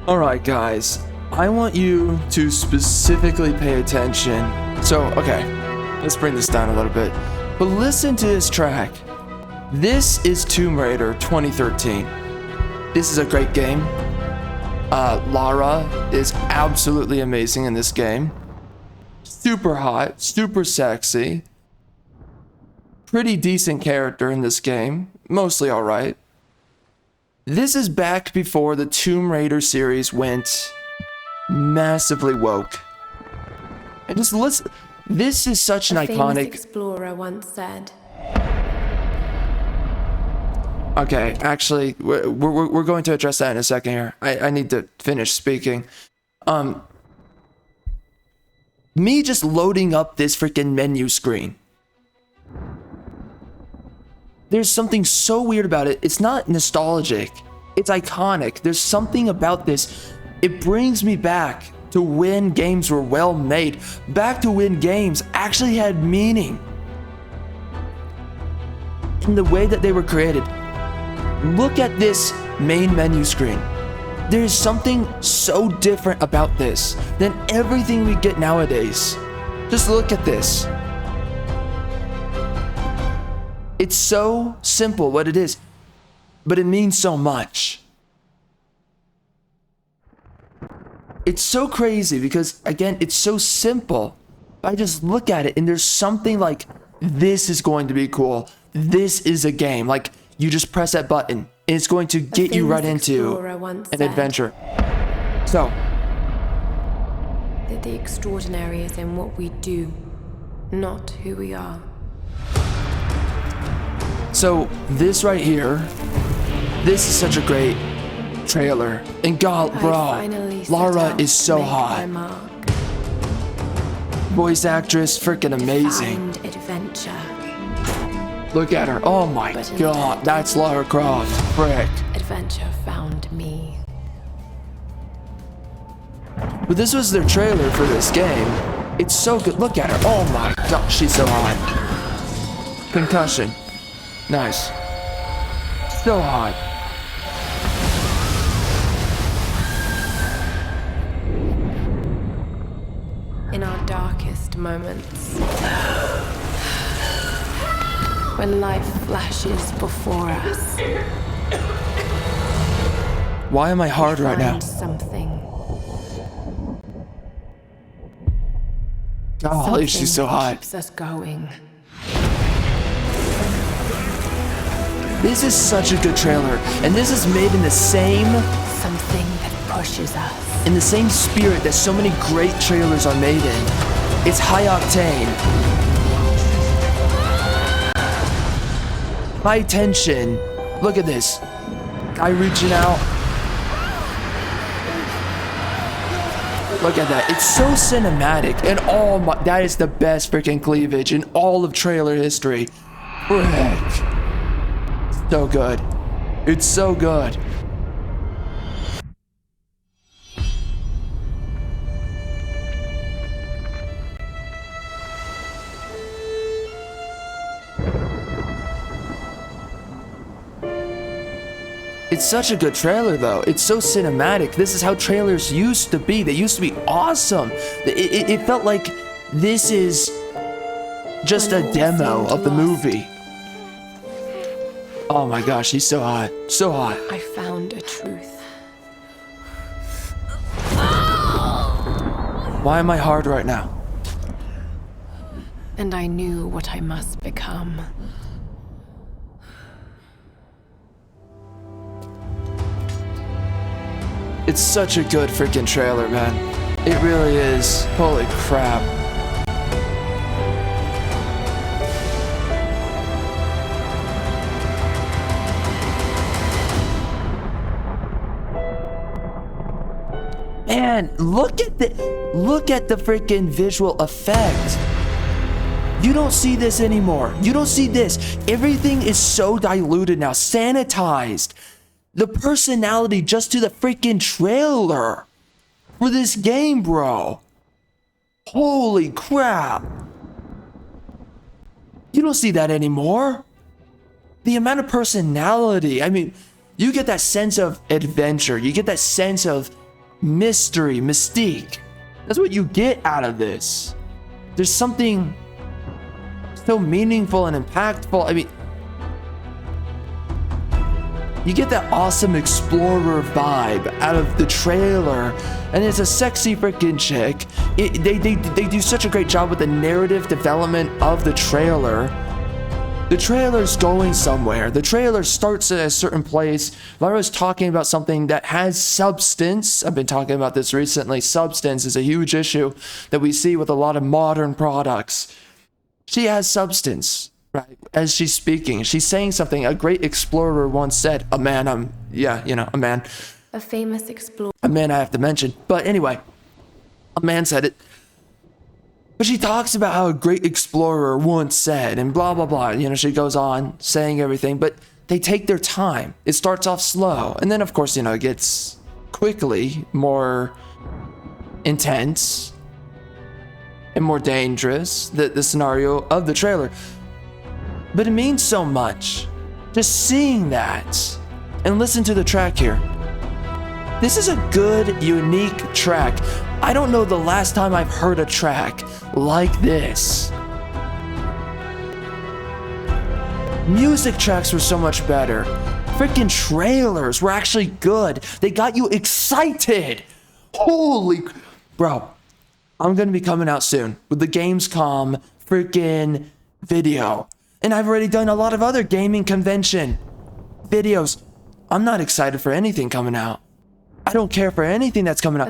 Alright guys, I want you to specifically pay attention. So, okay, let's bring this down a little bit. But listen to this track. This is Tomb Raider 2013. This is a great game. Lara is absolutely amazing in this game. Super hot, super sexy. Pretty decent character in this game. Mostly alright. This is back before the Tomb Raider series went massively woke. And just listen, this is such an iconic... famous explorer once said. Okay, actually, we're going to address that in a second here. I need to finish speaking. Me just loading up this freaking menu screen. There's something so weird about it. It's not nostalgic. It's iconic. There's something about this. It brings me back to when games were well made. Back to when games actually had meaning. In the way that they were created. Look at this main menu screen. There's something so different about this than everything we get nowadays. Just look at this. It's so simple what it is, but it means so much. It's so crazy because, again, it's so simple. I just look at it and there's something like, this is going to be cool. This is a game. Like, you just press that button and it's going to get you right into an adventure. So, that the extraordinary is in what we do, not who we are. So this right here, this is such a great trailer. And God, bro, Lara is so hot. Voice actress, freaking amazing. Adventure. Look at her. Oh my God, that's Lara Croft. Frick. Adventure found me. But this was their trailer for this game. It's so good. Look at her. Oh my God, she's so hot. Concussion. Nice. So hot. In our darkest moments, when life flashes before us, why am I hard right now? Something. Golly, she's so hot. Keeps us going. This is such a good trailer, and this is made in the same... something that pushes us. in the same spirit that so many great trailers are made in. It's high octane. High tension. Look at this. Guy reaching out. Look at that. It's so cinematic. And oh my, that is the best freaking cleavage in all of trailer history. Frick. So good. It's so good. It's such a good trailer though. It's so cinematic. This is how trailers used to be. They used to be awesome. It felt like this is just a demo of the movie. Oh my gosh, he's so hot. So hot. I found a truth. Why am I hard right now? And I knew what I must become. It's such a good freaking trailer, man. It really is. Holy crap. Man, look at the freaking visual effect. You don't see this anymore. You don't see this. Everything is so diluted now, sanitized. The personality just to the freaking trailer for this game, bro. Holy crap. You don't see that anymore. The amount of personality. I mean, you get that sense of adventure. You get that sense of mystery, mystique. That's what you get out of this. There's something so meaningful and impactful. I mean, you get that awesome explorer vibe out of the trailer, and it's a sexy freaking chick. They do such a great job with the narrative development of the trailer. The trailer's going somewhere. The trailer starts at a certain place. Lara's talking about something that has substance. I've been talking about this recently. Substance is a huge issue that we see with a lot of modern products. She has substance, right? As she's speaking, she's saying something. A great explorer once said, a man, a man. A famous explorer. A man I have to mention. But anyway, a man said it. But she talks about how a great explorer once said, and blah, blah, blah. You know, she goes on saying everything, but they take their time. It starts off slow. And then, of course, you know, it gets quickly more intense and more dangerous, the scenario of the trailer. But it means so much. Just seeing that. And listen to the track here. This is a good, unique track. I don't know the last time I've heard a track like this. Music tracks were so much better. Freaking trailers were actually good. They got you excited. Holy... Bro, I'm gonna be coming out soon with the Gamescom freaking video. And I've already done a lot of other gaming convention videos. I'm not excited for anything coming out. I don't care for anything that's coming out.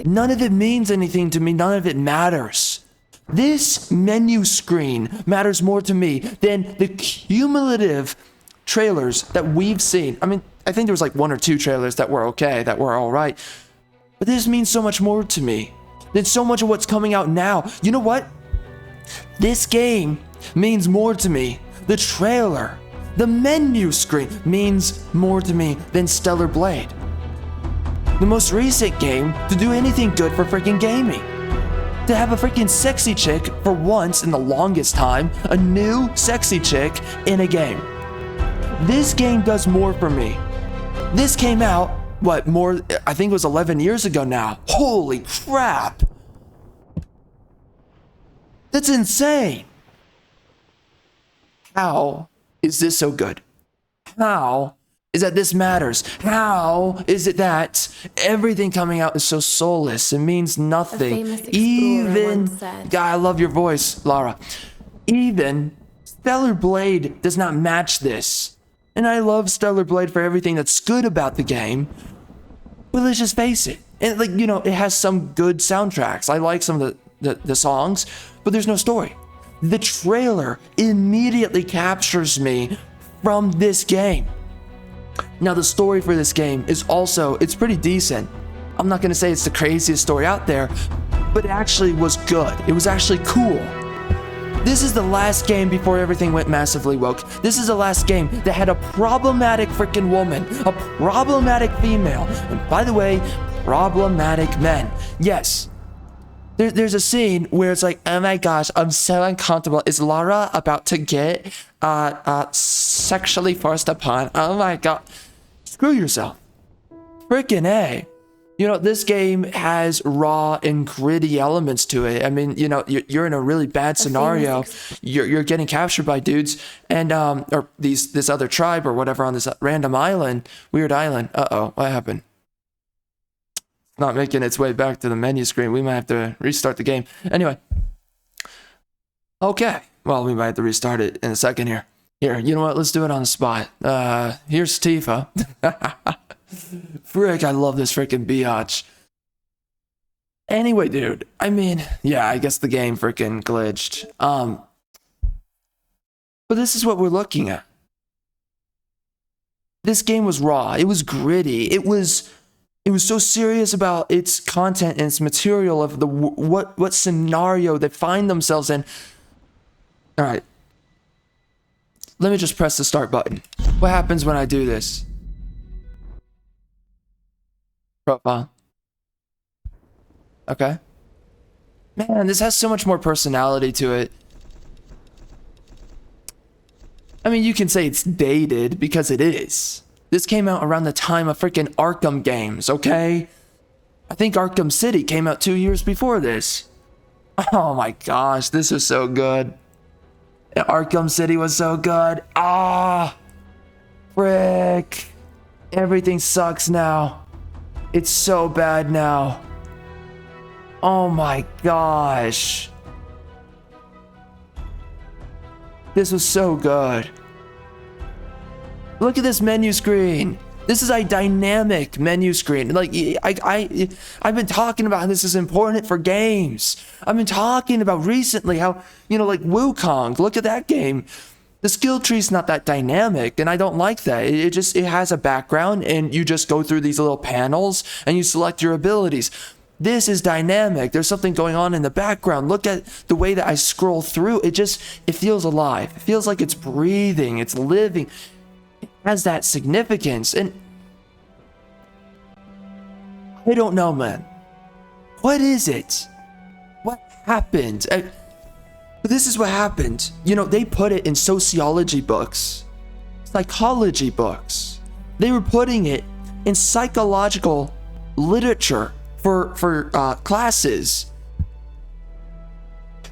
None of it means anything to me. None of it matters. This menu screen matters more to me than the cumulative trailers that we've seen. I mean, I think there was like 1 or 2 trailers that were okay, that were all right. But this means so much more to me than so much of what's coming out now. You know what? This game means more to me. The trailer, the menu screen means more to me than Stellar Blade. The most recent game to do anything good for freaking gaming. To have a freaking sexy chick for once in the longest time, a new sexy chick in a game. This game does more for me. This came out, I think it was 11 years ago now. Holy crap. That's insane. How is this so good? How is that this matters? How is it that everything coming out is so soulless? It means nothing. Even, God, I love your voice, Lara. Even Stellar Blade does not match this. And I love Stellar Blade for everything that's good about the game. But let's just face it. And like, you know, it has some good soundtracks. I like some of the songs, but there's no story. The trailer immediately captures me from this game. Now, the story for this game is also, it's pretty decent. I'm not gonna say it's the craziest story out there, but it actually was good. It was actually cool. This is the last game before everything went massively woke. This is the last game that had a problematic freaking woman, a problematic female, and by the way, problematic men. Yes. There's a scene where it's like, oh my gosh, I'm so uncomfortable. Is Lara about to get sexually forced upon? Oh my god. Screw yourself. Freaking A. You know, this game has raw and gritty elements to it. I mean, you know, you're in a really bad scenario. You're getting captured by dudes and or this other tribe or whatever on this random island, weird island. Uh-oh, what happened? Not making its way back to the menu screen. We might have to restart the game. Anyway. Okay. Well, we might have to restart it in a second here. Here, you know what? Let's do it on the spot. Here's Tifa. Frick, I love this freaking biatch. Anyway, dude. I mean, yeah, I guess the game freaking glitched. But this is what we're looking at. This game was raw. It was gritty. It was so serious about its content and its material of the what scenario they find themselves in. All right. Let me just press the start button. What happens when I do this? Profile. Okay. Man, this has so much more personality to it. I mean, you can say it's dated because it is. This came out around the time of freaking Arkham games, okay? I think Arkham City came out 2 years before this. Oh my gosh, this was so good. Arkham City was so good. Ah, frick. Everything sucks now. It's so bad now. Oh my gosh. This was so good. Look at this menu screen. This is a dynamic menu screen. Like, I've been talking about how this is important for games. I've been talking about recently how, like Wukong, look at that game. The skill tree's not that dynamic, and I don't like that. It has a background, and you just go through these little panels, and you select your abilities. This is dynamic. There's something going on in the background. Look at the way that I scroll through. It feels alive. It feels like it's breathing, it's living. Has that significance. And I don't know, man. What is it? What happened? This is what happened. They put it in sociology books, psychology books. They were putting it in psychological literature for classes.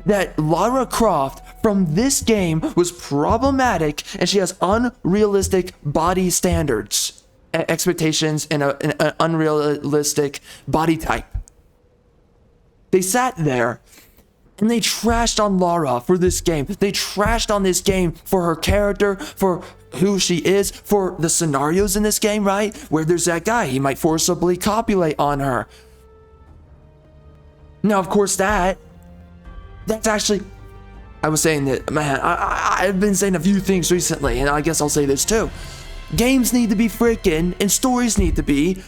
That Lara Croft from this game was problematic, and she has unrealistic body standards, expectations, and an unrealistic body type. They sat there and they trashed on Lara for this game. They trashed on this game for her character, for who she is, for the scenarios in this game, right? Where there's that guy, he might forcibly copulate on her. Now, of course, that's actually, I was saying that, man, I've been saying a few things recently, and I guess I'll say this too. Games need to be freaking, and stories need to be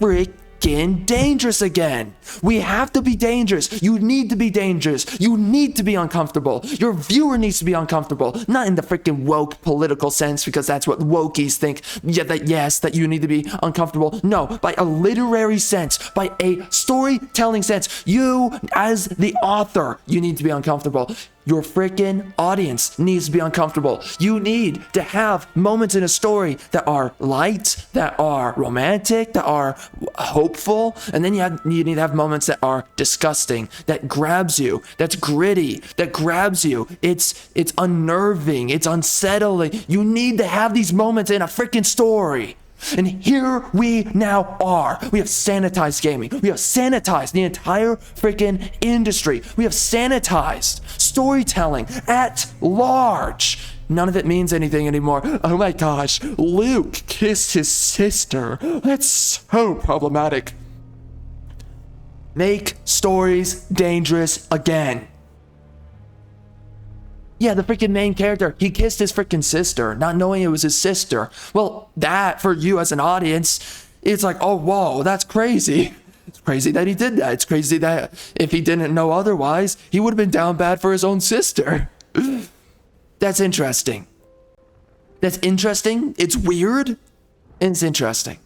freaking dangerous again. We have to be dangerous. You need to be dangerous. You need to be uncomfortable. Your viewer needs to be uncomfortable. Not in the freaking woke political sense, because that's what wokies think. Yeah, that you need to be uncomfortable. No, by a literary sense, by a storytelling sense. You, as the author, you need to be uncomfortable. Your freaking audience needs to be uncomfortable. You need to have moments in a story that are light, that are romantic, that are hopeful, and then you need to have moments that are disgusting, that grabs you, that's gritty, that grabs you. It's unnerving, it's unsettling. You need to have these moments in a freaking story. And here we now are. We have sanitized gaming. We have sanitized the entire freaking industry. We have sanitized storytelling at large. None of it means anything anymore. Oh my gosh, Luke kissed his sister. That's so problematic. Make stories dangerous again. Yeah, the freaking main character, he kissed his freaking sister, not knowing it was his sister. Well, that, for you as an audience, it's like, oh, whoa, that's crazy. It's crazy that he did that. It's crazy that if he didn't know otherwise, he would have been down bad for his own sister. That's interesting. That's interesting. It's weird, and it's interesting.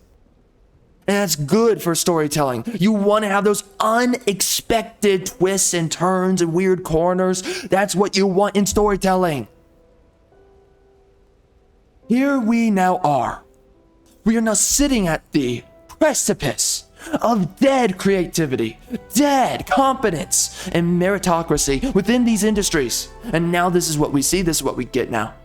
And that's good for storytelling. You want to have those unexpected twists and turns and weird corners. That's what you want in storytelling. Here we now are. We are now sitting at the precipice of dead creativity, dead competence, and meritocracy within these industries. And now this is what we see. This is what we get now.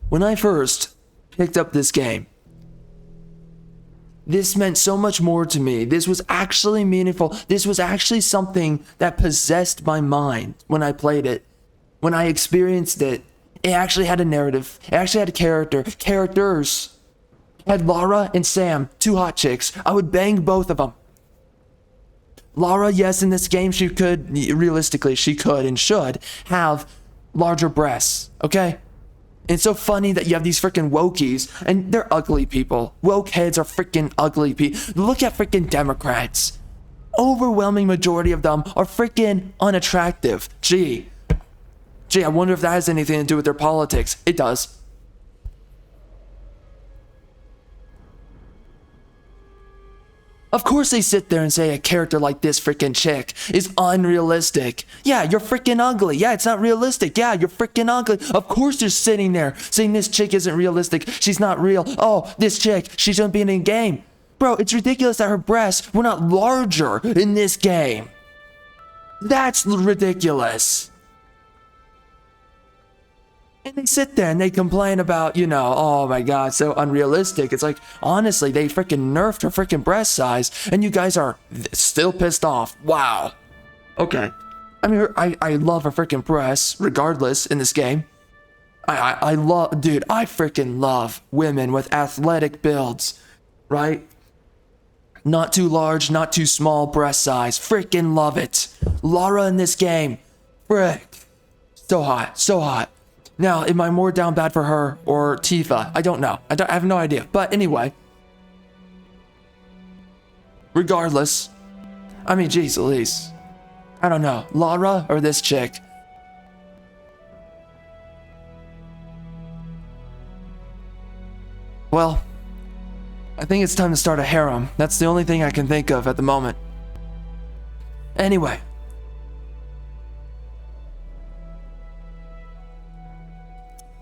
When I first picked up this game, this meant so much more to me. This was actually meaningful. This was actually something that possessed my mind when I played it. When I experienced it, it actually had a narrative. It actually had a characters. It had Lara and Sam, two hot chicks. I would bang both of them. Lara, yes, in this game, realistically, she could and should have larger breasts, okay? It's so funny that you have these freaking wokies, and they're ugly people. Woke heads are freaking ugly people. Look at freaking Democrats. Overwhelming majority of them are freaking unattractive. Gee, I wonder if that has anything to do with their politics. It does. Of course they sit there and say a character like this freaking chick is unrealistic. Yeah, you're freaking ugly. Yeah, it's not realistic. Yeah, you're freaking ugly. Of course they're sitting there saying this chick isn't realistic. She's not real. Oh, this chick, she shouldn't be in a game. Bro, it's ridiculous that her breasts were not larger in this game. That's ridiculous. And they sit there and they complain about, you know, oh my god, so unrealistic. It's like, honestly, they freaking nerfed her freaking breast size, and you guys are still pissed off. Wow. Okay. I mean, I love her freaking breasts, regardless, in this game. I love, dude, I freaking love women with athletic builds, right? Not too large, not too small breast size. Freaking love it. Lara in this game. Frick. So hot, so hot. Now, am I more down bad for her or Tifa? I don't know. I have no idea. But anyway. Regardless. I mean, geez, Elise. I don't know. Lara or this chick? Well, I think it's time to start a harem. That's the only thing I can think of at the moment. Anyway.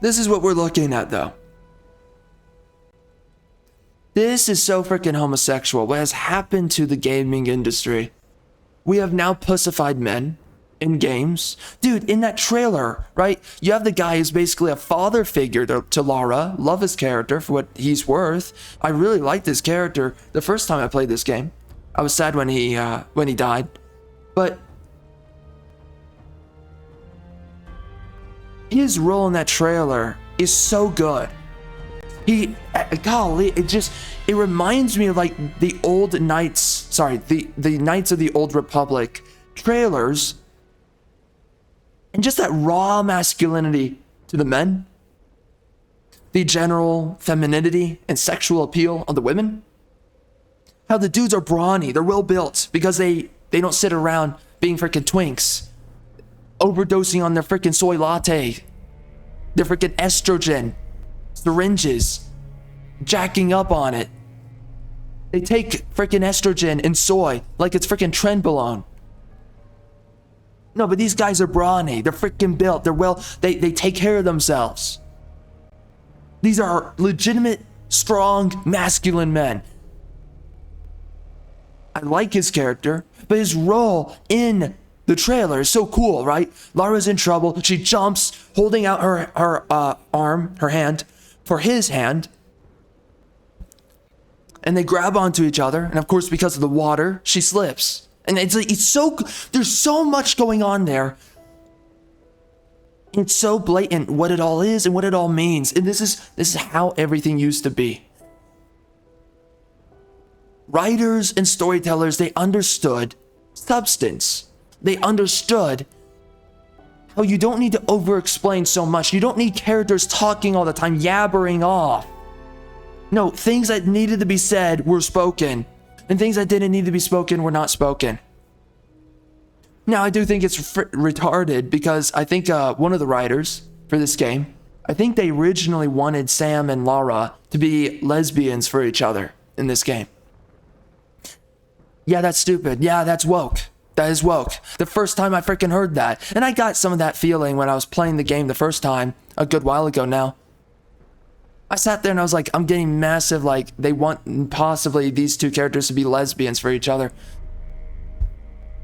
This is what we're looking at, though. This is so freaking homosexual. What has happened to the gaming industry? We have now pussified men in games. Dude, in that trailer, right? You have the guy who's basically a father figure to Lara. Love his character for what he's worth. I really liked his character the first time I played this game. I was sad when he died. But his role in that trailer is so good. Golly, it reminds me of like the old Knights, the Knights of the Old Republic trailers. And just that raw masculinity to the men. The general femininity and sexual appeal on the women. How the dudes are brawny, they're well built because they don't sit around being freaking twinks. Overdosing on their freaking soy latte, their freaking estrogen, syringes, jacking up on it. They take freaking estrogen and soy like it's freaking Trenbolone. No, but these guys are brawny. They're freaking built. They're well. They take care of themselves. These are legitimate, strong, masculine men. I like his character, but his role in the trailer is so cool, right? Lara's in trouble. She jumps, holding out her hand for his hand. And they grab onto each other. And of course, because of the water, she slips. And it's so, there's so much going on there. It's so blatant what it all is and what it all means. And this is how everything used to be. Writers and storytellers, they understood substance. They understood how you don't need to over-explain so much. You don't need characters talking all the time, yabbering off. No, things that needed to be said were spoken, and things that didn't need to be spoken were not spoken. Now, I do think it's retarded because I think one of the writers for this game, I think they originally wanted Sam and Lara to be lesbians for each other in this game. Yeah, that's stupid. Yeah, that's woke. That is woke. The first time I freaking heard that. And I got some of that feeling when I was playing the game the first time, a good while ago now. I sat there and I was like, I'm getting massive, like, they want possibly these two characters to be lesbians for each other.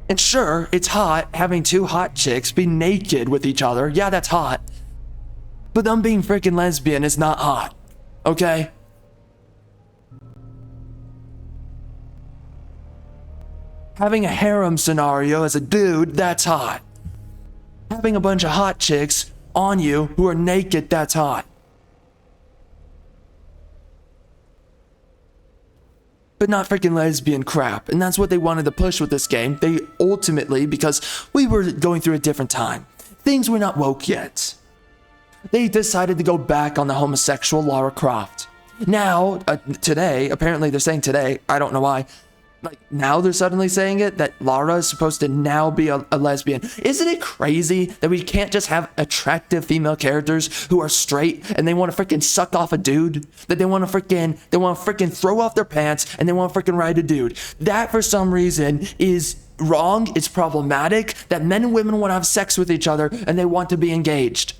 And sure, it's hot having two hot chicks be naked with each other. Yeah, that's hot. But them being freaking lesbian is not hot. Okay? Having a harem scenario as a dude, that's hot. Having a bunch of hot chicks on you who are naked, that's hot. But not freaking lesbian crap. And that's what they wanted to push with this game. They ultimately, because we were going through a different time. Things were not woke yet. They decided to go back on the homosexual Lara Croft. Now, today, apparently they're saying today, I don't know why, like now they're suddenly saying it, that Lara is supposed to now be a lesbian. Isn't it crazy that we can't just have attractive female characters who are straight and they want to freaking suck off a dude? That they want to freaking throw off their pants and they want to freaking ride a dude. That for some reason is wrong. It's problematic that men and women want to have sex with each other and they want to be engaged.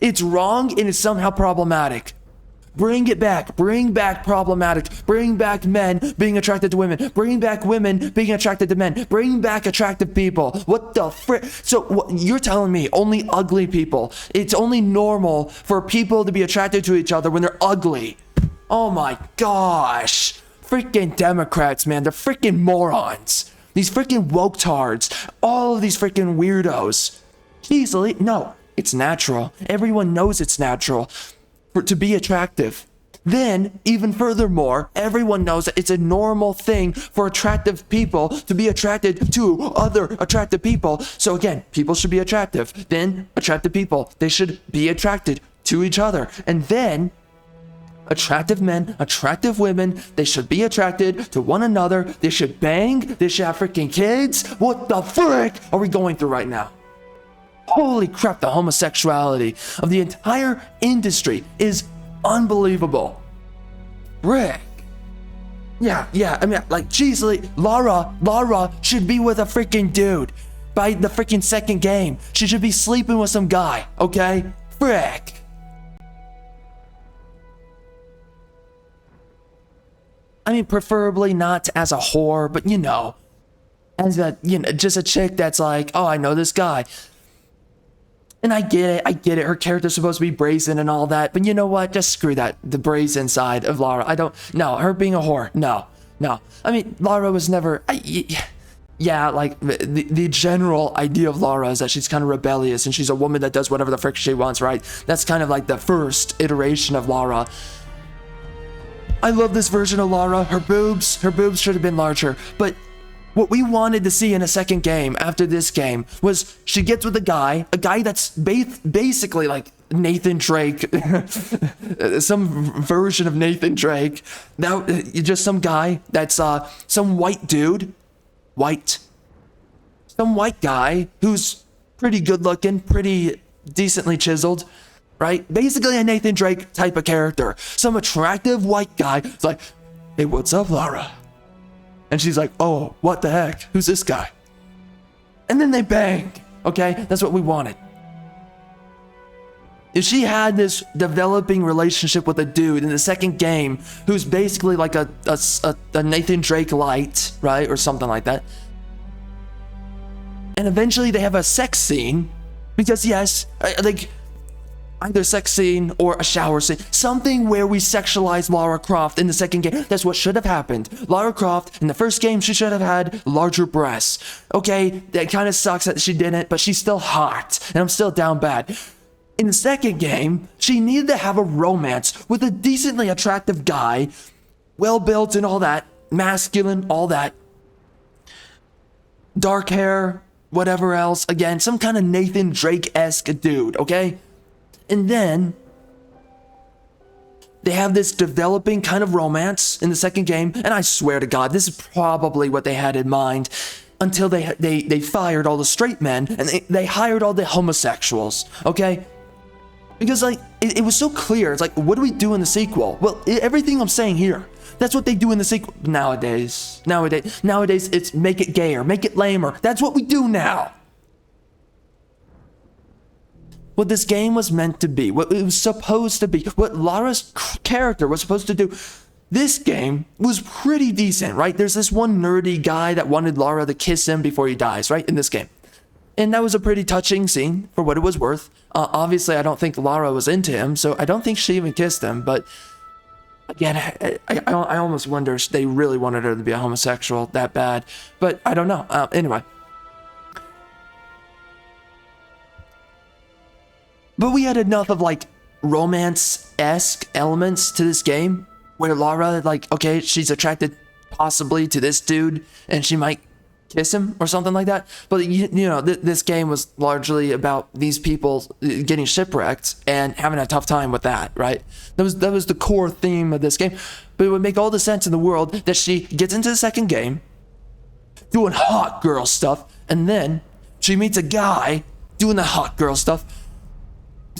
It's wrong and it's somehow problematic. Bring it back. Bring back problematic. Bring back men being attracted to women. Bring back women being attracted to men. Bring back attractive people. What the frick? So what, you're telling me only ugly people? It's only normal for people to be attracted to each other when they're ugly. Oh my gosh. Freaking Democrats, man. They're freaking morons. These freaking woke-tards. All of these freaking weirdos. Easily. No, it's natural. Everyone knows it's natural to be attractive. Then, even furthermore, everyone knows that it's a normal thing for attractive people to be attracted to other attractive people. So again, people should be attractive. Then, attractive people, they should be attracted to each other. And then, attractive men, attractive women, they should be attracted to one another. They should bang. They should have freaking kids. What the frick are we going through right now? Holy crap, the homosexuality of the entire industry is unbelievable. Rick. Yeah, I mean, like, geez, Lara should be with a freaking dude by the freaking second game. She should be sleeping with some guy, okay? Frick. I mean, preferably not as a whore, but you know, as a, just a chick that's like, oh, I know this guy. And I get it. Her character's supposed to be brazen and all that. But you know what? Just screw that. The brazen side of Lara. No, her being a whore. No. I mean, Lara was never, yeah, like the general idea of Lara is that she's kind of rebellious and she's a woman that does whatever the frick she wants, right? That's kind of like the first iteration of Lara. I love this version of Lara. Her boobs should have been larger. But what we wanted to see in a second game after this game was she gets with a guy that's basically like Nathan Drake, some version of Nathan Drake. Now, just some guy that's some white dude, some white guy who's pretty good looking, pretty decently chiseled, right? Basically a Nathan Drake type of character. Some attractive white guy. It's like, hey, what's up, Lara? And she's like, oh, what the heck? Who's this guy? And then they bang. Okay, that's what we wanted. If she had this developing relationship with a dude in the second game who's basically like a Nathan Drake light, right? Or something like that. And eventually they have a sex scene. Because yes, like, either sex scene or a shower scene. Something where we sexualize Lara Croft in the second game. That's what should have happened. Lara Croft, in the first game, she should have had larger breasts. Okay, that kind of sucks that she didn't, but she's still hot. And I'm still down bad. In the second game, she needed to have a romance with a decently attractive guy. Well-built and all that. Masculine, all that. Dark hair, whatever else. Again, some kind of Nathan Drake-esque dude, okay? And then they have this developing kind of romance in the second game. And I swear to God, this is probably what they had in mind until they fired all the straight men and they hired all the homosexuals, okay? Because like, it was so clear. It's like, what do we do in the sequel? Well, everything I'm saying here, that's what they do in the sequel. Nowadays, it's make it gayer, make it lamer. That's what we do now. What this game was meant to be, what it was supposed to be, what Lara's character was supposed to do. This game was pretty decent, right? There's this one nerdy guy that wanted Lara to kiss him before he dies, right? In this game. And that was a pretty touching scene for what it was worth. Obviously, I don't think Lara was into him, so I don't think she even kissed him. But again, I almost wonder if they really wanted her to be a homosexual that bad. But I don't know. Anyway. But we had enough of like romance-esque elements to this game where Lara, like, okay, she's attracted possibly to this dude and she might kiss him or something like that. But you know, this game was largely about these people getting shipwrecked and having a tough time with that, right? That was the core theme of this game. But it would make all the sense in the world that she gets into the second game doing hot girl stuff, and then she meets a guy doing the hot girl stuff,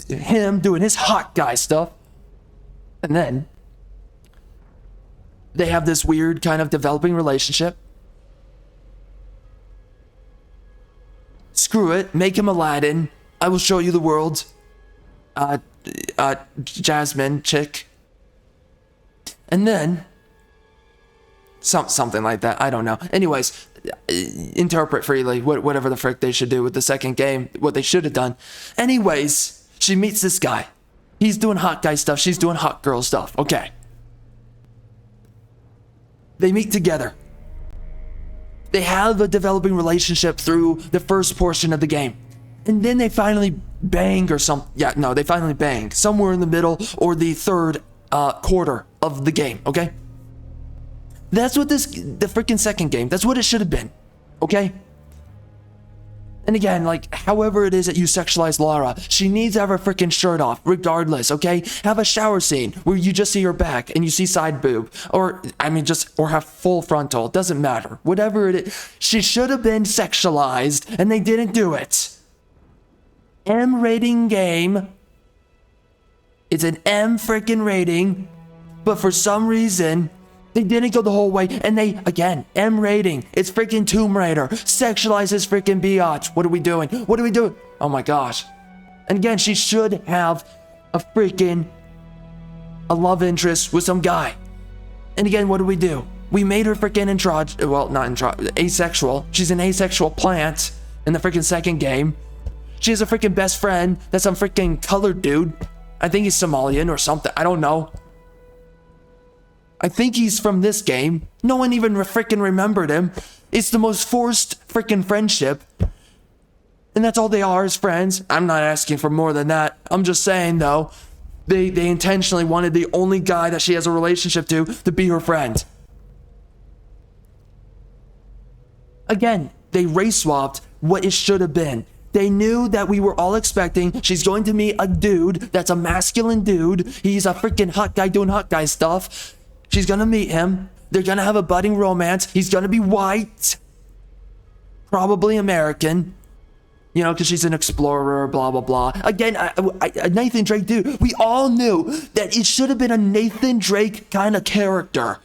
him doing his hot guy stuff, and then they have this weird kind of developing relationship. Screw it, make him Aladdin. I will show you the world. Jasmine chick. And then something like that. I don't know. Anyways, interpret freely. Whatever the frick they should do with the second game. What they should have done. Anyways, she meets this guy. He's doing hot guy stuff. She's doing hot girl stuff. Okay. They meet together. They have a developing relationship through the first portion of the game. And then they finally bang or something. Yeah, no, they finally bang. Somewhere in the middle or the third quarter of the game, okay? That's what the freaking second game, that's what it should have been, okay? And again, like, however it is that you sexualize Lara, she needs to have her freaking shirt off, regardless, okay? Have a shower scene where you just see her back and you see side boob. Or, I mean, or have full frontal. It doesn't matter. Whatever it is. She should have been sexualized, and they didn't do it. M rating game. It's an M freaking rating. But for some reason, they didn't go the whole way, and they, again, M rating. It's freaking Tomb Raider. Sexualizes freaking biatch. What are we doing? What are we doing? Oh my gosh. And again, she should have a love interest with some guy. And again, what do? We made her freaking asexual. She's an asexual plant in the freaking second game. She has a freaking best friend that's some freaking colored dude. I think he's Somalian or something. I don't know. I think he's from this game. No one even freaking remembered him. It's the most forced freaking friendship. And that's all they are, is friends. I'm not asking for more than that. I'm just saying, though, they intentionally wanted the only guy that she has a relationship to be her friend. Again, they race swapped what it should have been. They knew that we were all expecting she's going to meet a dude that's a masculine dude. He's a freaking hot guy doing hot guy stuff. She's gonna meet him. They're gonna have a budding romance. He's gonna be white. Probably American. You know, because she's an explorer, blah, blah, blah. Again, Nathan Drake, dude, we all knew that it should have been a Nathan Drake kind of character.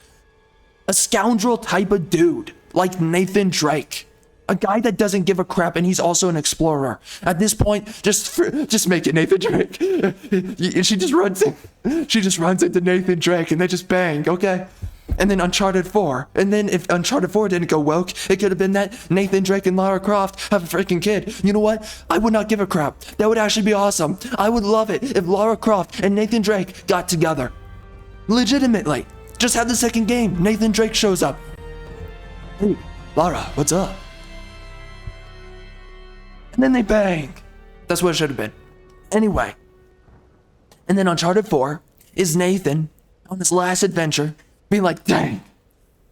A scoundrel type of dude, like Nathan Drake. A guy that doesn't give a crap, and he's also an explorer. At this point, just make it Nathan Drake. She just runs into Nathan Drake, and they just bang, okay? And then Uncharted 4. And then if Uncharted 4 didn't go woke, it could have been that Nathan Drake and Lara Croft have a freaking kid. You know what? I would not give a crap. That would actually be awesome. I would love it if Lara Croft and Nathan Drake got together. Legitimately. Just have the second game. Nathan Drake shows up. Hey, Lara, what's up? And then they bang. That's what it should have been. Anyway. And then Uncharted 4 is Nathan on his last adventure being like, dang,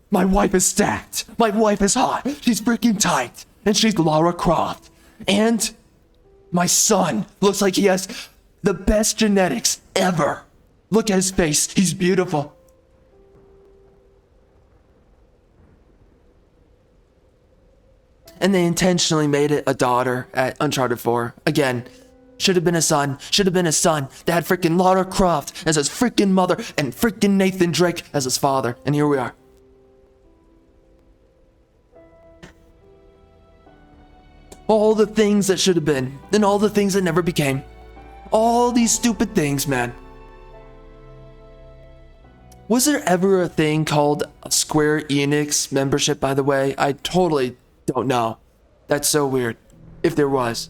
my wife is stacked. My wife is hot. She's freaking tight. And she's Lara Croft. And my son looks like he has the best genetics ever. Look at his face. He's beautiful. And they intentionally made it a daughter at Uncharted 4. Again, should have been a son. Should have been a son that had freaking Lara Croft as his freaking mother and freaking Nathan Drake as his father. And here we are. All the things that should have been, and all the things that never became. All these stupid things, man. Was there ever a thing called a Square Enix membership, by the way? I totally don't know. That's so weird. If there was.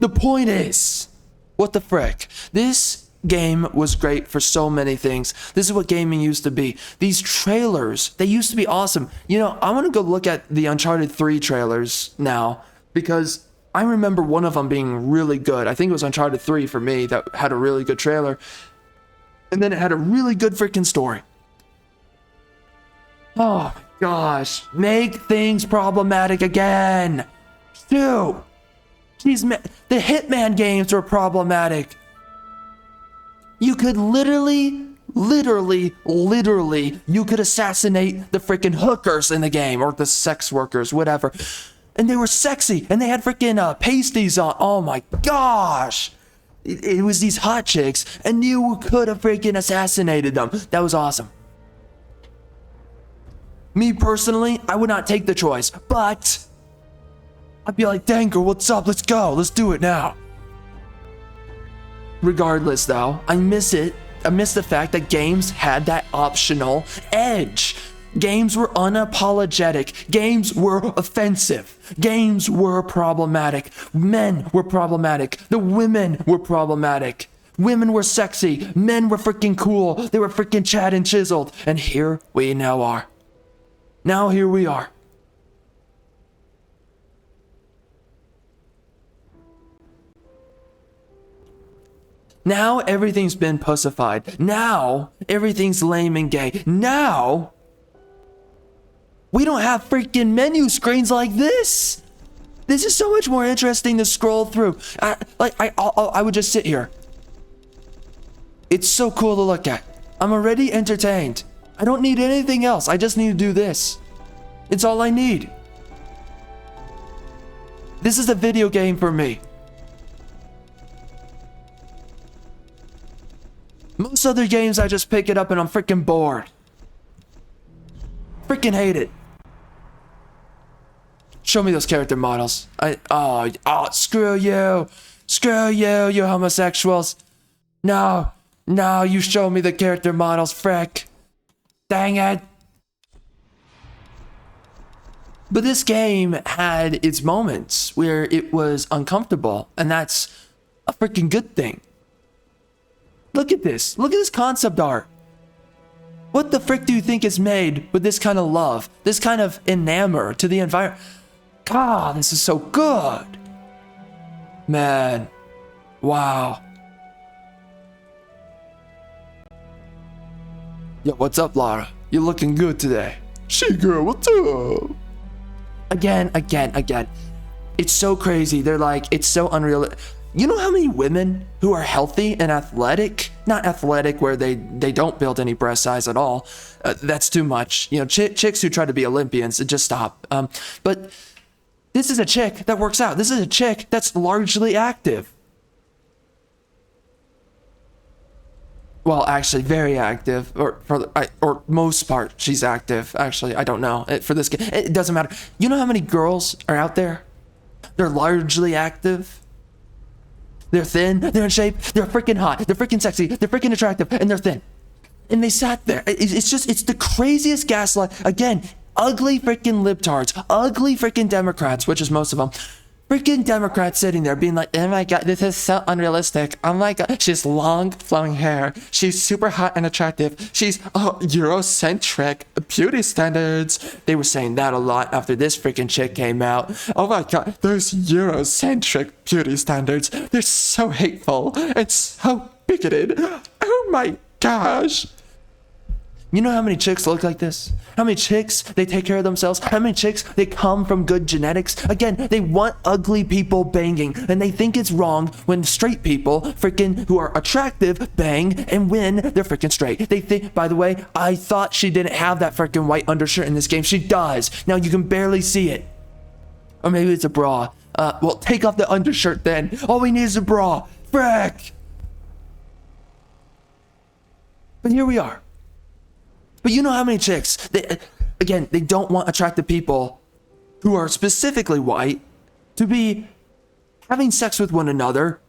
The point is, what the frick? This game was great for so many things. This is what gaming used to be. These trailers, they used to be awesome. You know, I want to go look at the Uncharted 3 trailers now, because I remember one of them being really good. I think it was Uncharted 3 for me that had a really good trailer. And then it had a really good freaking story. Oh my gosh, make things problematic again. Dude, the Hitman games were problematic. You could literally, you could assassinate the freaking hookers in the game, or the sex workers, whatever. And they were sexy, and they had freaking pasties on. Oh my gosh. It was these hot chicks, and you could have freaking assassinated them. That was awesome. Me personally, I would not take the choice, but I'd be like, dang girl, what's up? Let's go. Let's do it now. Regardless though, I miss it. I miss the fact that games had that optional edge. Games were unapologetic. Games were offensive. Games were problematic. Men were problematic. The women were problematic. Women were sexy. Men were freaking cool. They were freaking Chad and chiseled. And here we now are. Now here we are. Now everything's been pussified. Now everything's lame and gay. Now we don't have freaking menu screens like this. This is so much more interesting to scroll through. I would just sit here. It's so cool to look at. I'm already entertained. I don't need anything else. I just need to do this. It's all I need. This is a video game for me. Most other games, I just pick it up and I'm freaking bored. Freaking hate it. Show me those character models. Screw you. Screw you, you homosexuals. No, you show me the character models, frick. Dang it. But this game had its moments where it was uncomfortable, and that's a freaking good thing. Look at this. Look at this concept art. What the frick do you think is made with this kind of love? This kind of enamor to the environment? God, this is so good. Man. Wow. Yo, what's up, Lara? You're looking good today. She girl, what's up? Again. It's so crazy. They're like, it's so unreal. You know how many women who are healthy and athletic, not athletic where they don't build any breast size at all, that's too much. You know, chicks who try to be Olympians, just stop. But this is a chick that works out. This is a chick that's largely active. Well, actually, very active, or most part, she's active. Actually, I don't know. For this game, it doesn't matter. You know how many girls are out there? They're largely active. They're thin, they're in shape, they're freaking hot, they're freaking sexy, they're freaking attractive, and they're thin. And they sat there. It's the craziest gaslight. Again, ugly freaking libtards, ugly freaking Democrats, which is most of them. Freaking Democrats sitting there being like, oh my god, this is so unrealistic. Oh my god, she has long flowing hair. She's super hot and attractive. She's, Eurocentric beauty standards. They were saying that a lot after this freaking chick came out. Oh my god, those Eurocentric beauty standards. They're so hateful and so bigoted. Oh my gosh. You know how many chicks look like this? How many chicks, they take care of themselves? How many chicks, they come from good genetics? Again, they want ugly people banging, and they think it's wrong when straight people, freaking, who are attractive, bang, and win, they're freaking straight. They think, by the way, I thought she didn't have that freaking white undershirt in this game. She does. Now you can barely see it. Or maybe it's a bra. Well, take off the undershirt then. All we need is a bra. Frick! But here we are. But you know how many chicks, they don't want attractive people who are specifically white to be having sex with one another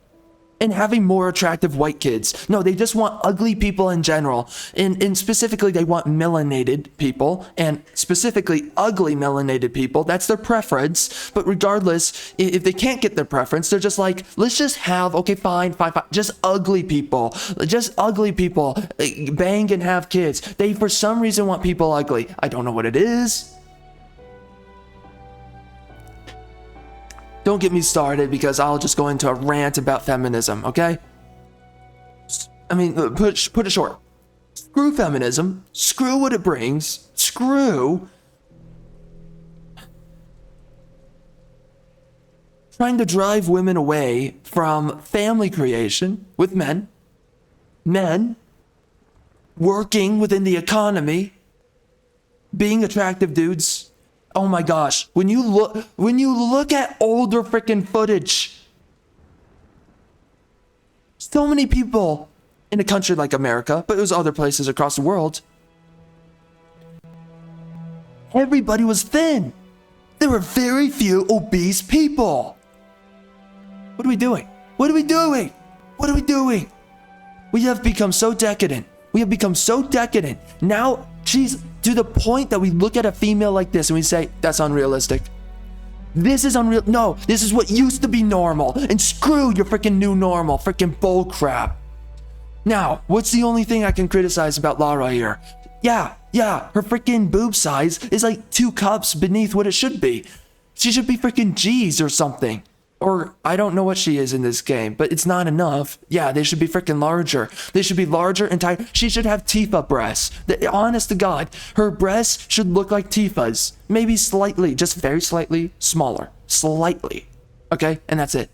and having more attractive white kids. No, they just want ugly people in general. And specifically, they want melanated people, and specifically ugly melanated people. That's their preference. But regardless, if they can't get their preference, they're just like, let's just have, okay, fine, just ugly people. Just ugly people. Bang and have kids. They, for some reason, want people ugly. I don't know what it is. Don't get me started because I'll just go into a rant about feminism, okay? I mean, put it short. Screw feminism. Screw what it brings. Screw trying to drive women away from family creation with men working within the economy, being attractive dudes. Oh my gosh, when you look at older freaking footage, so many people in a country like America, but it was other places across the world, everybody was thin. There were very few obese people. What are we doing? What are we doing? What are we doing? We have become so decadent. We have become so decadent. Now, she's to the point that we look at a female like this and we say, that's unrealistic. This is unreal. No, this is what used to be normal. And screw your freaking new normal. Freaking bull crap. Now, what's the only thing I can criticize about Lara here? Yeah, her freaking boob size is like 2 cups beneath what it should be. She should be freaking G's or something. Or I don't know what she is in this game, but it's not enough. Yeah, they should be freaking larger. They should be larger and tight. She should have Tifa breasts. Honest to God, her breasts should look like Tifa's. Maybe slightly, just very slightly smaller. Slightly. Okay, and that's it.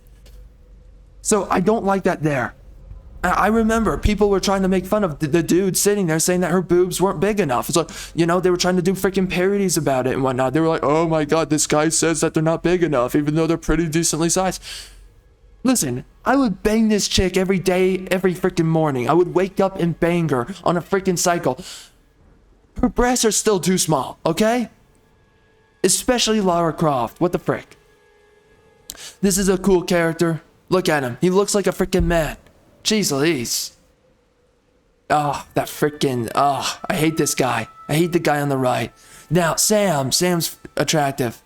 So I don't like that there. I remember people were trying to make fun of the dude sitting there saying that her boobs weren't big enough. It's like, you know, they were trying to do freaking parodies about it and whatnot. They were like, oh my God, this guy says that they're not big enough, even though they're pretty decently sized. Listen, I would bang this chick every day, every freaking morning. I would wake up and bang her on a freaking cycle. Her breasts are still too small, okay? Especially Lara Croft. What the frick? This is a cool character. Look at him. He looks like a freaking man. Jeez Louise. Oh, that freaking, I hate this guy. I hate the guy on the right. Now, Sam's attractive.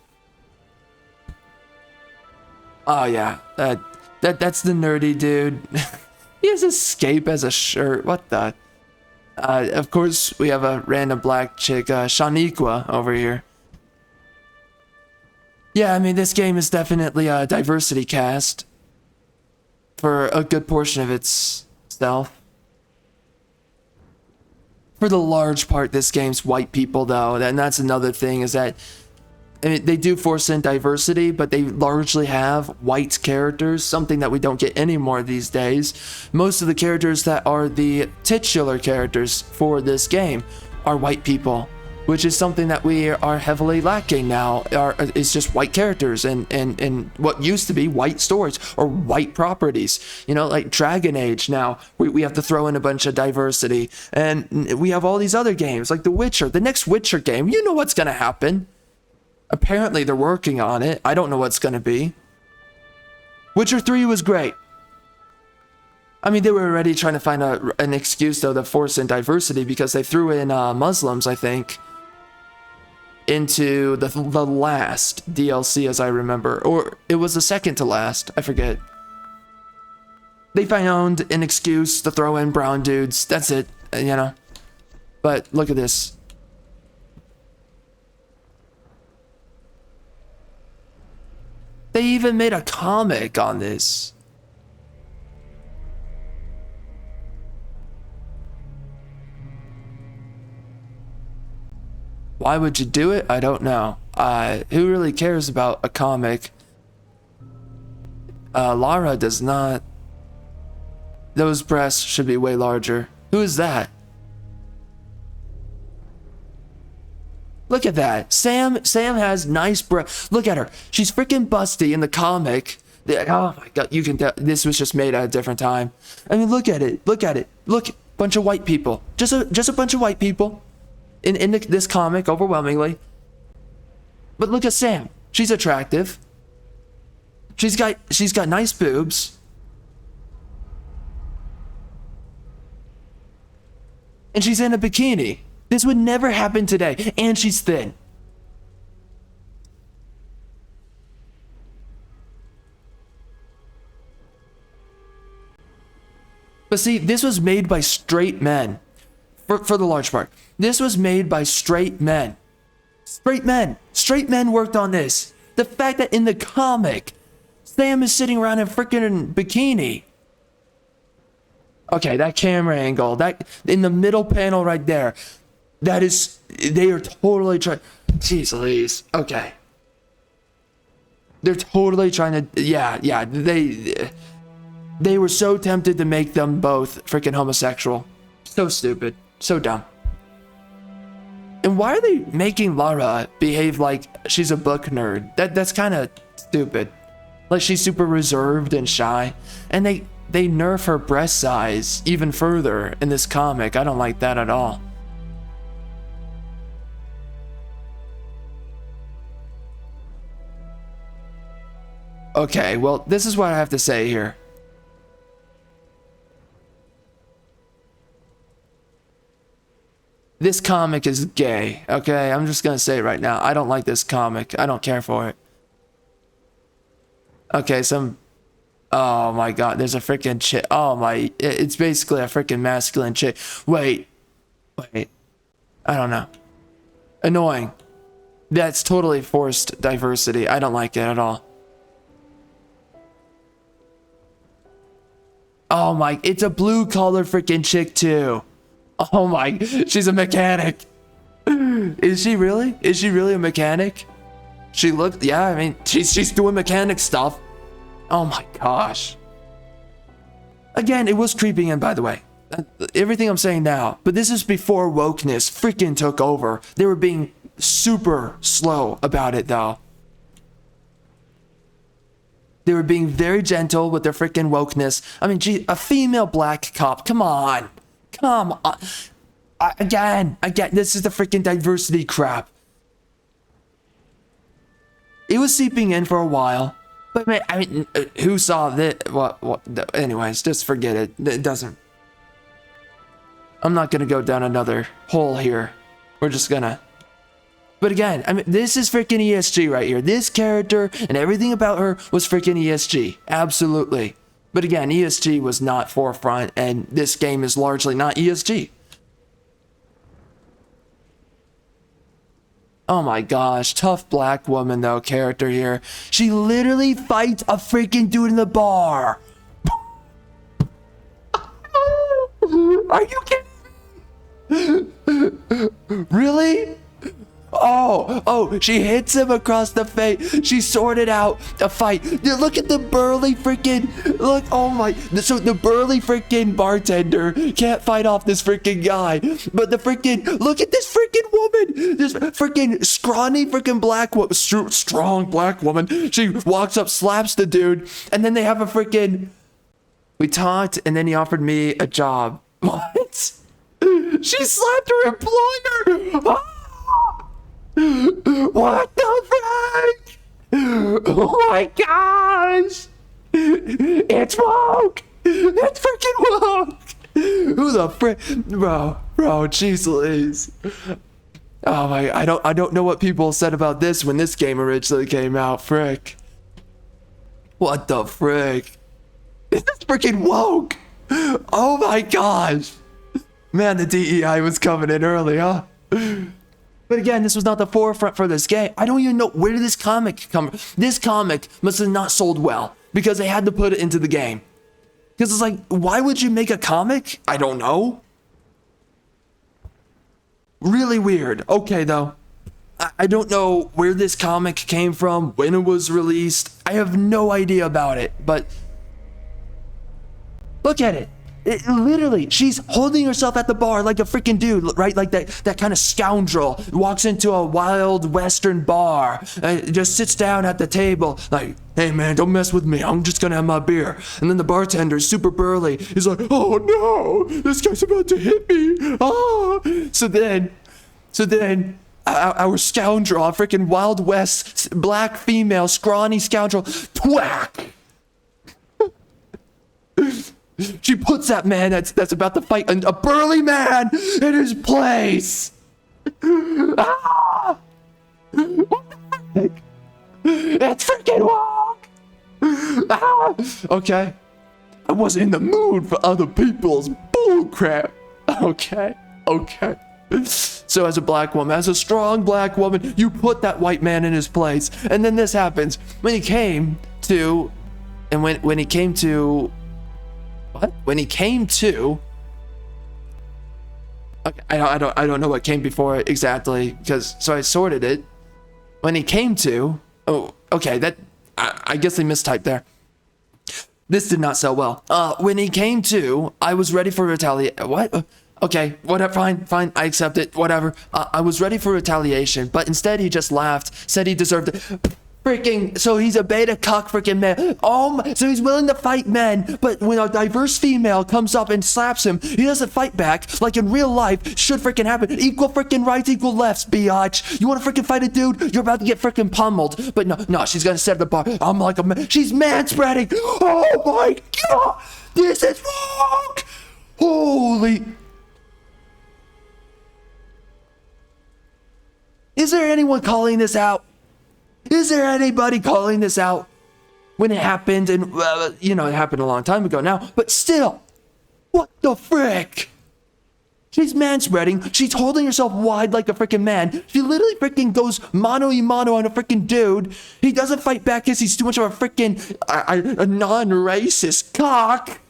Oh yeah, that's the nerdy dude. He has escape as a shirt. What the? Of course, we have a random black chick, Shaniqua, over here. Yeah, I mean, this game is definitely a diversity cast. For a good portion of itself. For the large part, this game's white people, though, and that's another thing, is that I mean, they do force in diversity, but they largely have white characters, something that we don't get anymore these days. Most of the characters that are the titular characters for this game are white people, which is something that we are heavily lacking now. It's just white characters and what used to be white stories or white properties. You know, like Dragon Age now, we have to throw in a bunch of diversity. And we have all these other games, like The Witcher. The next Witcher game, you know what's going to happen. Apparently they're working on it. I don't know what's going to be. Witcher 3 was great. I mean, they were already trying to find an excuse, though, to force in diversity because they threw in Muslims, I think, into the last DLC, as I remember. Or it was the second to last. I forget. They found an excuse to throw in brown dudes. That's it, you know. But look at this. They even made a comic on this. Why would you do it? I don't know. Who really cares about a comic? Lara does not. Those breasts should be way larger. Who is that? Look at that. Sam has nice breasts. Look at her. She's freaking busty in the comic. Oh my God, you can tell this was just made at a different time. I mean, look at it. Look at it. Look, bunch of white people. Just a bunch of white people. In this comic, overwhelmingly. But look at Sam. She's attractive. She's got nice boobs. And she's in a bikini. This would never happen today. And she's thin. But see, this was made by straight men. For the large part. This was made by straight men. Straight men. Straight men worked on this. The fact that in the comic, Sam is sitting around in a freaking bikini. Okay, that camera angle, that in the middle panel right there, that is, they are totally trying. Jeez Louise. Okay. They're totally trying to, yeah, they were so tempted to make them both freaking homosexual. So stupid, so dumb. And why are they making Lara behave like she's a book nerd? That's kind of stupid. Like she's super reserved and shy. And they nerf her breast size even further in this comic. I don't like that at all. Okay, well, this is what I have to say here. This comic is gay, okay? I'm just gonna say it right now. I don't like this comic. I don't care for it. Okay, oh my god, there's a freaking chick. Oh my, it's basically a freaking masculine chick. Wait. I don't know. Annoying. That's totally forced diversity. I don't like it at all. Oh my, it's a blue collar freaking chick too. Oh my, she's a mechanic. Is she really? Is she really a mechanic? She looked, yeah, I mean, she's doing mechanic stuff. Oh my gosh. Again, it was creeping in, by the way. Everything I'm saying now, but this is before wokeness freaking took over. They were being super slow about it though. They were being very gentle with their freaking wokeness. I mean, gee, a female black cop, come on. Come on. Again, this is the freaking diversity crap. It was seeping in for a while. But man, I mean, who saw this? What? Anyways, just forget it. It doesn't. I'm not gonna go down another hole here. We're just gonna. But again, I mean, this is freaking ESG right here. This character and everything about her was freaking ESG. Absolutely. But again, ESG was not forefront, and this game is largely not ESG. Oh my gosh, tough black woman though, character here. She literally fights a freaking dude in the bar. Are you kidding me? Really? Oh, she hits him across the face. She sorted out a fight. Dude, look at the burly freaking, look, oh my, so the burly freaking bartender can't fight off this freaking guy. But the freaking, look at this freaking woman. This freaking scrawny freaking black woman, strong black woman. She walks up, slaps the dude, and then they have a freaking, we talked, and then he offered me a job. What? She slapped her employer. Ah! What the frick? Oh my gosh! It's woke! It's freaking woke! Who the frick? Bro, jeez Louise. Oh my, I don't know what people said about this when this game originally came out, frick. What the frick? Is this freaking woke? Oh my gosh! Man, the DEI was coming in early, huh? But again, this was not the forefront for this game. I don't even know where did this comic come from. This comic must have not sold well because they had to put it into the game. Because it's like, why would you make a comic? I don't know. Really weird. Okay, though. I don't know where this comic came from, when it was released. I have no idea about it, but look at it. Literally, she's holding herself at the bar like a freaking dude, right? Like that kind of scoundrel walks into a wild western bar and just sits down at the table like, hey man, don't mess with me. I'm just gonna have my beer. And then the bartender, super burly, he's like, oh no, this guy's about to hit me. Ah. So then our scoundrel, our freaking Wild West black female scrawny scoundrel, thwack. She puts that man that's about to fight a burly man in his place. Ah! What the heck? It's freaking woke. Ah! Okay. I wasn't in the mood for other people's bullcrap. Okay. So as a black woman, as a strong black woman, you put that white man in his place. And then this happens. When he came to okay, I don't know what came before it exactly, because so I sorted it. When he came to, oh, okay, that I guess they mistyped there. This did not sell well. When he came to, I was ready for what? Okay, whatever, fine, I accept it, whatever. I was ready for retaliation, but instead he just laughed, said he deserved it. Freaking, so he's a beta cuck freaking man. So he's willing to fight men, but when a diverse female comes up and slaps him, he doesn't fight back, like in real life should freaking happen. Equal freaking rights, equal lefts, biatch. You wanna freaking fight a dude? You're about to get freaking pummeled. But no, she's gonna set the bar. I'm like a man. She's manspreading. Oh my god, this is wrong. Holy. Is there anyone calling this out? Is there anybody calling this out? When it happened, and it happened a long time ago now, but still, what the frick? She's manspreading. She's holding herself wide like a freaking man. She literally freaking goes mano-y-mano on a freaking dude. He doesn't fight back because he's too much of a freaking a non-racist cock.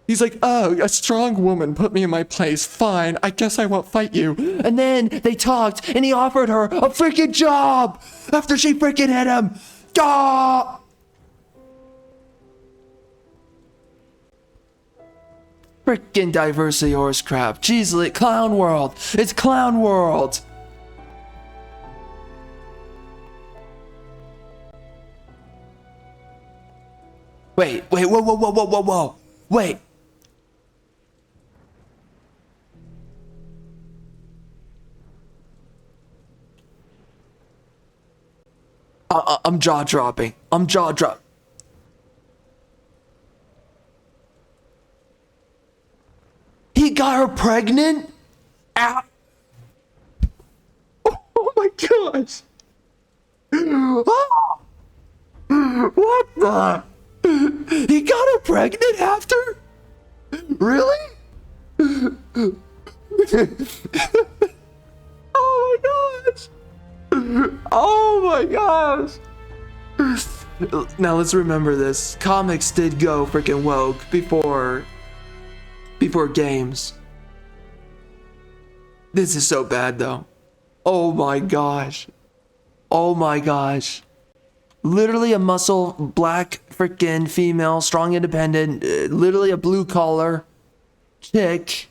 He's like, oh, a strong woman put me in my place. Fine, I guess I won't fight you. And then they talked, and he offered her a freaking job after she freaking hit him. Ah! Freaking diversity horse crap. Jeez, clown world. It's clown world. Wait, whoa. Wait. I'm jaw-dropping. He got her pregnant? Ow. Oh my gosh. Oh. What the? He got her pregnant after? Really? Oh my gosh. Oh my gosh. Now let's remember this. Comics did go freaking woke before games. This is so bad though. Oh my gosh. Literally a muscle, black freaking female, strong, independent, literally a blue collar chick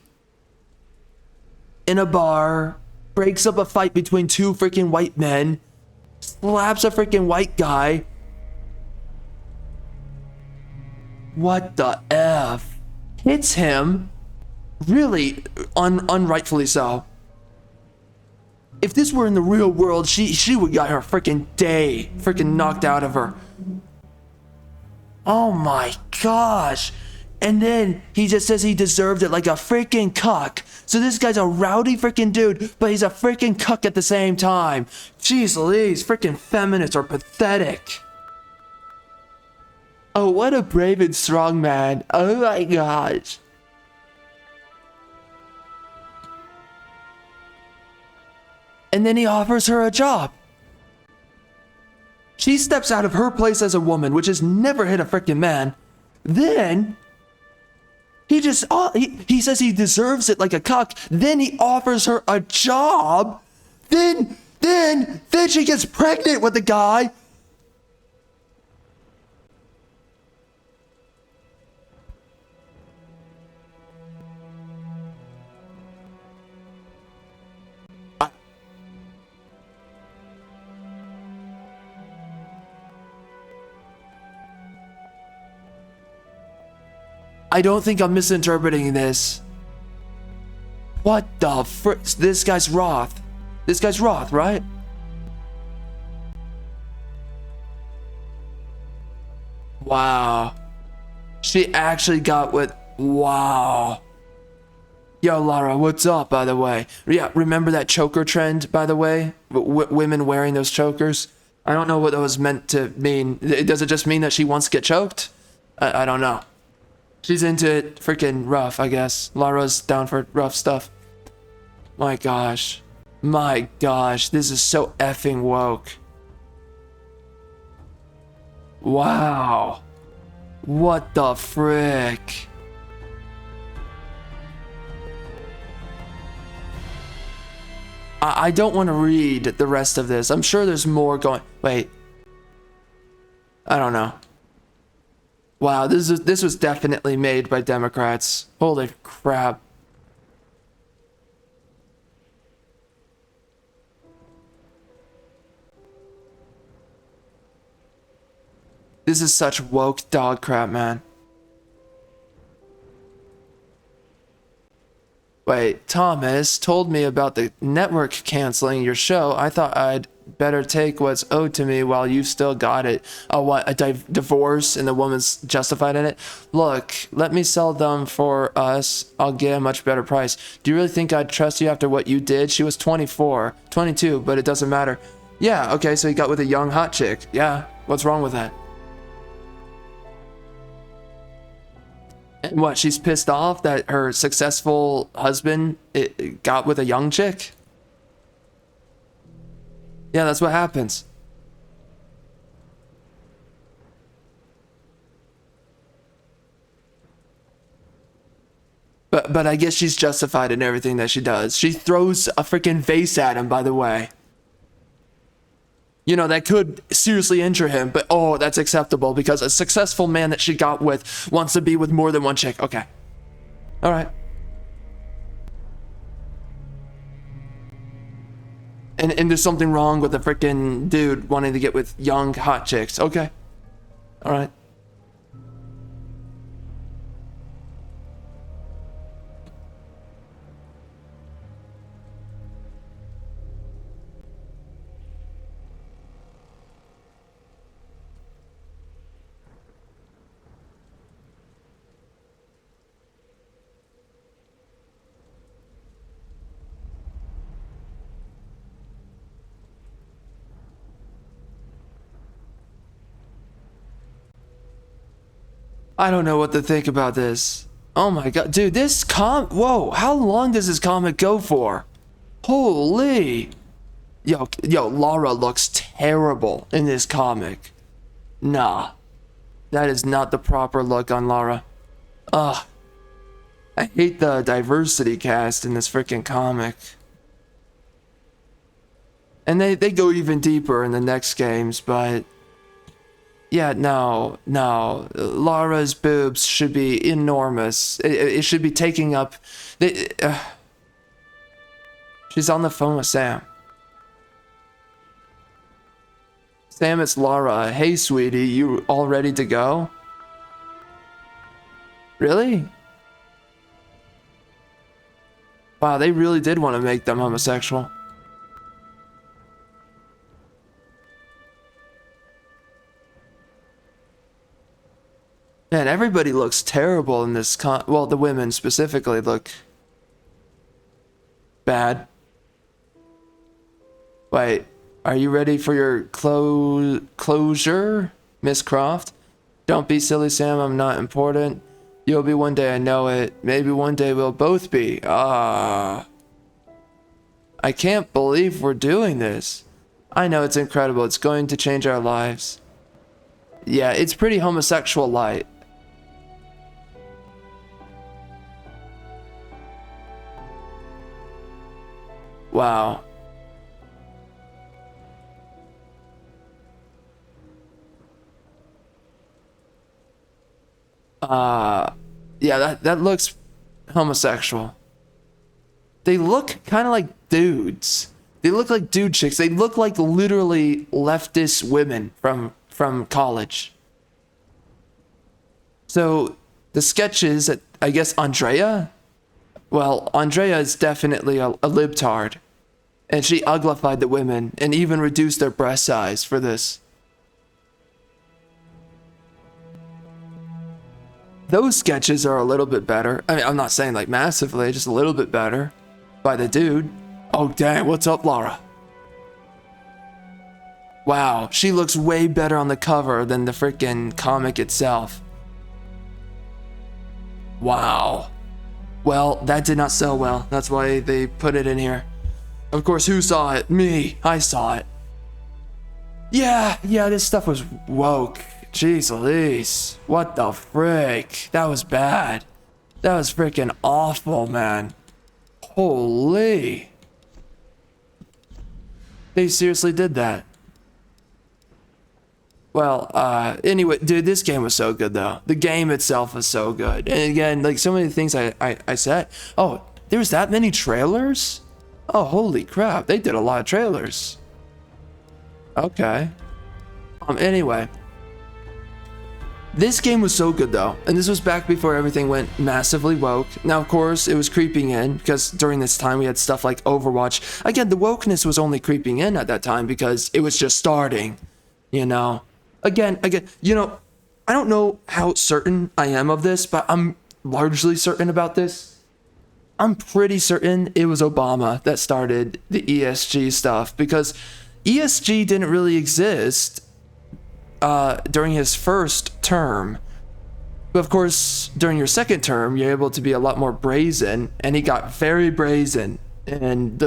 in a bar, breaks up a fight between two freaking white men, slaps a freaking white guy. What the F? Hits him, really unrightfully so. If this were in the real world, she would got her freaking day freaking knocked out of her. Oh my gosh. And then he just says he deserved it like a freaking cuck. So this guy's a rowdy freaking dude, but he's a freaking cuck at the same time. Jeez Louise, freaking feminists are pathetic. Oh, what a brave and strong man. Oh my gosh. And then he offers her a job. She steps out of her place as a woman, which has never hit a freaking man. Then he says he deserves it like a cuck. Then he offers her a job. Then she gets pregnant with the guy. I don't think I'm misinterpreting this. What the frick? This guy's Roth. This guy's Roth, right? Wow. She actually got with... Wow. Yo, Lara, what's up, by the way? Yeah, remember that choker trend, by the way? Women wearing those chokers? I don't know what that was meant to mean. Does it just mean that she wants to get choked? I don't know. She's into it freaking rough, I guess. Lara's down for rough stuff. My gosh. This is so effing woke. Wow. What the frick? I don't want to read the rest of this. I'm sure there's more going... Wait. I don't know. Wow, this was definitely made by Democrats. Holy crap. This is such woke dog crap, man. Wait, Thomas told me about the network canceling your show. I thought I'd better take what's owed to me while you still got it. Oh, what? A divorce and the woman's justified in it? Look, let me sell them for us. I'll get a much better price. Do you really think I'd trust you after what you did? She was 24, 22, but it doesn't matter. Yeah, okay, so he got with a young hot chick. Yeah, what's wrong with that? And what, she's pissed off that her successful husband got with a young chick? Yeah, that's what happens. But I guess she's justified in everything that she does. She throws a freaking vase at him, by the way. You know, that could seriously injure him, but oh, that's acceptable because a successful man that she got with wants to be with more than one chick. Okay. All right. And there's something wrong with a freaking dude wanting to get with young hot chicks. Okay. All right. I don't know what to think about this. Oh my god, dude, this whoa, how long does this comic go for? Holy. Yo, Lara looks terrible in this comic. Nah. That is not the proper look on Lara. Ugh. I hate the diversity cast in this freaking comic. And they go even deeper in the next games, but yeah, no. Lara's boobs should be enormous. It should be taking up... She's on the phone with Sam. Sam, it's Lara. Hey, sweetie, you all ready to go? Really? Wow, they really did want to make them homosexual. Man, everybody looks terrible in this well, the women specifically look bad. Wait, are you ready for your closure, Miss Croft? Don't be silly, Sam, I'm not important. You'll be one day, I know it. Maybe one day we'll both be. I can't believe we're doing this. I know, it's incredible. It's going to change our lives. Yeah, it's pretty homosexual light. Wow. Yeah, that looks homosexual. They look kind of like dudes. They look like dude chicks. They look like literally leftist women from college. So the sketches that I guess Andrea? Well, Andrea is definitely a libtard. And she uglified the women and even reduced their breast size for this. Those sketches are a little bit better. I mean, I'm not saying like massively, just a little bit better by the dude. Oh, dang, what's up, Lara? Wow, she looks way better on the cover than the freaking comic itself. Wow. Well, that did not sell well. That's why they put it in here. Of course, who saw it? Me. I saw it. Yeah, this stuff was woke. Jeez Louise. What the frick? That was bad. That was freaking awful, man. Holy. They seriously did that. Well, anyway, dude, this game was so good though. The game itself was so good. And again, like so many things I said. Oh, there was that many trailers? Oh, holy crap. They did a lot of trailers. Okay. Anyway. This game was so good though. And this was back before everything went massively woke. Now, of course, it was creeping in because during this time we had stuff like Overwatch. Again, the wokeness was only creeping in at that time because it was just starting, you know? Again, you know, I don't know how certain I am of this, but I'm largely certain about this. I'm pretty certain it was Obama that started the ESG stuff because ESG didn't really exist during his first term. But of course, during your second term, you're able to be a lot more brazen, and he got very brazen in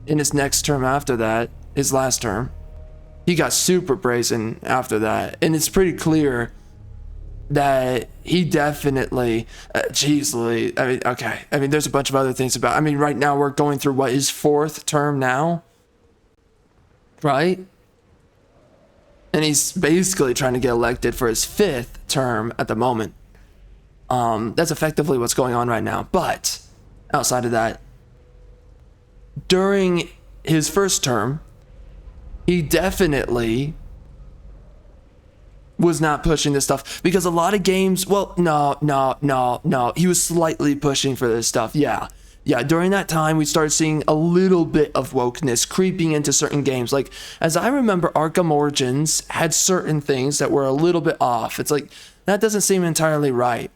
his next term after that. His last term, he got super brazen after that, and it's pretty clear that he definitely I mean there's a bunch of other things about, I mean right now we're going through his fourth term now, right? And he's basically trying to get elected for his fifth term at the moment. That's effectively what's going on right now. But outside of that, during his first term, he definitely was not pushing this stuff because a lot of games, well, no. He was slightly pushing for this stuff. Yeah. During that time, we started seeing a little bit of wokeness creeping into certain games. Like, as I remember, Arkham Origins had certain things that were a little bit off. It's like, that doesn't seem entirely right.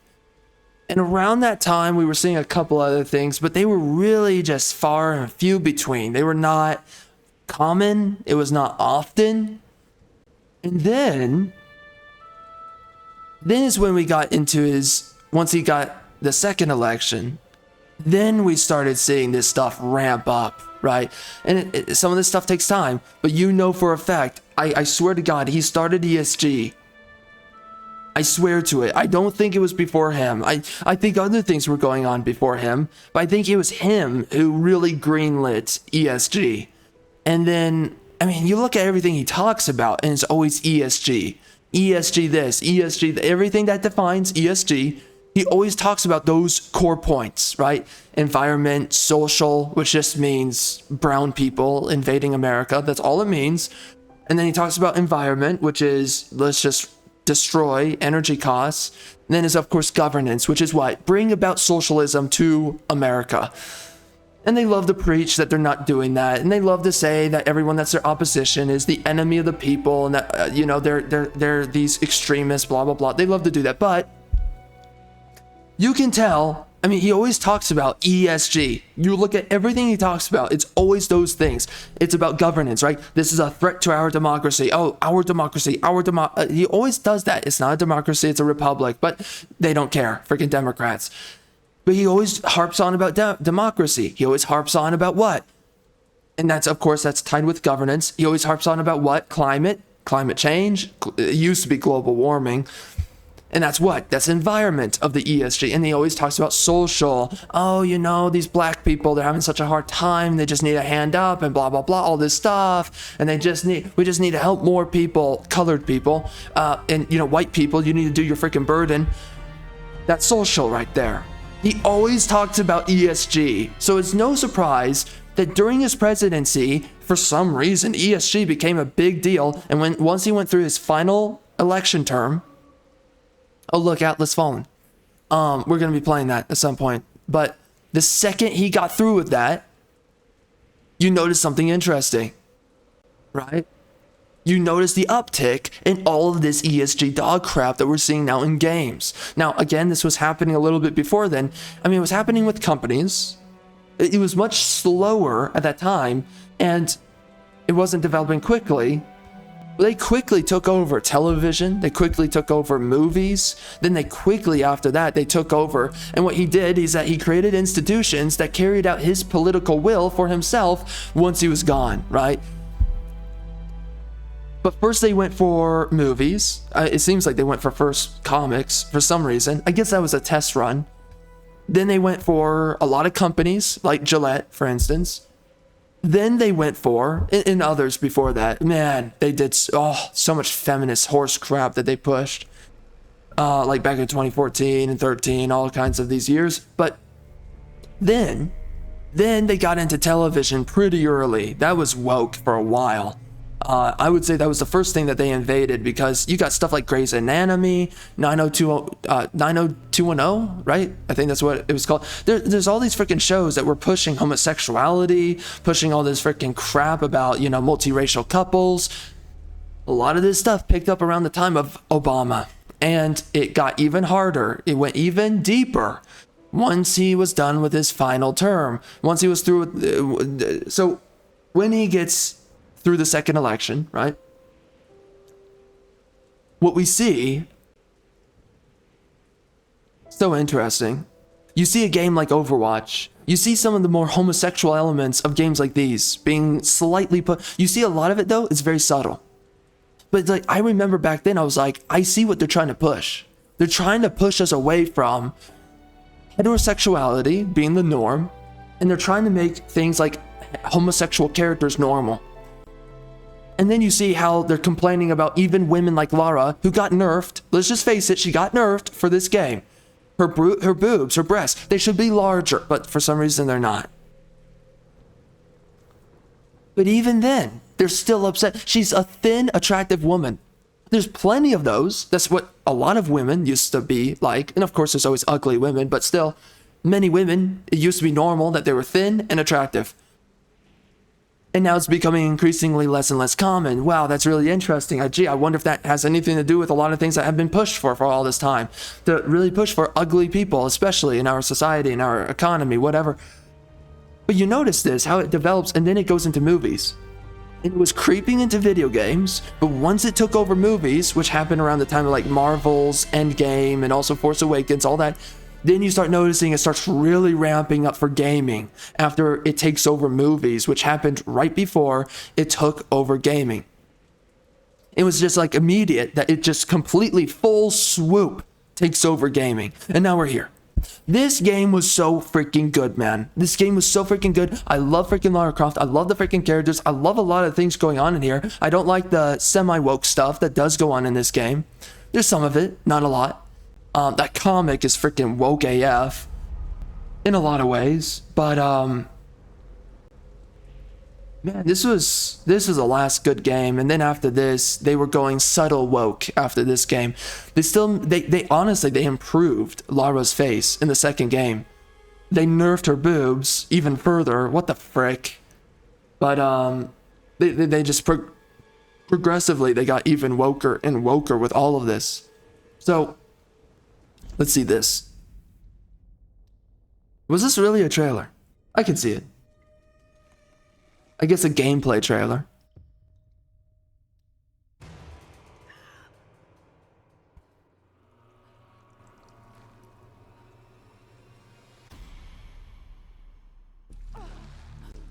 And around that time, we were seeing a couple other things, but they were really just far and few between. They were not common. It was not often. And then is when we got into once he got the second election, then we started seeing this stuff ramp up, right? And some of this stuff takes time, but you know for a fact, I swear to God, he started ESG. I swear to it. I don't think it was before him. I think other things were going on before him, but I think it was him who really greenlit ESG. And then, I mean, you look at everything he talks about, and it's always ESG. ESG this, ESG, everything that defines ESG, he always talks about those core points, right? Environment, social, which just means brown people invading America. That's all it means. And then he talks about environment, which is, let's just destroy energy costs. And then is, of course, governance, which is what? Bring about socialism to America. And they love to preach that they're not doing that. And they love to say that everyone that's their opposition is the enemy of the people. And that, you know, they're these extremists, blah, blah, blah. They love to do that. But you can tell, I mean, he always talks about ESG. You look at everything he talks about, it's always those things. It's about governance, right? This is a threat to our democracy. Oh, our democracy, he always does that. It's not a democracy, it's a republic, but they don't care, freaking Democrats. But he always harps on about democracy. He always harps on about what? And that's, of course, that's tied with governance. He always harps on about what? Climate change. It used to be global warming. And that's what? That's environment of the ESG. And he always talks about social. Oh, you know, these black people, they're having such a hard time. They just need a hand up and blah, blah, blah, all this stuff. And we just need to help more people, colored people, and, you know, white people, you need to do your freaking burden. That's social right there. He always talks about ESG. So it's no surprise that during his presidency, for some reason, ESG became a big deal. And once he went through his final election term, oh, look, Atlas Fallen. We're going to be playing that at some point. But the second he got through with that, you notice something interesting, right? You notice the uptick in all of this ESG dog crap that we're seeing now in games. Now, again, this was happening a little bit before then. I mean, it was happening with companies. It was much slower at that time, and it wasn't developing quickly. They quickly took over television. They quickly took over movies. Then they quickly, after that, they took over. And what he did is that he created institutions that carried out his political will for himself once he was gone, right? But first they went for movies. It seems like they went for first comics for some reason. I guess that was a test run. Then they went for a lot of companies, like Gillette, for instance. Then they went for, and others before that, man, they did so much feminist horse crap that they pushed. Like back in 2014 and 13, all kinds of these years. But then they got into television pretty early. That was woke for a while. I would say that was the first thing that they invaded, because you got stuff like Grey's Anatomy, 90210, right? I think that's what it was called. There's all these freaking shows that were pushing homosexuality, pushing all this freaking crap about, you know, multiracial couples. A lot of this stuff picked up around the time of Obama, and it got even harder. It went even deeper once he was done with his final term. Once he was through with, so when he gets through the second election, right? What we see, so interesting. You see a game like Overwatch. You see some of the more homosexual elements of games like these being slightly put. You see a lot of it though, it's very subtle. But like, I remember back then I was like, I see what they're trying to push. They're trying to push us away from heterosexuality being the norm, and they're trying to make things like homosexual characters normal. And then you see how they're complaining about even women like Lara, who got nerfed. Let's just face it, she got nerfed for this game. Her boobs, her breasts, they should be larger, but for some reason they're not. But even then, they're still upset. She's a thin, attractive woman. There's plenty of those. That's what a lot of women used to be like. And of course, there's always ugly women, but still, many women, it used to be normal that they were thin and attractive. And now it's becoming increasingly less and less common. Wow, that's really interesting. Gee, I wonder if that has anything to do with a lot of things that have been pushed for all this time. To really push for ugly people, especially in our society, in our economy, whatever. But you notice this, how it develops, and then it goes into movies. It was creeping into video games, but once it took over movies, which happened around the time of like Marvel's Endgame and also Force Awakens, all that, then you start noticing it starts really ramping up for gaming after it takes over movies, which happened right before it took over gaming. It was just like immediate that it just completely full swoop takes over gaming. And now we're here. This game was so freaking good, man. This game was so freaking good. I love freaking Lara Croft. I love the freaking characters. I love a lot of things going on in here. I don't like the semi-woke stuff that does go on in this game. There's some of it, not a lot. That comic is freaking woke AF in a lot of ways, but man, this was the last good game. And then after this, they were going subtle woke after this game. They honestly, they improved Lara's face in the second game. They nerfed her boobs even further. What the frick? But they just progressively, they got even woker and woker with all of this. So let's see this. Was this really a trailer? I can see it. I guess a gameplay trailer.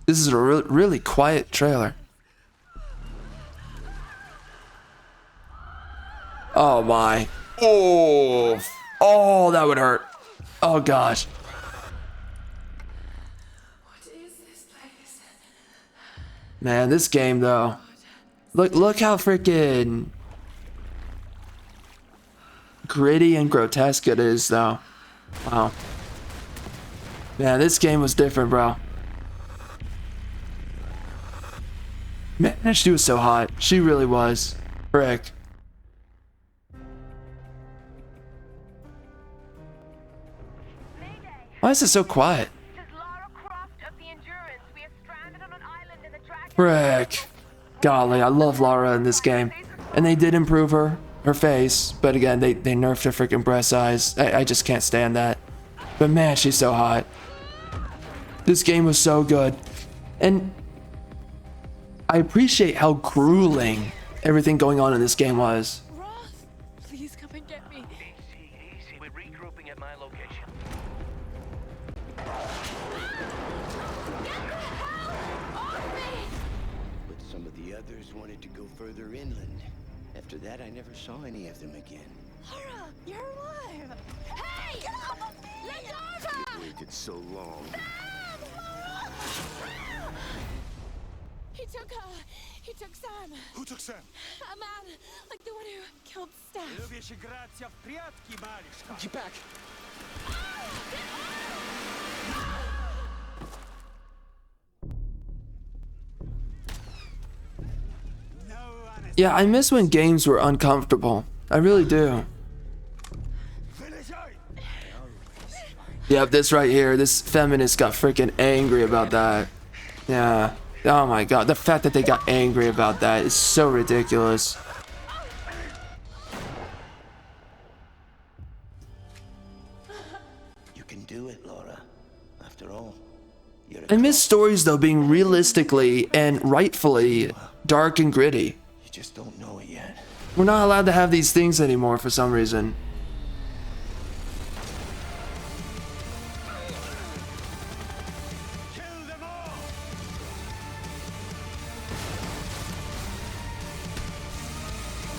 This is a really quiet trailer. Oh my. Oh, that would hurt. Oh gosh. What is this place? Man, this game though. Look how freaking gritty and grotesque it is though. Wow. Man, this game was different, bro. Man, she was so hot. She really was. Frick. Why is it so quiet? This is Lara Croft of the Endurance. We are stranded on an island in the track. Frick. Golly, I love Lara in this game. And they did improve her face, but again, they nerfed her freaking breast size. I just can't stand that. But man, she's so hot. This game was so good. And I appreciate how grueling everything going on in this game was. Roth, please come and get me. Easy. We're regrouping at my location. But some of the others wanted to go further inland. After that, I never saw any of them again. Lara, you're alive. Hey! Get off of me! Let go of her! Waited so long. He took her. He took Sam. Who took Sam? A man, like the one who killed Steph. Lubię grać w прятки, малышка. Get back. Yeah, I miss when games were uncomfortable. I really do. Yep, this right here, this feminist got freaking angry about that. Yeah. Oh my god, the fact that they got angry about that is so ridiculous. You can do it, Lara. After all, you're I miss stories though being realistically and rightfully dark and gritty. You just don't know it yet. We're not allowed to have these things anymore for some reason.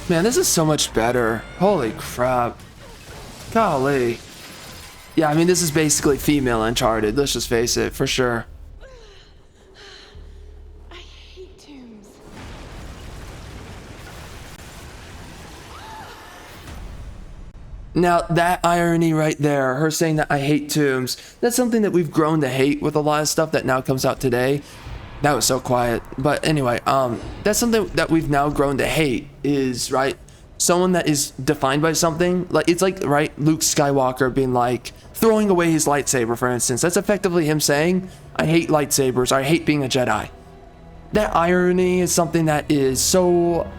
Man, this is so much better. Holy crap. Golly. Yeah, I mean, this is basically female Uncharted. Let's just face it, for sure. I hate tombs. Now, that irony right there, her saying that I hate tombs, that's something that we've grown to hate with a lot of stuff that now comes out today. That was so quiet. But anyway, that's something that we've now grown to hate is, right, someone that is defined by something. Like, it's like, right, Luke Skywalker being like, throwing away his lightsaber, for instance. That's effectively him saying, I hate lightsabers, I hate being a Jedi. That irony is something that is so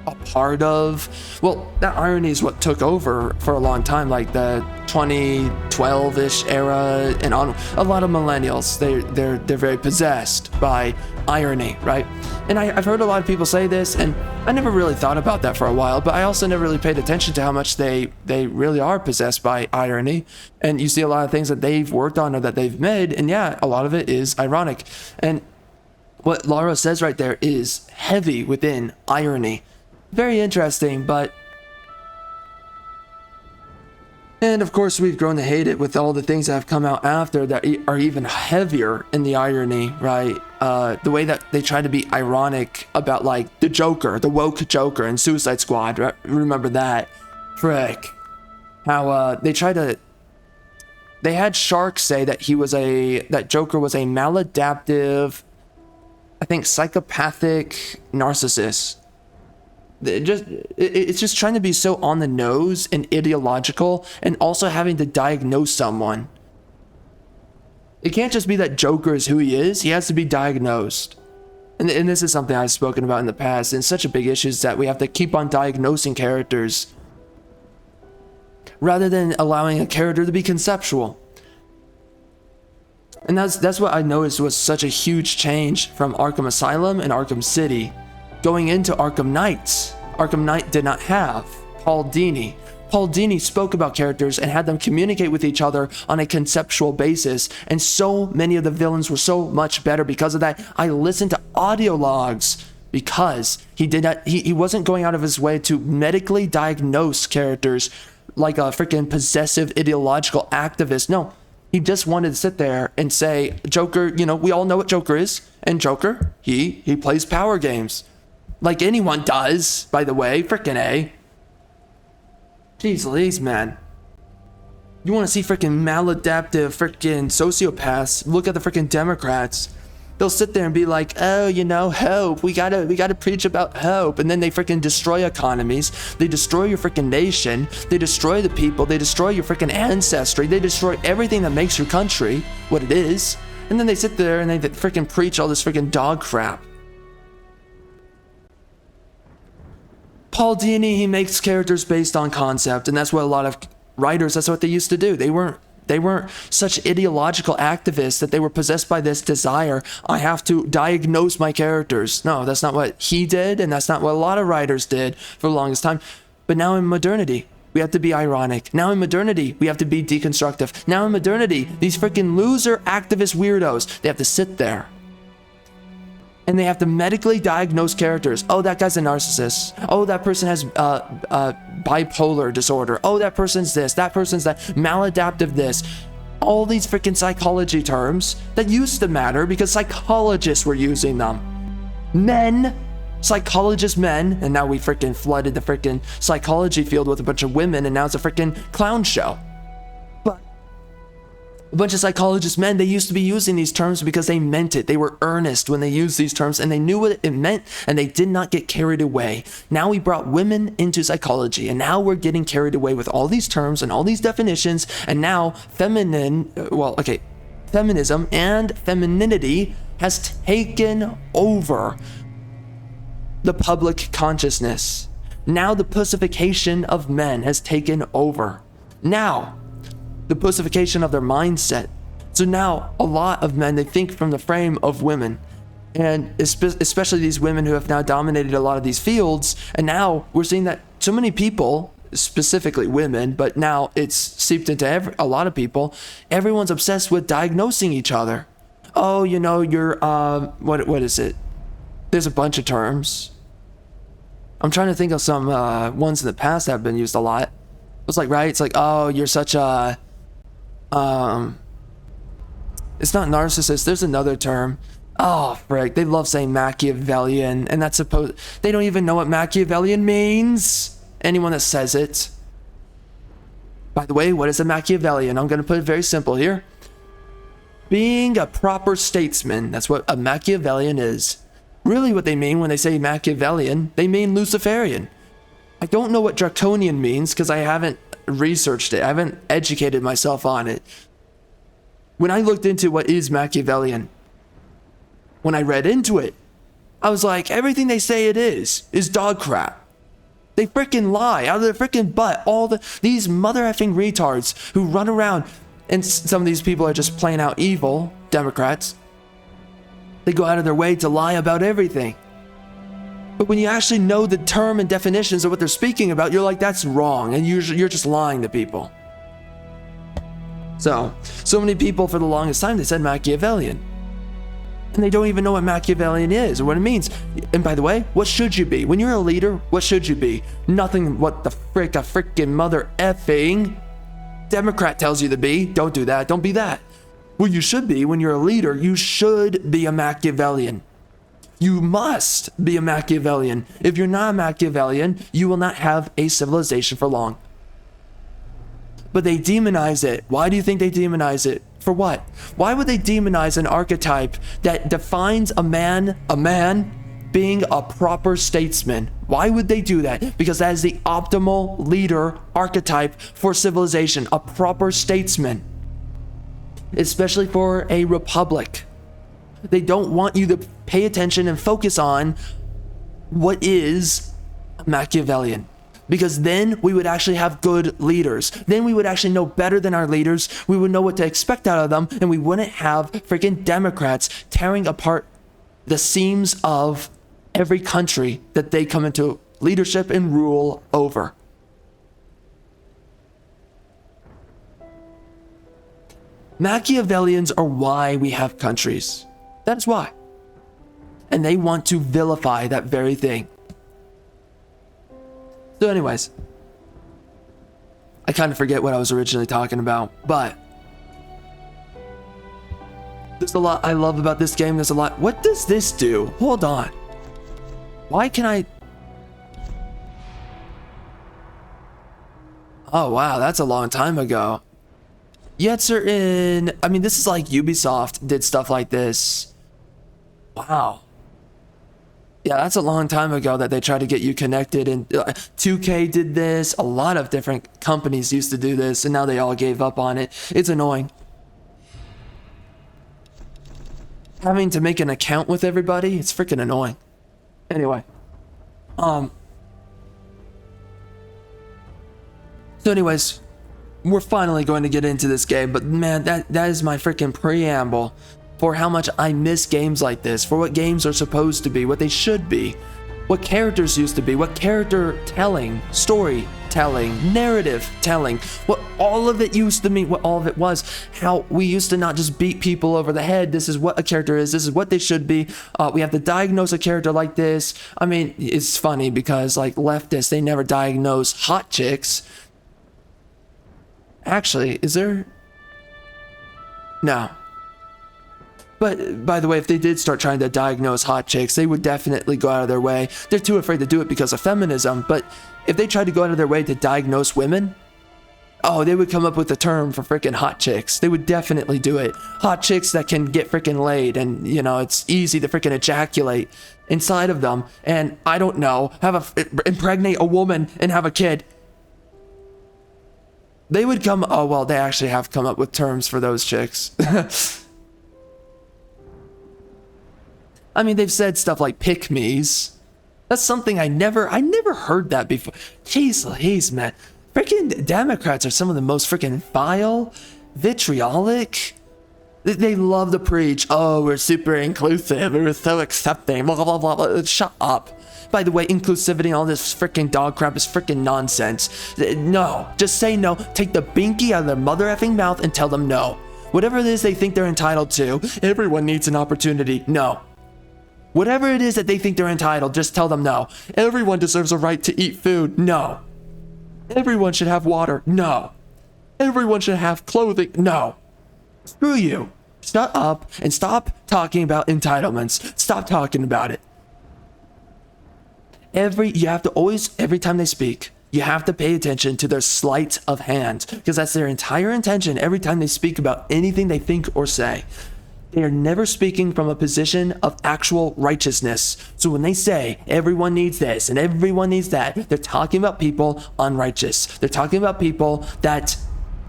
a part of, well, that irony is what took over for a long time, like the 2012-ish era and on. A lot of millennials, they're very possessed by irony, right? And I've heard a lot of people say this, and I never really thought about that for a while, but I also never really paid attention to how much they really are possessed by irony. And you see a lot of things that they've worked on or that they've made, and yeah, a lot of it is ironic. And what Lara says right there is heavy within irony. Very interesting, but... And of course, we've grown to hate it with all the things that have come out after that are even heavier in the irony, right? The way that they try to be ironic about, like, the Joker, the woke Joker in Suicide Squad. Right? Remember that? Frick. How they try to... They had Shark say that that Joker was a maladaptive, I think, psychopathic narcissist. It's just trying to be so on the nose and ideological, and also having to diagnose someone. It can't just be that Joker is who he is. He has to be diagnosed. And this is something I've spoken about in the past, and such a big issue is that we have to keep on diagnosing characters rather than allowing a character to be conceptual. And that's what I noticed was such a huge change from Arkham Asylum and Arkham City. Going into Arkham Knights, Arkham Knight did not have Paul Dini. Paul Dini spoke about characters and had them communicate with each other on a conceptual basis, and so many of the villains were so much better because of that. I listened to audio logs because he wasn't going out of his way to medically diagnose characters like a freaking possessive ideological activist. No, he just wanted to sit there and say, Joker, you know, we all know what Joker is, and Joker, he plays power games. Like anyone does, by the way. Frickin' A. Jeez Louise, man. You want to see frickin' maladaptive frickin' sociopaths? Look at the frickin' Democrats. They'll sit there and be like, oh, you know, hope. We gotta preach about hope. And then they frickin' destroy economies. They destroy your frickin' nation. They destroy the people. They destroy your frickin' ancestry. They destroy everything that makes your country what it is. And then they sit there and they frickin' preach all this frickin' dog crap. Paul Dini, he makes characters based on concept, and that's what a lot of writers, that's what they used to do. They weren't such ideological activists that they were possessed by this desire, I have to diagnose my characters. No, that's not what he did, and that's not what a lot of writers did for the longest time. But now in modernity, we have to be ironic. Now in modernity, we have to be deconstructive. Now in modernity, these freaking loser activist weirdos, they have to sit there and they have to medically diagnose characters. Oh, that guy's a narcissist. Oh, that person has bipolar disorder. Oh, that person's this. That person's that. Maladaptive this. All these freaking psychology terms that used to matter because psychologists were using them. Men, psychologist men, and now we freaking flooded the freaking psychology field with a bunch of women, and now it's a freaking clown show. But a bunch of psychologist men, they used to be using these terms because they meant it. They were earnest when they used these terms, and they knew what it meant, and they did not get carried away. Now we brought women into psychology, and now we're getting carried away with all these terms and all these definitions, and now feminism and femininity has taken over the public consciousness. Now the pussification of men has taken over. Now, the pussification of their mindset. So now a lot of men, they think from the frame of women, and especially these women who have now dominated a lot of these fields. And now we're seeing that so many people, specifically women, but now it's seeped into a lot of people. Everyone's obsessed with diagnosing each other. Oh, you know, you're what is it? There's a bunch of terms. I'm trying to think of some ones in the past that have been used a lot. It's like, right? It's like, oh, you're such a it's not narcissist. There's another term. Oh, frick. They love saying Machiavellian, and that's they don't even know what Machiavellian means. Anyone that says it. By the way, what is a Machiavellian? I'm going to put it very simple here. Being a proper statesman. That's what a Machiavellian is. Really what they mean when they say Machiavellian, they mean Luciferian. I don't know what Draconian means because I haven't researched it. I haven't educated myself on it. When I looked into what is Machiavellian, when I read into it, I was like, everything they say it is dog crap. They freaking lie out of their freaking butt. These mother effing retards who run around, and some of these people are just plain out evil, Democrats. They go out of their way to lie about everything. But when you actually know the term and definitions of what they're speaking about, you're like, that's wrong, and you're just lying to people. So many people for the longest time, they said Machiavellian. And they don't even know what Machiavellian is or what it means. And by the way, what should you be? When you're a leader, what should you be? Nothing what the frick a freaking mother effing Democrat tells you to be. Don't do that. Don't be that. What you should be when you're a leader, you should be a Machiavellian. You must be a Machiavellian. If you're not a Machiavellian, you will not have a civilization for long. But they demonize it. Why do you think they demonize it? For what? Why would they demonize an archetype that defines a man being a proper statesman? Why would they do that? Because that is the optimal leader archetype for civilization, a proper statesman. Especially for a republic. They don't want you to pay attention and focus on what is Machiavellian. Because then we would actually have good leaders. Then we would actually know better than our leaders. We would know what to expect out of them. And we wouldn't have freaking Democrats tearing apart the seams of every country that they come into leadership and rule over. Machiavellians are why we have countries. That's why. And they want to vilify that very thing. So anyways, I kind of forget what I was originally talking about, but there's a lot I love about this game. There's a lot. What does this do? Hold on. Why can I? Oh, wow. That's a long time ago. Yet certain, I mean, this is like Ubisoft did stuff like this. Wow. Yeah, that's a long time ago that they tried to get you connected, and 2K did this. A lot of different companies used to do this, and now they all gave up on it. It's annoying. Having to make an account with everybody, it's freaking annoying. Anyway. So anyways, we're finally going to get into this game, but man, that is my freaking preamble for how much I miss games like this, for what games are supposed to be, what they should be, what characters used to be, what character telling, story telling, narrative telling, what all of it used to mean, what all of it was, how we used to not just beat people over the head. This is what a character is, this is what they should be. We have to diagnose a character like this. I mean, it's funny because like leftists, they never diagnose hot chicks. Actually, is there? No. But by the way, if they did start trying to diagnose hot chicks, they would definitely go out of their way. They're too afraid to do it because of feminism, but if they tried to go out of their way to diagnose women, oh, they would come up with a term for freaking hot chicks. They would definitely do it. Hot chicks that can get freaking laid, and you know, it's easy to freaking ejaculate inside of them, and I don't know, impregnate a woman and have a kid. They would come, oh well, they actually have come up with terms for those chicks. I mean, they've said stuff like pick-me's. That's something I never heard that before. Jeez Louise, man. Freaking Democrats are some of the most freaking vile, vitriolic. They love to preach, oh, we're super inclusive, we're so accepting, blah, blah, blah, blah. Shut up. By the way, inclusivity and all this freaking dog crap is freaking nonsense. No, just say no. Take the binky out of their mother effing mouth and tell them no. Whatever it is they think they're entitled to, everyone needs an opportunity. No. Whatever it is that they think they're entitled, just tell them no. Everyone deserves a right to eat food. No. Everyone should have water. No. Everyone should have clothing. No. Screw you. Shut up and stop talking about entitlements. Stop talking about it. You have to always, every time they speak, you have to pay attention to their sleight of hand, because that's their entire intention every time they speak about anything they think or say. They are never speaking from a position of actual righteousness. So when they say everyone needs this and everyone needs that, they're talking about people unrighteous. They're talking about people that,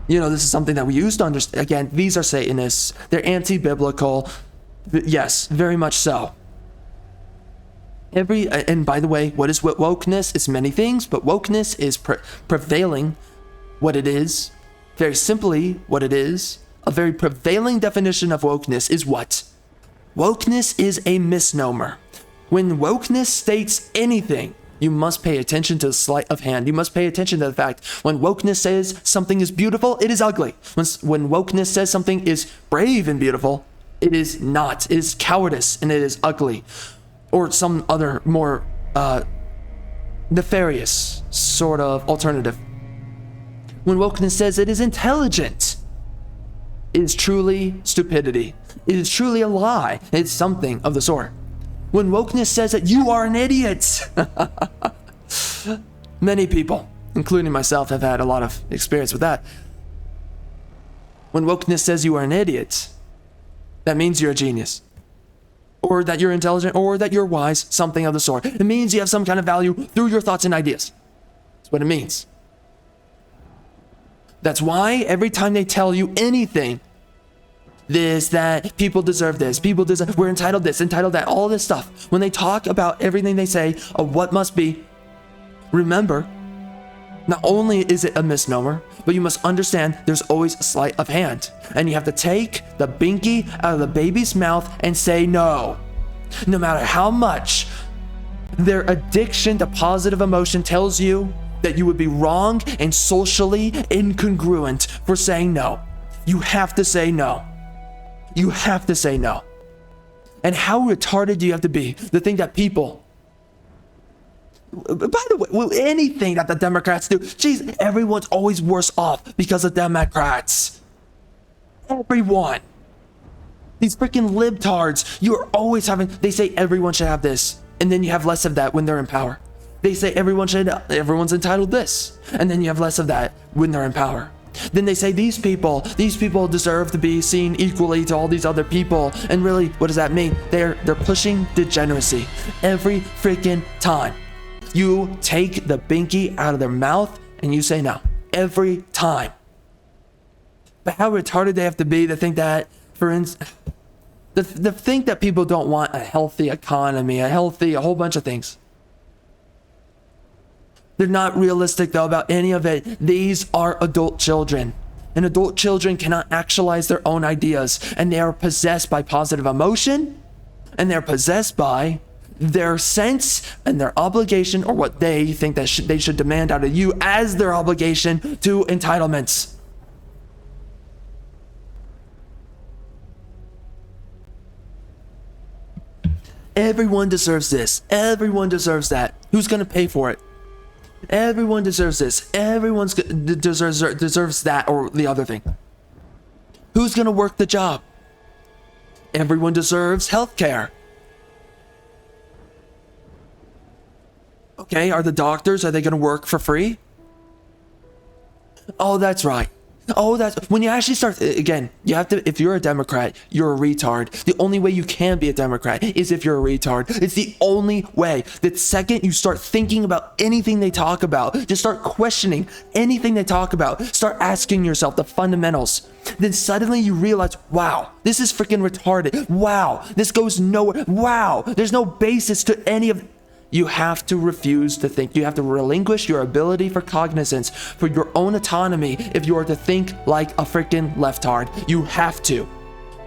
you know, this is something that we used to understand. Again, these are Satanists. They're anti-biblical. Yes, very much so. And by the way, what is wokeness? It's many things, but wokeness is prevailing what it is. Very simply, what it is. A very prevailing definition of wokeness is what? Wokeness is a misnomer. When wokeness states anything, you must pay attention to the sleight of hand. You must pay attention to the fact when wokeness says something is beautiful, it is ugly. When wokeness says something is brave and beautiful, it is not. It is cowardice and it is ugly. Or some other more nefarious sort of alternative. When wokeness says it is intelligent, it is truly stupidity. It is truly a lie. It's something of the sort. When wokeness says that you are an idiot, many people, including myself, have had a lot of experience with that. When wokeness says you are an idiot, that means you're a genius. Or that you're intelligent, or that you're wise, something of the sort. It means you have some kind of value through your thoughts and ideas. That's what it means. That's why every time they tell you anything, this, that, people deserve this, people deserve, we're entitled this, entitled that, all this stuff. When they talk about everything they say of what must be, remember, not only is it a misnomer, but you must understand there's always a sleight of hand. And you have to take the binky out of the baby's mouth and say no. No matter how much their addiction to positive emotion tells you that you would be wrong and socially incongruent for saying no. You have to say no. You have to say no. And how retarded do you have to be to think that people, by the way, anything that the Democrats do, geez, everyone's always worse off because of Democrats. Everyone. These freaking libtards, you're always having, they say everyone should have this, and then you have less of that when they're in power. They say everyone's entitled this, and then you have less of that when they're in power. Then they say these people deserve to be seen equally to all these other people. And really, what does that mean? They're pushing degeneracy every freaking time. You take the binky out of their mouth and you say no every time. But how retarded they have to be to think that, for instance, to think that people don't want a healthy economy, a whole bunch of things. They're not realistic though about any of it. These are adult children. And adult children cannot actualize their own ideas. And they are possessed by positive emotion. And they're possessed by their sense and their obligation, or what they think that they should demand out of you as their obligation to entitlements. Everyone deserves this. Everyone deserves that. Who's going to pay for it? Everyone deserves this. Everyone deserves that or the other thing. Who's going to work the job? Everyone deserves healthcare. Okay, are the doctors, are they going to work for free? Oh, that's right. Oh, that's when you actually start again. You have to, if you're a Democrat, you're a retard. The only way you can be a Democrat is if you're a retard. It's the only way. The second you start thinking about anything they talk about, just start questioning anything they talk about, start asking yourself the fundamentals, then suddenly you realize, wow, this is freaking retarded. Wow, this goes nowhere. Wow, there's no basis to any of. You have to refuse to think. You have to relinquish your ability for cognizance, for your own autonomy, if you are to think like a freaking leftard. You have to.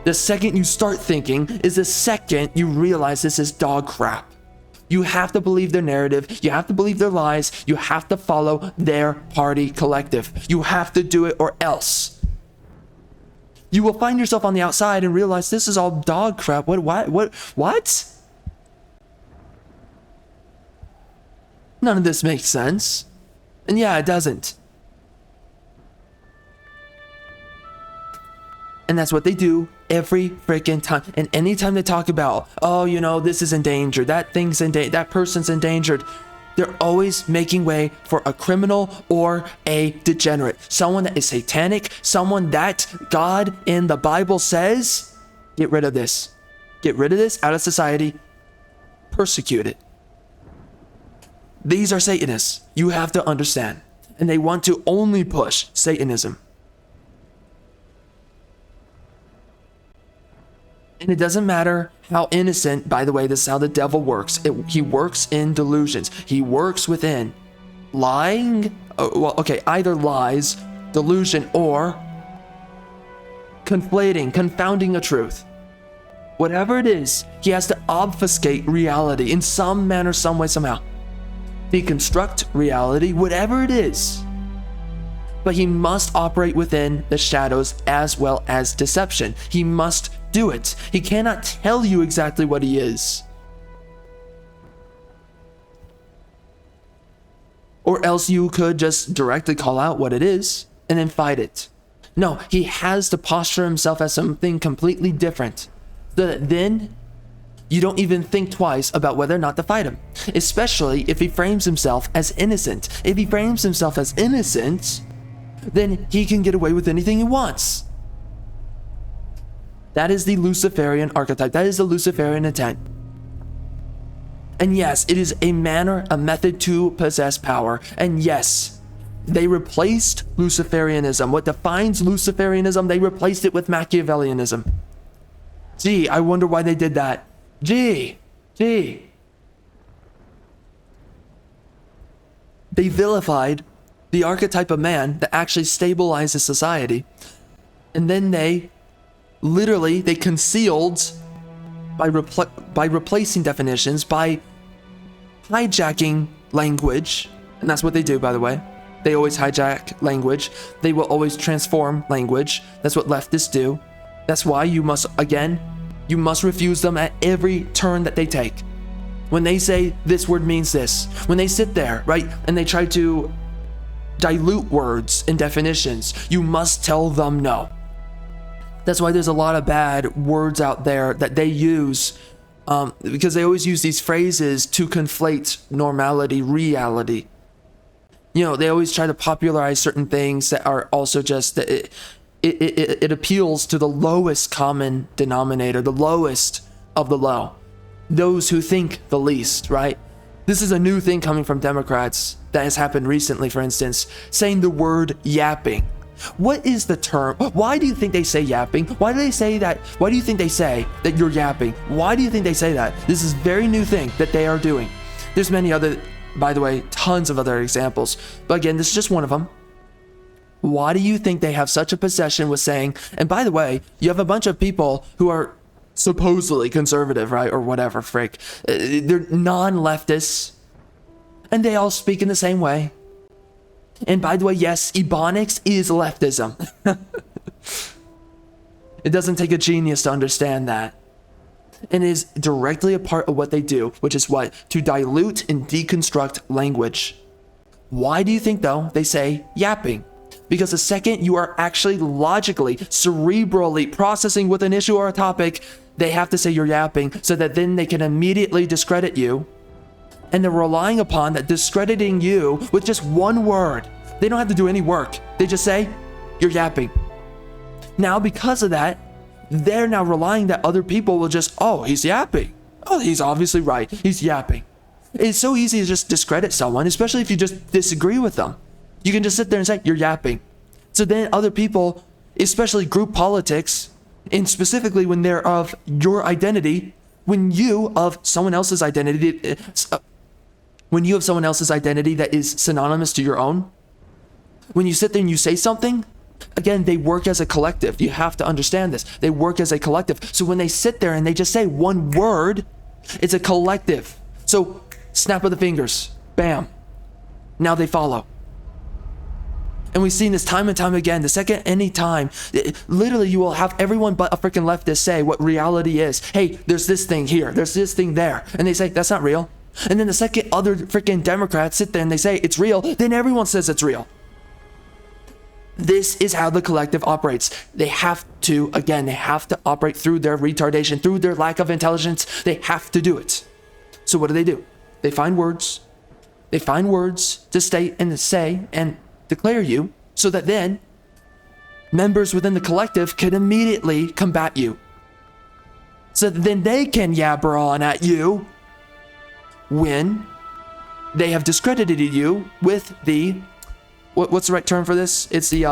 The second you start thinking is the second you realize this is dog crap. You have to believe their narrative. You have to believe their lies. You have to follow their party collective. You have to do it or else. You will find yourself on the outside and realize this is all dog crap. What? None of this makes sense. And yeah, it doesn't. And that's what they do every freaking time. And anytime they talk about, oh, you know, this is in danger, that thing's in danger, that person's endangered, they're always making way for a criminal or a degenerate. Someone that is satanic, someone that God in the Bible says, get rid of this. Get rid of this out of society. Persecute it. These are Satanists. You have to understand. And they want to only push Satanism. And it doesn't matter how innocent, by the way, this is how the devil works. He works in delusions. He works within lying, either lies, delusion, or confounding a truth. Whatever it is, he has to obfuscate reality in some manner, some way, somehow. Deconstruct reality, whatever it is. But he must operate within the shadows as well as deception. He must do it. He cannot tell you exactly what he is. Or else you could just directly call out what it is and then fight it. No, he has to posture himself as something completely different. So that then you don't even think twice about whether or not to fight him, especially if he frames himself as innocent. If he frames himself as innocent, then he can get away with anything he wants. That is the Luciferian archetype. That is the Luciferian intent. And yes, it is a manner, a method to possess power. And yes, they replaced Luciferianism. What defines Luciferianism, they replaced it with Machiavellianism. Gee, I wonder why they did that. Gee. They vilified the archetype of man that actually stabilizes society. And then they concealed by replacing definitions, by hijacking language. And that's what they do, by the way. They always hijack language. They will always transform language. That's what leftists do. That's why you must refuse them at every turn that they take. When they say this word means this, when they sit there, right, and they try to dilute words and definitions, you must tell them no. That's why there's a lot of bad words out there that they use, because they always use these phrases to conflate normality, reality. You know, they always try to popularize certain things that are also just it appeals to the lowest common denominator, the lowest of the low, those who think the least, right? This is a new thing coming from Democrats that has happened recently, for instance, saying the word yapping. What is the term? Why do you think they say yapping? Why do they say that? Why do you think they say that you're yapping? Why do you think they say that? This is a very new thing that they are doing. There's many other, by the way, tons of other examples. But again, this is just one of them. Why do you think they have such a possession with saying, and by the way, you have a bunch of people who are supposedly conservative, right? Or whatever, frick. They're non-leftists, and they all speak in the same way. And by the way, yes, Ebonics is leftism. It doesn't take a genius to understand that. And it is directly a part of what they do, which is what? To dilute and deconstruct language. Why do you think, though, they say yapping? Because the second you are actually logically, cerebrally processing with an issue or a topic, they have to say you're yapping so that then they can immediately discredit you. And they're relying upon that discrediting you with just one word. They don't have to do any work. They just say, you're yapping. Now, because of that, they're now relying that other people will just, oh, he's yapping. Oh, he's obviously right. He's yapping. It's so easy to just discredit someone, especially if you just disagree with them. You can just sit there and say, you're yapping. So then other people, especially group politics, and specifically when they're of your identity, when you of someone else's identity, that is synonymous to your own, when you sit there and you say something, again, they work as a collective. You have to understand this. They work as a collective. So when they sit there and they just say one word, it's a collective. So snap of the fingers, bam. Now they follow. And we've seen this time and time again. The second, any time, literally you will have everyone but a freaking leftist say what reality is. Hey, there's this thing here. There's this thing there. And they say, that's not real. And then the second other freaking Democrats sit there and they say it's real, then everyone says it's real. This is how the collective operates. They have to operate through their retardation, through their lack of intelligence. They have to do it. So what do? They find words. They find words to state and to say and declare you, so that then members within the collective can immediately combat you. So that then they can yabber on at you when they have discredited you with the, what's the right term for this? It's the,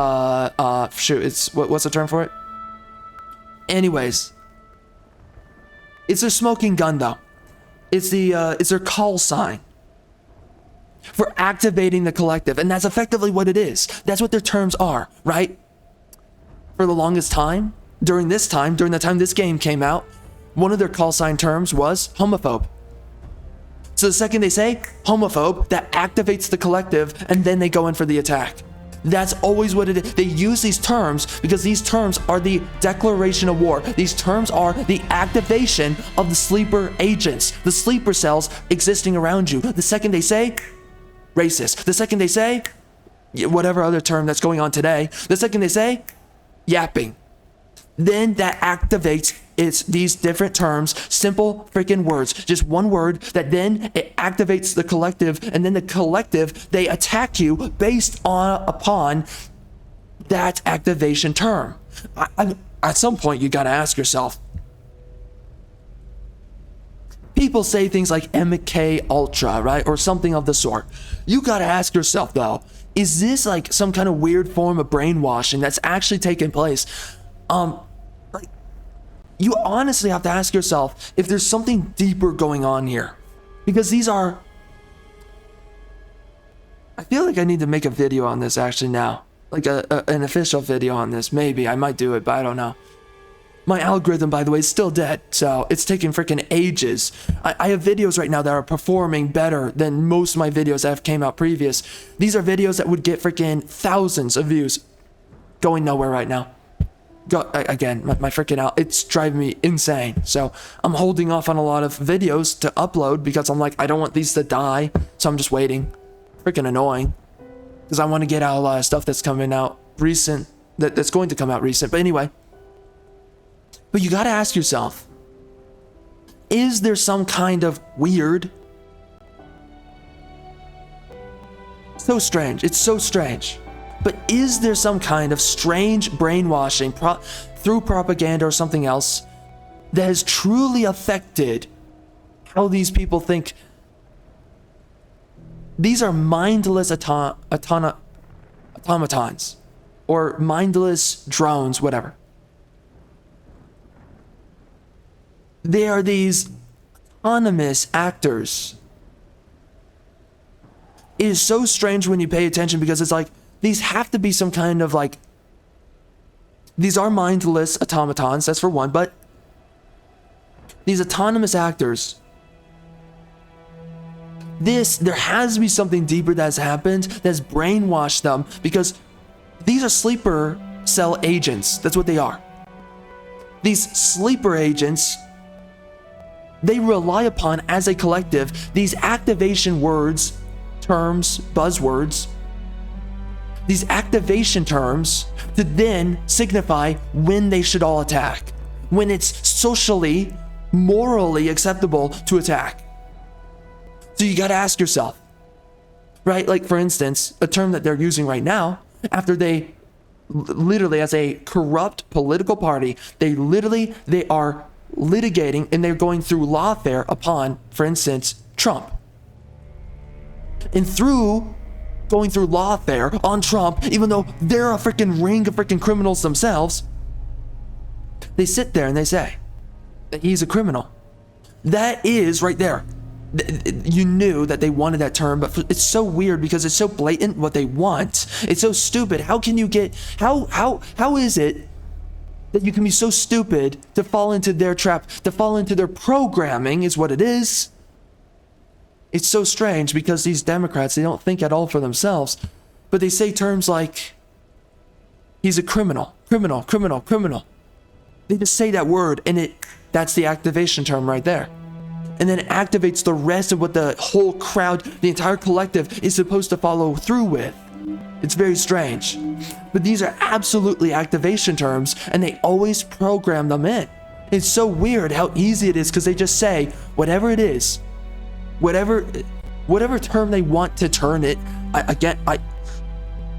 what's the term for it? Anyways, it's their smoking gun though. It's their call sign for activating the collective, and that's effectively what it is. That's what their terms are, right? For the longest time, during the time this game came out, one of their call sign terms was homophobe. So the second they say homophobe, that activates the collective, and then they go in for the attack. That's always what it is. They use these terms because these terms are the declaration of war. These terms are the activation of the sleeper agents, the sleeper cells existing around you. The second they say racist, the second they say whatever other term that's going on today, the second they say yapping, then that activates these different terms, simple freaking words, just one word that then it activates the collective, and then the collective, they attack you based upon that activation term. At some point, you gotta ask yourself, people say things like MK Ultra, right? Or something of the sort. You gotta ask yourself though, is this like some kind of weird form of brainwashing that's actually taking place? You honestly have to ask yourself if there's something deeper going on here. Because these are... I feel like I need to make a video on this actually now. Like an official video on this. Maybe, I might do it, but I don't know. My algorithm, by the way, is still dead, so it's taking freaking ages. I have videos right now that are performing better than most of my videos that have came out previous. These are videos that would get freaking thousands of views. Going nowhere right now. Again, my freaking it's driving me insane. So I'm holding off on a lot of videos to upload because I'm like, I don't want these to die. So I'm just waiting. Freaking annoying. Because I want to get out a lot of stuff that's coming out recent. That's going to come out recent. But anyway. But you got to ask yourself, is there some kind of weird? So strange. It's so strange. But is there some kind of strange brainwashing through propaganda or something else that has truly affected how these people think? These are mindless automatons or mindless drones, whatever. They are these autonomous actors. It is so strange when you pay attention because it's like, these have to be some kind of like, these are mindless automatons, that's for one, but these autonomous actors, there has to be something deeper that has happened that's brainwashed them, because these are sleeper cell agents. That's what they are. These sleeper agents, they rely upon as a collective these activation words, terms, buzzwords, these activation terms to then signify when they should all attack, when it's socially, morally acceptable to attack. So you gotta ask yourself, right? Like for instance, a term that they're using right now, after they literally, as a corrupt political party, they are litigating and they're going through lawfare upon, for instance, Trump. And through going through lawfare on Trump, even though they're a freaking ring of freaking criminals themselves, they sit there and they say that he's a criminal. That is right there. You knew that they wanted that term, but it's so weird because it's so blatant what they want. It's so stupid. How can you get, how is it that you can be so stupid to fall into their trap, to fall into their programming is what it is. It's so strange because these Democrats, they don't think at all for themselves, but they say terms like, he's a criminal. They just say that word and that's the activation term right there. And then it activates the rest of what the whole crowd, the entire collective is supposed to follow through with. It's very strange. But these are absolutely activation terms and they always program them in. It's so weird how easy it is because they just say whatever it is, whatever term they want to turn it,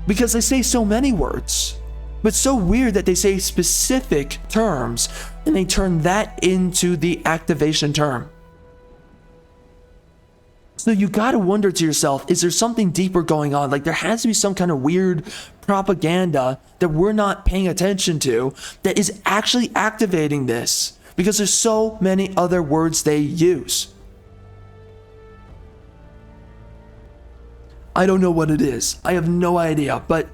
because they say so many words. But so weird that they say specific terms and they turn that into the activation term. So you gotta wonder to yourself, is there something deeper going on? Like there has to be some kind of weird propaganda that we're not paying attention to that is actually activating this, because there's so many other words they use. I don't know what it is. I have no idea, but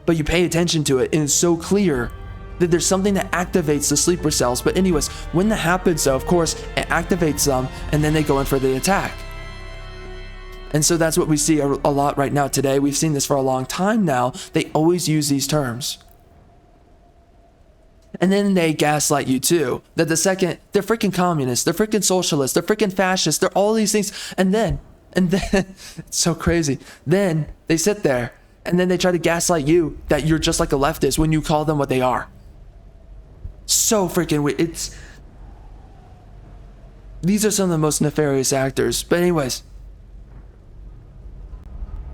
you pay attention to it and it's so clear that there's something that activates the sleeper cells. But anyways, when that happens though, of course, it activates them and then they go in for the attack. And so that's what we see a lot right now today. We've seen this for a long time now. They always use these terms. And then they gaslight you too. That they're freaking communists, they're freaking socialists, they're freaking fascists, they're all these things. And then, it's so crazy. Then they sit there and then they try to gaslight you that you're just like a leftist when you call them what they are. So freaking weird. These are some of the most nefarious actors. But anyways,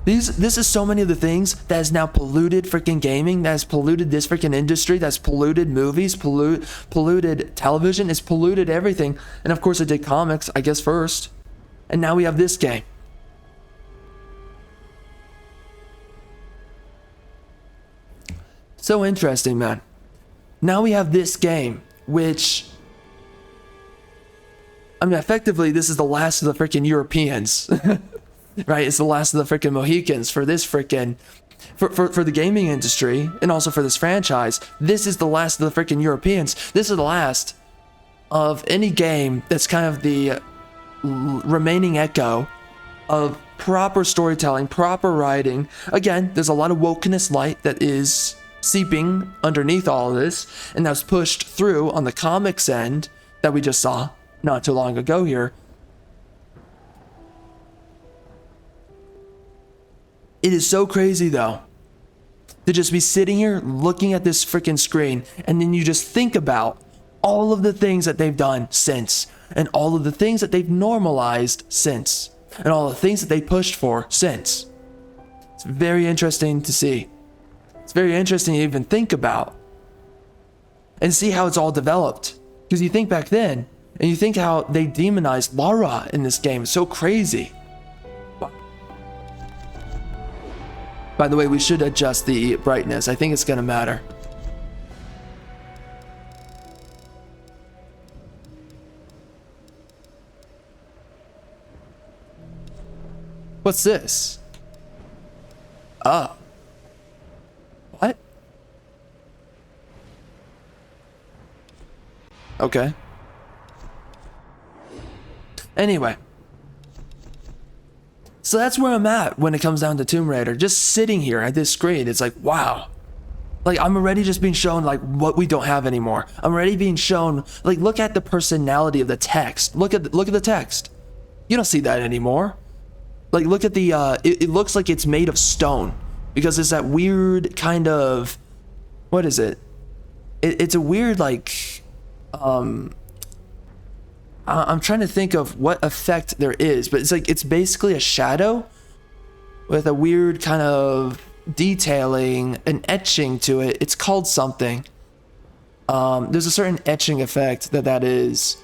this is so many of the things that has now polluted freaking gaming, that has polluted this freaking industry, that's polluted movies, polluted television, it's polluted everything. And of course it did comics, I guess, first. And now we have this game. So interesting, man. Now we have this game, which, I mean, effectively, this is the last of the freaking Europeans, right? It's the last of the freaking Mohicans for this freaking, for the gaming industry and also for this franchise. This is the last of the freaking Europeans. This is the last of any game that's kind of the remaining echo of proper storytelling, proper writing. Again, there's a lot of wokeness light that is seeping underneath all of this, and that's pushed through on the comics end that we just saw not too long ago here. It is so crazy though to just be sitting here looking at this freaking screen, and then you just think about all of the things that they've done since, and all of the things that they've normalized since, and all the things that they pushed for since. It's very interesting to see. It's very interesting to even think about and see how it's all developed. Because you think back then, and you think how they demonized Lara in this game. It's so crazy. By the way, we should adjust the brightness. I think it's gonna matter. What's this? Oh. What? Okay. Anyway. So that's where I'm at when it comes down to Tomb Raider. Just sitting here at this screen, it's like, wow. Like, I'm already just being shown, like, what we don't have anymore. I'm already being shown, like, look at the personality of the text. Look at the text. You don't see that anymore. Like, look at the, it looks like it's made of stone. Because it's that weird kind of, what is it? it's a weird like I'm trying to think of what effect there is, but it's like it's basically a shadow with a weird kind of detailing, an etching to it. It's called something. There's a certain etching effect that is.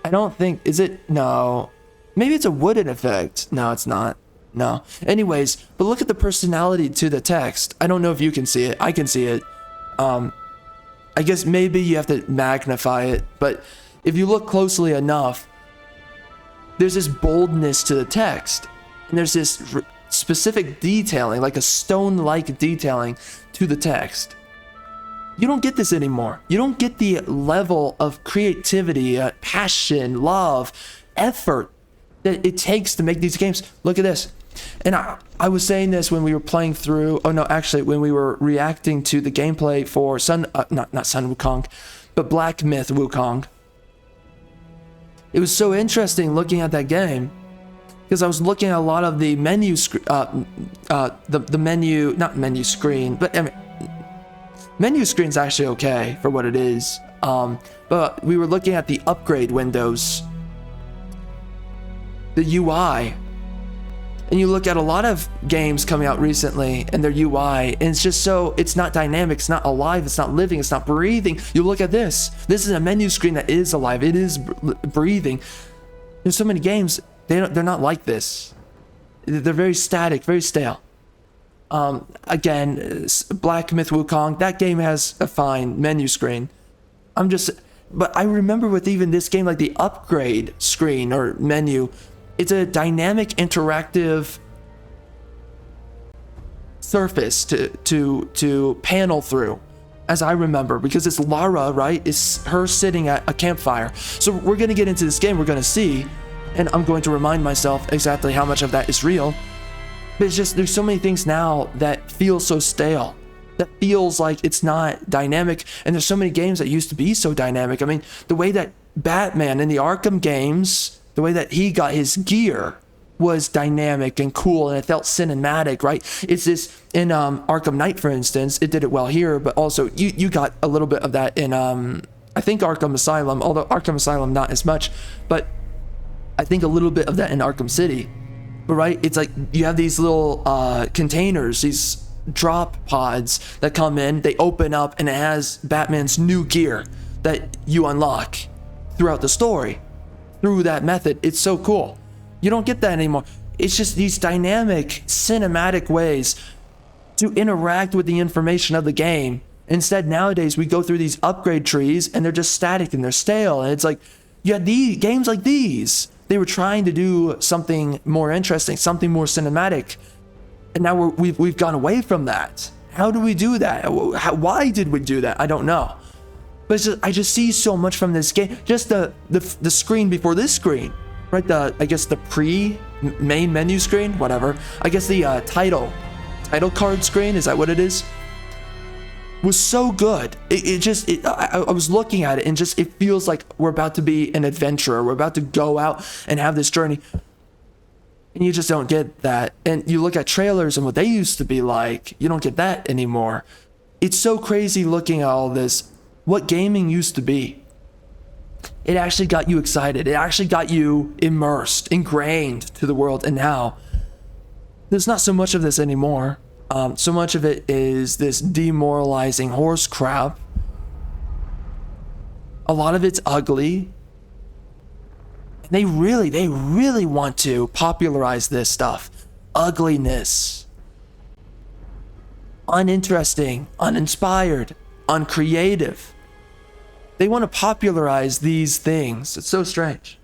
I don't think, is it? No. Maybe it's a wooden effect. No, it's not. No. Anyways, but look at the personality to the text. I don't know if you can see it. I can see it. I guess maybe you have to magnify it, but if you look closely enough, there's this boldness to the text, and there's this specific detailing, like a stone-like detailing to the text. You don't get this anymore. You don't get the level of creativity, passion, love, effort that it takes to make these games. Look at this. And I was saying this when we were playing through, oh no, actually when we were reacting to the gameplay for not Sun Wukong, but Black Myth Wukong. It was so interesting looking at that game because I was looking at a lot of the menu the menu, not menu screen, but I mean, menu screen's actually okay for what it is. But we were looking at the upgrade windows, the UI, and you look at a lot of games coming out recently and their UI, and it's just so, it's not dynamic, it's not alive, it's not living, it's not breathing. You look at this. This is a menu screen that is alive, it is breathing. There's so many games, they're not like this. They're very static, very stale. Again, Black Myth Wukong, that game has a fine menu screen. But I remember with even this game, like the upgrade screen or menu, it's a dynamic, interactive surface to panel through, as I remember, because it's Lara, right? It's her sitting at a campfire. So we're going to get into this game, we're going to see, and I'm going to remind myself exactly how much of that is real. But it's just, there's so many things now that feel so stale, that feels like it's not dynamic, and there's so many games that used to be so dynamic. I mean, the way that Batman in the Arkham games, the way that he got his gear was dynamic and cool, and it felt cinematic, right? It's this in Arkham Knight, for instance. It did it well here, but also you got a little bit of that in I think Arkham Asylum, although Arkham Asylum not as much, but I think a little bit of that in Arkham City. But right, it's like you have these little containers, these drop pods that come in, they open up, and it has Batman's new gear that you unlock throughout the story. Through that method, it's so cool. You don't get that anymore. It's just these dynamic, cinematic ways to interact with the information of the game. Instead, nowadays, we go through these upgrade trees, and they're just static, and they're stale, and it's like, you had these games like these. They were trying to do something more interesting, something more cinematic, and now we've gone away from that. How do we do that? Why did we do that? I don't know. But it's just, I just see so much from this game. Just the screen before this screen, right? I guess the main menu screen, whatever. I guess the title card screen, is that what it is? Was so good. I was looking at it, and just it feels like we're about to be an adventurer. We're about to go out and have this journey, and you just don't get that. And you look at trailers and what they used to be like, you don't get that anymore. It's so crazy looking at all this. What gaming used to be. It actually got you excited. It actually got you immersed, ingrained to the world. And now, there's not so much of this anymore. So much of it is this demoralizing horse crap. A lot of it's ugly. They really want to popularize this stuff. Ugliness. Uninteresting, uninspired, uncreative. They want to popularize these things. It's so strange.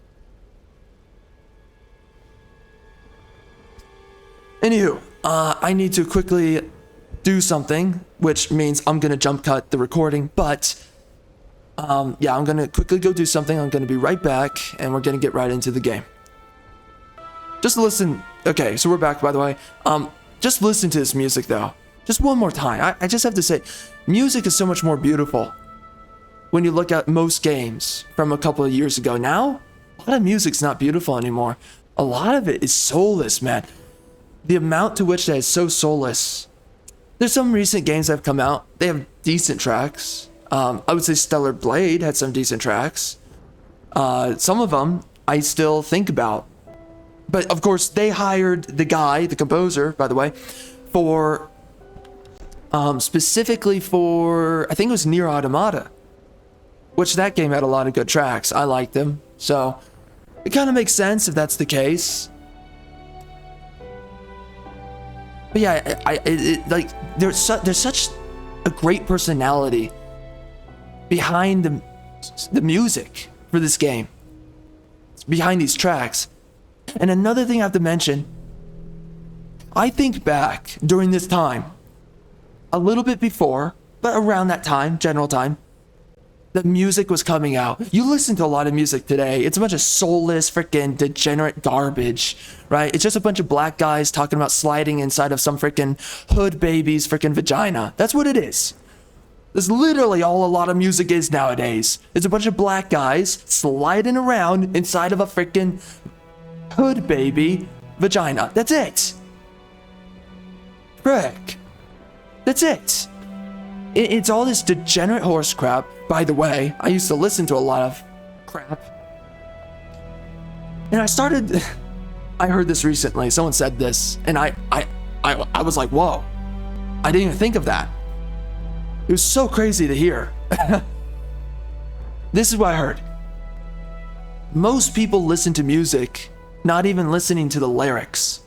Anywho, I need to quickly do something, which means I'm going to jump cut the recording, but yeah, I'm going to quickly go do something. I'm going to be right back, and we're going to get right into the game. Just listen. Okay, so we're back, by the way. Just listen to this music, though. Just one more time. I just have to say, music is so much more beautiful when you look at most games from a couple of years ago. Now, a lot of music's not beautiful anymore. A lot of it is soulless, man. The amount to which that is so soulless. There's some recent games that have come out. They have decent tracks. I would say Stellar Blade had some decent tracks. Some of them I still think about. But of course, they hired the guy, the composer, by the way, for specifically for, I think it was Nier Automata, which that game had a lot of good tracks. I liked them, so it kind of makes sense if that's the case. But yeah, like there's such a great personality behind the music for this game, behind these tracks. And another thing I have to mention, I think back during this time, a little bit before, but around that time, general time, the music was coming out. You listen to a lot of music today, it's a bunch of soulless, freaking degenerate garbage, right? It's just a bunch of black guys talking about sliding inside of some freaking hood baby's freaking vagina. That's what it is. That's literally all a lot of music is nowadays. It's a bunch of black guys sliding around inside of a freaking hood baby vagina. That's it. Frick. That's it. It's all this degenerate horse crap. By the way, I used to listen to a lot of crap. And I heard this recently. Someone said this, and I was like, whoa. I didn't even think of that. It was so crazy to hear. This is what I heard. Most people listen to music, not even listening to the lyrics.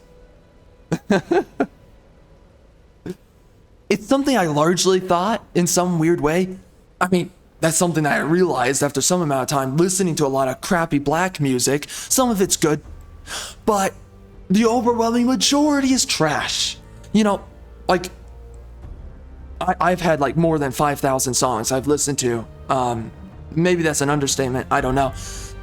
It's something I largely thought in some weird way. I mean, that's something that I realized after some amount of time listening to a lot of crappy black music. Some of it's good, but the overwhelming majority is trash. You know, like, I've had like more than 5,000 songs I've listened to. Maybe that's an understatement, I don't know.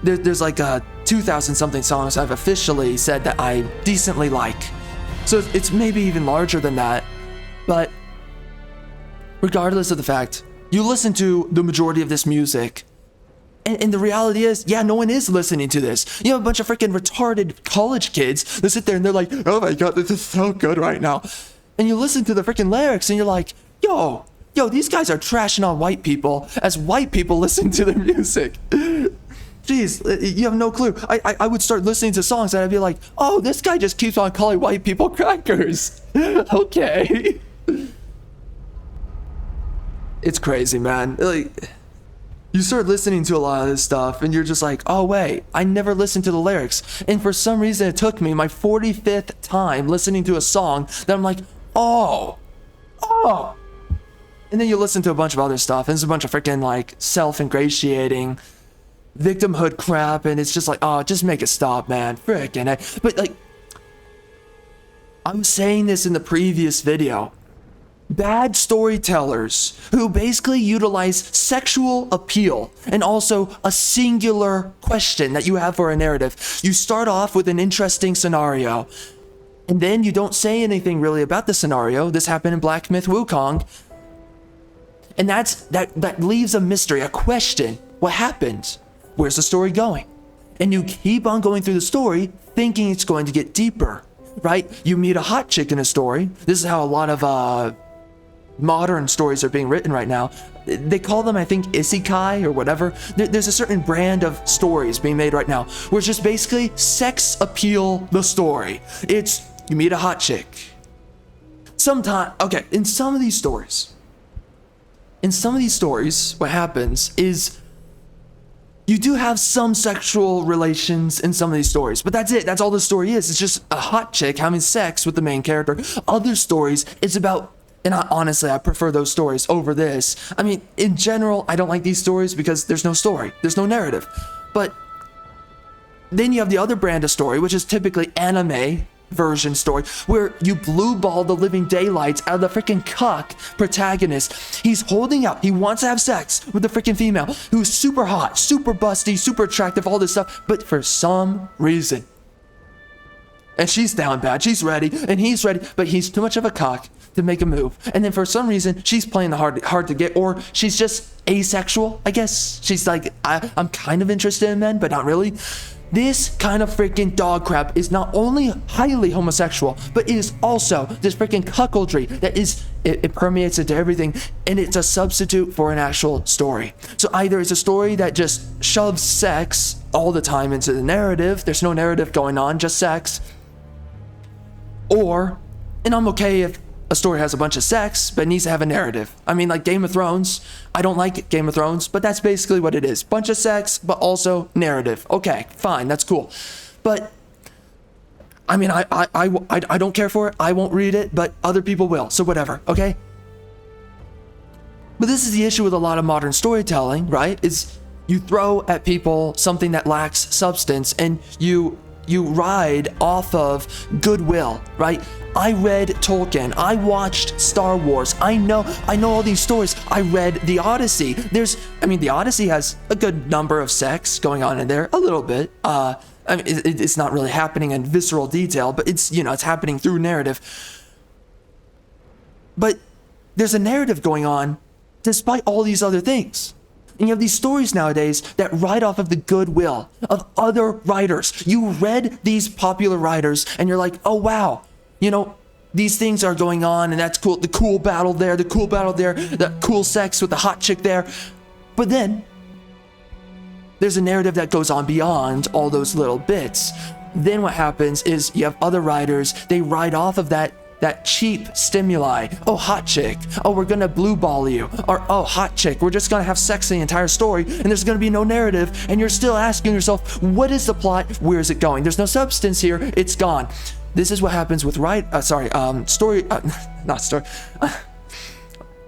There's like 2,000 something songs I've officially said that I decently like. So it's maybe even larger than that, but regardless of the fact, you listen to the majority of this music, and the reality is, yeah, no one is listening to this. You have a bunch of freaking retarded college kids that sit there and they're like, oh my god, this is so good right now. And you listen to the freaking lyrics and you're like, yo, these guys are trashing on white people as white people listen to their music. Jeez, you have no clue. I would start listening to songs and I'd be like, oh, this guy just keeps on calling white people crackers. Okay. It's crazy, man. Like, you start listening to a lot of this stuff and you're just like, oh wait, I never listened to the lyrics. And for some reason it took me my 45th time listening to a song that I'm like, oh. And then you listen to a bunch of other stuff and it's a bunch of freaking like self-ingratiating victimhood crap, and it's just like, oh, just make it stop, man. Frickin'. But like, I'm saying this in the previous video. Bad storytellers who basically utilize sexual appeal and also a singular question that you have for a narrative. You start off with an interesting scenario, and then you don't say anything really about the scenario. This happened in Black Myth Wukong. And that leaves a mystery, a question. What happened? Where's the story going? And you keep on going through the story thinking it's going to get deeper, right? You meet a hot chick in a story. This is how a lot of modern stories are being written right now. They call them, I think, isekai or whatever. There's a certain brand of stories being made right now where it's just basically sex appeal the story. It's, you meet a hot chick. In some of these stories, what happens is you do have some sexual relations in some of these stories, but that's it. That's all the story is. It's just a hot chick having sex with the main character. Other stories, it's about, and honestly, I prefer those stories over this. I mean, in general, I don't like these stories because there's no story. There's no narrative. But then you have the other brand of story, which is typically anime version story, where you blue ball the living daylights out of the freaking cuck protagonist. He's holding out. He wants to have sex with the freaking female who's super hot, super busty, super attractive, all this stuff. But for some reason, and she's down bad, she's ready, and he's ready, but he's too much of a cock to make a move. And then for some reason, she's playing the hard to get, or she's just asexual, I guess. She's like, I'm kind of interested in men, but not really. This kind of freaking dog crap is not only highly homosexual, but it is also this freaking cuckoldry that it permeates into everything, and it's a substitute for an actual story. So either it's a story that just shoves sex all the time into the narrative, there's no narrative going on, just sex, or, and I'm okay if a story has a bunch of sex, but it needs to have a narrative. I mean, like Game of Thrones. I don't like Game of Thrones, but that's basically what it is. Bunch of sex, but also narrative. Okay, fine, that's cool. But, I mean, I don't care for it. I won't read it, but other people will, so whatever, okay? But this is the issue with a lot of modern storytelling, right? Is you throw at people something that lacks substance, and you ride off of goodwill, right? I read Tolkien. I watched Star Wars. I know all these stories. I read The Odyssey. The Odyssey has a good number of sex going on in there, a little bit. It's not really happening in visceral detail, but it's happening through narrative. But there's a narrative going on despite all these other things. And you have these stories nowadays that ride off of the goodwill of other writers. You read these popular writers and you're like, oh wow, these things are going on and that's cool. The cool battle there, the cool sex with the hot chick there. But then there's a narrative that goes on beyond all those little bits. Then what happens is you have other writers, they ride off of that cheap stimuli. Oh, hot chick. Oh, we're gonna blue ball you. Or, oh, hot chick. We're just gonna have sex the entire story and there's gonna be no narrative and you're still asking yourself, what is the plot? Where is it going? There's no substance here. It's gone. This is what happens with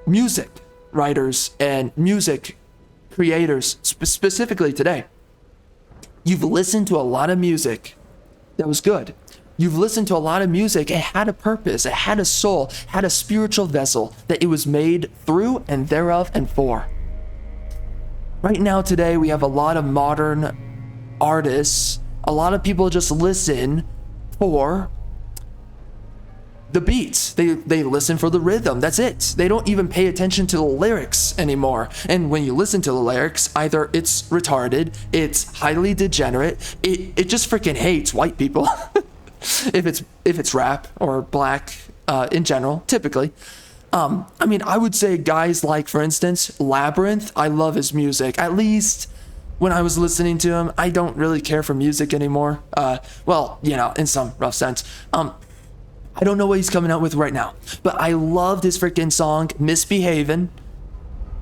music writers and music creators, specifically today. You've listened to a lot of music that was good. You've listened to a lot of music. It had a purpose. It had a soul, had a spiritual vessel that it was made through and thereof and for. Right now today, we have a lot of modern artists. A lot of people just listen for the beats. They listen for the rhythm. That's it. They don't even pay attention to the lyrics anymore. And when you listen to the lyrics, either it's retarded, it's highly degenerate, it just freaking hates white people. if it's rap or black in general, typically. I would say guys like, for instance, Labyrinth. I love his music. At least when I was listening to him, I don't really care for music anymore. In some rough sense. I don't know what he's coming out with right now, but I loved his freaking song, Misbehavin'.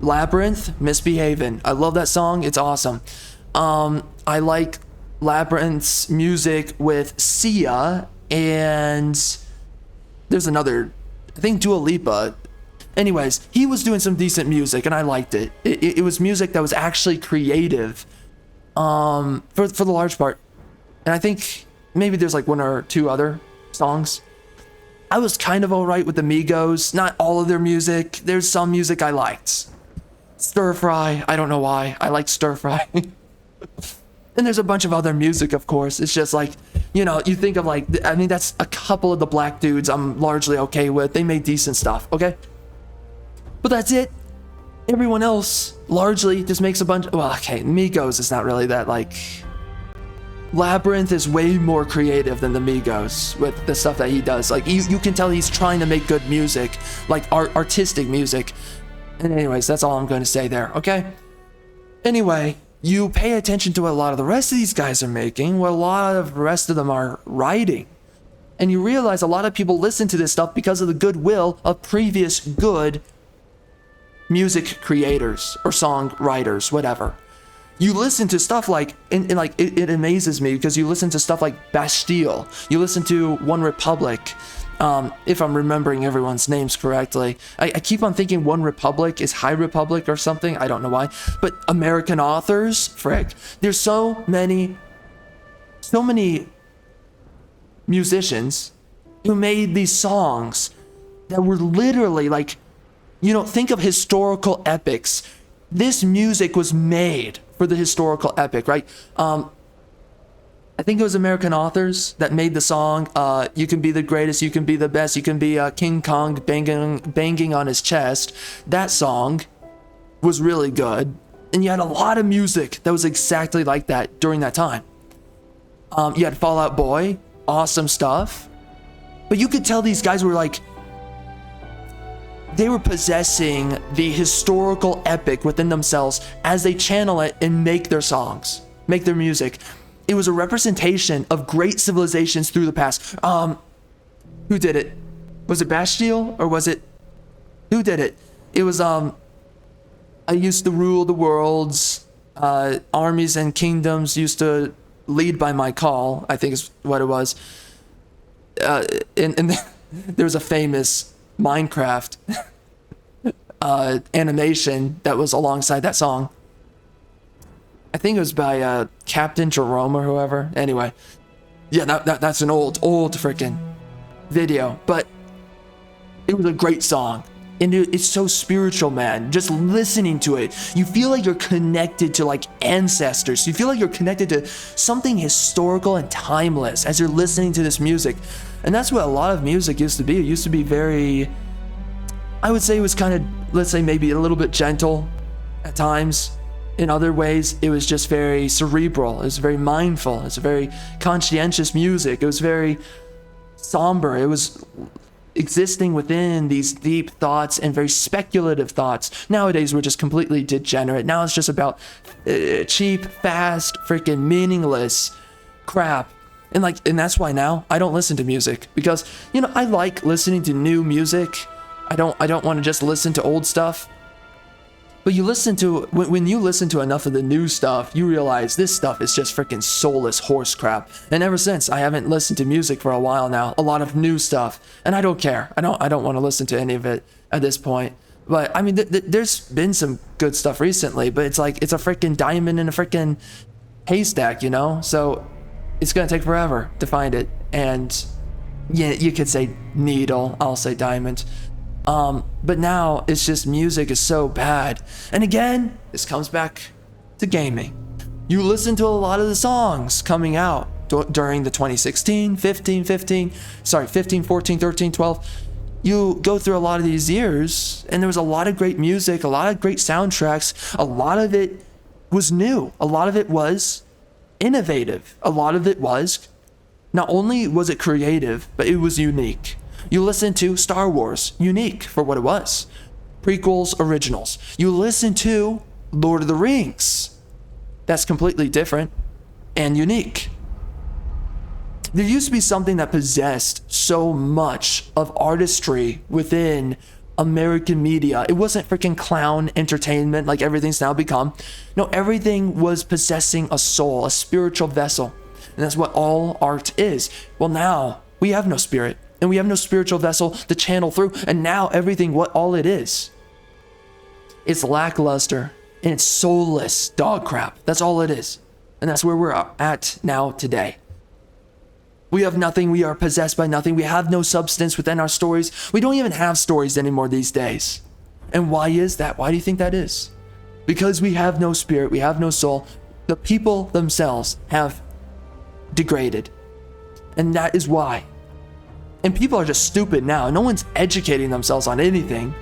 Labyrinth, Misbehavin'. I love that song. It's awesome. I like Labyrinth's music with Sia, and there's another, I think Dua Lipa. Anyways, he was doing some decent music and I liked it. It was music that was actually creative for the large part. And I think maybe there's like one or two other songs. I was kind of alright with the Migos. Not all of their music. There's some music I liked. Stir Fry, I don't know why. I like Stir Fry. And there's a bunch of other music, of course. It's just like, you think of like, that's a couple of the black dudes I'm largely okay with. They make decent stuff, okay? But that's it. Everyone else largely just makes a bunch, Migos is not really that, like, Labyrinth is way more creative than the Migos with the stuff that he does. Like, you can tell he's trying to make good music, like artistic music. And anyways, that's all I'm going to say there, okay? Anyway, you pay attention to what a lot of the rest of these guys are making, what a lot of the rest of them are writing. And you realize a lot of people listen to this stuff because of the goodwill of previous good music creators or song writers, whatever. You listen to stuff like, it amazes me because you listen to stuff like Bastille. You listen to One Republic, if I'm remembering everyone's names correctly. I keep on thinking One Republic is High Republic or something. I don't know why. But American authors, frick. There's so many musicians who made these songs that were literally like, think of historical epics. This music was made for the historical epic, right? I think it was American authors that made the song, You Can Be the Greatest, You Can Be the Best, You Can Be King Kong banging on his chest. That song was really good. And you had a lot of music that was exactly like that during that time. You had Fall Out Boy, awesome stuff. But you could tell these guys were like, they were possessing the historical epic within themselves as they channel it and make their songs, make their music. It was a representation of great civilizations through the past. Who did it? Was it Bastille or was it? Who did it? It was I used to rule the worlds. Armies and kingdoms used to lead by my call, I think is what it was. And there was a famous Minecraft animation that was alongside that song. I think it was by Captain Jerome or whoever. Anyway, yeah, that's an old freaking video, but it was a great song. And it's so spiritual, man. Just listening to it, you feel like you're connected to like ancestors. You feel like you're connected to something historical and timeless as you're listening to this music. And that's what a lot of music used to be. It used to be very, I would say it was kind of, let's say maybe a little bit gentle at times. In other ways, it was just very cerebral. It was very mindful. It's a very conscientious music. It was very somber. It was existing within these deep thoughts and very speculative thoughts. Nowadays, we're just completely degenerate. Now it's just about cheap, fast, freaking meaningless crap. And that's why now I don't listen to music, because, you know, I like listening to new music. I don't want to just listen to old stuff. But you listen to, when you listen to enough of the new stuff, you realize this stuff is just freaking soulless horse crap. And ever since, I haven't listened to music for a while now, a lot of new stuff, and I don't care. I don't want to listen to any of it at this point. But I mean, there's been some good stuff recently, but it's like, it's a freaking diamond in a freaking haystack, you know? So it's gonna take forever to find it. And yeah, you could say needle, I'll say diamond. But now it's just music is so bad. And again, this comes back to gaming. You listen to a lot of the songs coming out during the 2016, 15, 14, 13, 12. You go through a lot of these years, and there was a lot of great music, a lot of great soundtracks. A lot of it was new. A lot of it was innovative. A lot of it was, not only was it creative, but it was unique. You listen to Star Wars, unique for what it was. Prequels, originals. You listen to Lord of the Rings. That's completely different and unique. There used to be something that possessed so much of artistry within American media. It wasn't freaking clown entertainment like everything's now become. No, everything was possessing a soul, a spiritual vessel. And that's what all art is. Well, now we have no spirit. And we have no spiritual vessel to channel through. And now everything, all it is, it's lackluster and it's soulless dog crap. That's all it is. And that's where we're at now today. We have nothing. We are possessed by nothing. We have no substance within our stories. We don't even have stories anymore these days. And why is that? Why do you think that is? Because we have no spirit. We have no soul. The people themselves have degraded. And that is why. And people are just stupid now. No one's educating themselves on anything.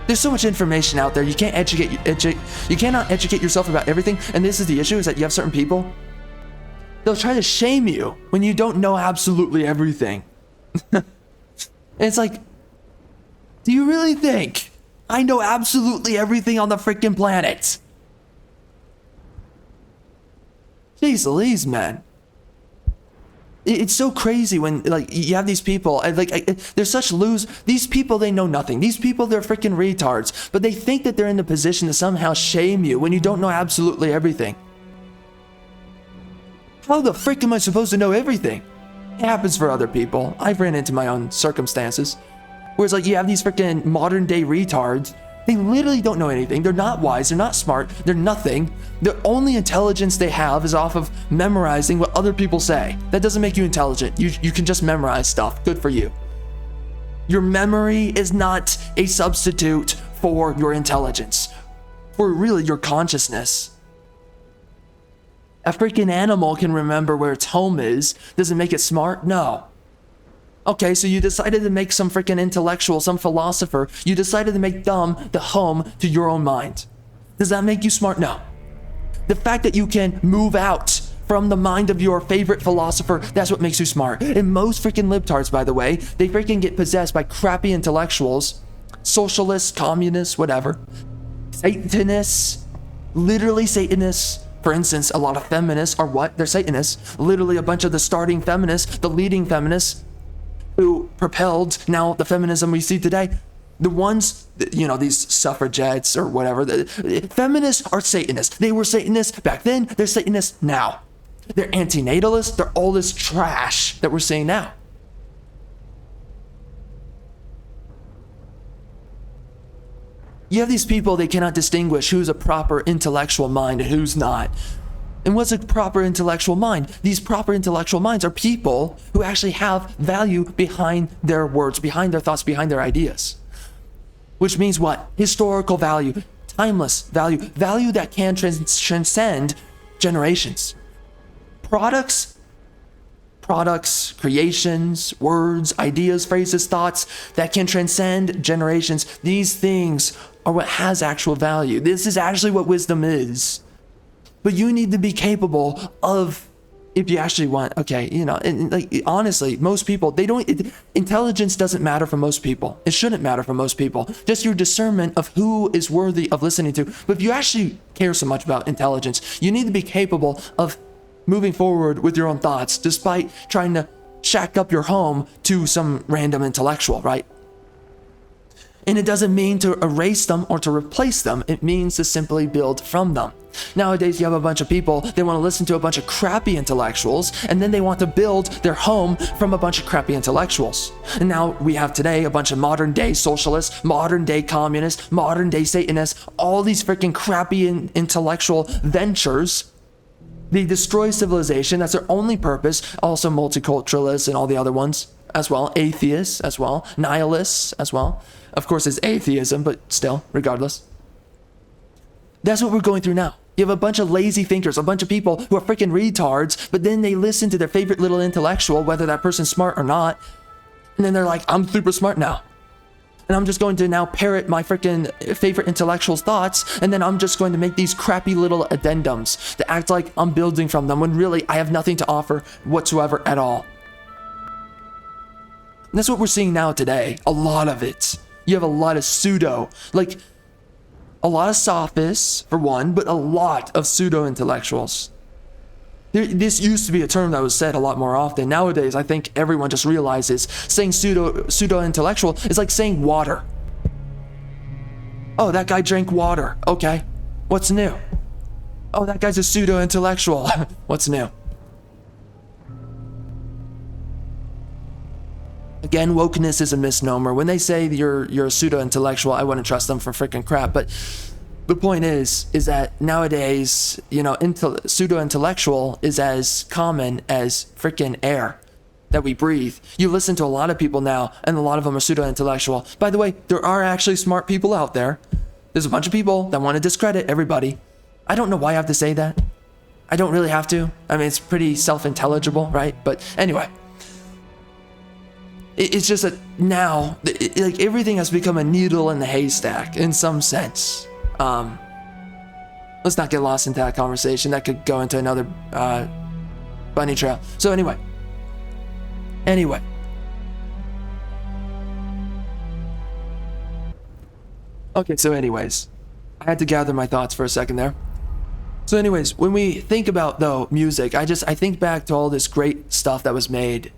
There's so much information out there. You can't you cannot educate yourself about everything. And this is the issue, is that you have certain people, they'll try to shame you when you don't know absolutely everything. And it's like, do you really think I know absolutely everything on the freaking planet? Jeez Louise, man. It's so crazy when, like, you have these people, they're such these people, they know nothing. These people, they're freaking retards, but they think that they're in the position to somehow shame you when you don't know absolutely everything. How the frick am I supposed to know everything? It happens for other people. I've ran into my own circumstances. Whereas, like, you have these freaking modern day retards. They literally don't know anything. They're not wise. They're not smart. They're nothing. The only intelligence they have is off of memorizing what other people say. That doesn't make you intelligent. You can just memorize stuff. Good for you. Your memory is not a substitute for your intelligence, for really your consciousness. A freaking animal can remember where its home is. Does it make it smart? No. Okay, so you decided to make some freaking intellectual, some philosopher, you decided to make them the home to your own mind. Does that make you smart? No. The fact that you can move out from the mind of your favorite philosopher. That's what makes you smart. And most freaking libtards, by the way, they freaking get possessed by crappy intellectuals, socialists, communists, whatever, Satanists, literally Satanists. For instance, a lot of feminists are what? They're Satanists. Literally a bunch of the starting feminists, the leading feminists who propelled now the feminism we see today. The ones, you know, these suffragettes or whatever, feminists are Satanists. They were Satanists back then, they're Satanists now. They're antinatalists, they're all this trash that we're seeing now. You have these people, they cannot distinguish who's a proper intellectual mind and who's not. And what's a proper intellectual mind? These proper intellectual minds are people who actually have value behind their words, behind their thoughts, behind their ideas. Which means what? Historical value, timeless value, value that can transcend generations. Products, creations, words, ideas, phrases, thoughts that can transcend generations. These things are what has actual value. This is actually what wisdom is. But you need to be capable of, if you actually want, okay, you know, and like honestly, most people, intelligence doesn't matter for most people. It shouldn't matter for most people. Just your discernment of who is worthy of listening to. But if you actually care so much about intelligence, you need to be capable of moving forward with your own thoughts, despite trying to shack up your home to some random intellectual, right? And it doesn't mean to erase them or to replace them. It means to simply build from them. Nowadays, you have a bunch of people, they want to listen to a bunch of crappy intellectuals, and then they want to build their home from a bunch of crappy intellectuals. And now we have today a bunch of modern day socialists, modern day communists, modern day Satanists, all these freaking crappy intellectual ventures. They destroy civilization. That's their only purpose. Also multiculturalists and all the other ones as well. Atheists as well. Nihilists as well. Of course, it's atheism, but still, regardless. That's what we're going through now. You have a bunch of lazy thinkers, a bunch of people who are freaking retards, but then they listen to their favorite little intellectual, whether that person's smart or not. And then they're like, I'm super smart now. And I'm just going to now parrot my freaking favorite intellectual's thoughts, and then I'm just going to make these crappy little addendums to act like I'm building from them, when really I have nothing to offer whatsoever at all. And that's what we're seeing now today. A lot of it. You have a lot of pseudo, like a lot of sophists for one, but a lot of pseudo-intellectuals. This used to be a term that was said a lot more often. Nowadays, I think everyone just realizes saying pseudo-intellectual is like saying water. Oh, that guy drank water. Okay. What's new? Oh, that guy's a pseudo-intellectual. What's new? Again, wokeness is a misnomer. When they say you're a pseudo-intellectual, I wouldn't trust them for freaking crap. But the point is that nowadays, you know, pseudo-intellectual is as common as freaking air that we breathe. You listen to a lot of people now, and a lot of them are pseudo-intellectual. By the way, there are actually smart people out there. There's a bunch of people that want to discredit everybody. I don't know why I have to say that. I don't really have to. I mean, it's pretty self-intelligible, right? But anyway. It's just that now, like everything has become a needle in the haystack in some sense. Let's not get lost into that conversation. That could go into another bunny trail. So anyway. Okay, so anyways. I had to gather my thoughts for a second there. So anyways, when we think about, though, music, I think back to all this great stuff that was made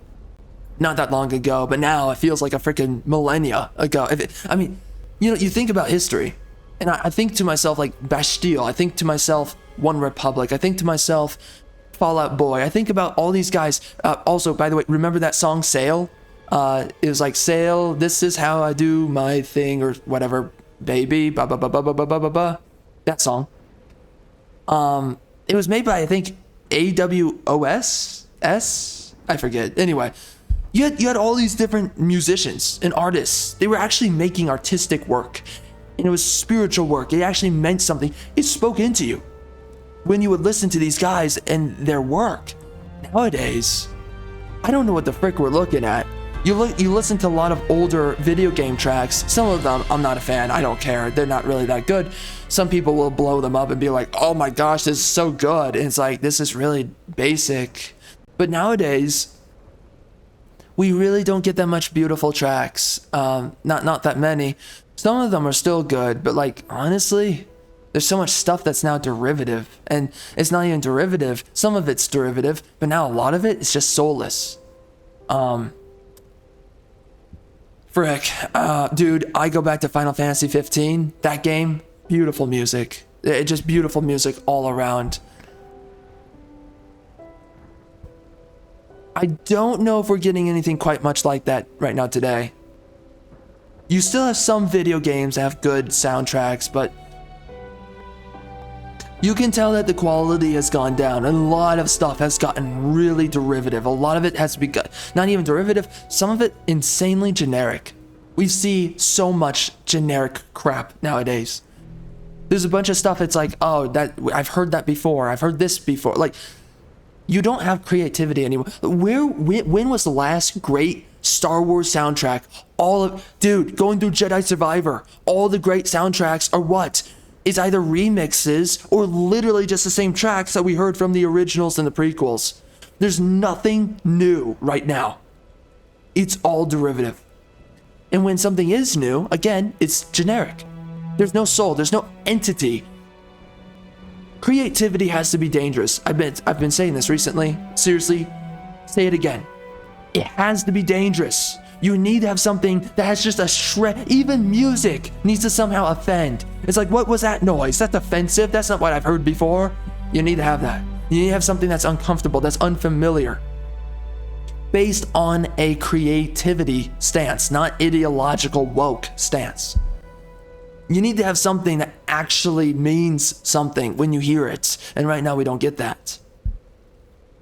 not that long ago, but now it feels like a freaking millennia ago. I mean, you know, you think about history, and I think to myself, like, Bastille. I think to myself, One Republic. I think to myself, Fall Out Boy. I think about all these guys. Also, by the way, remember that song, Sail? It was like, Sail, this is how I do my thing, or whatever, baby, ba ba ba ba ba ba ba ba ba. That song. It was made by, I think, AWOS? I forget. Anyway. You had all these different musicians and artists. They were actually making artistic work. And it was spiritual work. It actually meant something. It spoke into you when you would listen to these guys and their work. Nowadays, I don't know what the frick we're looking at. You listen to a lot of older video game tracks. Some of them, I'm not a fan. I don't care. They're not really that good. Some people will blow them up and be like, oh my gosh, this is so good. And it's like, this is really basic. But nowadays, we really don't get that much beautiful tracks. Not that many. Some of them are still good, but like, honestly, there's so much stuff that's now derivative. And it's not even derivative. Some of it's derivative, but now a lot of it is just soulless. Frick. Dude, I go back to Final Fantasy 15. That game, beautiful music. Just beautiful music all around. I don't know if we're getting anything quite much like that right now today. You still have some video games that have good soundtracks, but you can tell that the quality has gone down. A lot of stuff has gotten really derivative. A lot of it has become not even derivative, some of it insanely generic. We see so much generic crap nowadays. There's a bunch of stuff it's like, oh, that I've heard that before. I've heard this before. Like, you don't have creativity anymore. When was the last great Star Wars soundtrack? Dude, going through Jedi Survivor, all the great soundtracks are what? It's either remixes or literally just the same tracks that we heard from the originals and the prequels. There's nothing new right now. It's all derivative. And when something is new, again, it's generic. There's no soul, there's no entity. Creativity has to be dangerous. I've been saying this recently. Seriously, say it again. It has to be dangerous. You need to have something that has just a shred. Even music needs to somehow offend. It's like, what was that noise? That's offensive. That's not what I've heard before. You need to have that. You need to have something that's uncomfortable, that's unfamiliar. Based on a creativity stance, not ideological woke stance. You need to have something that actually means something when you hear it. And right now we don't get that.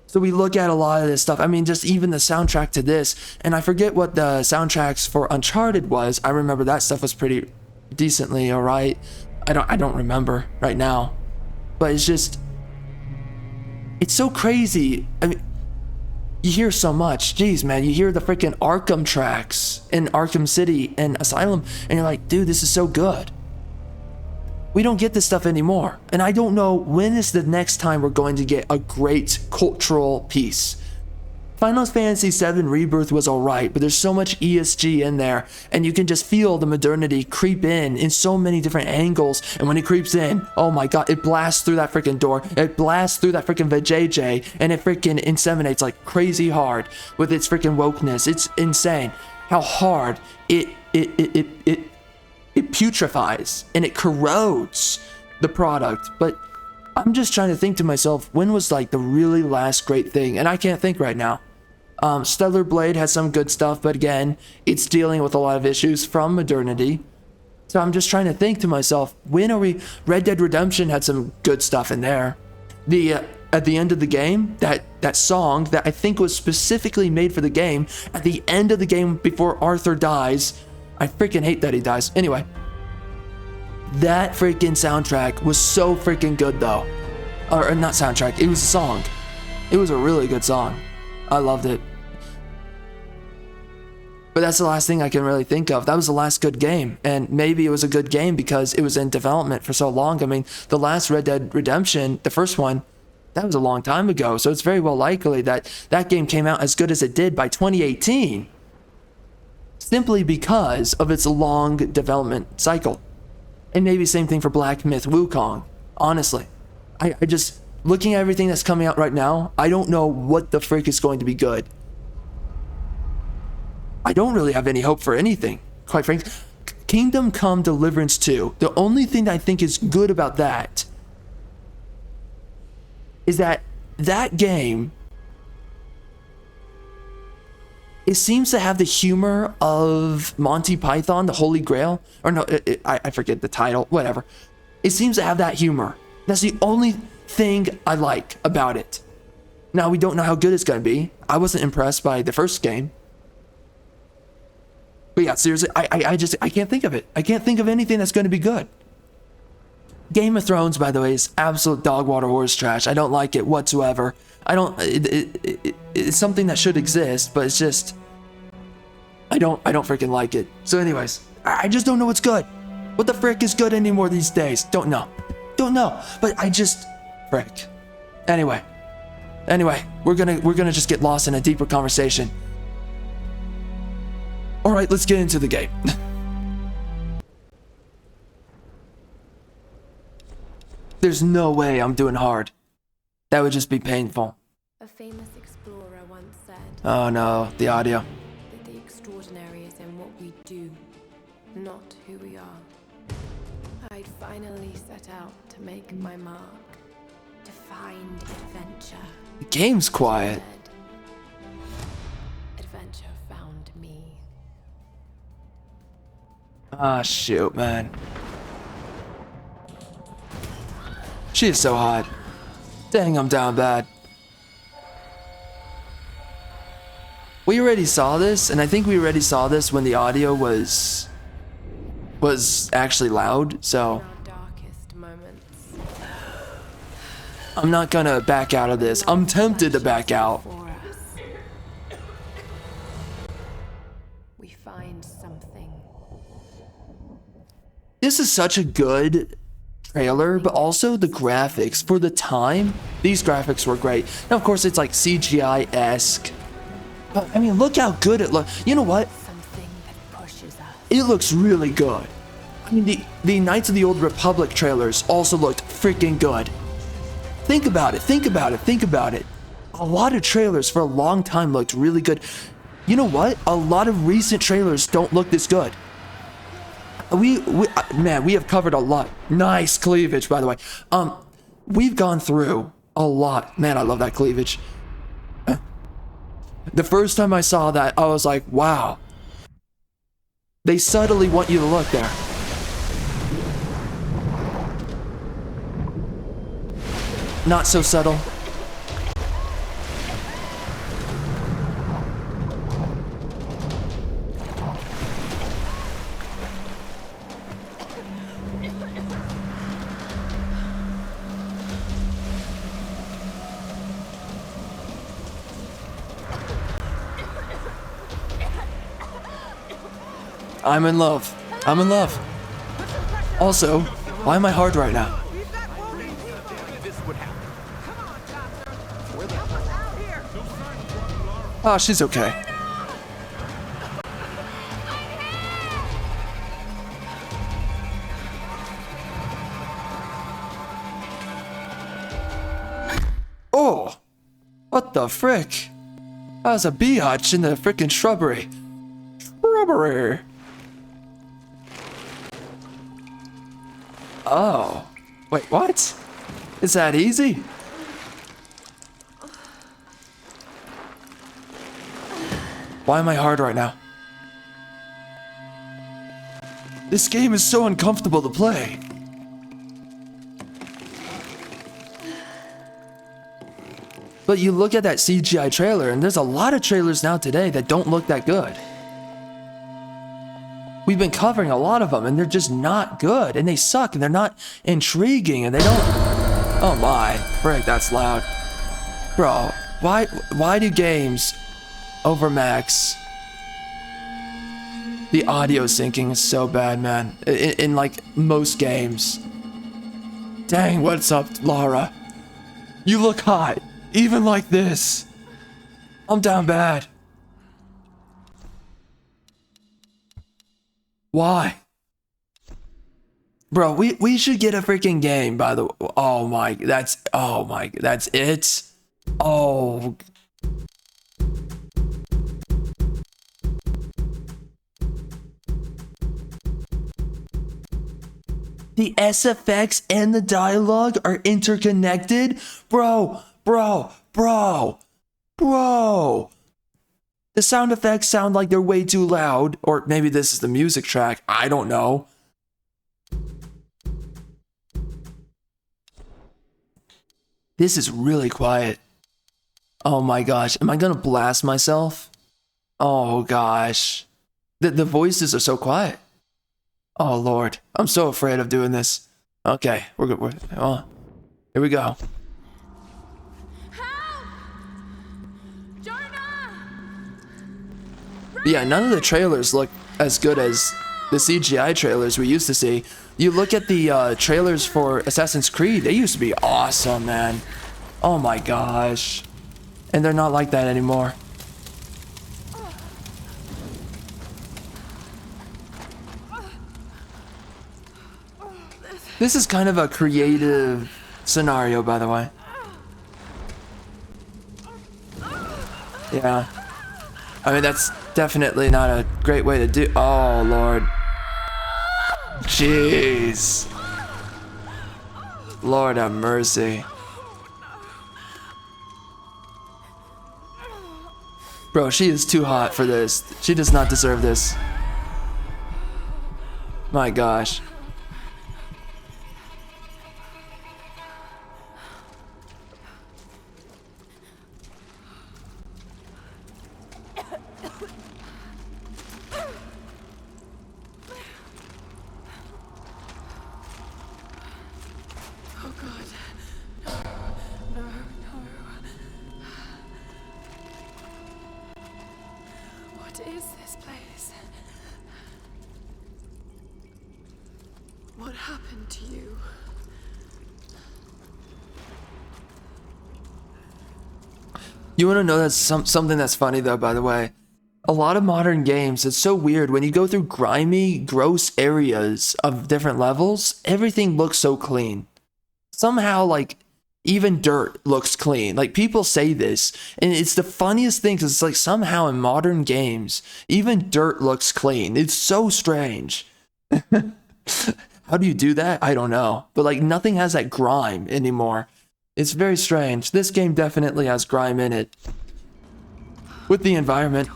So we look at a lot of this stuff. I mean, just even the soundtrack to this. And I forget what the soundtracks for Uncharted was. I remember that stuff was pretty decently alright. I don't remember right now. But it's just, it's so crazy. I mean, you hear so much. Jeez, man, you hear the freaking Arkham tracks in Arkham City and Asylum, and you're like, dude, this is so good. We don't get this stuff anymore. And I don't know when is the next time we're going to get a great cultural piece. Final Fantasy VII Rebirth was alright, but there's so much ESG in there, and you can just feel the modernity creep in so many different angles. And when it creeps in, oh my god, it blasts through that freaking door, it blasts through that freaking vajayjay, and it freaking inseminates like crazy hard with its freaking wokeness. It's insane how hard it putrefies and it corrodes the product. But I'm just trying to think to myself, when was like the really last great thing? And I can't think right now. Stellar Blade has some good stuff, but again, it's dealing with a lot of issues from modernity. So I'm just trying to think to myself, when are we? Red Dead Redemption had some good stuff in there. At the end of the game, that song that I think was specifically made for the game, at the end of the game before Arthur dies, I freaking hate that he dies. Anyway, that freaking soundtrack was so freaking good though. Or not soundtrack, it was a song. It was a really good song. I loved it. But that's the last thing I can really think of. That was the last good game. And maybe it was a good game because it was in development for so long. I mean, the last Red Dead Redemption, the first one, that was a long time ago. So it's very well likely that that game came out as good as it did by 2018. Simply because of its long development cycle. And maybe same thing for Black Myth Wukong. Honestly. I just, looking at everything that's coming out right now, I don't know what the frick is going to be good. I don't really have any hope for anything, quite frankly. Kingdom Come Deliverance 2, the only thing that I think is good about that is that that game, it seems to have the humor of Monty Python, the Holy Grail. Or no, I forget the title, whatever. It seems to have that humor. That's the only thing I like about it. Now, we don't know how good it's going to be. I wasn't impressed by the first game. But yeah, seriously, I can't think of it. I can't think of anything that's going to be good. Game of Thrones, by the way, is absolute dog water horse trash. I don't like it whatsoever. It's something that should exist, but it's just, I don't freaking like it. So anyways, I just don't know what's good. What the frick is good anymore these days? Don't know. But I just, frick. Anyway, Anyway, we're gonna just get lost in a deeper conversation. All right, let's get into the game. There's no way I'm doing hard. That would just be painful. A famous explorer once said Oh no, the audio. that the extraordinary is in what we do, not who we are. I'd finally set out to make my mark, to find adventure. The game's quiet. Instead, adventure found me. Ah, shoot, man. She is so hot. Dang, I'm down bad. We already saw this, and I think we already saw this when the audio was actually loud, so In our darkest moments, I'm not gonna back out of this. I'm tempted to back out. for us, we find something. This is such a good trailer, but also the graphics for the time. These graphics were great. Now, of course, it's like CGI-esque. But I mean, look how good it looks. You know what? Something that pushes us. It looks really good. I mean, the Knights of the Old Republic trailers also looked freaking good. Think about it. Think about it. Think about it. A lot of trailers for a long time looked really good. You know what? A lot of recent trailers don't look this good. Man, we have covered a lot. Nice cleavage, by the way. We've gone through a lot. Man, I love that cleavage. The first time I saw that, I was like, wow. They subtly want you to look there. Not so subtle. I'm in love. I'm in love. Also, why am I hard right now? Oh, she's okay. Oh! What the frick? That was a biatch in the frickin' shrubbery. Shrubbery! Oh. Wait, what? Is that easy? Why am I hard right now? This game is so uncomfortable to play. But you look at that CGI trailer, and there's a lot of trailers now today that don't look that good. We've been covering a lot of them, and they're just not good, and they suck, and they're not intriguing, and they don't... Oh my, frick, that's loud. Bro, why do games overmax? The audio syncing is so bad, man, in like most games. Dang, what's up, Lara? You look hot, even like this. I'm down bad. Why? Bro, we should get a freaking game, by the way. Oh my, that's it? Oh. The SFX and the dialogue are interconnected? Bro. The sound effects sound like they're way too loud, or maybe this is the music track, I don't know. This is really quiet. Oh my gosh, am I gonna blast myself? Oh gosh. The voices are so quiet. Oh Lord, I'm so afraid of doing this. Okay, we're good. Here we go. Yeah, none of the trailers look as good as the CGI trailers we used to see. You look at the trailers for Assassin's Creed, they used to be awesome, man. Oh my gosh. and they're not like that anymore. This is kind of a creative scenario, by the way. Yeah. I mean, that's definitely not a great way to do. Oh, Lord. Jeez. Lord have mercy. Bro, she is too hot for this. She does not deserve this. My gosh. What happened to you? You want to know that's something that's funny though, by the way. A lot of modern games, it's so weird when you go through grimy, gross areas of different levels, everything looks so clean. Somehow, like, even dirt looks clean. Like, people say this, and it's the funniest thing because it's like somehow in modern games, even dirt looks clean. It's so strange. How do you do that? I don't know. But like, nothing has that grime anymore. It's very strange. This game definitely has grime in it. With the environment.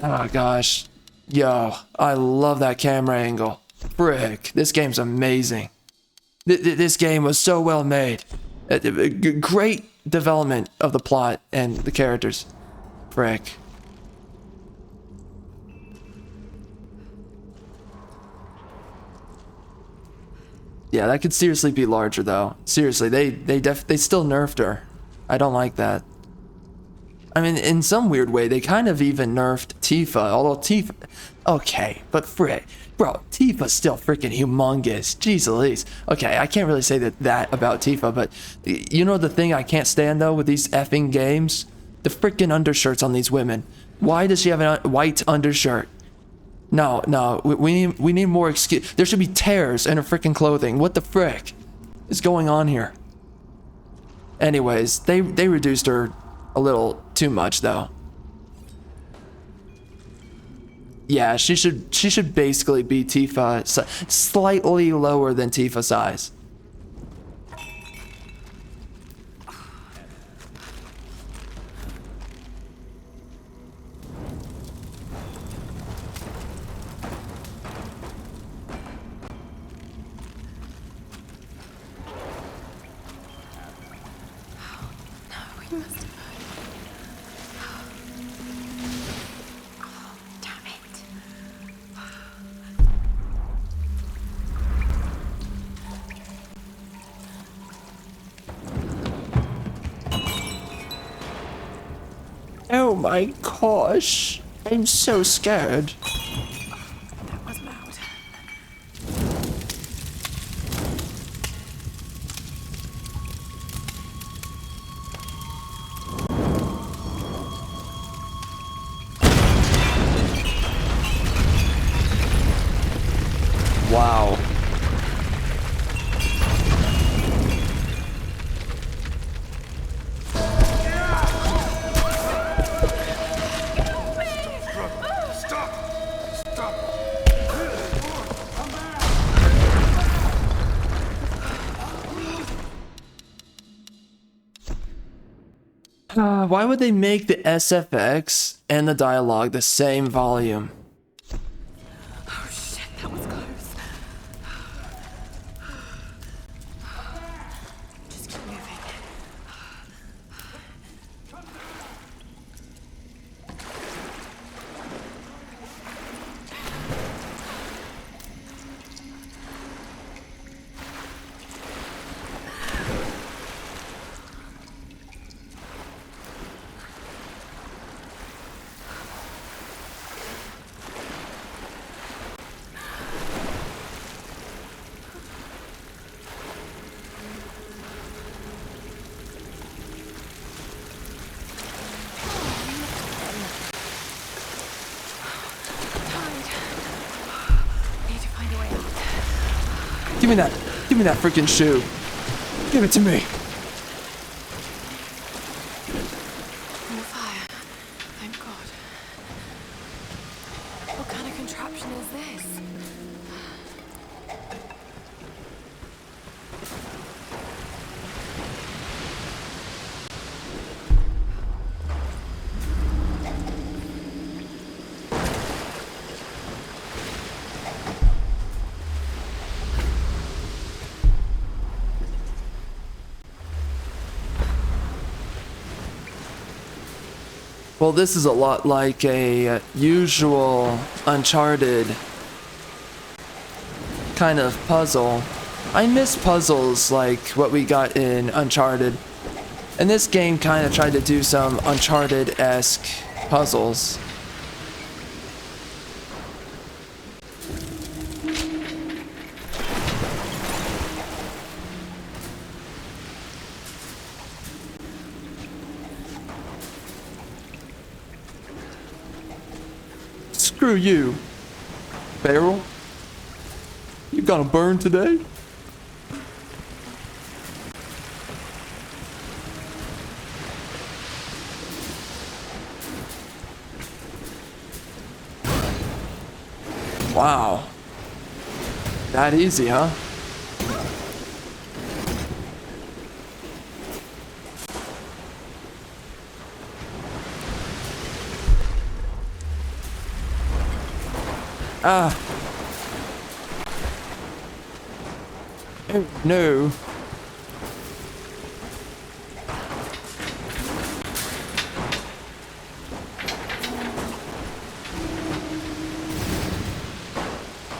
Oh gosh. Yo, I love that camera angle. Frick, this game's amazing. This game was so well made. Great development of the plot and the characters. Frick. Yeah, that could seriously be larger though. Seriously, they still nerfed her. I don't like that. I mean, in some weird way, they kind of even nerfed Tifa, although Tifa... Okay, but frick. Bro, Tifa's still freaking humongous. Jeez Louise. Okay, I can't really say that about Tifa, but you know the thing I can't stand though with these effing games? The freaking undershirts on these women. Why does she have a white undershirt? No, we need more excuse. There should be tears in her freaking clothing. What the frick is going on here? Anyways, they reduced her a little too much though. Yeah, she should basically be Tifa, slightly lower than Tifa size. Oh my gosh, I'm so scared. That was loud. Wow. Why would they make the SFX and the dialogue the same volume? Oh shit, that was close. Just keep moving. Give me that. Give me that freaking shoe. Give it to me. On fire. Thank God. What kind of contraption is this? Well, this is a lot like a usual Uncharted kind of puzzle. I miss puzzles like what we got in Uncharted. And this game kind of tried to do some Uncharted-esque puzzles. Screw you, Barrel. You gonna burn today? Wow. That easy, huh? Ah. Oh, no.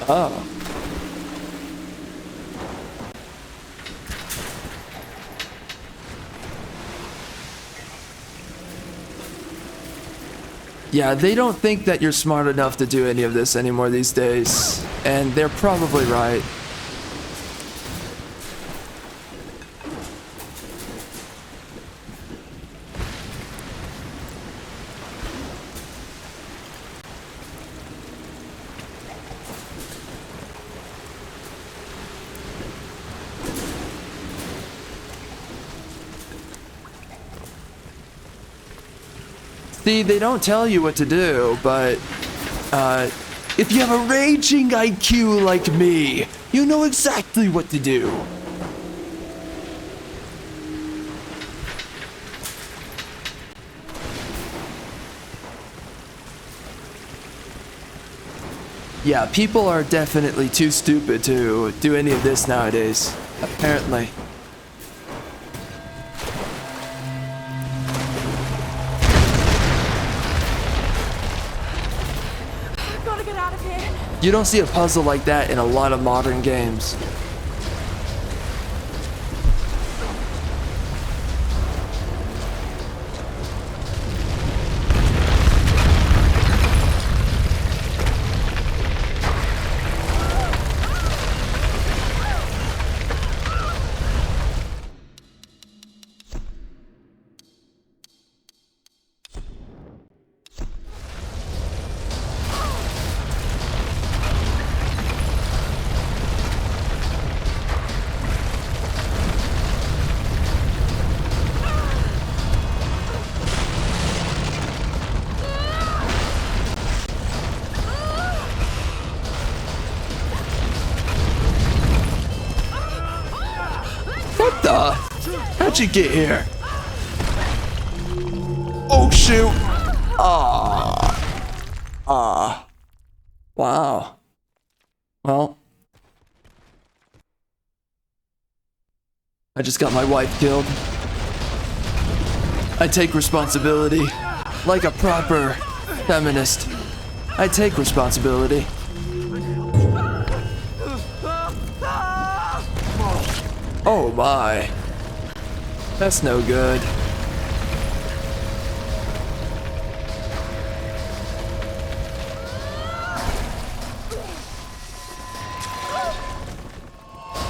Oh. Yeah, they don't think that you're smart enough to do any of this anymore these days, and they're probably right. See, they don't tell you what to do, but if you have a raging IQ like me, you know exactly what to do. Yeah, people are definitely too stupid to do any of this nowadays, apparently. You don't see a puzzle like that in a lot of modern games. How'd you get here? Oh shoot! Wow. Well, I just got my wife killed. I take responsibility. Like a proper feminist. I take responsibility. Oh my. That's no good.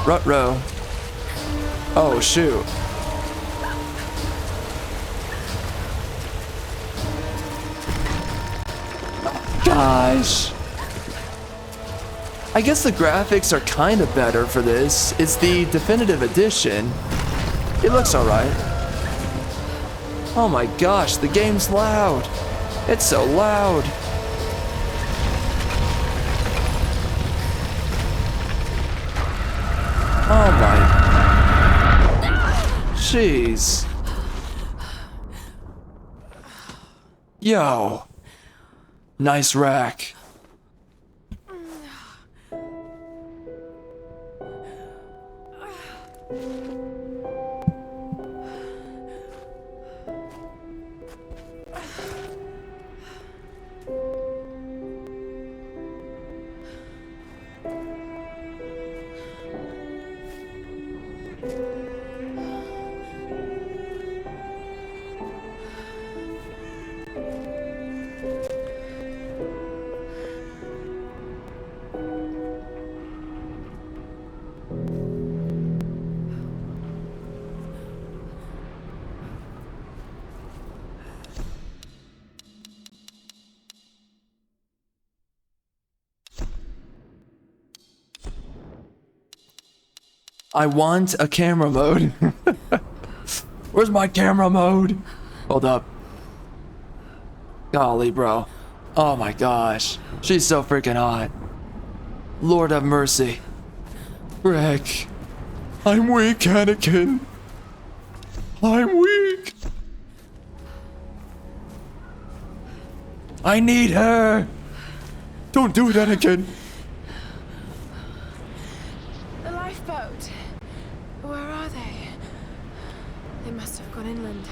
Ruh-roh. Oh shoot. Gosh. I guess the graphics are kind of better for this. It's the definitive edition. It looks alright. Oh my gosh, the game's loud. It's so loud. Oh my. Jeez. Yo. Nice rack. I want a camera mode. Where's my camera mode? Hold up. Golly, bro. Oh my gosh. She's so freaking hot. Lord have mercy. Frick. I'm weak, Anakin. I'm weak. I need her. Don't do it, Anakin. The lifeboat. Where are they? They must have gone inland.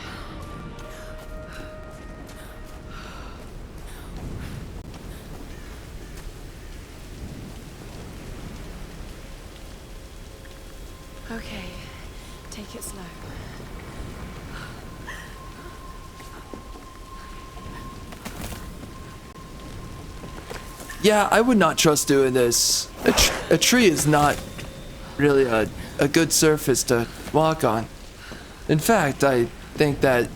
Okay, take it slow. Yeah, I would not trust doing this. A tree is not really a good surface to walk on. In fact, I think that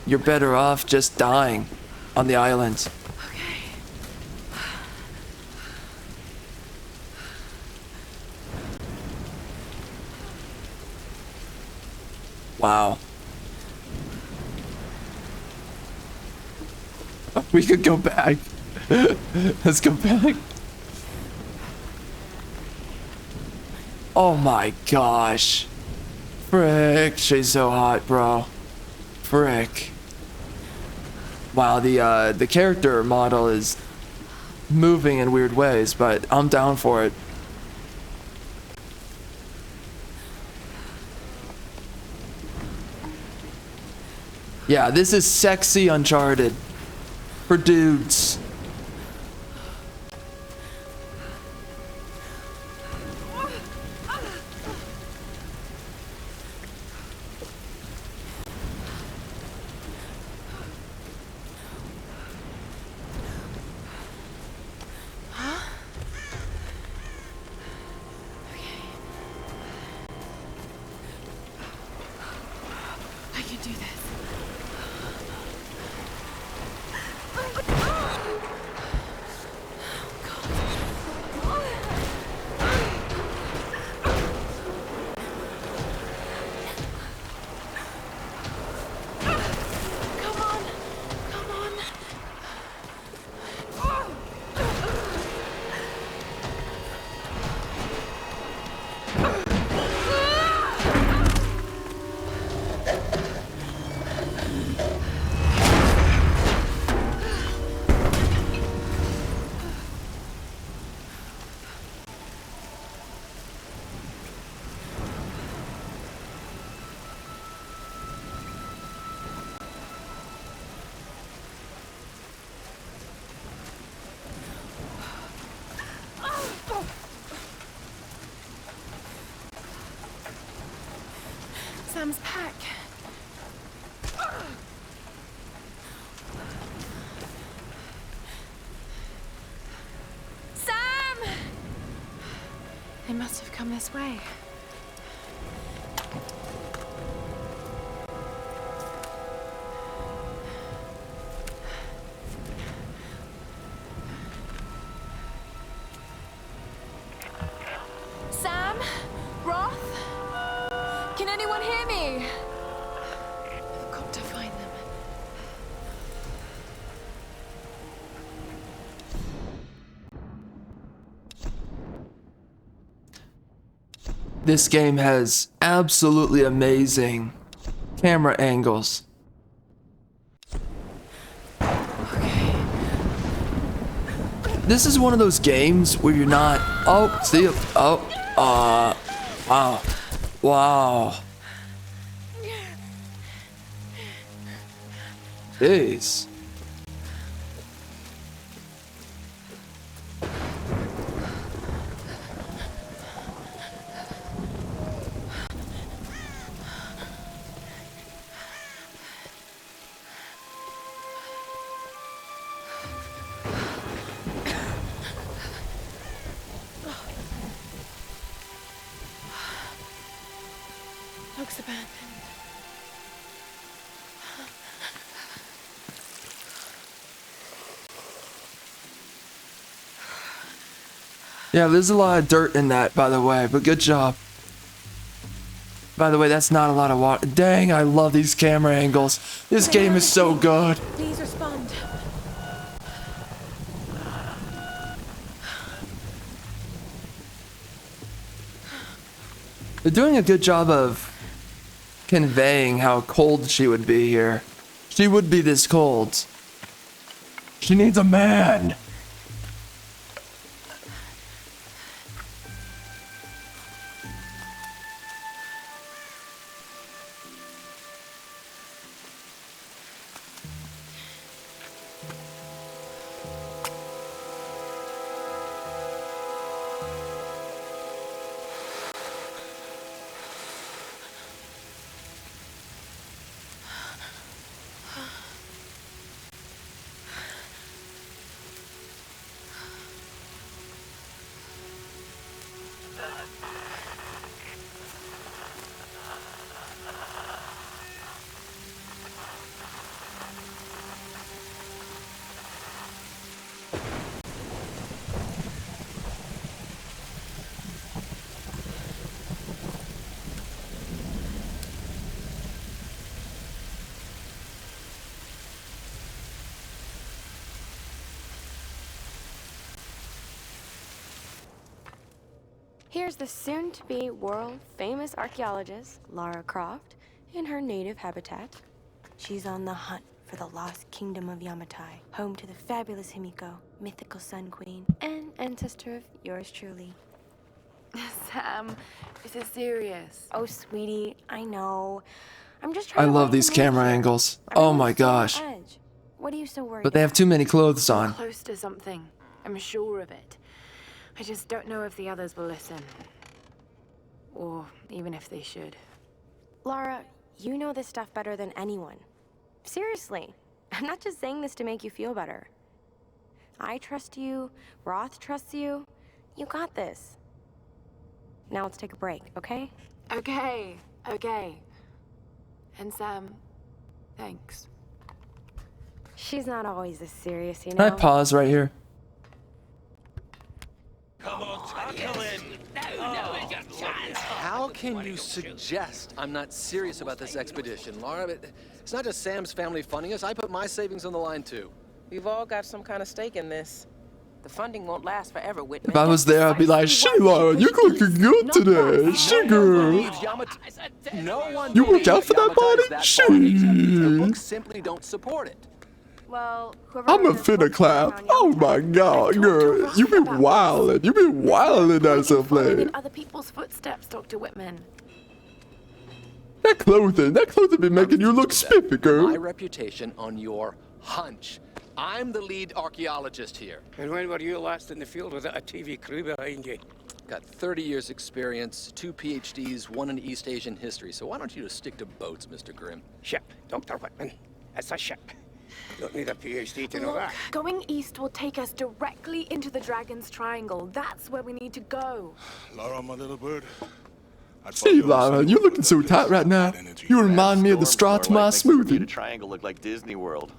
you're better off just dying on the island. Okay. Wow. We could go back. Let's go back. Oh my gosh. Frick, she's so hot, bro. Frick. Wow, the character model is moving in weird ways, but I'm down for it. Yeah, this is sexy Uncharted. For dudes. I can do this. Sam's pack. Sam! They must have come this way. can't hear me. I've got to find them. This game has absolutely amazing camera angles. This is one of those games where you're not. Oh, see it. Oh, wow. Wow. Jeez. Looks abandoned. Yeah, there's a lot of dirt in that, by the way, but good job. By the way, that's not a lot of water. Dang, I love these camera angles. This game is so good. Please respond. They're doing a good job of conveying how cold she would be here. She would be this cold. She needs a man. Here's the soon-to-be world-famous archaeologist, Lara Croft, in her native habitat. She's on the hunt for the lost kingdom of Yamatai, home to the fabulous Himiko, mythical Sun Queen, and ancestor of yours truly. Sam, is it serious? Oh, sweetie, I know. I'm just trying I to love lighten these the mood camera here. angles. I'm Oh on my the same gosh. edge. What are you so worried But they have about? too many clothes on. Close to something. I'm sure of it. I just don't know if the others will listen. Or even if they should. Lara, you know this stuff better than anyone. Seriously, I'm not just saying this to make you feel better. I trust you, Roth trusts you. You got this. Now let's take a break, okay? Okay, okay. And Sam, thanks. She's not always this serious, you Can I know? pause right here? How can you suggest I'm not serious about this expedition, Lara? It's not just Sam's family funding us. I put my savings on the line, too. We've all got some kind of stake in this. The funding won't last forever, Whitman. If I was there, I'd be like, Sheila, you're looking good today. Sugar. No one You work out for that body? The Shit. books simply don't support it. Well, whoever I'm a wrote this finna book clap. around Oh Yamatai, my god, girl. You been wildin'. You been wildin' as of Following late. in other people's footsteps, Dr. Whitman. That clothing been making you look spiffy, My girl. reputation on your hunch. I'm the lead archaeologist here. And when were you last in the field without a TV crew behind you? Got 30 years experience, 2 PhDs, 1 in East Asian history. So why don't you just stick to boats, Mr. Grimm? Ship, Dr. Whitman. It's a ship. Don't need a PhD to know Look, that. going east will take us directly into the Dragon's Triangle. That's where we need to go. Lara, my little bird. See, Lara, you're looking so tight right now. You remind me of the Stratma The smoothie. Triangle look like Disney World.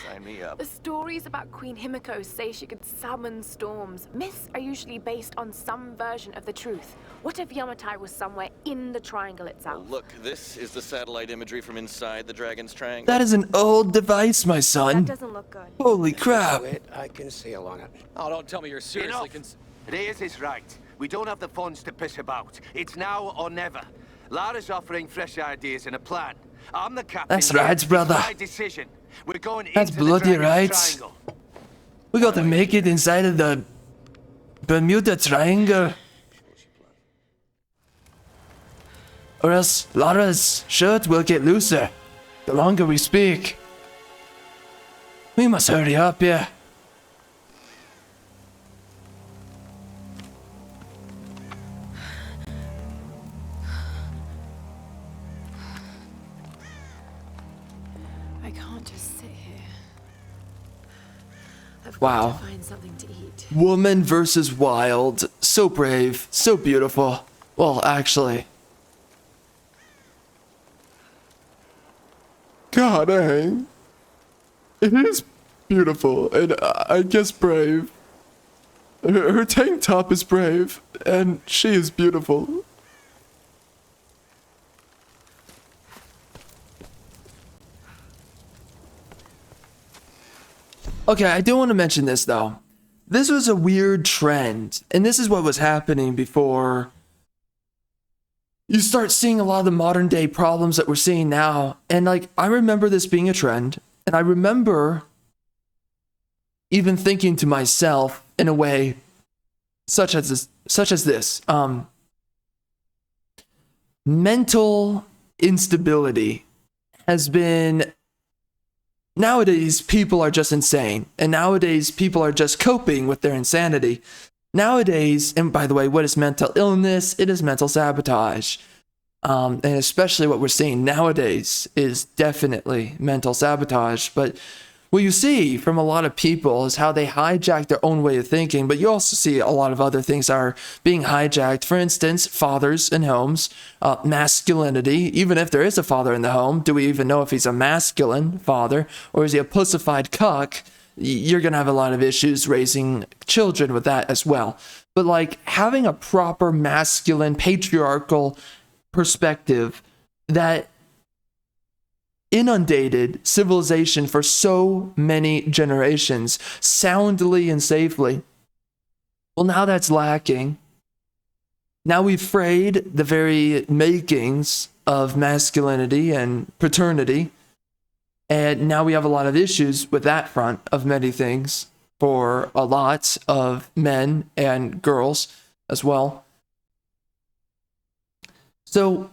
Sign me up. The stories about Queen Himiko say she could summon storms. Myths are usually based on some version of the truth. What if Yamatai was somewhere in the triangle itself? Look, this is the satellite imagery from inside the Dragon's Triangle. That is an old device, my son. That doesn't look good. Holy crap. I can sail on it. Oh, don't tell me you're seriously Reyes is right. We don't have the funds to piss about. It's now or never. Lara's offering fresh ideas and a plan. I'm the captain. That's right, brother. It's my decision. We're going That's into bloody the right. Triangle. We got to make it inside of the Bermuda Triangle. Or else Lara's shirt will get looser the longer we speak. We must hurry up here. I can't just sit here. I've Wow. got to find something to eat. Woman versus wild. So brave, so beautiful. Well, actually. God dang. It is beautiful and I guess brave. Her tank top is brave and she is beautiful. Okay, I do want to mention this though. This was a weird trend, and this is what was happening before you start seeing a lot of the modern day problems that we're seeing now. And like, I remember this being a trend, and I remember even thinking to myself in a way such as this, mental instability has been, nowadays people are just insane, and nowadays people are just coping with their insanity. Nowadays, and by the way, what is mental illness? It is mental sabotage. And especially what we're seeing nowadays is definitely mental sabotage. But what you see from a lot of people is how they hijack their own way of thinking, but you also see a lot of other things are being hijacked. For instance, fathers in homes, masculinity. Even if there is a father in the home, do we even know if he's a masculine father or is he a pussified cuck? You're going to have a lot of issues raising children with that as well. But like having a proper masculine, patriarchal perspective that inundated civilization for so many generations, soundly and safely. Well, now that's lacking. Now we've frayed the very makings of masculinity and paternity. And now we have a lot of issues with that front of many things for a lot of men and girls as well. So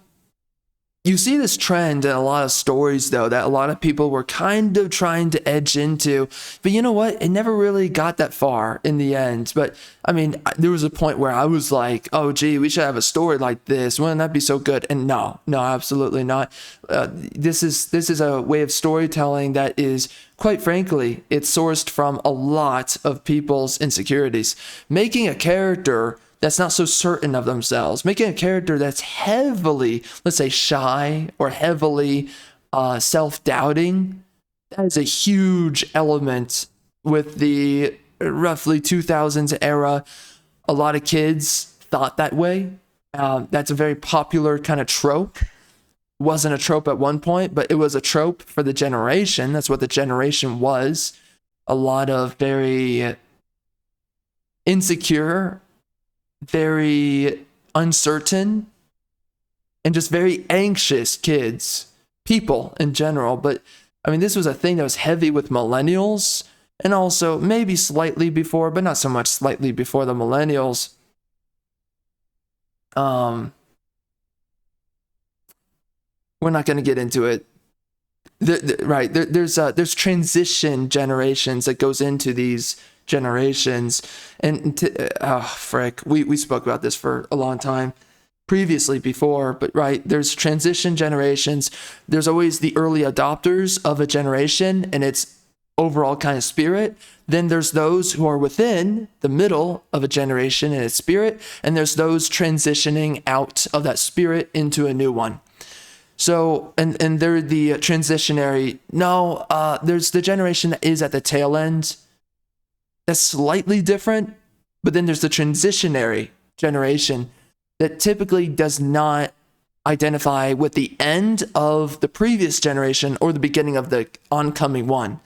you see this trend in a lot of stories, though, that a lot of people were kind of trying to edge into. But you know what? It never really got that far in the end. But, I mean, there was a point where I was like, oh, gee, we should have a story like this. Wouldn't that be so good? And no, absolutely not. This is a way of storytelling that is, quite frankly, it's sourced from a lot of people's insecurities. Making a character that's not so certain of themselves, making a character that's heavily, let's say, shy or heavily self-doubting, that is a huge element with the roughly 2000s era. A lot of kids thought that way. That's a very popular kind of trope. Wasn't a trope at one point, but it was a trope for the generation. That's what the generation was. A lot of very insecure, very uncertain, and just very anxious people in general. But I mean, this was a thing that was heavy with millennials, and also maybe slightly before, but not so much slightly before the millennials. We're not going to get into it. There's transition generations that goes into these generations, and we spoke about this for a long time previously before, but there's transition generations. There's always the early adopters of a generation and its overall kind of spirit. Then there's those who are within the middle of a generation and its spirit, and there's those transitioning out of that spirit into a new one. So, and they're the transitionary. No, there's the generation that is at the tail end. That's slightly different, but then there's the transitionary generation that typically does not identify with the end of the previous generation or the beginning of the oncoming one.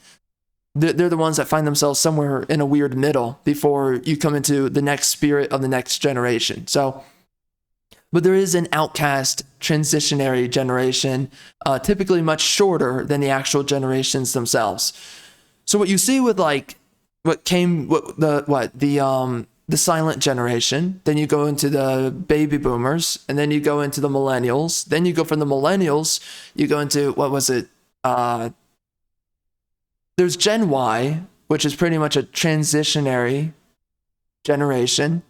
They're the ones that find themselves somewhere in a weird middle before you come into the next spirit of the next generation. So, but there is an outcast transitionary generation, typically much shorter than the actual generations themselves. So what you see with like the silent generation, then you go into the baby boomers, and then you go into the millennials, then you go from the millennials, you go into, what was it? There's Gen Y, which is pretty much a transitionary generation.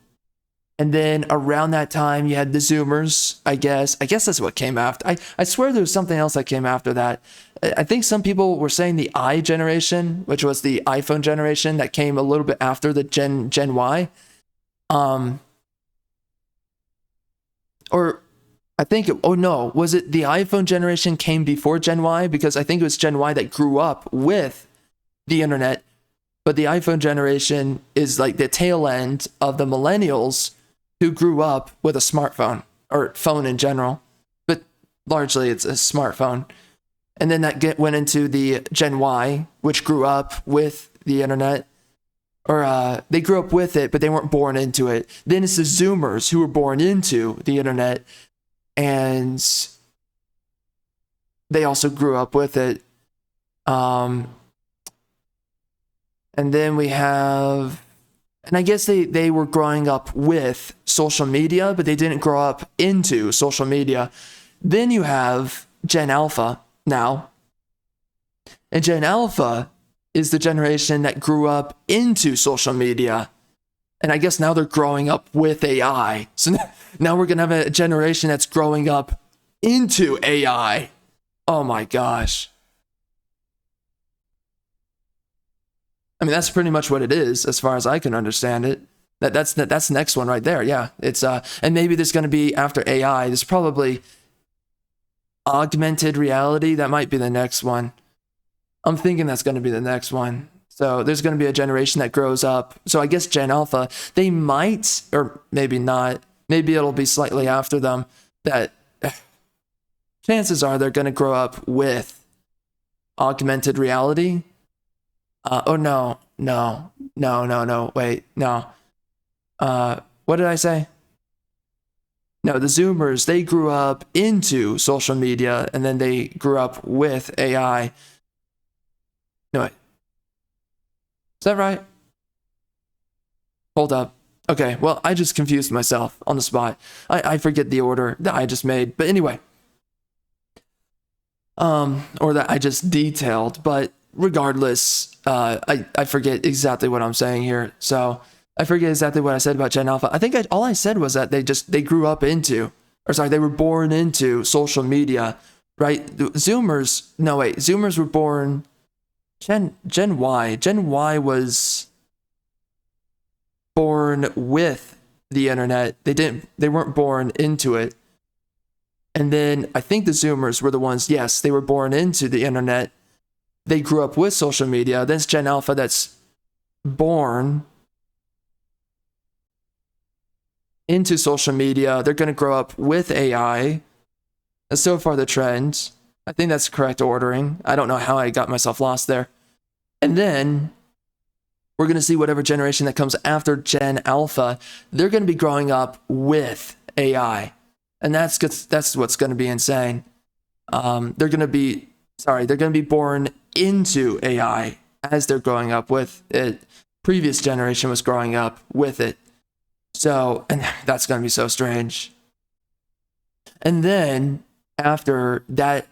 And then around that time, you had the Zoomers, I guess. I guess that's what came after. I swear there was something else that came after that. I think some people were saying the I generation, which was the iPhone generation that came a little bit after the Gen Y. Or I think, was it the iPhone generation came before Gen Y? Because I think it was Gen Y that grew up with the internet, but the iPhone generation is like the tail end of the millennials who grew up with a smartphone or phone in general, but largely it's a smartphone. And then that went into the Gen Y, which grew up with the internet, or they grew up with it, but they weren't born into it. Then it's the Zoomers who were born into the internet, and they also grew up with it. And then we have, and I guess they were growing up with social media, but they didn't grow up into social media. Then you have Gen Alpha now. And Gen Alpha is the generation that grew up into social media. And I guess now they're growing up with AI. So now we're going to have a generation that's growing up into AI. Oh my gosh. I mean, that's pretty much what it is, as far as I can understand it. That's the next one right there. Yeah, it's and maybe there's going to be after AI. There's probably augmented reality. That might be the next one. I'm thinking that's going to be the next one. So there's going to be a generation that grows up. So I guess Gen Alpha, they might, or maybe not. Maybe it'll be slightly after them. That chances are they're going to grow up with augmented reality. No. Wait, no. What did I say? No, the Zoomers, they grew up into social media and then they grew up with AI. No, wait. Is that right? Hold up. Okay, well, I just confused myself on the spot. I forget the order that I just made. But anyway. Or that I just detailed. But regardless, I forget exactly what I'm saying here. So I forget exactly what I said about Gen Alpha. I think all I said was that they grew up into, they were born into social media, right? Zoomers, no wait, Zoomers were born, Gen Y. Gen Y was born with the internet. They weren't born into it. And then I think the Zoomers were the ones, yes, they were born into the internet. They grew up with social media. Then it's Gen Alpha that's born into social media. They're going to grow up with AI. That's so far the trend. I think that's correct ordering. I don't know how I got myself lost there. And then we're going to see whatever generation that comes after Gen Alpha. They're going to be growing up with AI. And that's what's going to be insane. They're going to be born into AI as they're growing up with it. Previous generation was growing up with it. So, and that's going to be so strange. And then after that,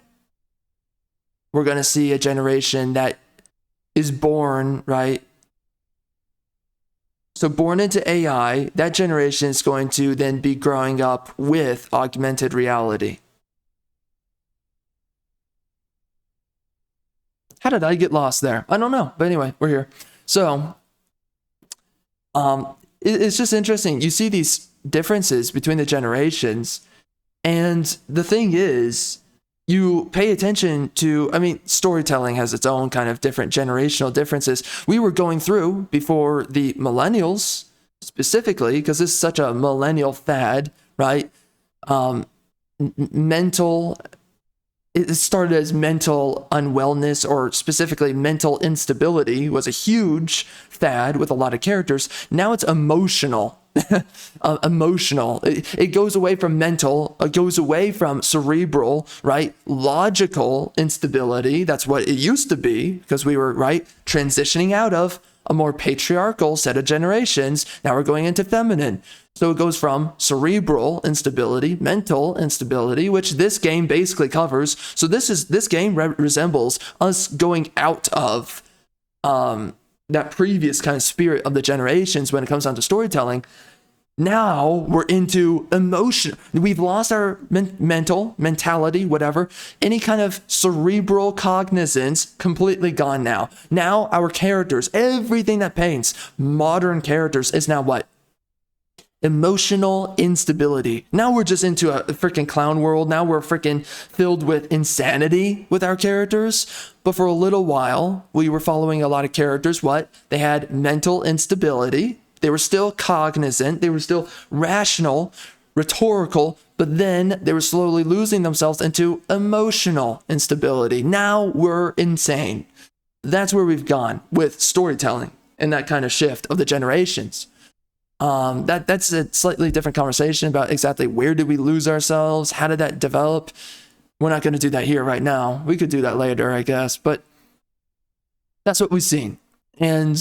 we're going to see a generation that is born, right? So born into AI, that generation is going to then be growing up with augmented reality. How did I get lost there? I don't know. But anyway, we're here. So, it's just interesting. You see these differences between the generations. And the thing is, you pay attention to, I mean, storytelling has its own kind of different generational differences. We were going through before the millennials specifically, because this is such a millennial fad, right? Mental, it started as mental unwellness, or specifically mental instability was a huge fad with a lot of characters. Now it's emotional. Emotional. It goes away from mental, it goes away from cerebral, right? Logical instability. That's what it used to be, because we were, right, transitioning out of a more patriarchal set of generations. Now we're going into feminine. So it goes from cerebral instability, mental instability, which this game basically covers. So this game resembles us going out of that previous kind of spirit of the generations when it comes down to storytelling. Now we're into emotion. We've lost our mentality, whatever. Any kind of cerebral cognizance, completely gone now. Now our characters, everything that paints modern characters is now what? Emotional instability. Now we're just into a freaking clown world. Now we're freaking filled with insanity with our characters. But for a little while, we were following a lot of characters. What? They had mental instability. They were still cognizant. They were still rational, rhetorical, but then they were slowly losing themselves into emotional instability. Now we're insane. That's where we've gone with storytelling and that kind of shift of the generations. That's a slightly different conversation about exactly where did we lose ourselves? How did that develop? We're not going to do that here right now. We could do that later, I guess, but that's what we've seen. And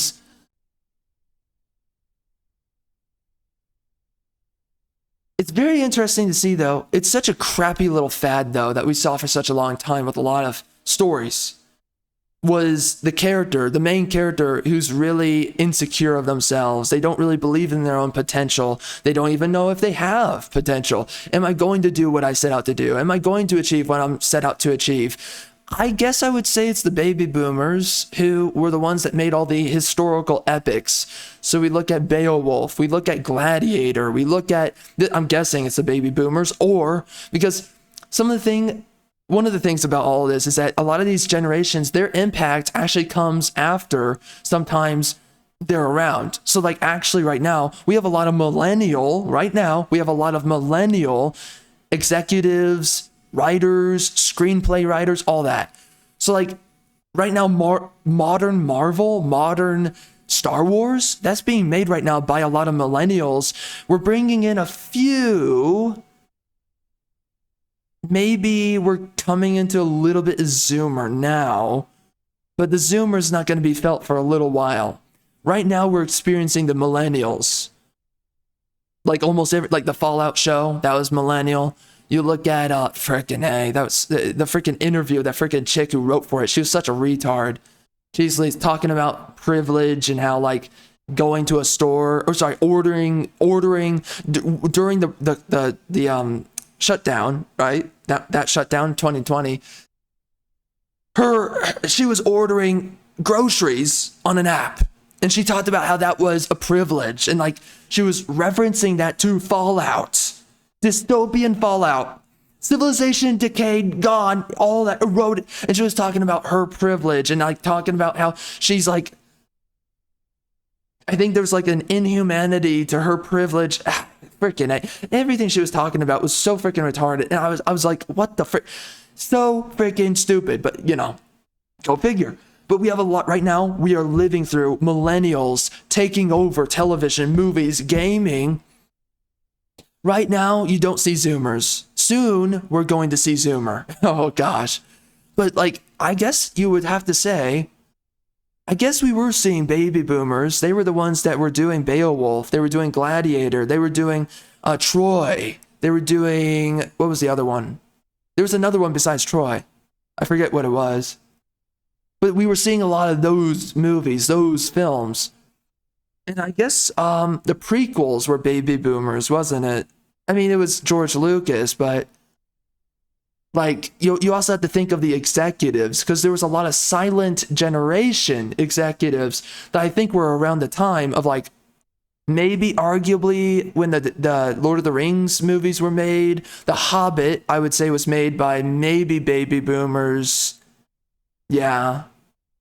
it's very interesting to see, though. It's such a crappy little fad, though, that we saw for such a long time with a lot of stories. Was the character, the main character, who's really insecure of themselves. They don't really believe in their own potential. They don't even know if they have potential. Am I going to do what I set out to do? Am I going to achieve what I'm set out to achieve? I guess I would say it's the baby boomers who were the ones that made all the historical epics. So we look at Beowulf, we look at Gladiator, we look at, I'm guessing it's the baby boomers, or because one of the things about all of this is that a lot of these generations, their impact actually comes after sometimes they're around. So like actually right now, we have a lot of millennial executives, writers, screenplay writers, all that. So like right now, modern Marvel, modern Star Wars, that's being made right now by a lot of millennials. We're bringing in a few. Maybe we're coming into a little bit of Zoomer now, but the Zoomer's not going to be felt for a little while. Right now, we're experiencing the millennials. Like almost every, like the Fallout show, that was millennial. You look at, that was the freaking interview, that freaking chick who wrote for it. She was such a retard. She's like talking about privilege and how like going to a store, ordering during the shutdown, right? That shutdown 2020. She was ordering groceries on an app, and she talked about how that was a privilege, and like she was referencing that to Fallout, dystopian Fallout, civilization decayed, gone, all that eroded, and she was talking about her privilege and like talking about how she's like, I think there's like an inhumanity to her privilege. Everything she was talking about was so freaking retarded, and I was like, what the frick? So freaking stupid. But you know, go figure. But we have a lot right now. We are living through millennials taking over television, movies, gaming. Right now, you don't see Zoomers. Soon, we're going to see Zoomer. Oh gosh. But like, I guess you would have to say, I guess we were seeing baby boomers. They were the ones that were doing Beowulf. They were doing Gladiator. They were doing Troy. They were doing, what was the other one? There was another one besides Troy. I forget what it was. But we were seeing a lot of those movies, those films. And I guess the prequels were baby boomers, wasn't it? I mean, it was George Lucas, but like, you also have to think of the executives, because there was a lot of silent generation executives that I think were around the time of like maybe arguably when the Lord of the Rings movies were made. The Hobbit, I would say, was made by maybe baby boomers. Yeah.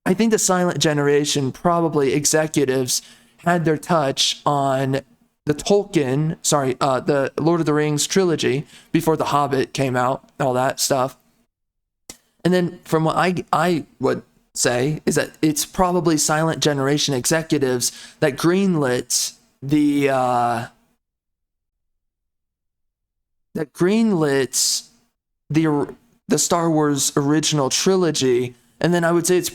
I think the Silent Generation, probably executives, had their touch on the Lord of the Rings trilogy before the Hobbit came out, all that stuff. And then from what I would say is that it's probably Silent Generation executives that greenlit the Star Wars original trilogy. And then I would say it's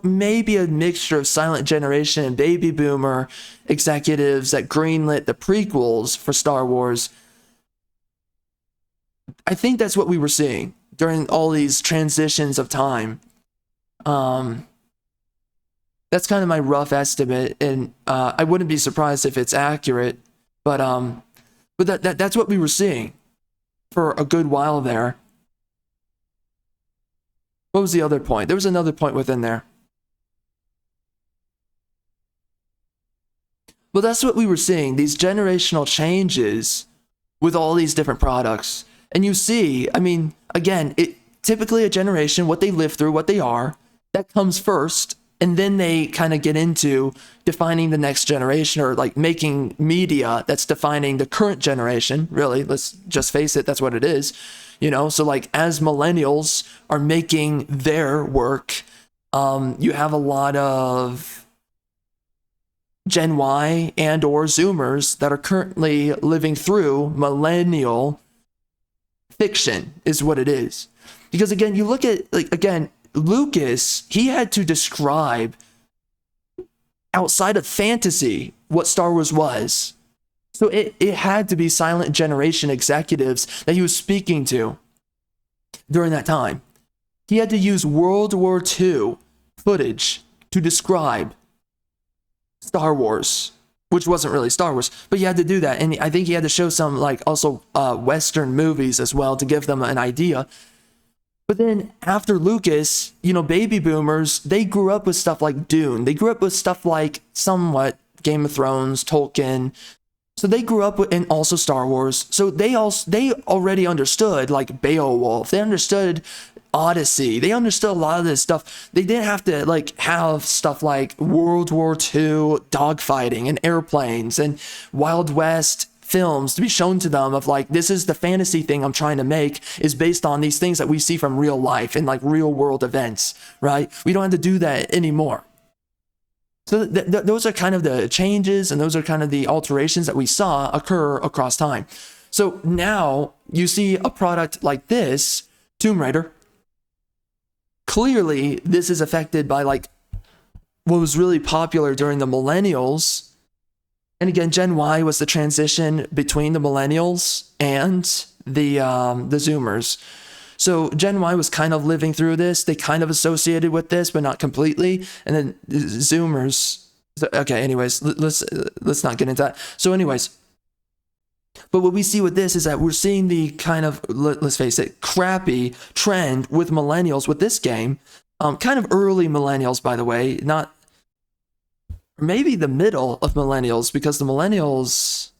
maybe a mixture of Silent Generation and baby boomer executives that greenlit the prequels for Star Wars. I think that's what we were seeing during all these transitions of time. That's kind of my rough estimate, and I wouldn't be surprised if it's accurate. But that's what we were seeing for a good while there. What was the other point? There was another point within there. Well, that's what we were seeing, these generational changes with all these different products. And you see, I mean, again, typically a generation, what they live through, what they are, that comes first. And then they kind of get into defining the next generation, or like making media that's defining the current generation. Really, let's just face it, that's what it is. You know, so like as millennials are making their work, you have a lot of Gen Y and or Zoomers that are currently living through millennial fiction, is what it is. Because again, you look at, like, again, Lucas, he had to describe outside of fantasy what Star Wars was. So it had to be Silent Generation executives that he was speaking to during that time. He had to use World War II footage to describe Star Wars, which wasn't really Star Wars, but he had to do that. And I think he had to show some, like, also Western movies as well to give them an idea. But then after Lucas, you know, baby boomers, they grew up with stuff like Dune. They grew up with stuff like somewhat Game of Thrones, Tolkien. So they grew up with, and also Star Wars. So they already understood like Beowulf. They understood Odyssey. They understood a lot of this stuff. They didn't have to like have stuff like World War II dogfighting and airplanes and Wild West films to be shown to them of like, this is the fantasy thing I'm trying to make is based on these things that we see from real life and like real world events, right? We don't have to do that anymore. So those are kind of the changes, and those are kind of the alterations that we saw occur across time. So now you see a product like this, Tomb Raider. Clearly, this is affected by like what was really popular during the millennials. And again, Gen Y was the transition between the millennials and the Zoomers. So Gen Y was kind of living through this. They kind of associated with this, but not completely. And then Zoomers. Okay, anyways, let's not get into that. So anyways, but what we see with this is that we're seeing the kind of, let's face it, crappy trend with millennials with this game. Kind of early millennials, by the way, not maybe the middle of millennials, because the millennials.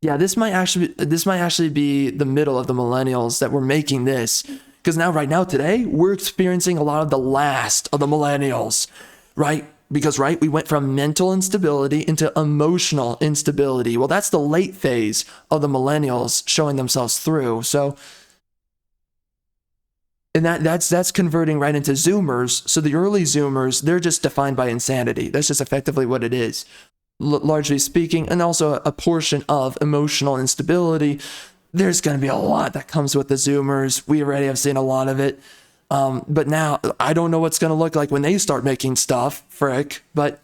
Yeah, this might actually be the middle of the millennials that were making this, because right now today we're experiencing a lot of the last of the millennials, right? Because we went from mental instability into emotional instability. Well, that's the late phase of the millennials showing themselves through. So, and that's converting right into Zoomers. So the early Zoomers, they're just defined by insanity. That's just effectively what it is. Largely speaking, and also a portion of emotional instability. There's going to be a lot that comes with the Zoomers. We already have seen a lot of it. But now, I don't know what's going to look like when they start making stuff, frick. But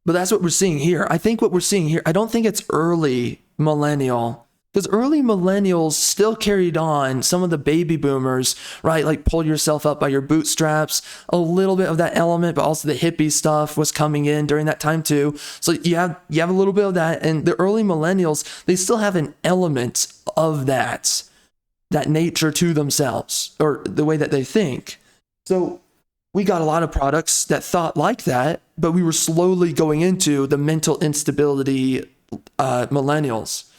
that's what we're seeing here. I think what we're seeing here, I don't think it's early millennial. Because early millennials still carried on some of the baby boomers, right? Like pull yourself up by your bootstraps. A little bit of that element, but also the hippie stuff was coming in during that time too. So you have a little bit of that. And the early millennials, they still have an element of that. that nature to themselves, or the way that they think. So we got a lot of products that thought like that, but we were slowly going into the mental instability millennials.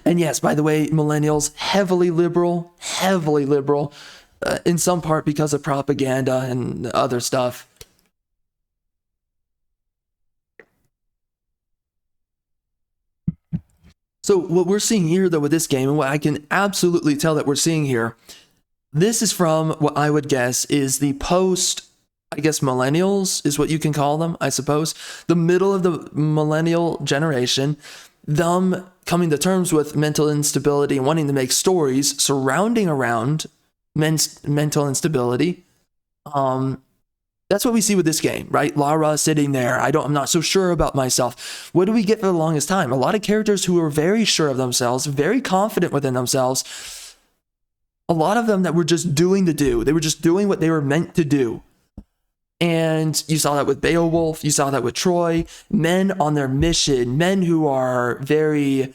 And yes, by the way, millennials, heavily liberal, in some part because of propaganda and other stuff. So what we're seeing here, though, with this game, and what I can absolutely tell that we're seeing here, this is from what I would guess is the post, I guess, millennials is what you can call them, I suppose. The middle of the millennial generation, them coming to terms with mental instability and wanting to make stories surrounding around mental instability. That's what we see with this game, right? Lara sitting there. I'm not so sure about myself. What do we get for the longest time? A lot of characters who are very sure of themselves, very confident within themselves. A lot of them that were just doing the do. They were just doing what they were meant to do. And you saw that with Beowulf. You saw that with Troy. Men on their mission. Men who are very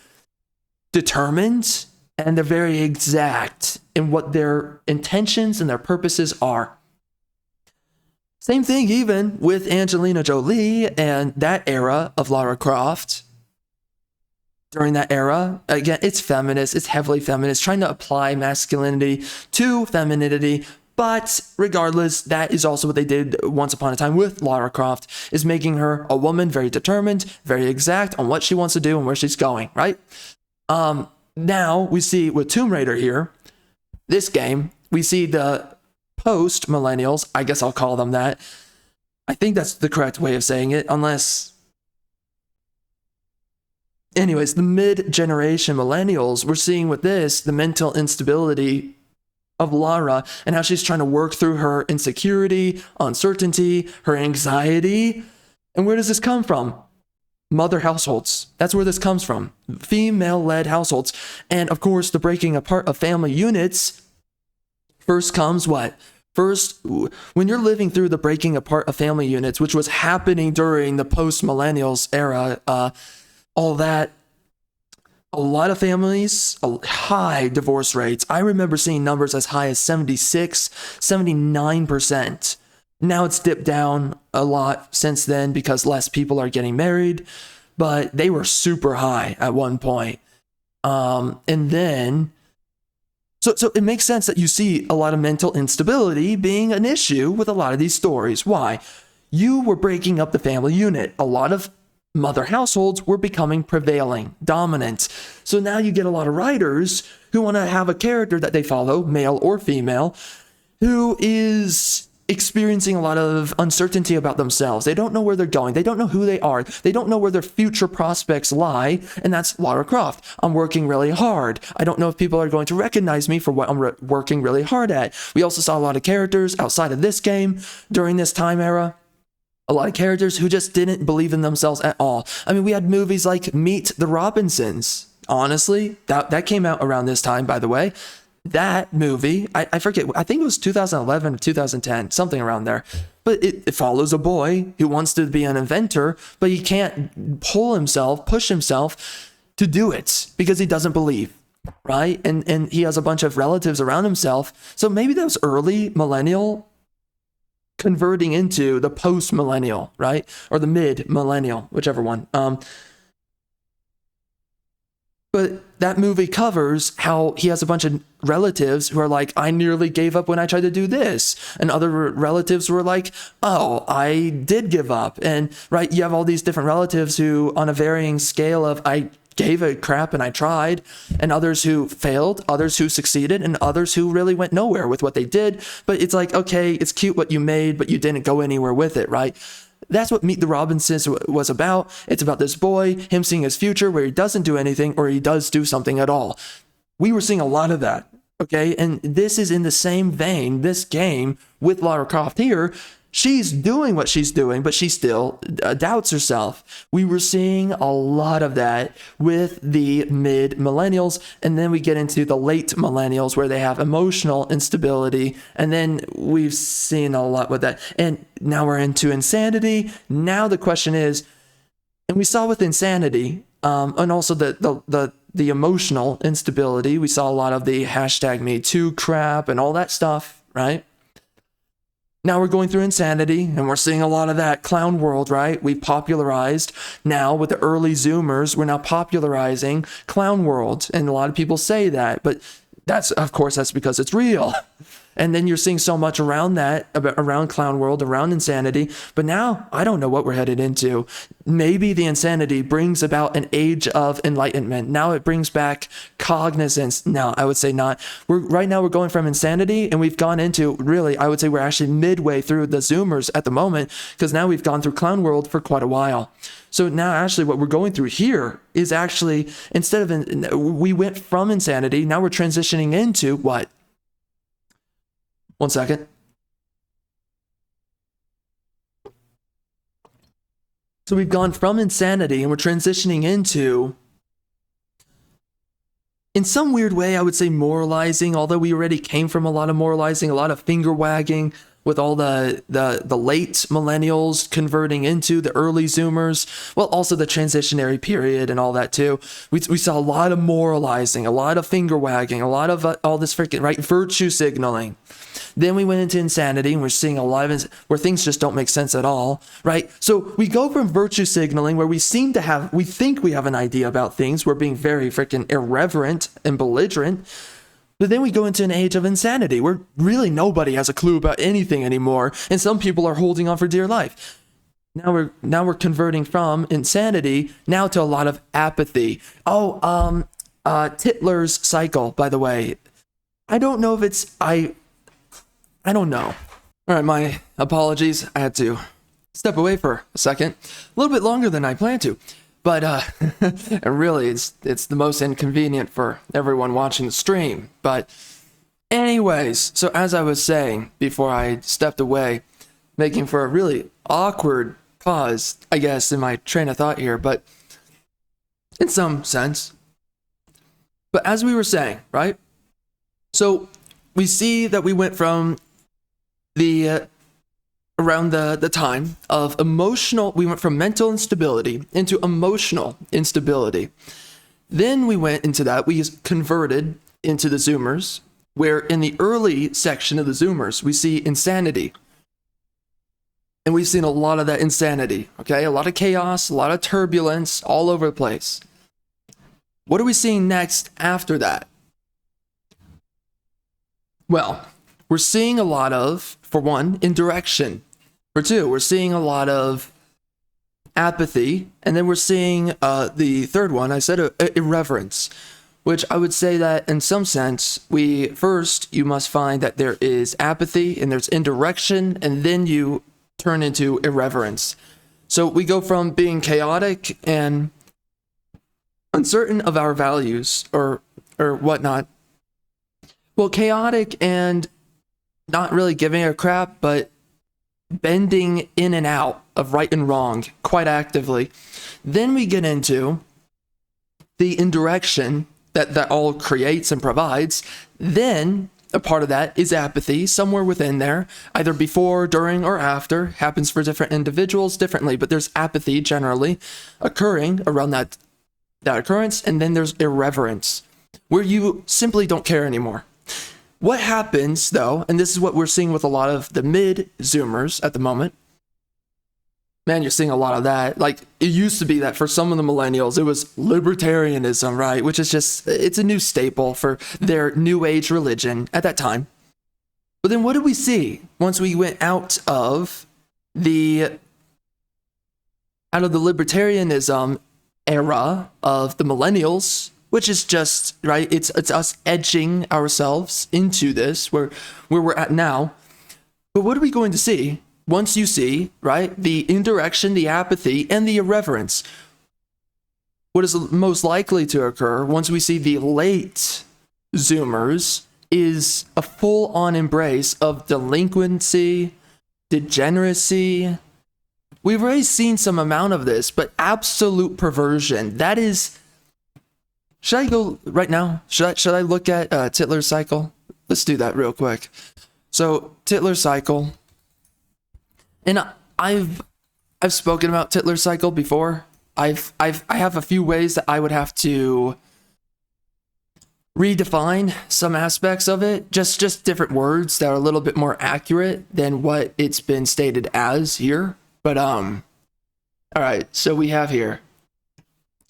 determined and they're very exact in what their intentions and their purposes are. Same thing even with Angelina Jolie and that era of Lara Croft. During that era, again, it's feminist, it's heavily feminist, trying to apply masculinity to femininity. But regardless, that is also what they did once upon a time with Lara Croft, is making her a woman very determined, very exact on what she wants to do and where she's going, right? Now we see with Tomb Raider here, this game, we see the post-millennials, I guess I'll call them that. I think that's the correct way of saying it, unless... Anyways, the mid-generation millennials, we're seeing with this, the mental instability of Lara and how she's trying to work through her insecurity, uncertainty, her anxiety. And where does this come from? Mother households. That's where this comes from. Female-led households. And of course, the breaking apart of family units. First comes what? First, when you're living through the breaking apart of family units, which was happening during the post-millennials era, all that, a lot of families, high divorce rates. I remember seeing numbers as high as 76, 79%. Now it's dipped down a lot since then because less people are getting married, but they were super high at one point. And then, so it makes sense that you see a lot of mental instability being an issue with a lot of these stories. Why? You were breaking up the family unit. A lot of mother households were becoming prevailing, dominant. So now you get a lot of writers who want to have a character that they follow, male or female, who is experiencing a lot of uncertainty about themselves. They don't know where they're going. They don't know who they are. They don't know where their future prospects lie. And that's Lara Croft. I'm working really hard. I don't know if people are going to recognize me for what I'm working really hard at. We also saw a lot of characters outside of this game during this time era. A lot of characters who just didn't believe in themselves at all. I mean, we had movies like Meet the Robinsons. Honestly, that came out around this time, by the way. That movie, I forget, I think it was 2011 or 2010, something around there. But it follows a boy who wants to be an inventor, but he can't push himself to do it because he doesn't believe, right? And he has a bunch of relatives around himself. So maybe that was early millennial converting into the post-millennial, right? Or the mid-millennial, whichever one. But that movie covers how he has a bunch of relatives who are like, I nearly gave up when I tried to do this. And other relatives were like, oh, I did give up. And right, you have all these different relatives who on a varying scale of I gave a crap and I tried, and others who failed, others who succeeded, and others who really went nowhere with what they did. But it's like, okay, it's cute what you made, but you didn't go anywhere with it, right? That's what Meet the Robinsons was about. It's about this boy, him seeing his future where he doesn't do anything or he does do something at all. We were seeing a lot of that, okay? And this is in the same vein, this game with Lara Croft here. She's doing what she's doing, but she still doubts herself. We were seeing a lot of that with the mid-millennials, and then we get into the late millennials where they have emotional instability, and then we've seen a lot with that. And now we're into insanity. Now the question is, and we saw with insanity, and also the the emotional instability. We saw a lot of the #MeToo crap and all that stuff, right? Now we're going through insanity, and we're seeing a lot of that clown world, right? We popularized now with the early Zoomers. We're now popularizing clown world, and a lot of people say that, but of course, that's because it's real. And then you're seeing so much around that, around clown world, around insanity. But now I don't know what we're headed into. Maybe the insanity brings about an age of enlightenment. Now it brings back cognizance. No, I would say not. Right now we're going from insanity, and we've gone into, really, I would say we're actually midway through the Zoomers at the moment, because now we've gone through clown world for quite a while. So now actually what we're going through here is actually, we went from insanity, now we're transitioning into what? 1 second. So we've gone from insanity and we're transitioning into, in some weird way, I would say moralizing, although we already came from a lot of moralizing, a lot of finger wagging with all the late millennials converting into the early Zoomers. Well, also the transitionary period and all that too. We saw a lot of moralizing, a lot of finger wagging, a lot of all this freaking, right, virtue signaling. Then we went into insanity, and we're seeing a lot of where things just don't make sense at all, right? So we go from virtue signaling, where we think we have an idea about things. We're being very freaking irreverent and belligerent. But then we go into an age of insanity, where really nobody has a clue about anything anymore, and some people are holding on for dear life. Now we're converting from insanity now to a lot of apathy. Tytler's cycle, by the way. I don't know if it's I don't know. All right, my apologies. I had to step away for a second. A little bit longer than I planned to. But and really, it's the most inconvenient for everyone watching the stream. But anyways, so as I was saying before I stepped away, making for a really awkward pause, I guess, in my train of thought here, but in some sense. But as we were saying, right? So we see that we went from around the time of we went from mental instability into emotional instability. Then we went into that, we converted into the Zoomers, where in the early section of the Zoomers, we see insanity. And we've seen a lot of that insanity, okay? A lot of chaos, a lot of turbulence all over the place. What are we seeing next after that? Well, we're seeing a lot of, for one, indirection. For two, we're seeing a lot of apathy. And then we're seeing the third one, I said irreverence, which I would say that in some sense, you must find that there is apathy and there's indirection, and then you turn into irreverence. So we go from being chaotic and uncertain of our values or whatnot. Well, chaotic and not really giving a crap, but bending in and out of right and wrong quite actively. Then we get into the indirection that all creates and provides. Then a part of that is apathy, somewhere within there, either before, during, or after. Happens for different individuals differently, but there's apathy generally occurring around that occurrence. And then there's irreverence, where you simply don't care anymore. What happens, though, and this is what we're seeing with a lot of the mid-Zoomers at the moment. Man, you're seeing a lot of that. Like, it used to be that for some of the millennials, it was libertarianism, right? Which is just, it's a new staple for their new age religion at that time. But then what did we see once we went out of the libertarianism era of the millennials? Which is just, right, it's us edging ourselves into this, where we're at now. But what are we going to see once you see, right, the indirection, the apathy, and the irreverence? What is most likely to occur once we see the late Zoomers is a full-on embrace of delinquency, degeneracy. We've already seen some amount of this, but absolute perversion. That is... Should I go right now? Should I look at Tytler's cycle? Let's do that real quick. So Tytler's cycle, and I've spoken about Tytler's cycle before. I have a few ways that I would have to redefine some aspects of it, just different words that are a little bit more accurate than what it's been stated as here. But all right, so we have here.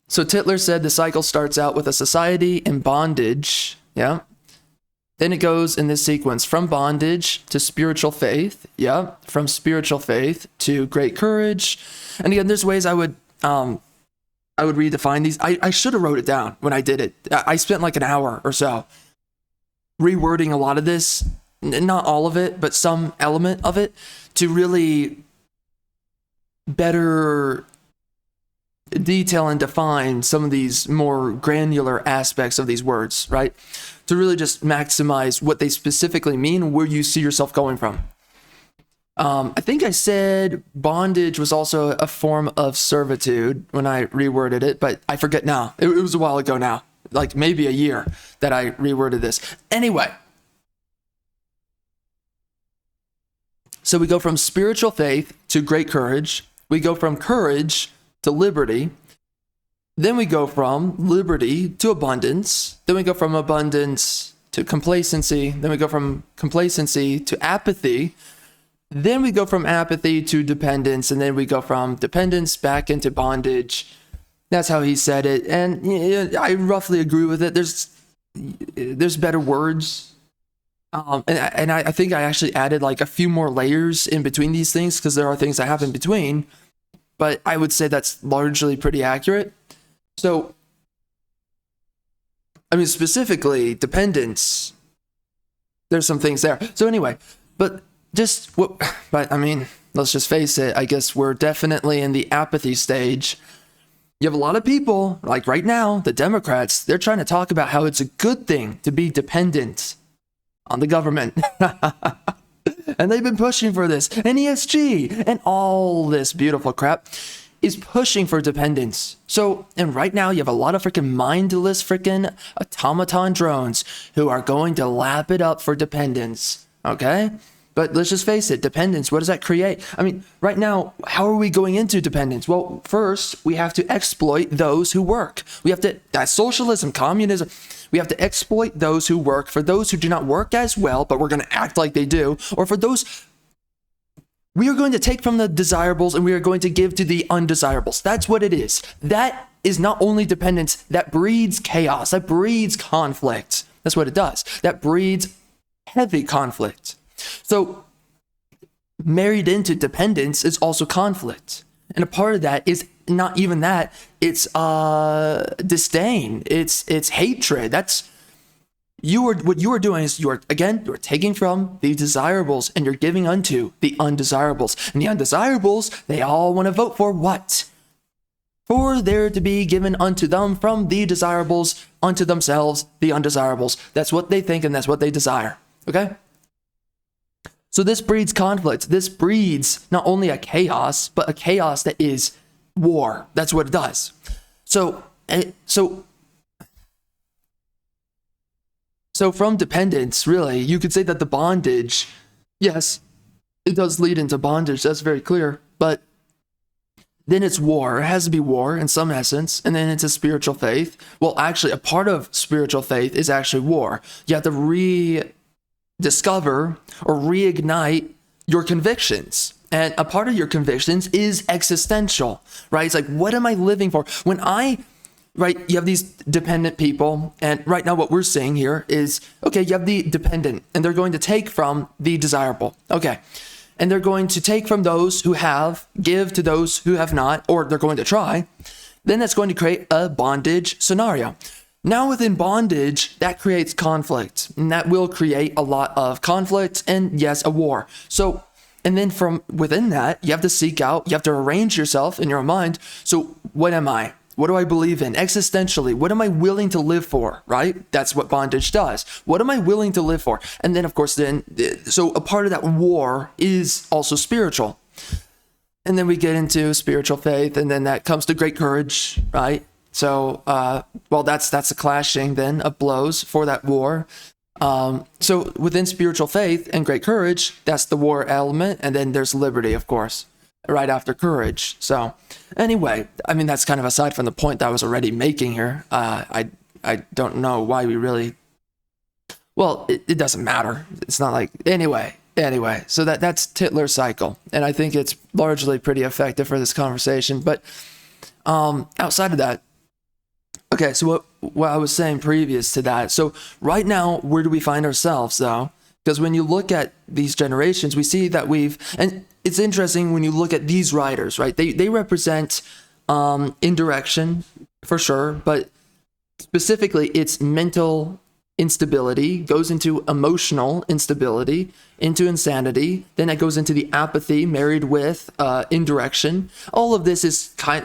So Titler said the cycle starts out with a society in bondage, yeah. Then it goes in this sequence from bondage to spiritual faith, yeah. From spiritual faith to great courage, and again, there's ways I would redefine these. I should have wrote it down when I did it. I spent like an hour or so rewording a lot of this, not all of it, but some element of it, to really better detail and define some of these more granular aspects of these words, right? To really just maximize what they specifically mean, where you see yourself going from. I think I said bondage was also a form of servitude when I reworded it, but I forget now. It was a while ago now, like maybe a year that I reworded this. Anyway, so we go from spiritual faith to great courage. We go from courage to liberty. Then we go from liberty to abundance. Then we go from abundance to complacency. Then we go from complacency to apathy. Then we go from apathy to dependence, and then we go from dependence back into bondage. That's how he said it, and I roughly agree with it. There's better words, and I think I actually added like a few more layers in between these things because there are things that happen between, but I would say that's largely pretty accurate. So, I mean, specifically dependence, there's some things there. So anyway, but I mean, let's just face it, I guess we're definitely in the apathy stage. You have a lot of people, like right now, the Democrats, they're trying to talk about how it's a good thing to be dependent on the government. And they've been pushing for this. And ESG and all this beautiful crap is pushing for dependence. So, and right now you have a lot of freaking mindless freaking automaton drones who are going to lap it up for dependence. Okay? But let's just face it, dependence, what does that create? I mean, right now, how are we going into dependence? Well, first, we have to exploit those who work. That's socialism, communism. We have to exploit those who work. For those who do not work as well, but we're going to act like they do, or for those, we are going to take from the desirables and we are going to give to the undesirables. That's what it is. That is not only dependence, that breeds chaos, that breeds conflict. That's what it does. That breeds heavy conflict. So, married into dependence is also conflict. And a part of that is not even that, it's disdain, it's hatred. What you are doing is you're taking from the desirables and you're giving unto the undesirables. And the undesirables, they all want to vote for what? For there to be given unto them from the desirables unto themselves, the undesirables. That's what they think and that's what they desire. Okay? So this breeds conflict. This breeds not only a chaos, but a chaos that is war. That's what it does. So from dependence, really, you could say that the bondage, yes, it does lead into bondage. That's very clear. But then it's war. It has to be war in some essence. And then it's a spiritual faith. Well, actually, a part of spiritual faith is actually war. You have to rediscover or reignite your convictions. And a part of your convictions is existential, right? It's like, what am I living for? Right, you have these dependent people, and right now what we're seeing here is, okay, you have the dependent, and they're going to take from the desirable. Okay, and they're going to take from those who have, give to those who have not, or they're going to try. Then that's going to create a bondage scenario. Now within bondage, that creates conflict, and that will create a lot of conflict and, yes, a war. So, and then from within that, you have to seek out, you have to arrange yourself in your mind. So what am I? What do I believe in? Existentially, what am I willing to live for, right? That's what bondage does. What am I willing to live for? And then, of course, so a part of that war is also spiritual. And then we get into spiritual faith, and then that comes to great courage, right? So, that's a clashing then of blows for that war. So within spiritual faith and great courage, that's the war element, and then there's liberty, of course, right after courage. So anyway, I mean, that's kind of aside from the point that I was already making here. I I don't know why we really. Well, it doesn't matter. It's not like anyway. So that's Tytler's cycle, and I think it's largely pretty effective for this conversation. But outside of that, okay. So what I was saying previous to that. So right now, where do we find ourselves though? Because when you look at these generations, we see that and it's interesting when you look at these riders, right? They represent indirection for sure, but specifically it's mental instability, goes into emotional instability, into insanity, then it goes into the apathy married with indirection. All of this is right,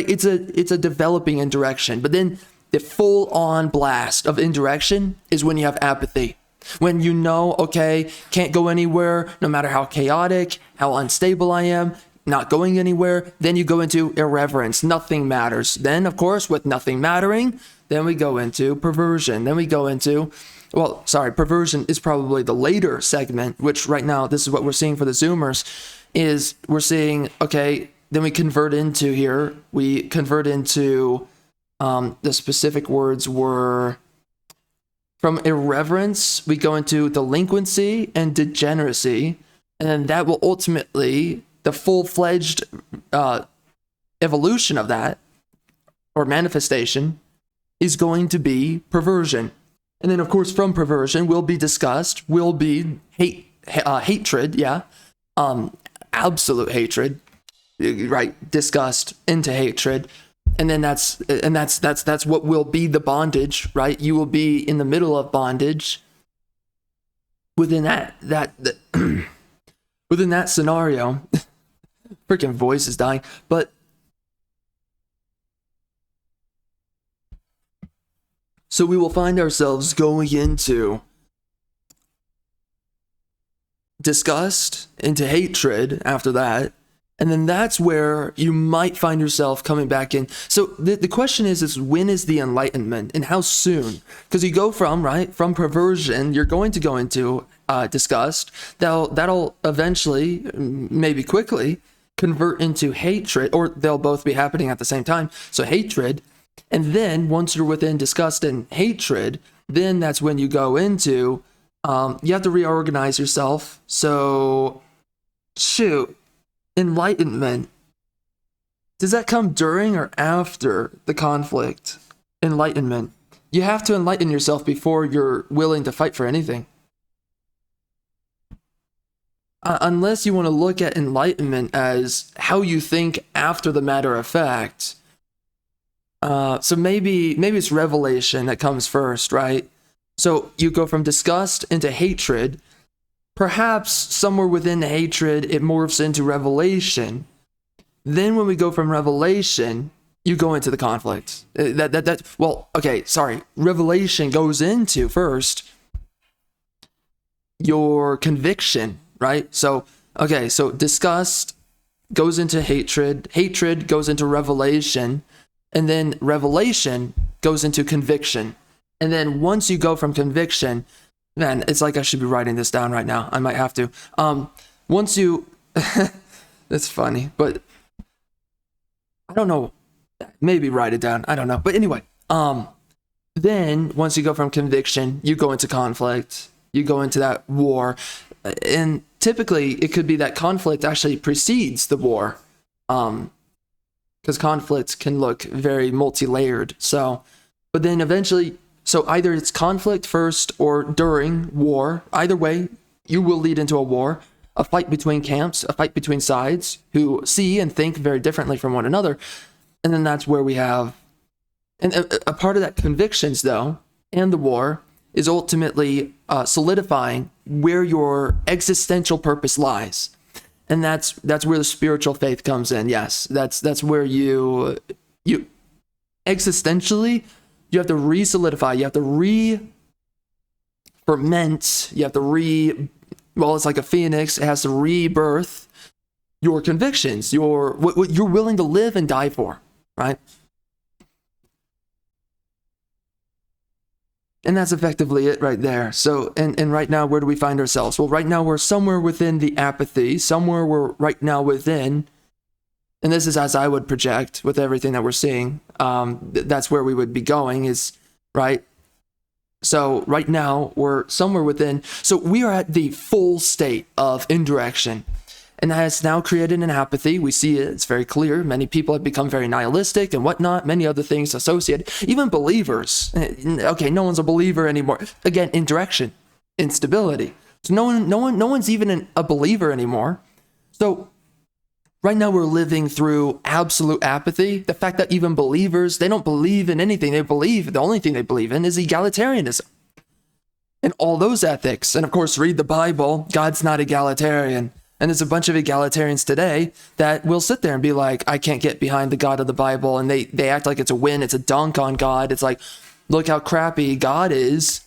it's a developing indirection, but then the full-on blast of indirection is when you have apathy. When you know, okay, can't go anywhere, no matter how chaotic, how unstable I am, not going anywhere, then you go into irreverence. Nothing matters. Then, of course, with nothing mattering, then we go into perversion. Then we go into, perversion is probably the later segment, which right now, this is what we're seeing for the Zoomers, is we're seeing, okay, then we convert into the specific words were, from irreverence, we go into delinquency and degeneracy, and then that will ultimately, the full-fledged evolution of that, or manifestation, is going to be perversion. And then, of course, from perversion will be hatred, absolute hatred, right? Disgust into hatred. And then that's what will be the bondage, right? You will be in the middle of bondage within that within that scenario. Freaking voice is dying, but so we will find ourselves going into disgust, into hatred after that. And then that's where you might find yourself coming back in. So the question is when is the enlightenment and how soon? Because you go from perversion, you're going to go into disgust. That'll eventually, maybe quickly, convert into hatred, or they'll both be happening at the same time. So hatred. And then once you're within disgust and hatred, then that's when you go into, you have to reorganize yourself. So, enlightenment, does that come during or after the conflict? Enlightenment. You have to enlighten yourself before you're willing to fight for anything. Unless you want to look at enlightenment as how you think after the matter of fact. So maybe it's revelation that comes first, right? So you go from disgust into hatred. Perhaps somewhere within the hatred, it morphs into revelation. Then when we go from revelation, you go into the conflict. Revelation goes into first your conviction, right? So disgust goes into hatred. Hatred goes into revelation. And then revelation goes into conviction. And then once you go from conviction, man, it's like I should be writing this down right now. I might have to. Once you, that's funny, but I don't know. Maybe write it down. I don't know. But anyway, then once you go from conviction, you go into conflict. You go into that war. And typically it could be that conflict actually precedes the war. Because conflicts can look very multi-layered. So, but then eventually, so either it's conflict first or during war. Either way, you will lead into a war, a fight between camps, a fight between sides who see and think very differently from one another. And then that's where we have, and a part of that convictions though, and the war is ultimately solidifying where your existential purpose lies. And that's where the spiritual faith comes in. Yes, that's where you existentially, you have to re-solidify, you have to re-ferment, you have to it's like a phoenix, it has to rebirth your convictions, what you're willing to live and die for, right? And that's effectively it right there. So, and right now, where do we find ourselves? Well, right now, we're somewhere within the apathy, somewhere we're right now within, and this is as I would project with everything that we're seeing, that's where we would be going, is right? So right now we're somewhere within, so we are at the full state of indirection. And that has now created an apathy. We see it, it's very clear. Many people have become very nihilistic and whatnot, many other things associated. Even believers. Okay, no one's a believer anymore. Again, indirection, instability. So no one's even a believer anymore. So right now we're living through absolute apathy. The fact that even believers, they don't believe in anything. The only thing they believe in is egalitarianism. And all those ethics. And of course, read the Bible. God's not egalitarian. And there's a bunch of egalitarians today that will sit there and be like, I can't get behind the God of the Bible. And they act like it's a win. It's a dunk on God. It's like, look how crappy God is.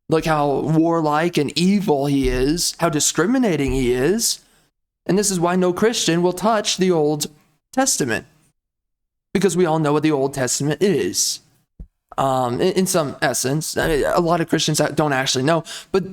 Look how warlike and evil he is. How discriminating he is. And this is why no Christian will touch the Old Testament. Because we all know what the Old Testament is. In some essence. I mean, a lot of Christians don't actually know. But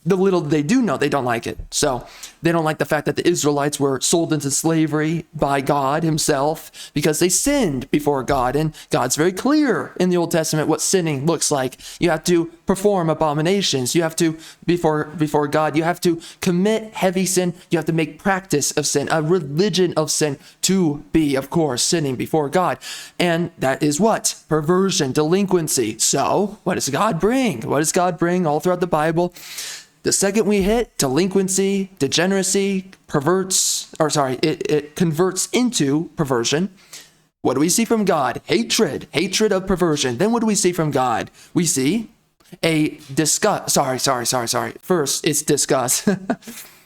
the little they do know, they don't like it. So they don't like the fact that the Israelites were sold into slavery by God himself because they sinned before God. And God's very clear in the Old Testament what sinning looks like. You have to perform abominations. You have to, before God, you have to commit heavy sin. You have to make practice of sin, a religion of sin to be, of course, sinning before God. And that is what? Perversion, delinquency. So what does God bring? What does God bring all throughout the Bible? The second we hit delinquency, degeneracy, it converts into perversion. What do we see from God? Hatred of perversion. Then what do we see from God? We see a disgust. Sorry. First, it's disgust.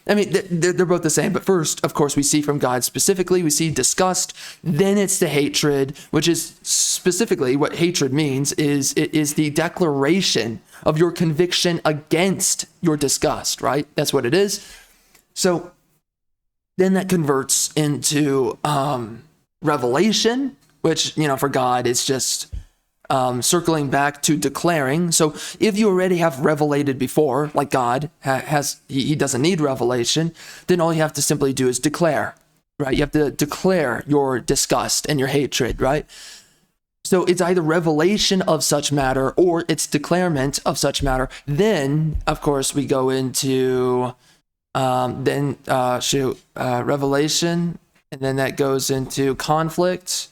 I mean, they're both the same. But first, of course, we see from God specifically, we see disgust. Then it's the hatred, which is specifically what hatred means it is the declaration of your conviction against your disgust, right? That's what it is. So then that converts into revelation, which, for God is just circling back to declaring. So if you already have revelated before, like God he doesn't need revelation, then all you have to simply do is declare, right? You have to declare your disgust and your hatred, right? So it's either revelation of such matter or it's declarement of such matter. Then, of course, we go into revelation, and then that goes into conflict,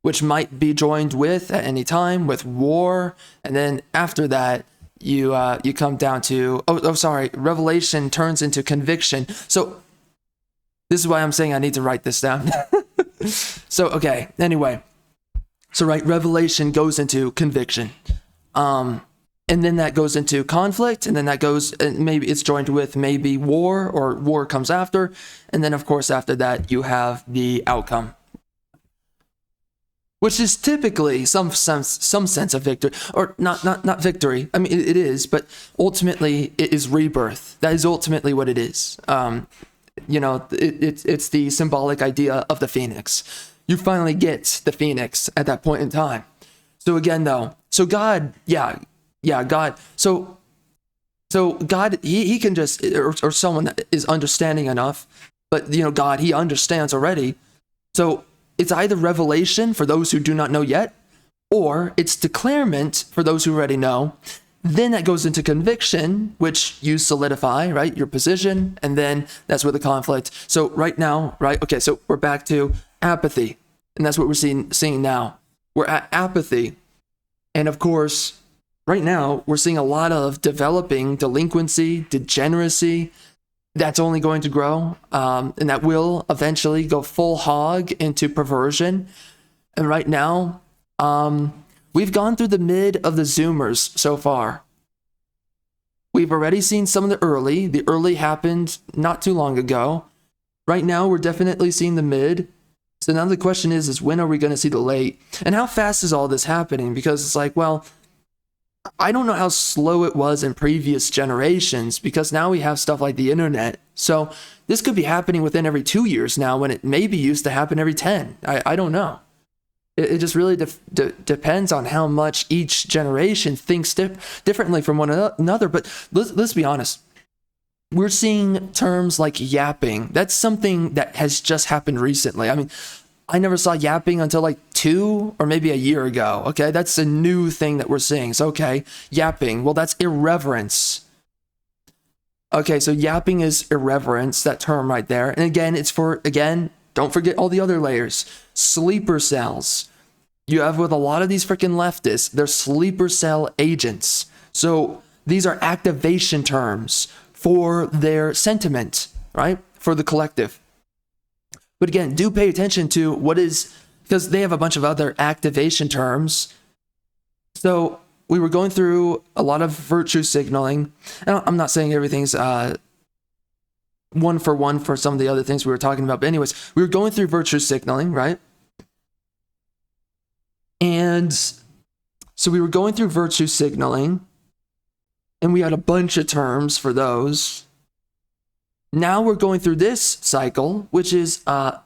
which might be joined with at any time with war. And then after that, you come down to revelation turns into conviction. So this is why I'm saying I need to write this down. So okay, anyway. So right, revelation goes into conviction. And then that goes into conflict, and then that goes, and maybe it's joined with maybe war, or war comes after. And then of course after that you have the outcome, which is typically some sense of victory, or not victory. I mean, it is, but ultimately it is rebirth. That is ultimately what it is. It's the symbolic idea of the phoenix. You finally get the phoenix at that point in time. So again, though, so God, God. So God, he can just, or someone that is understanding enough, but God, he understands already. So it's either revelation for those who do not know yet, or it's declarement for those who already know. Then that goes into conviction, which you solidify, right, your position, and then that's where the conflict. So right now, right, okay, so we're back to apathy, and that's what we're seeing now. We're at apathy, and of course, right now, we're seeing a lot of developing delinquency, degeneracy. That's only going to grow, and that will eventually go full hog into perversion. And right now, we've gone through the mid of the Zoomers so far. We've already seen some of the early. The early happened not too long ago. Right now, we're definitely seeing the mid. So now the question is when are we going to see the late? And how fast is all this happening? Because it's like, well, I don't know how slow it was in previous generations, because now we have stuff like the internet. So this could be happening within every 2 years now, when it maybe used to happen every 10. I don't know. It just really depends on how much each generation thinks differently from one another. But let's be honest. We're seeing terms like yapping. That's something that has just happened recently. I mean, I never saw yapping until like 2 or maybe a year ago. Okay, that's a new thing that we're seeing. So, okay, yapping. Well, that's irreverence. Okay, so yapping is irreverence, that term right there. And again, it's for, again, don't forget all the other layers. Sleeper cells. You have with a lot of these freaking leftists, they're sleeper cell agents. So these are activation terms for their sentiment, right? For the collective. But again, do pay attention to what is, because they have a bunch of other activation terms. So we were going through a lot of virtue signaling. And I'm not saying everything's one for one for some of the other things we were talking about. But anyways, we were going through virtue signaling, right? And so we were going through virtue signaling. And we had a bunch of terms for those. Now we're going through this cycle, which is I'm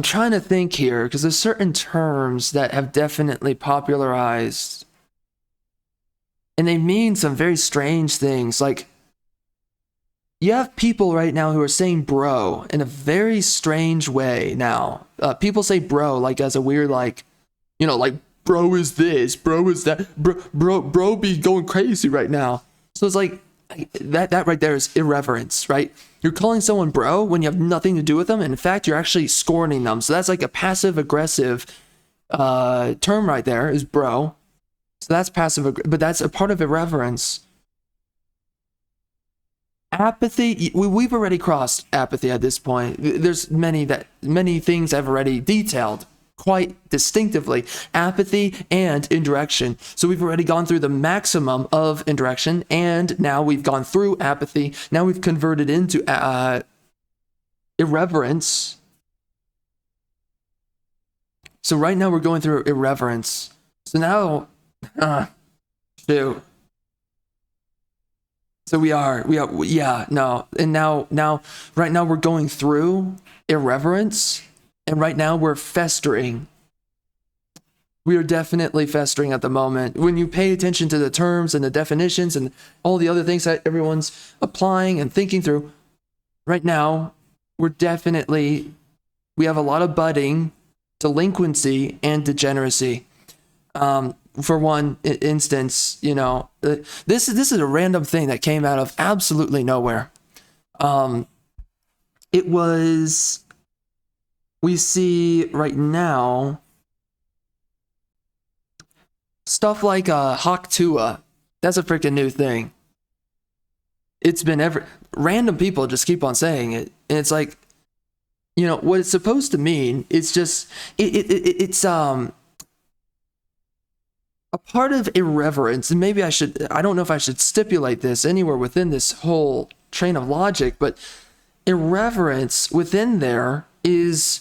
trying to think here because there's certain terms that have definitely popularized and they mean some very strange things. Like you have people right now who are saying bro in a very strange way now. People say bro like as a weird like, you know, like bro is this, bro is that, bro be going crazy right now. So it's like that right there is irreverence, right? You're calling someone bro when you have nothing to do with them, and in fact you're actually scorning them. So that's like a passive aggressive term right there is bro. So that's passive, but that's a part of irreverence. Apathy, we've already crossed apathy at this point. There's many things I've already detailed quite distinctively, apathy and indirection. So we've already gone through the maximum of indirection, and now we've gone through apathy. Now we've converted into irreverence. So right now we're going through irreverence. So now, shoot. So right now we're going through irreverence. And right now we're festering. We are definitely festering at the moment. When you pay attention to the terms and the definitions and all the other things that everyone's applying and thinking through, right now, we have a lot of budding, delinquency, and degeneracy. For one instance, you know, this is a random thing that came out of absolutely nowhere. We see right now stuff like Hawk Tua. That's a freaking new thing. It's been random people just keep on saying it, and it's like, you know, what it's supposed to mean. It's just it's a part of irreverence, and maybe I don't know if I should stipulate this anywhere within this whole train of logic, but irreverence within there is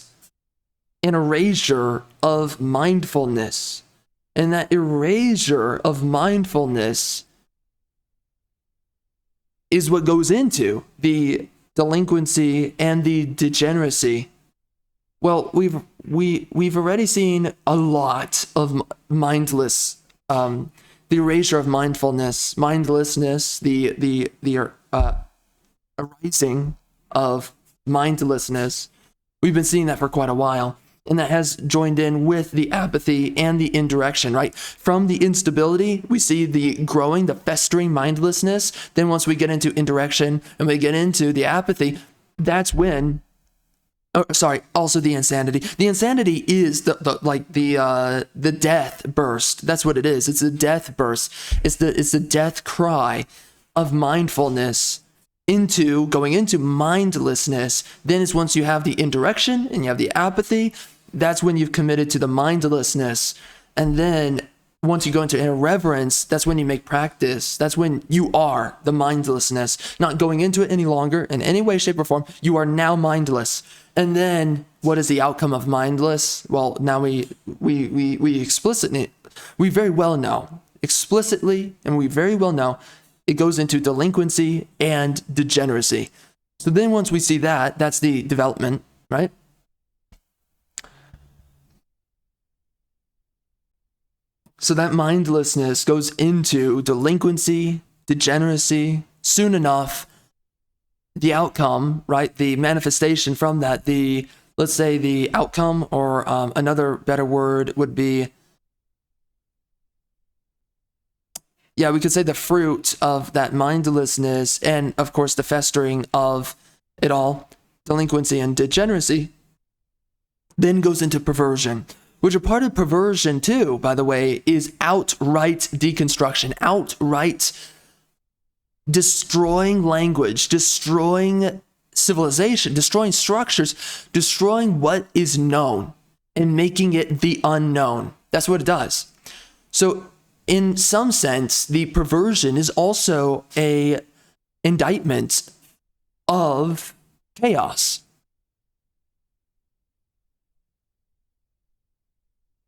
an erasure of mindfulness. And that erasure of mindfulness is what goes into the delinquency and the degeneracy. Well, we've already seen a lot of mindless, the erasure of mindfulness, mindlessness, the arising of mindlessness. We've been seeing that for quite a while. And that has joined in with the apathy and the indirection, right? From the instability, we see the growing, the festering mindlessness. Then once we get into indirection and we get into the apathy, that's when, also the insanity. The insanity is the death burst. That's what it is. It's a death burst. It's the death cry of mindfulness going into mindlessness. Then it's once you have the indirection and you have the apathy, that's when you've committed to the mindlessness. And then once you go into irreverence, that's when you make practice. That's when you are the mindlessness, not going into it any longer in any way, shape, or form. You are now mindless. And then what is the outcome of mindless? Well, now we very well know explicitly, and we very well know it goes into delinquency and degeneracy. So then once we see that, that's the development, right? So that mindlessness goes into delinquency degeneracy, soon enough, the outcome, right, the manifestation from that, let's say the outcome, or another better word would be, yeah, we could say the fruit of that mindlessness, and of course the festering of it all, delinquency and degeneracy, then goes into perversion, which a part of perversion too, by the way, is outright deconstruction, outright destroying language, destroying civilization, destroying structures, destroying what is known and making it the unknown. That's what it does. So in some sense, the perversion is also a indictment of chaos.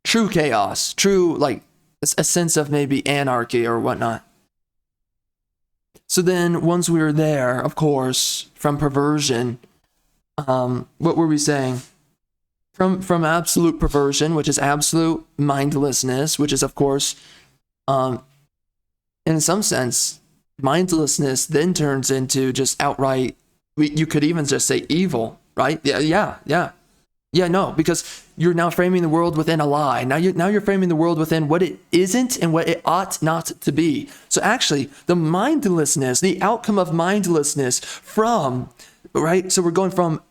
True chaos, true, like a sense of maybe anarchy or whatnot. So then once we were there, of course, from perversion, what were we saying? From absolute perversion, which is absolute mindlessness, which is, of course, in some sense, mindlessness then turns into just outright, you could even just say evil, right? Yeah, no, because you're now framing the world within a lie. Now you're framing the world within what it isn't and what it ought not to be. So actually, the mindlessness, the outcome of mindlessness from, right? So we're going from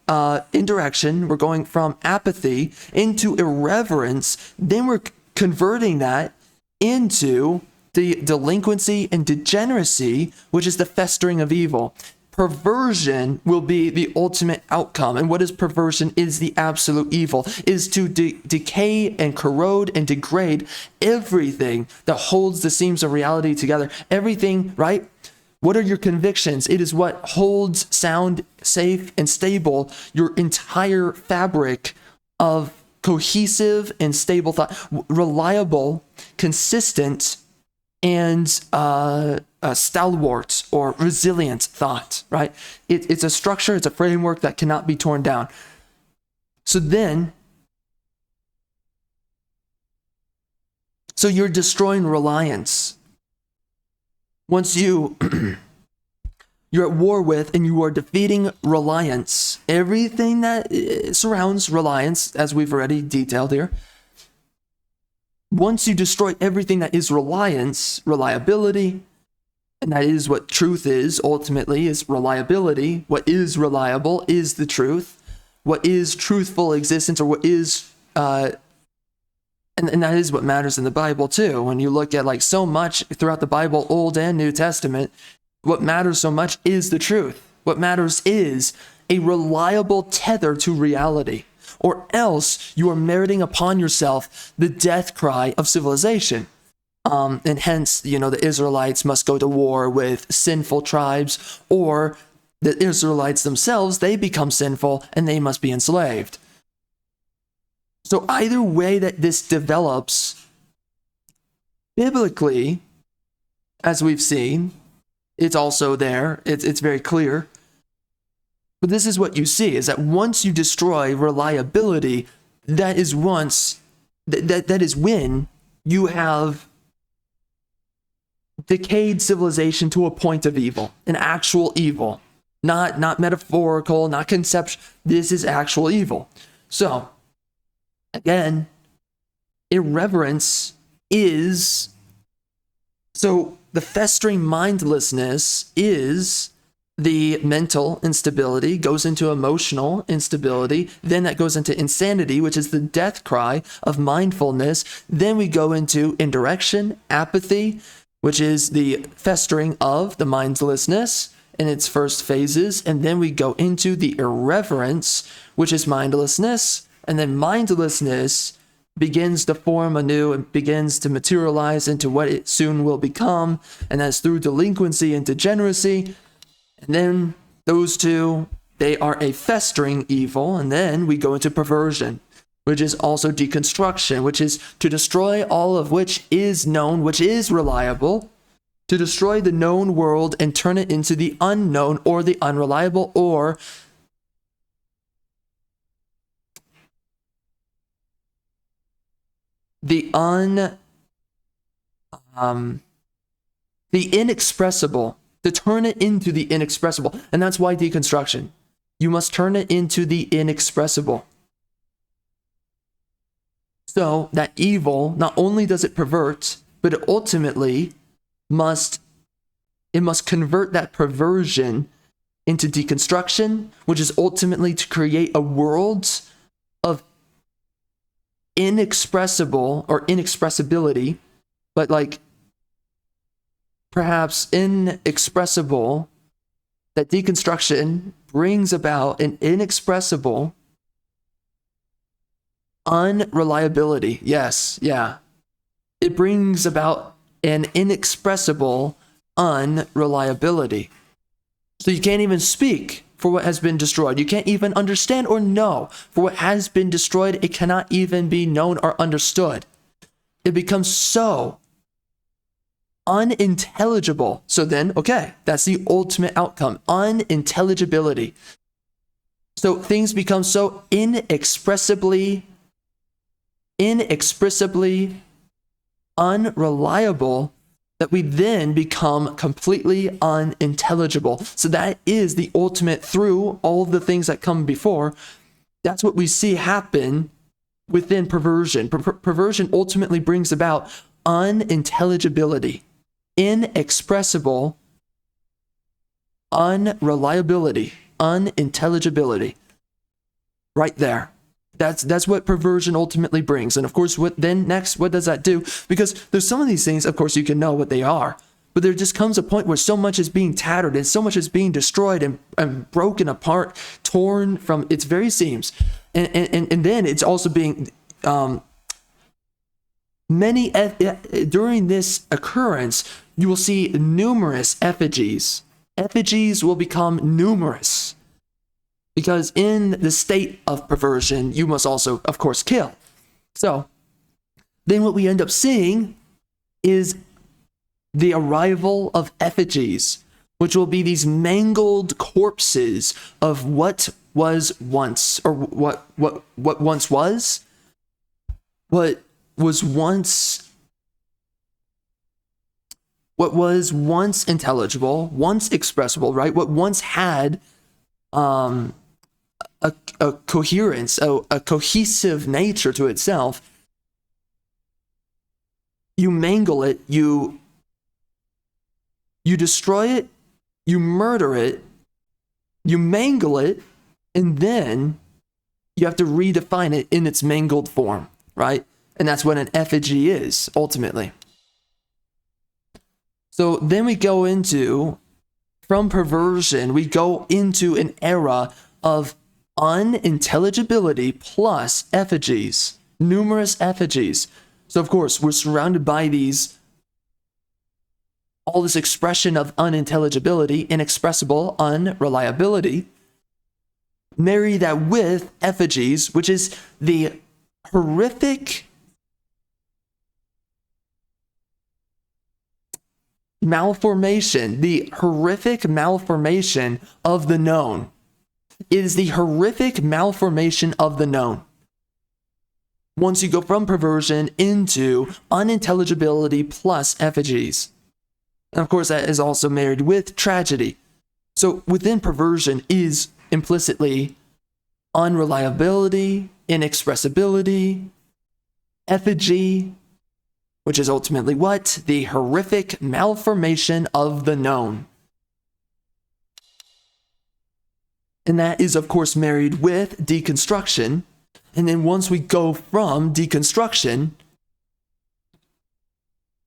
indirection, we're going from apathy into irreverence, then we're converting that into the delinquency and degeneracy, which is the festering of evil. Perversion will be the ultimate outcome. And what is perversion? Is the absolute evil, is to decay and corrode and degrade everything that holds the seams of reality together. Everything, right? What are your convictions? It is what holds sound, safe, and stable your entire fabric of cohesive and stable thought, reliable, consistent, and stalwart or resilient thought, right? It's a structure, it's a framework that cannot be torn down. So you're destroying reliance. Once you're at war with and you are defeating reliance, everything that surrounds reliance, as we've already detailed here, once you destroy everything that is reliability, and that is what truth is, ultimately, is reliability. What is reliable is the truth. What is truthful existence, or what is, and that is what matters in the Bible too. When you look at like so much throughout the Bible, Old and New Testament, what matters so much is the truth. What matters is a reliable tether to reality. Or else you are meriting upon yourself the death cry of civilization. And hence, the Israelites must go to war with sinful tribes, or the Israelites themselves, they become sinful and they must be enslaved. So either way that this develops, biblically, as we've seen, it's also there, it's very clear. But this is what you see, is that once you destroy reliability, that is when you have decayed civilization to a point of evil, an actual evil, not metaphorical, not conceptual. This is actual evil. So, again, irreverence is, so the festering mindlessness is the mental instability, goes into emotional instability, then that goes into insanity, which is the death cry of mindfulness. Then we go into indirection, apathy, which is the festering of the mindlessness in its first phases. And then we go into the irreverence, which is mindlessness. And then mindlessness begins to form anew and begins to materialize into what it soon will become. And that's through delinquency and degeneracy. And then those two, they are a festering evil. And then we go into perversion, which is also deconstruction, which is to destroy all of which is known, which is reliable, to destroy the known world and turn it into the unknown or the unreliable, or the the inexpressible, to turn it into the inexpressible. And that's why deconstruction. You must turn it into the inexpressible. So that evil, not only does it pervert, but it ultimately must convert that perversion into deconstruction, which is ultimately to create a world of inexpressible or inexpressibility, but like perhaps inexpressible, that deconstruction brings about an inexpressible unreliability. Yes, yeah. It brings about an inexpressible unreliability. So you can't even speak for what has been destroyed. You can't even understand or know for what has been destroyed. It cannot even be known or understood. It becomes so unintelligible. So then, okay, that's the ultimate outcome, unintelligibility. So things become so inexpressibly unreliable that we then become completely unintelligible. So that is the ultimate, through all the things that come before, that's what we see happen within perversion. Perversion ultimately brings about unintelligibility, inexpressible unreliability, unintelligibility. Right there. That's what perversion ultimately brings. And of course, what does that do? Because there's some of these things, of course, you can know what they are, but there just comes a point where so much is being tattered and so much is being destroyed and broken apart, torn from its very seams. And then it's also being, during this occurrence, you will see numerous effigies. Effigies will become numerous. Because in the state of perversion, you must also, of course, kill. So, then what we end up seeing is the arrival of effigies, which will be these mangled corpses of what was once, or what once was, what was once intelligible, once expressible, right? What once had a coherence, a cohesive nature to itself. You mangle it, you destroy it, you murder it, you mangle it, and then you have to redefine it in its mangled form, right? And that's what an effigy is, ultimately. So then we go into, from perversion, we go into an era of unintelligibility plus effigies, numerous effigies. So of course, we're surrounded by all this expression of unintelligibility, inexpressible, unreliability. Marry that with effigies, which is the horrific malformation of the known. It is the horrific malformation of the known. Once you go from perversion into unintelligibility plus effigies. And of course, that is also married with tragedy. So within perversion is implicitly unreliability, inexpressibility, effigy, which is ultimately what? The horrific malformation of the known. And that is, of course, married with deconstruction. And then once we go from deconstruction,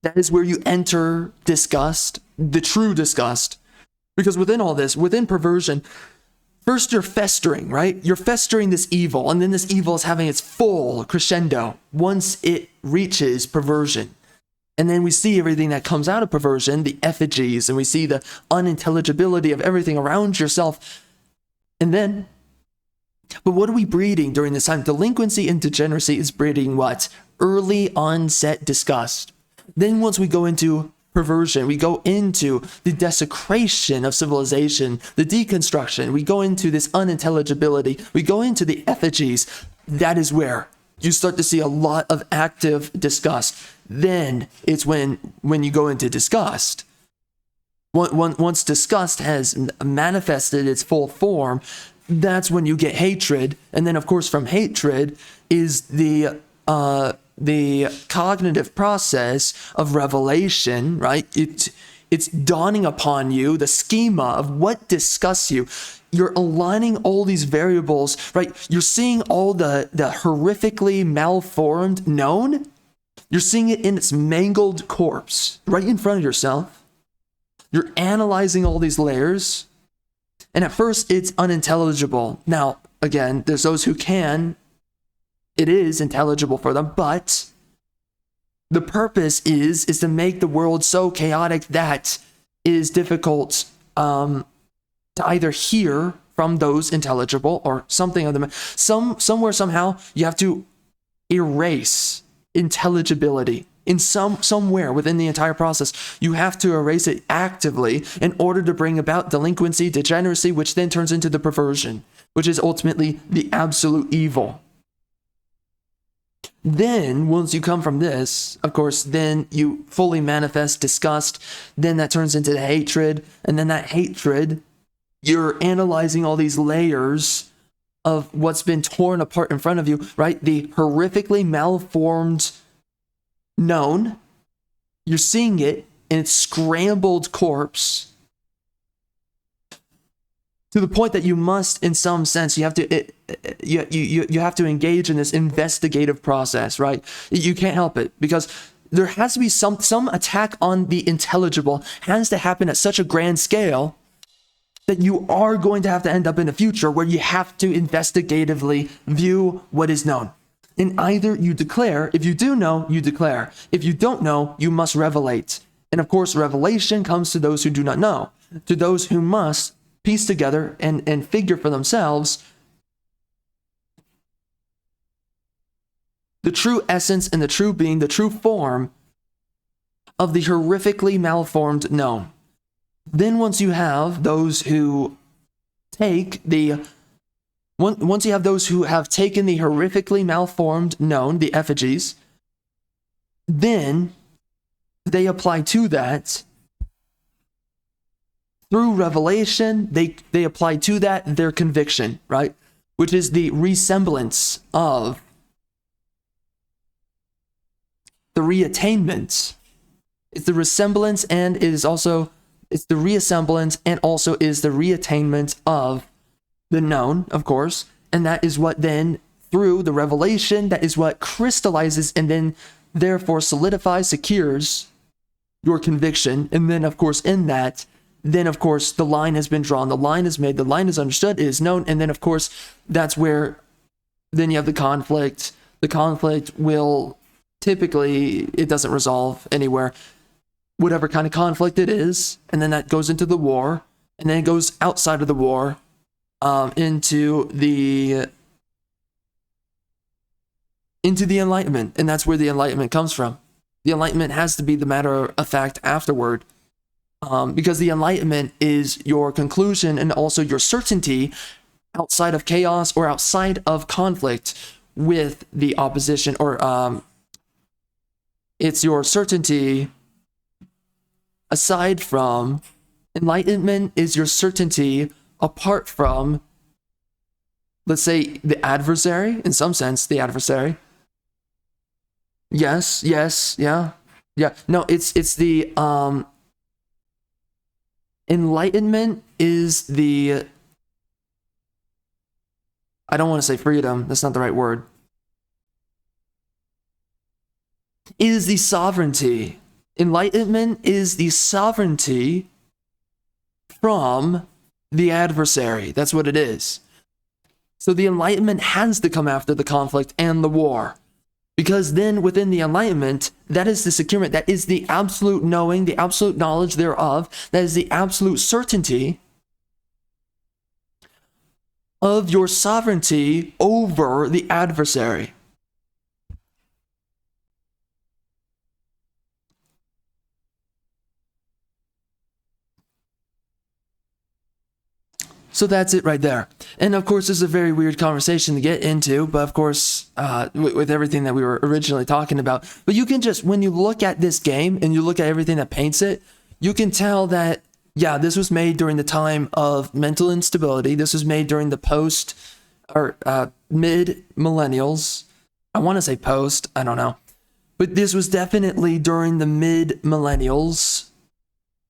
that is where you enter disgust, the true disgust. Because within all this, within perversion, first you're festering, right? You're festering this evil, and then this evil is having its full crescendo once it reaches perversion. And then we see everything that comes out of perversion, the effigies, and we see the unintelligibility of everything around yourself. And then, but what are we breeding during this time? Delinquency and degeneracy is breeding what? Early onset disgust. Then once we go into perversion, we go into the desecration of civilization, the deconstruction, we go into this unintelligibility, we go into the effigies. That is where you start to see a lot of active disgust. Then it's when you go into disgust once disgust has manifested its full form, that's when you get hatred. And then, of course, from hatred is the cognitive process of revelation, right? It's dawning upon you the schema of what disgusts you. You're aligning all these variables, right? You're seeing all the horrifically malformed known. You're seeing it in its mangled corpse right in front of yourself. You're analyzing all these layers. And at first, it's unintelligible. Now, again, there's those who can. It is intelligible for them, but the purpose is to make the world so chaotic that it is difficult to either hear from those intelligible or something of them. Somewhere, somehow, you have to erase intelligibility. In somewhere within the entire process, you have to erase it actively in order to bring about delinquency, degeneracy, which then turns into the perversion, which is ultimately the absolute evil. Then, once you come from this, of course, then you fully manifest disgust. Then that turns into the hatred. And then that hatred, you're analyzing all these layers of what's been torn apart in front of you, right? The horrifically malformed known. You're seeing it in its scrambled corpse, to the point that you must, in some sense, you have to engage in this investigative process, right? You can't help it, because there has to be some attack on the intelligible has to happen at such a grand scale that you are going to have to end up in a future where you have to investigatively view what is known. And either you declare, if you do know, you declare. If you don't know, you must revelate. And of course, revelation comes to those who do not know, to those who must piece together and figure for themselves the true essence and the true being, the true form of the horrifically malformed known. Then once you have those who take the once you have those who have taken the horrifically malformed known, the effigies, then they apply to that through revelation. They apply to that their conviction, right? Which is the resemblance of the reattainment. It's the resemblance, and it is also, it's the reassemblance, and also is the reattainment of the known, of course. And that is what then, through the revelation, that is what crystallizes and then therefore solidifies, secures your conviction. And then, of course, in that, then, of course, the line has been drawn, the line is made, the line is understood, it is known. And then, of course, that's where then you have the conflict. The conflict will typically, it doesn't resolve anywhere. Whatever kind of conflict it is, and then that goes into the war, and then it goes outside of the war, into the Enlightenment. And that's where the Enlightenment comes from. The Enlightenment has to be the matter of fact afterward, because the Enlightenment is your conclusion and also your certainty outside of chaos or outside of conflict with the opposition, or it's your certainty aside from. Enlightenment is your certainty apart from, let's say, the adversary, in some sense, the adversary. Yes, yeah. No, it's the, enlightenment is the, I don't want to say freedom, that's not the right word. It is the sovereignty. Enlightenment is the sovereignty from the adversary. That's what it is. So the Enlightenment has to come after the conflict and the war. Because then within the Enlightenment, that is the securement, that is the absolute knowing, the absolute knowledge thereof, that is the absolute certainty of your sovereignty over the adversary. So that's it right there. And of course, this is a very weird conversation to get into, but of course, with everything that we were originally talking about. But you can just, when you look at this game and you look at everything that paints it, you can tell that yeah, this was made during the time of mental instability. This was made during the post or mid millennials. I want to say post, I don't know. But this was definitely during the mid millennials,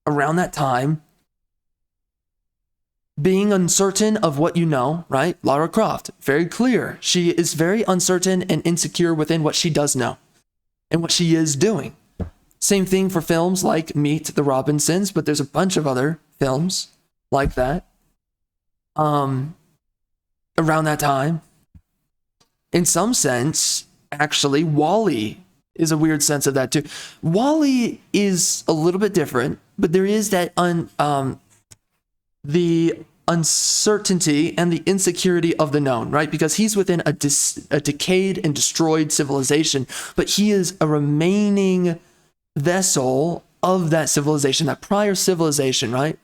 around that time. Being uncertain of what you know, right? Lara Croft, very clear. She is very uncertain and insecure within what she does know and what she is doing. Same thing for films like Meet the Robinsons, but there's a bunch of other films like that. Around that time. In some sense, actually, WALL-E is a weird sense of that too. WALL-E is a little bit different, but there is that the uncertainty and the insecurity of the known, right? Because he's within a decayed and destroyed civilization, but he is a remaining vessel of that civilization, that prior civilization, right?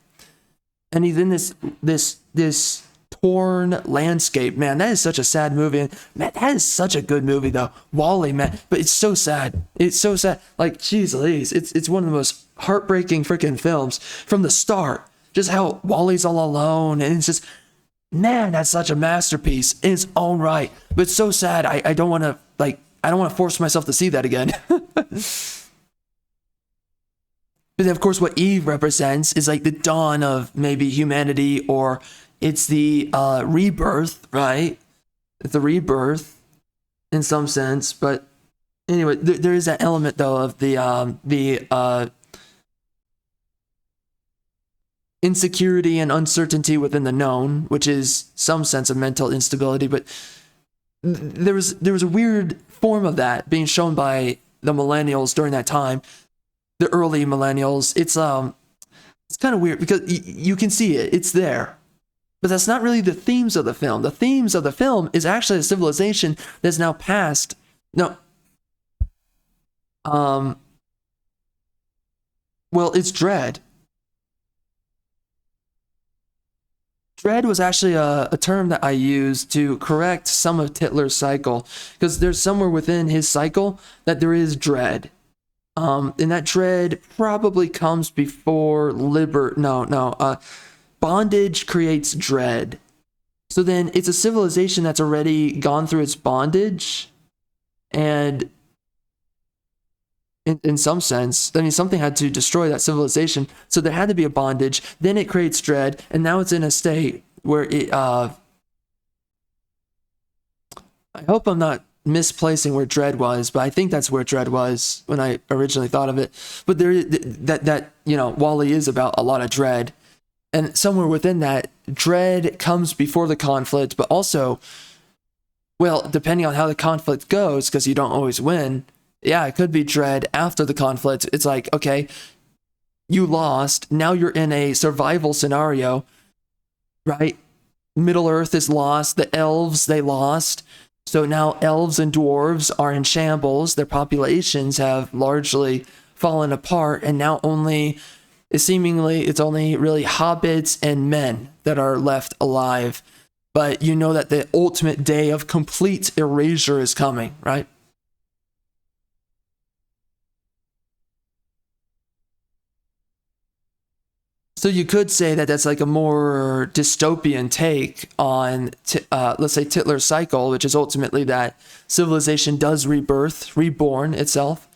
And he's in this torn landscape. Man, that is such a sad movie. And man, that is such a good movie though. WALL-E, man, but it's so sad. It's so sad. Like, geez Louise, it's one of the most heartbreaking freaking films from the start. Just how WALL-E's all alone, and it's just, man, that's such a masterpiece in its own right. But it's so sad. I don't want to force myself to see that again. But of course, what Eve represents is like the dawn of maybe humanity, or it's the rebirth, right? It's the rebirth in some sense. But anyway, there is that element though of the insecurity and uncertainty within the known, which is some sense of mental instability. But there was a weird form of that being shown by the millennials during that time, the early millennials. It's kind of weird because you can see it's there, but that's not really the themes of the film. The themes of the film is actually a civilization that's now passed. No. Well, it's dread. Dread was actually a term that I used to correct some of Titler's cycle, because there's somewhere within his cycle that there is dread. And that dread probably comes before bondage creates dread. So then it's a civilization that's already gone through its bondage, and in some sense, I mean, something had to destroy that civilization, so there had to be a bondage. Then it creates dread, and now it's in a state where it. I hope I'm not misplacing where dread was, but I think that's where dread was when I originally thought of it. But there, that WALL-E is about a lot of dread, and somewhere within that, dread comes before the conflict, but also, well, depending on how the conflict goes, because you don't always win. Yeah, it could be dread after the conflict. It's like, okay, you lost. Now you're in a survival scenario, right? Middle Earth is lost. The elves, they lost. So now elves and dwarves are in shambles. Their populations have largely fallen apart. And now it's only really hobbits and men that are left alive. But you know that the ultimate day of complete erasure is coming, right? So you could say that that's like a more dystopian take on, let's say, Titler's cycle, which is ultimately that civilization does reborn itself.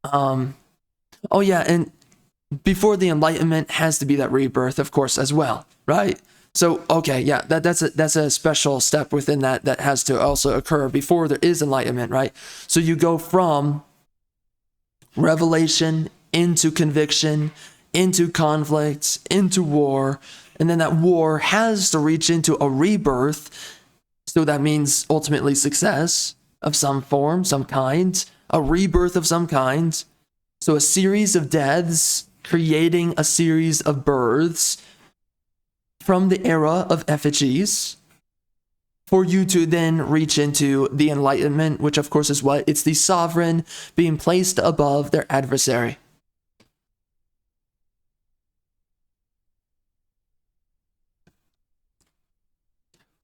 Oh yeah, and before the Enlightenment has to be that rebirth, of course, as well, right? So okay, yeah, that's a special step within that has to also occur before there is Enlightenment, right? So you go from revelation into conviction, into conflicts, into war, and then that war has to reach into a rebirth. So that means ultimately success of some form, some kind, a rebirth of some kind. So a series of deaths creating a series of births from the era of effigies for you to then reach into the Enlightenment, which of course is what? It's the sovereign being placed above their adversary.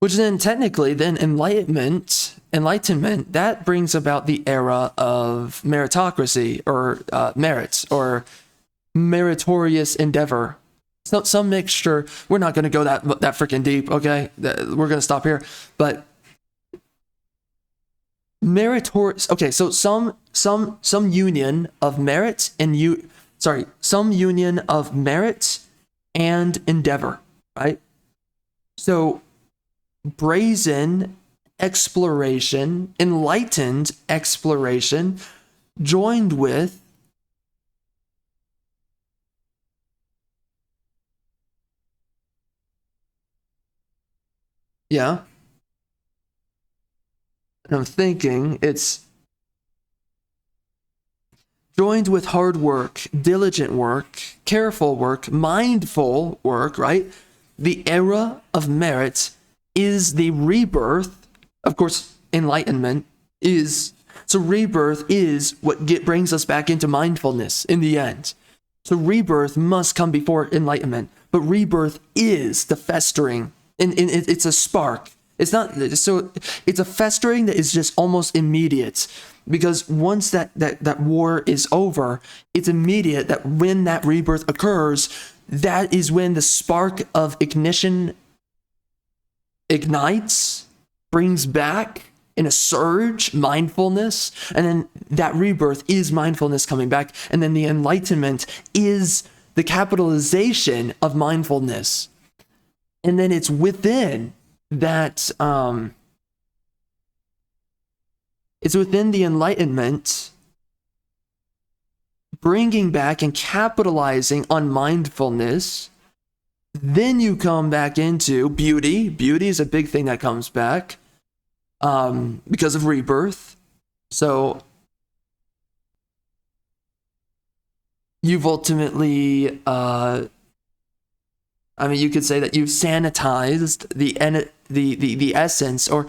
Which then technically, enlightenment, that brings about the era of meritocracy, or merits, or meritorious endeavor. some mixture. We're not going to go that freaking deep, okay? We're going to stop here. But meritorious. Okay, so some union of merit and some union of merit and endeavor, right? So brazen exploration, enlightened exploration, joined with and I'm thinking it's joined with hard work, diligent work, careful work, mindful work, right? The era of merit is the rebirth. Of course, enlightenment is, so rebirth is what brings us back into mindfulness in the end. So rebirth must come before enlightenment, but rebirth is the festering, and it's a spark. It's not, so it's a festering that is just almost immediate, because once that war is over, it's immediate that when that rebirth occurs, that is when the spark of ignition ignites, brings back in a surge mindfulness, and then that rebirth is mindfulness coming back, and then the enlightenment is the capitalization of mindfulness. And then it's within that it's within the enlightenment bringing back and capitalizing on mindfulness. Then you come back into beauty. Beauty is a big thing that comes back because of rebirth. So you've ultimately you could say that you've sanitized the essence, or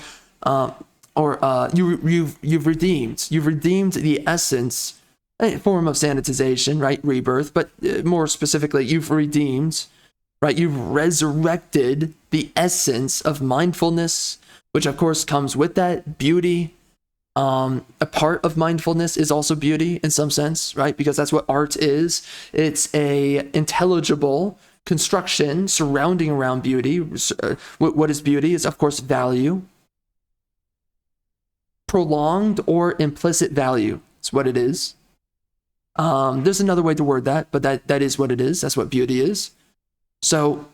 you've redeemed the essence, a form of sanitization, right? Rebirth, but more specifically, you've redeemed, right? You've resurrected the essence of mindfulness, which of course comes with that beauty. A part of mindfulness is also beauty in some sense, right? Because that's what art is. It's a intelligible construction surrounding around beauty. What is beauty? Is of course value. Prolonged or implicit value. That's what it is. There's another way to word that, but that is what it is. That's what beauty is. So,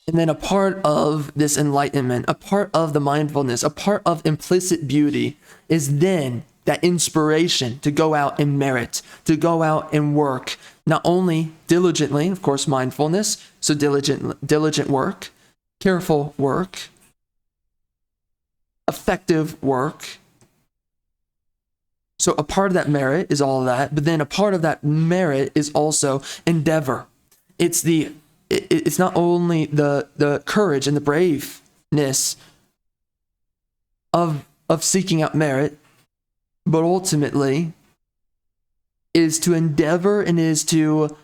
and then a part of this enlightenment, a part of the mindfulness, a part of implicit beauty is then that inspiration to go out and merit, to go out and work, not only diligently, of course, mindfulness, so diligent work, careful work, effective work. So a part of that merit is all of that, but then a part of that merit is also endeavor. It's not only the courage and the braveness of seeking out merit, but ultimately is to endeavor and is to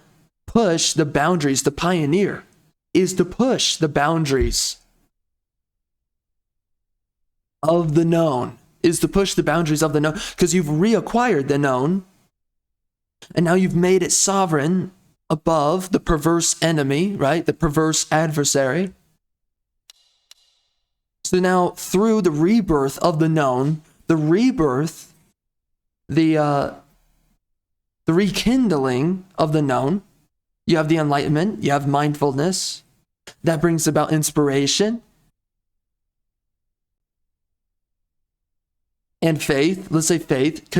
push the boundaries. The pioneer is to push the boundaries of the known, is to push the boundaries of the known, because you've reacquired the known, and now you've made it sovereign above the perverse enemy, right? The perverse adversary. So now through the rebirth of the known, the rebirth, the rekindling of the known, you have the enlightenment, you have mindfulness, that brings about inspiration and faith. Let's say faith,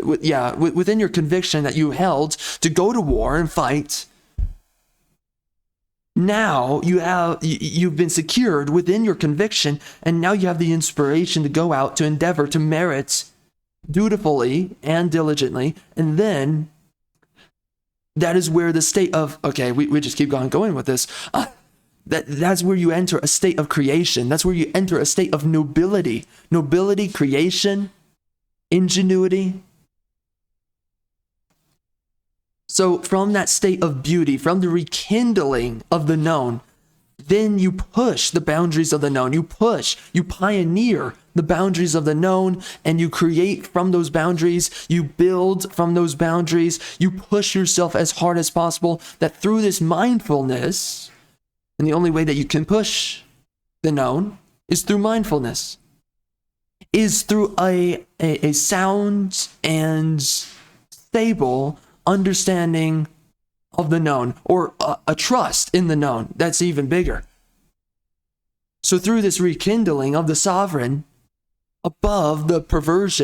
within your conviction that you held to go to war and fight. Now you've been secured within your conviction, and now you have the inspiration to go out to endeavor to merit dutifully and diligently, and then that is where the state of, okay, we just keep going with this. That's where you enter a state of creation. That's where you enter a state of nobility, creation, ingenuity. So from that state of beauty, from the rekindling of the known, then you push the boundaries of the known. You pioneer the boundaries of the known, and you create from those boundaries. You build from those boundaries. You push yourself as hard as possible, that through this mindfulness, and the only way that you can push the known is through mindfulness, is through a sound and stable understanding of the known, or a trust in the known that's even bigger. So through this rekindling of the sovereign above the perverse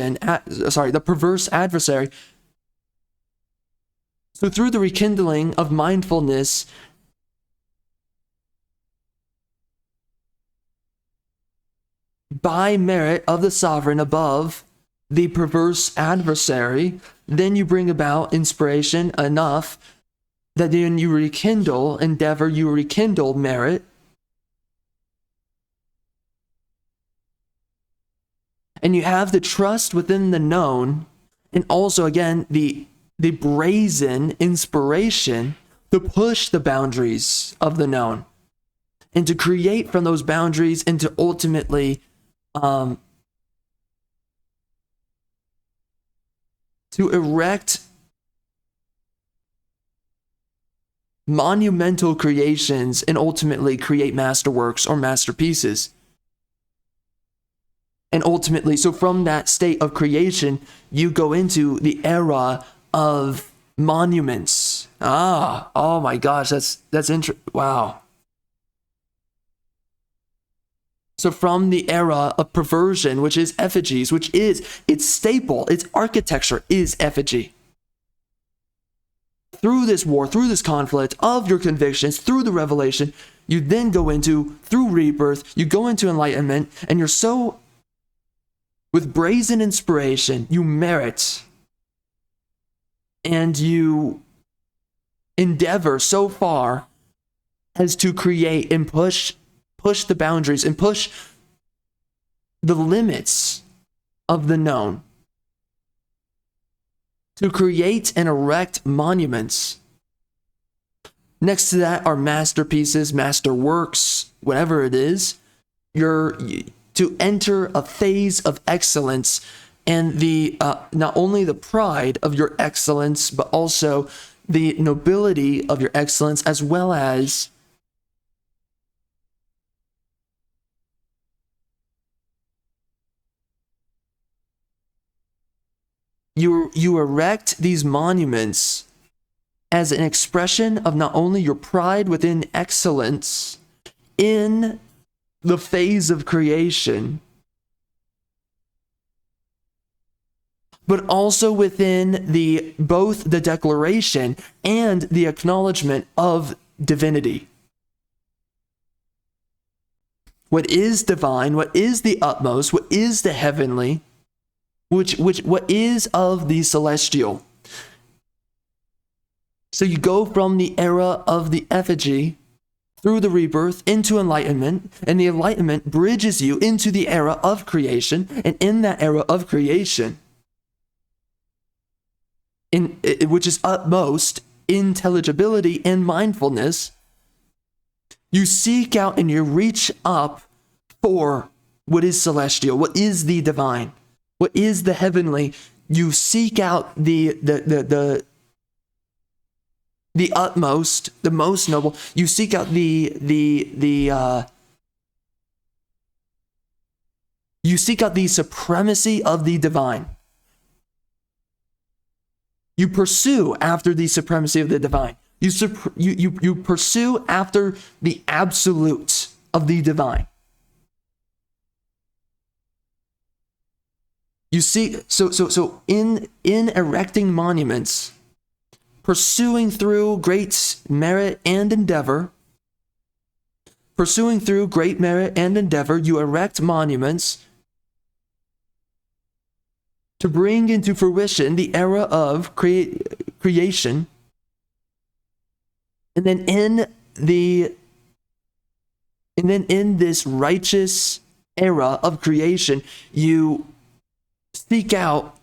adversary, so through the rekindling of mindfulness, by merit of the sovereign above the perverse adversary, then you bring about inspiration enough that then you rekindle endeavor, you rekindle merit. And you have the trust within the known, and also, again, the brazen inspiration to push the boundaries of the known, and to create from those boundaries, and to ultimately to erect monumental creations, and ultimately create masterworks or masterpieces. And ultimately, so from that state of creation, you go into the era of monuments. Oh my gosh, that's interesting. Wow. So from the era of perversion, which is effigies, which is its staple, its architecture is effigy. Through this war, through this conflict of your convictions, through the revelation, you then go into, through rebirth, you go into enlightenment, and you're so, with brazen inspiration, you merit, and you endeavor so far as to create and push the boundaries and push the limits of the known, to create and erect monuments. Next to that are masterpieces, masterworks, whatever it is. You're to enter a phase of excellence, and the not only the pride of your excellence, but also the nobility of your excellence, as well as you erect these monuments as an expression of not only your pride within excellence in the phase of creation, but also within both the declaration and the acknowledgement of divinity. What is divine, what is the utmost, what is the heavenly, what is of the celestial. So you go from the era of the effigy through the rebirth into enlightenment, and the enlightenment bridges you into the era of creation, and in that era of creation, which is utmost intelligibility and mindfulness, you seek out and you reach up for what is celestial, what is the divine, what is the heavenly. You seek out the utmost, the most noble. You seek out you seek out the supremacy of the divine. You pursue after the supremacy of the divine. You pursue after the absolute of the divine. You see, so in erecting monuments, pursuing through great merit and endeavor, you erect monuments to bring into fruition the era of creation. And then in this righteous era of creation, you seek out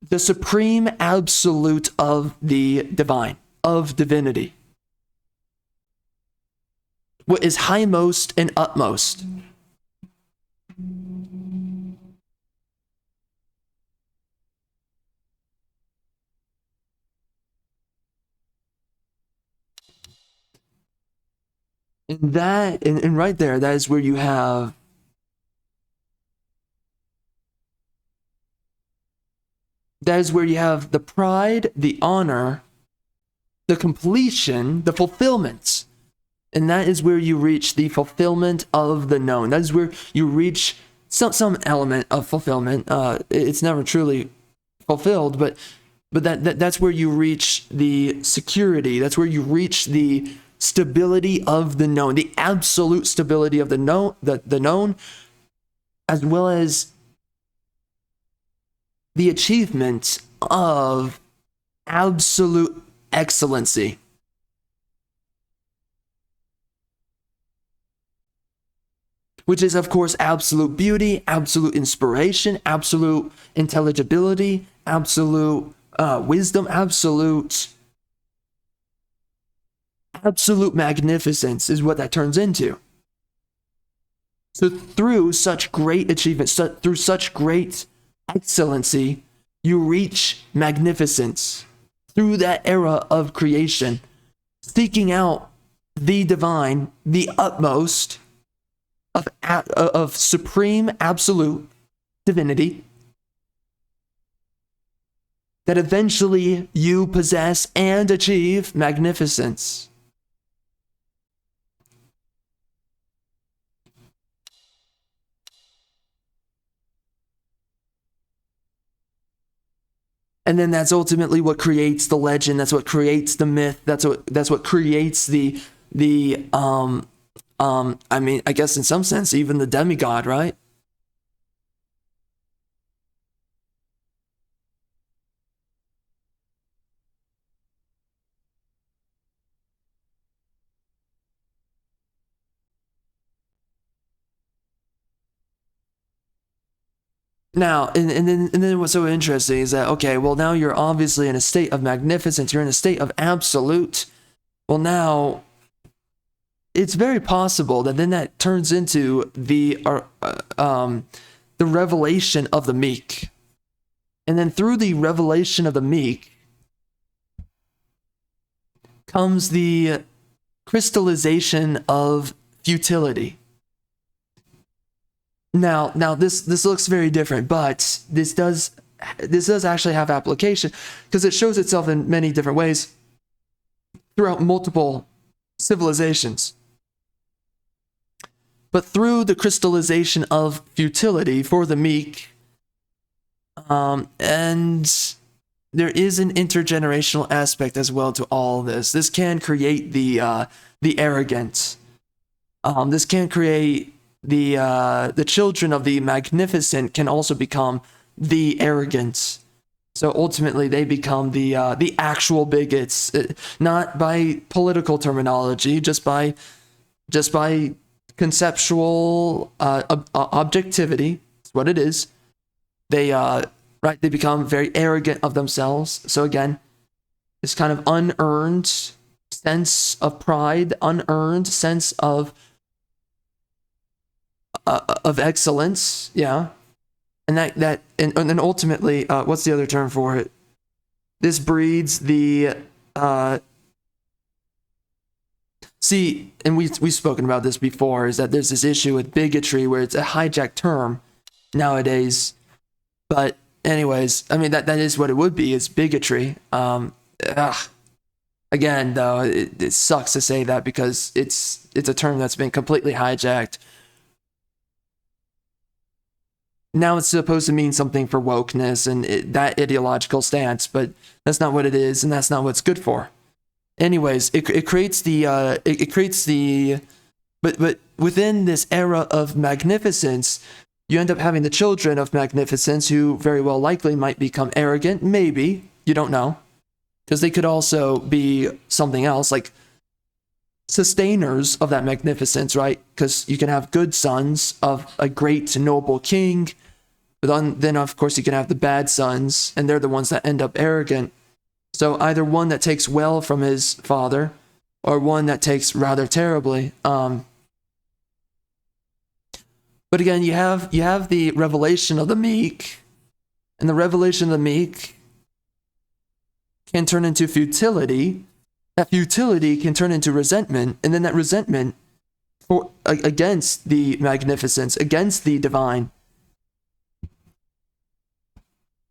the supreme absolute of the divine, of divinity. what is highmost and utmost. And that, and right there, that is where you have the pride, the honor, the completion, the fulfillment. And that is where you reach the fulfillment of the known. That is where you reach some element of fulfillment. It's never truly fulfilled, but that's where you reach the security. That's where you reach the stability of the known, the absolute stability of the known, as well as the achievement of absolute excellency. Which is, of course, absolute beauty, absolute inspiration, absolute intelligibility, absolute wisdom, absolute magnificence is what that turns into. So through such great achievement, through such great excellency, you reach magnificence. Through that era of creation, seeking out the divine, the utmost of supreme absolute divinity, that eventually you possess and achieve magnificence. And then that's ultimately what creates the legend. That's what creates the myth. That's what creates the I mean, I guess in some sense, even the demigod, right? Now, and then what's so interesting is that, okay, well, now you're obviously in a state of magnificence. You're in a state of absolute. Well, now it's very possible that then that turns into the revelation of the meek. And then through the revelation of the meek comes the crystallization of futility. Now this looks very different, but this does actually have application because it shows itself in many different ways throughout multiple civilizations. But through the crystallization of futility for the meek, and there is an intergenerational aspect as well to all this. This can create the arrogant. This can create the children of the magnificent can also become the arrogant. So ultimately, they become the actual bigots, not by political terminology, just by conceptual objectivity. That's what it is. They become very arrogant of themselves. So again, this kind of unearned sense of pride, unearned sense of excellence, yeah, and and ultimately, what's the other term for it? This breeds the see, and we've spoken about this before, is that there's this issue with bigotry where it's a hijacked term nowadays. But anyways, I mean that is what it would be, is bigotry. Again, though, it sucks to say that because it's a term that's been completely hijacked. Now it's supposed to mean something for wokeness and that ideological stance, but that's not what it is, and that's not what it's good for. Anyways, it creates the but within this era of magnificence, you end up having the children of magnificence who very well likely might become arrogant. Maybe, you don't know, because they could also be something else, like sustainers of that magnificence, right? Because you can have good sons of a great noble king, but then of course you can have the bad sons, and they're the ones that end up arrogant. So either one that takes well from his father, or one that takes rather terribly. But again, you have the revelation of the meek, and the revelation of the meek can turn into futility. That futility can turn into resentment, and then that resentment against the magnificence, against the divine,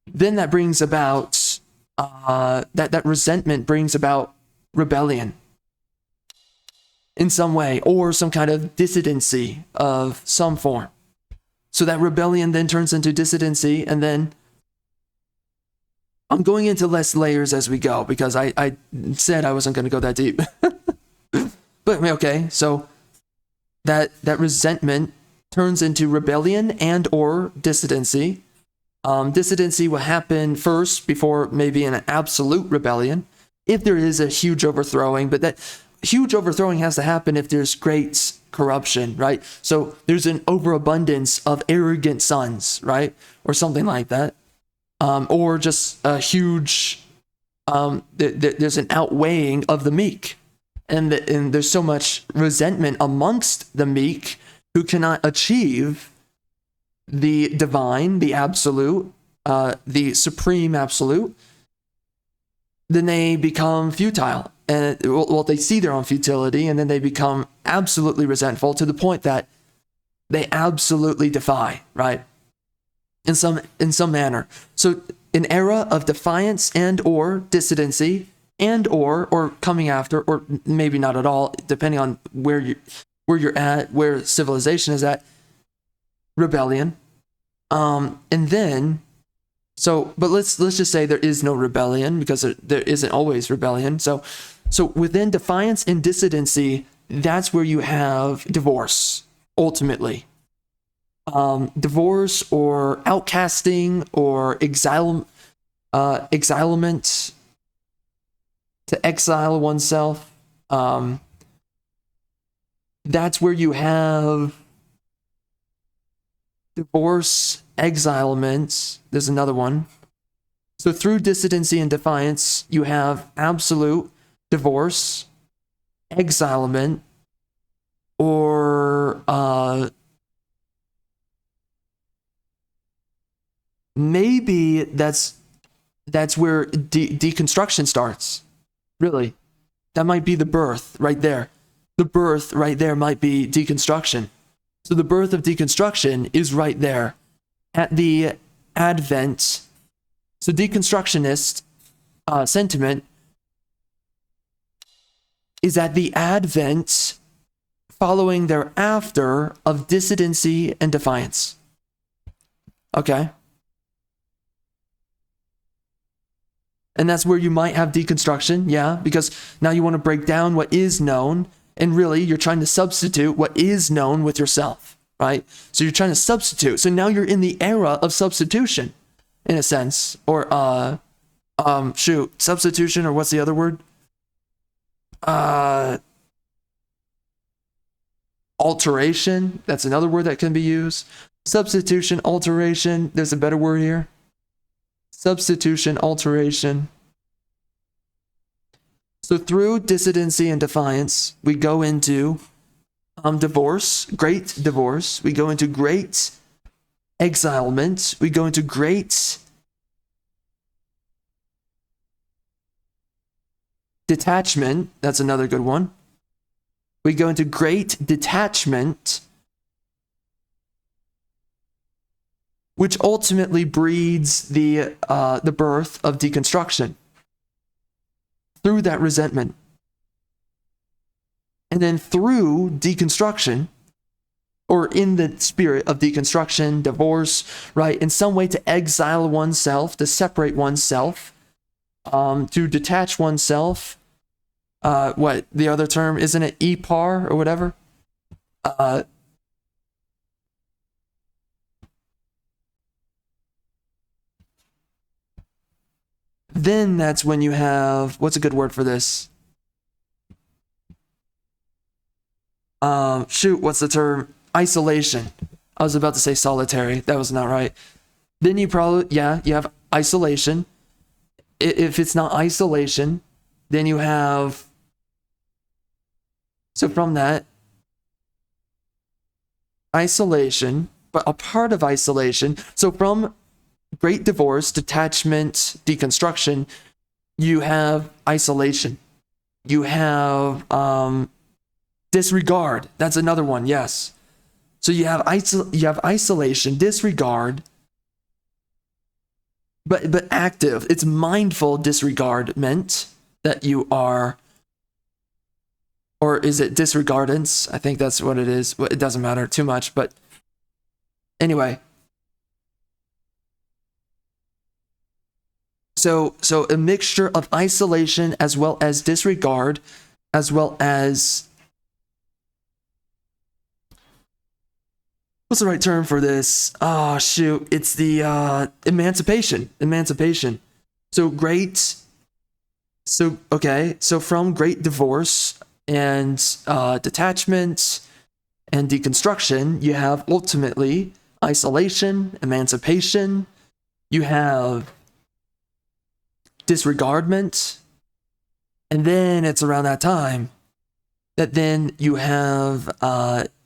then that brings about that resentment brings about rebellion in some way, or some kind of dissidency of some form. So that rebellion then turns into dissidency, and then I'm going into less layers as we go because I said I wasn't going to go that deep. But okay, so that resentment turns into rebellion and or dissidency. Dissidency will happen first before maybe an absolute rebellion, if there is a huge overthrowing, but that huge overthrowing has to happen if there's great corruption, right? So there's an overabundance of arrogant sons, right? Or something like that. Or just a huge, there's an outweighing of the meek. And there's so much resentment amongst the meek who cannot achieve the divine, the absolute, the supreme absolute, then they become futile. And they see their own futility, and then they become absolutely resentful to the point that they absolutely defy, right? In some manner. So an era of defiance and or dissidency and or coming after, or maybe not at all, depending on where you're at, where civilization is at, rebellion. And then, but let's just say there is no rebellion, because there isn't always rebellion. So within defiance and dissidency, that's where you have divorce, ultimately. Divorce or outcasting or exilement, to exile oneself. That's where you have divorce, exilement. There's another one. So through dissidency and defiance, you have absolute divorce, exilement, or maybe that's where deconstruction starts. Really, that might be the birth right there. The birth right there might be deconstruction. So the birth of deconstruction is right there at the advent. So deconstructionist sentiment is at the advent following thereafter of dissidency and defiance. Okay? And that's where you might have deconstruction, yeah, because now you want to break down what is known, and really you're trying to substitute what is known with yourself, right? So you're trying to substitute. So now you're in the era of substitution, in a sense, or substitution, or what's the other word? Alteration. That's another word that can be used. Substitution, alteration. There's a better word here. Substitution, alteration. So through dissidency and defiance, we go into divorce, great divorce. We go into great exilement. We go into great detachment. That's another good one. We go into great detachment, which ultimately breeds the birth of deconstruction through that resentment. And then through deconstruction, or in the spirit of deconstruction, divorce, right, in some way to exile oneself, to separate oneself, to detach oneself. What, the other term, isn't it EPAR or whatever? Then that's when you have, what's a good word for this? What's the term? Isolation. I was about to say solitary. That was not right. Then you probably, you have isolation. If it's not isolation, then you have So from that, isolation, but a part of isolation. So from great divorce, detachment, deconstruction, you have isolation. You have disregard. That's another one, yes. So you have isolation, disregard, but active. It's mindful disregardment that you are, or is it disregardance? I think that's what it is. It doesn't matter too much, but anyway. So a mixture of isolation as well as disregard, as well as, what's the right term for this? Oh, shoot. It's the emancipation. So great. So, okay. So from great divorce and detachment and deconstruction, you have ultimately isolation, emancipation. You have disregardment. And then it's around that time that then you have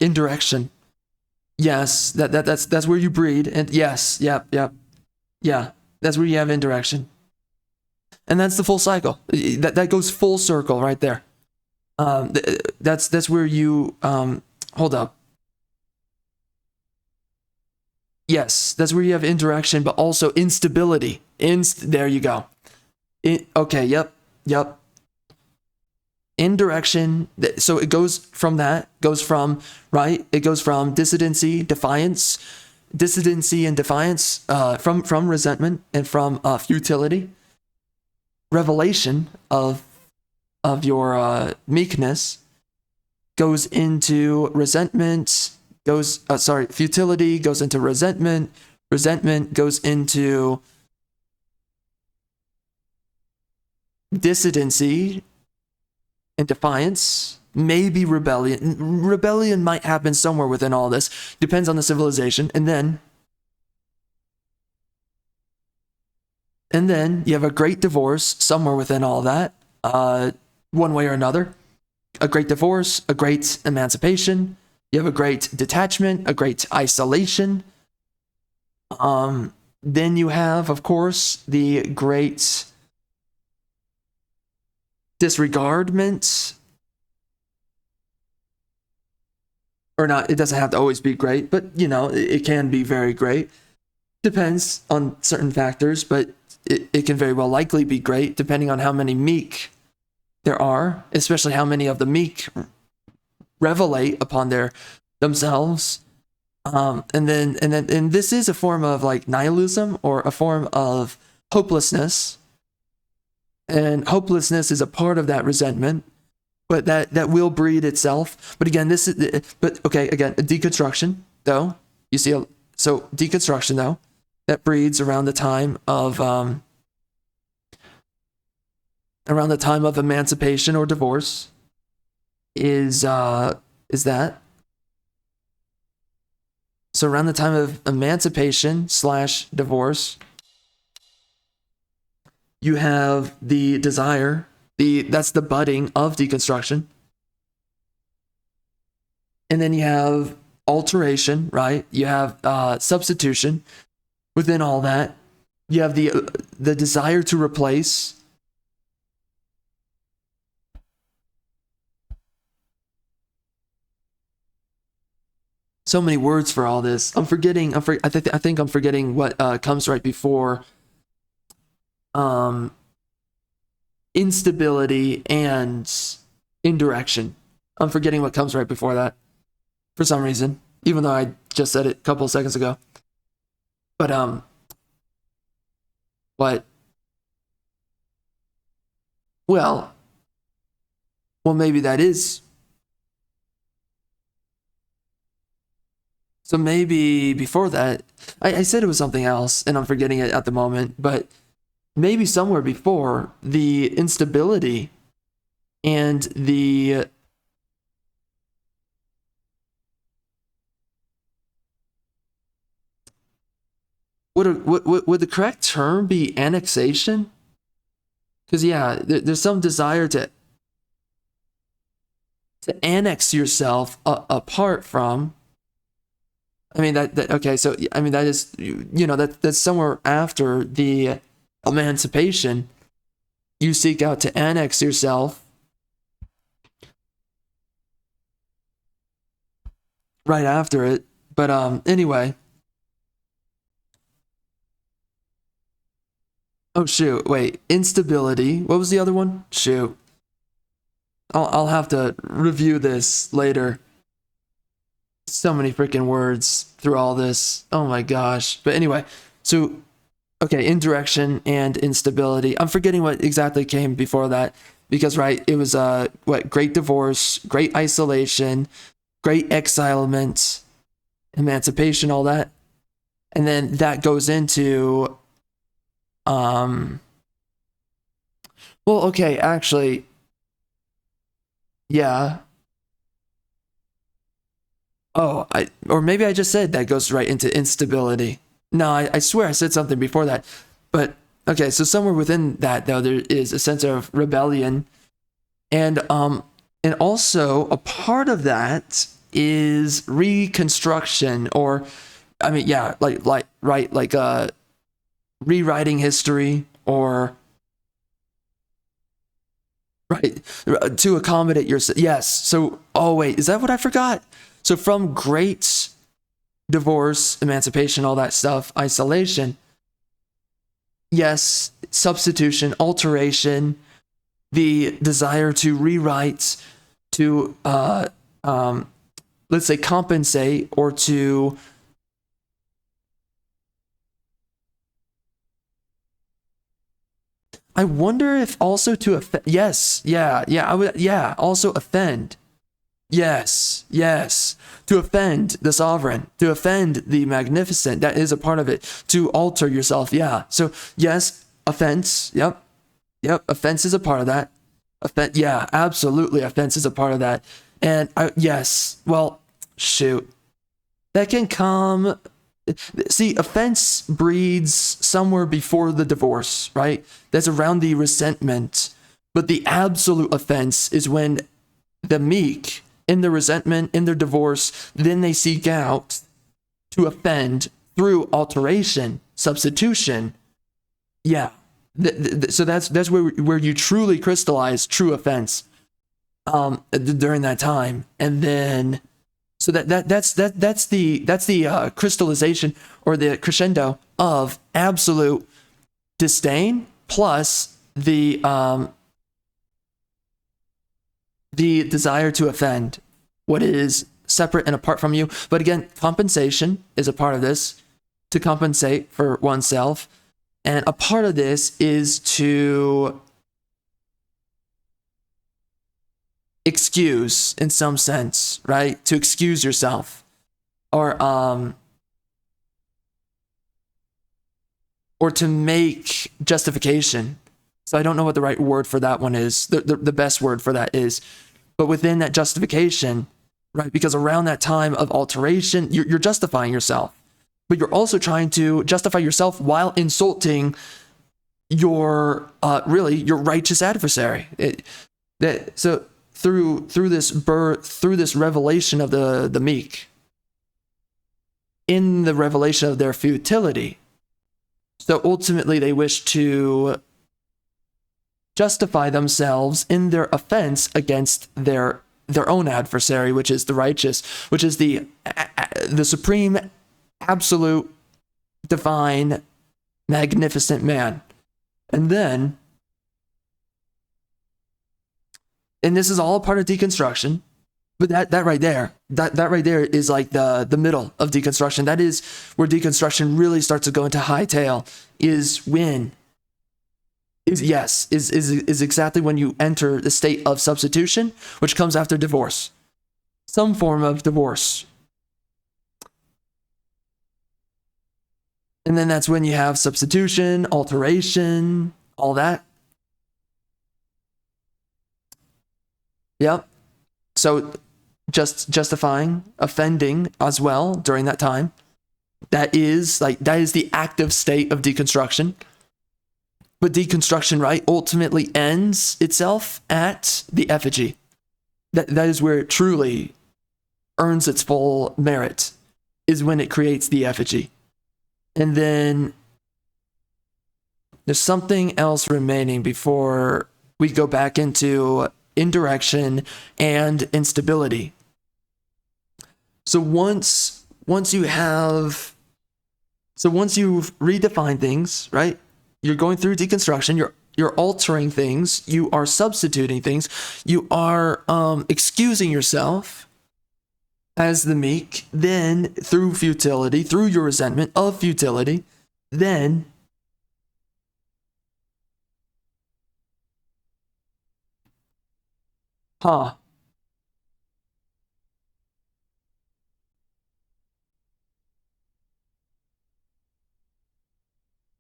indirection. Yes, that's where you breed, and yes, yeah, that's where you have indirection, and that's the full cycle. That goes full circle right there. That's where you hold up. Yes, that's where you have indirection, but also instability. There you go. Okay, yep. Indirection, so it goes from right? It goes from dissidency and defiance, from resentment and from futility. Revelation of your meekness goes into resentment, futility goes into resentment goes into dissidency and defiance, maybe rebellion. Rebellion might happen somewhere within all this. Depends on the civilization. And then you have a great divorce somewhere within all that, one way or another. A great divorce, a great emancipation. You have a great detachment, a great isolation. Then you have, of course, the great disregardment, or not. It doesn't have to always be great, but it can be very great. Depends on certain factors, but it can very well likely be great depending on how many meek there are, especially how many of the meek revelate upon themselves. And this is a form of like nihilism, or a form of hopelessness. And hopelessness is a part of that resentment, but that will breed itself. But again, deconstruction though, you see, so deconstruction though, that breeds around the time of emancipation or divorce is that. So around the time of emancipation / divorce, you have the desire, that's the budding of deconstruction. And then you have alteration, right? You have substitution. Within all that, you have the desire to replace. So many words for all this. I think I'm forgetting what comes right before instability and indirection. I'm forgetting what comes right before that for some reason, even though I just said it a couple of seconds ago. But what? Well, maybe that is. So maybe before that, I said it was something else, and I'm forgetting it at the moment, but maybe somewhere before, the instability and the would the correct term be annexation? Because yeah, there's some desire to to annex yourself apart from. I mean, okay, so, I mean, that is, you know, that's somewhere after the emancipation. You seek out to annex yourself right after it. But, anyway. Oh, shoot, wait, instability. What was the other one? Shoot. I'll have to review this later. So many freaking words through all this. Oh my gosh. But anyway, so, okay, indirection and instability. I'm forgetting what exactly came before that because, right, it was, great divorce, great isolation, great exilement, emancipation, all that. And then that goes into, well, okay, actually, yeah. Oh, or maybe I just said that goes right into instability. No, I swear I said something before that. But, okay, so somewhere within that, though, there is a sense of rebellion. And also, a part of that is reconstruction, or, I mean, yeah, rewriting history, or, right, to accommodate yourself. Yes, so, oh, wait, is that what I forgot? So from great divorce, emancipation, all that stuff, isolation, yes, substitution, alteration, the desire to rewrite, to, let's say, compensate, or to, I wonder if also to offend, yes, also offend. Yes. To offend the sovereign, to offend the magnificent, that is a part of it. To alter yourself, yeah. So, yes, offense, yep. Offense is a part of that. Yeah, absolutely, offense is a part of that. And, yes, well, shoot. That can come, see, offense breeds somewhere before the divorce, right? That's around the resentment. But the absolute offense is when the meek, in their resentment, in their divorce, then they seek out to offend through alteration, substitution. Yeah. So that's where you truly crystallize true offense during that time. And then, so that's the crystallization, or the crescendo of absolute disdain plus the desire to offend what is separate and apart from you. But again, compensation is a part of this, to compensate for oneself. And a part of this is to excuse, in some sense, right? To excuse yourself. Or to make justification. So I don't know what the right word for that one is. The best word for that is. But within that justification, right? Because around that time of alteration, you're justifying yourself. But you're also trying to justify yourself while insulting your righteous adversary. So through this revelation of the meek, in the revelation of their futility, so ultimately they wish to justify themselves in their offense against their own adversary, which is the righteous, which is the supreme, absolute, divine, magnificent man. And then, and this is all part of deconstruction, but that right there is like the middle of deconstruction. That is where deconstruction really starts to go into hightail, is exactly when you enter the state of substitution, which comes after divorce. Some form of divorce. And then that's when you have substitution, alteration, all that. Yep. So just justifying, offending as well during that time. That is the active state of deconstruction. But deconstruction, right, ultimately ends itself at the effigy. that is where it truly earns its full merit, is when it creates the effigy. And then there's something else remaining before we go back into indirection and instability. So once you've redefined things, right? You're going through deconstruction, you're altering things, you are substituting things, you are excusing yourself as the meek, then through futility, through your resentment of futility, then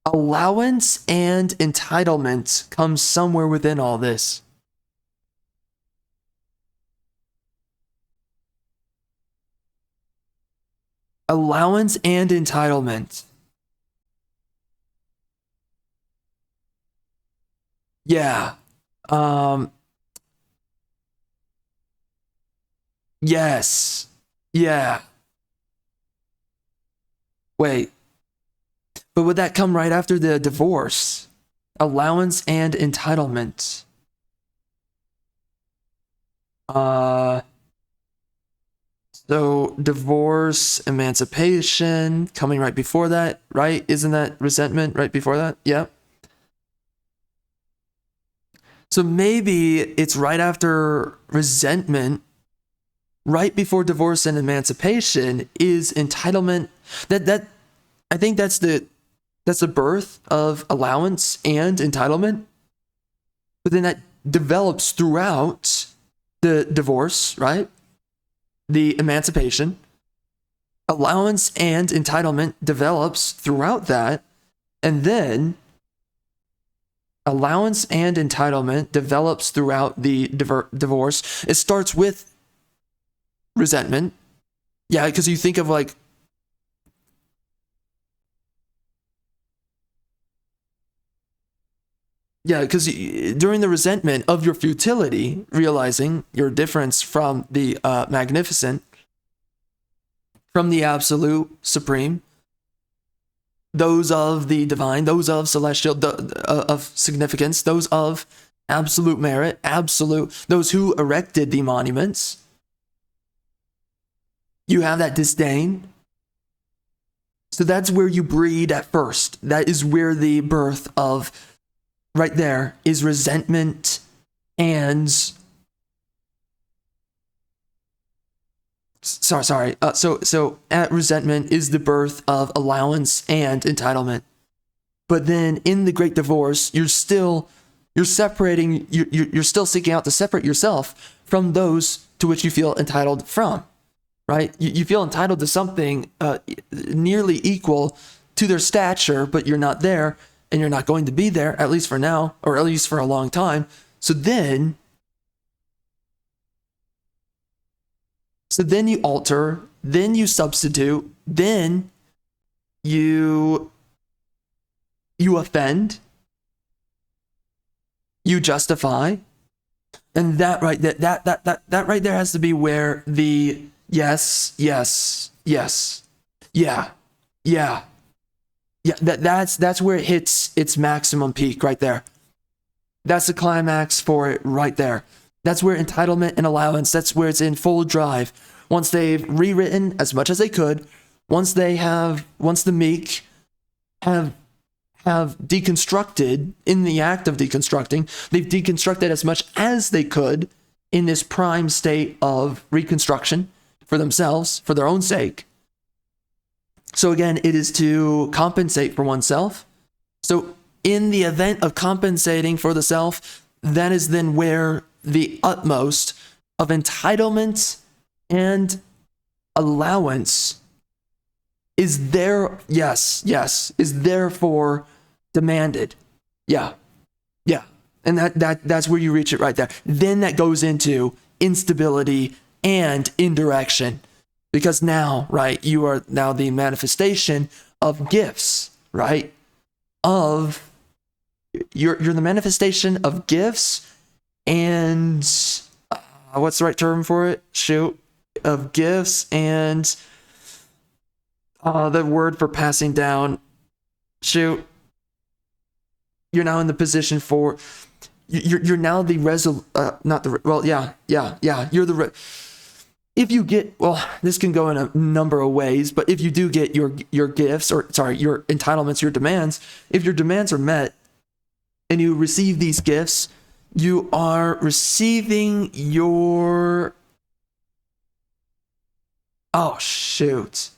allowance and entitlement comes somewhere within all this. Allowance and entitlement. Yeah. Yes. Yeah. Wait. But would that come right after the divorce? Allowance and entitlement. So divorce, emancipation, coming right before that, right? Isn't that resentment right before that? Yeah. So maybe it's right after resentment, right before divorce and emancipation is entitlement. That I think that's the birth of allowance and entitlement. But then that develops throughout the divorce, right? The emancipation. Allowance and entitlement develops throughout that. And then allowance and entitlement develops throughout the divorce. It starts with resentment. Yeah, because you think of like, yeah, because during the resentment of your futility, realizing your difference from the magnificent, from the absolute supreme, those of the divine, those of celestial, of significance, those of absolute merit, absolute, those who erected the monuments, you have that disdain. So that's where you breed at first. That is where the birth of, right there, is resentment and sorry. So at resentment is the birth of allowance and entitlement. But then in the great divorce, you're still separating. You're still seeking out to separate yourself from those to which you feel entitled from. Right? You feel entitled to something nearly equal to their stature, but you're not there, and you're not going to be there, at least for now, or at least for a long time. So then you alter, then you substitute, then you offend, you justify, and that right there has to be where the yes, yeah. That's where it hits its maximum peak right there. That's the climax for it right there. That's where entitlement and allowance, that's where it's in full drive. Once they've rewritten as much as they could, once the meek have deconstructed, in the act of deconstructing, they've deconstructed as much as they could in this prime state of reconstruction for themselves, for their own sake. So again, it is to compensate for oneself. So in the event of compensating for the self, that is then where the utmost of entitlement and allowance is there, is therefore demanded. Yeah. And that's where you reach it right there. Then that goes into instability and indirection. Because now, right, you are now the manifestation of gifts, right? You're the manifestation of gifts and what's the right term for it? Shoot, of gifts and the word for passing down. Shoot, you're now in the position for. You're now the you're the. If you get, well, this can go in a number of ways, but if you do get your gifts, or sorry, your entitlements, your demands, if your demands are met and you receive these gifts, you are receiving your, oh shoot,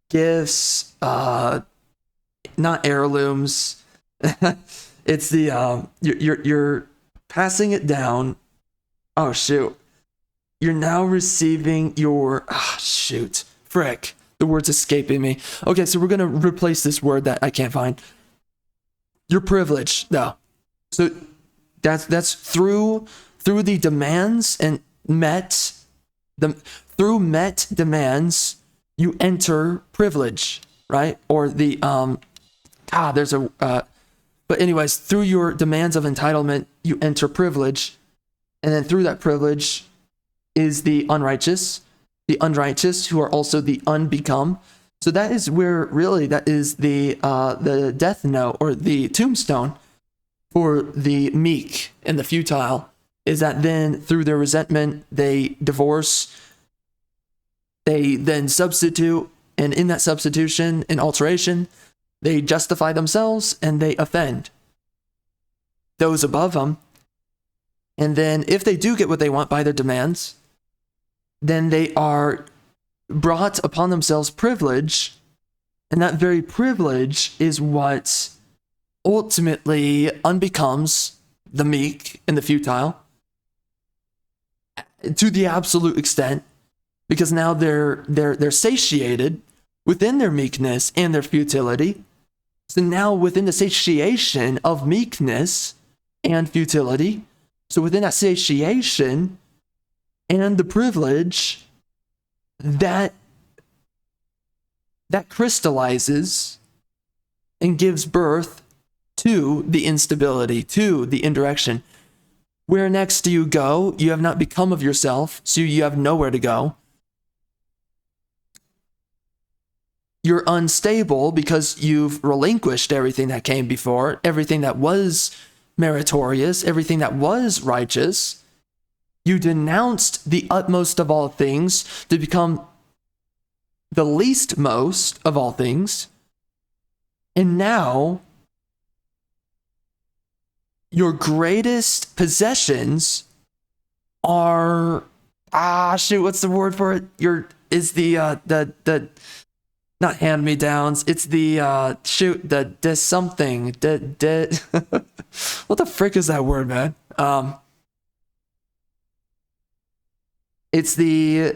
gifts, not heirlooms. It's the, you're passing it down. Oh shoot. You're now receiving your, shoot, frick, the word's escaping me. Okay, so we're going to replace this word that I can't find. Your privilege, no. So that's through the demands and through met demands, you enter privilege, right? Or the, but anyways, through your demands of entitlement, you enter privilege. And then through that privilege is the unrighteous who are also the unbecome. So that is where really that is the death note or the tombstone for the meek and the futile, is that then through their resentment they divorce, they then substitute, and in that substitution and alteration they justify themselves and they offend those above them. And then if they do get what they want by their demands, then they are brought upon themselves privilege, and that very privilege is what ultimately unbecomes the meek and the futile to the absolute extent, because now they're satiated within their meekness and their futility. So now within the satiation of meekness and futility, so within that satiation and the privilege, that crystallizes and gives birth to the instability, to the indirection. Where next do you go? You have not become of yourself, so you have nowhere to go. You're unstable because you've relinquished everything that came before, everything that was meritorious, everything that was righteous. You denounced the utmost of all things to become the least most of all things. And now, your greatest possessions are, what's the word for it? Not hand-me-downs, it's the, something, what the frick is that word, man? It's the,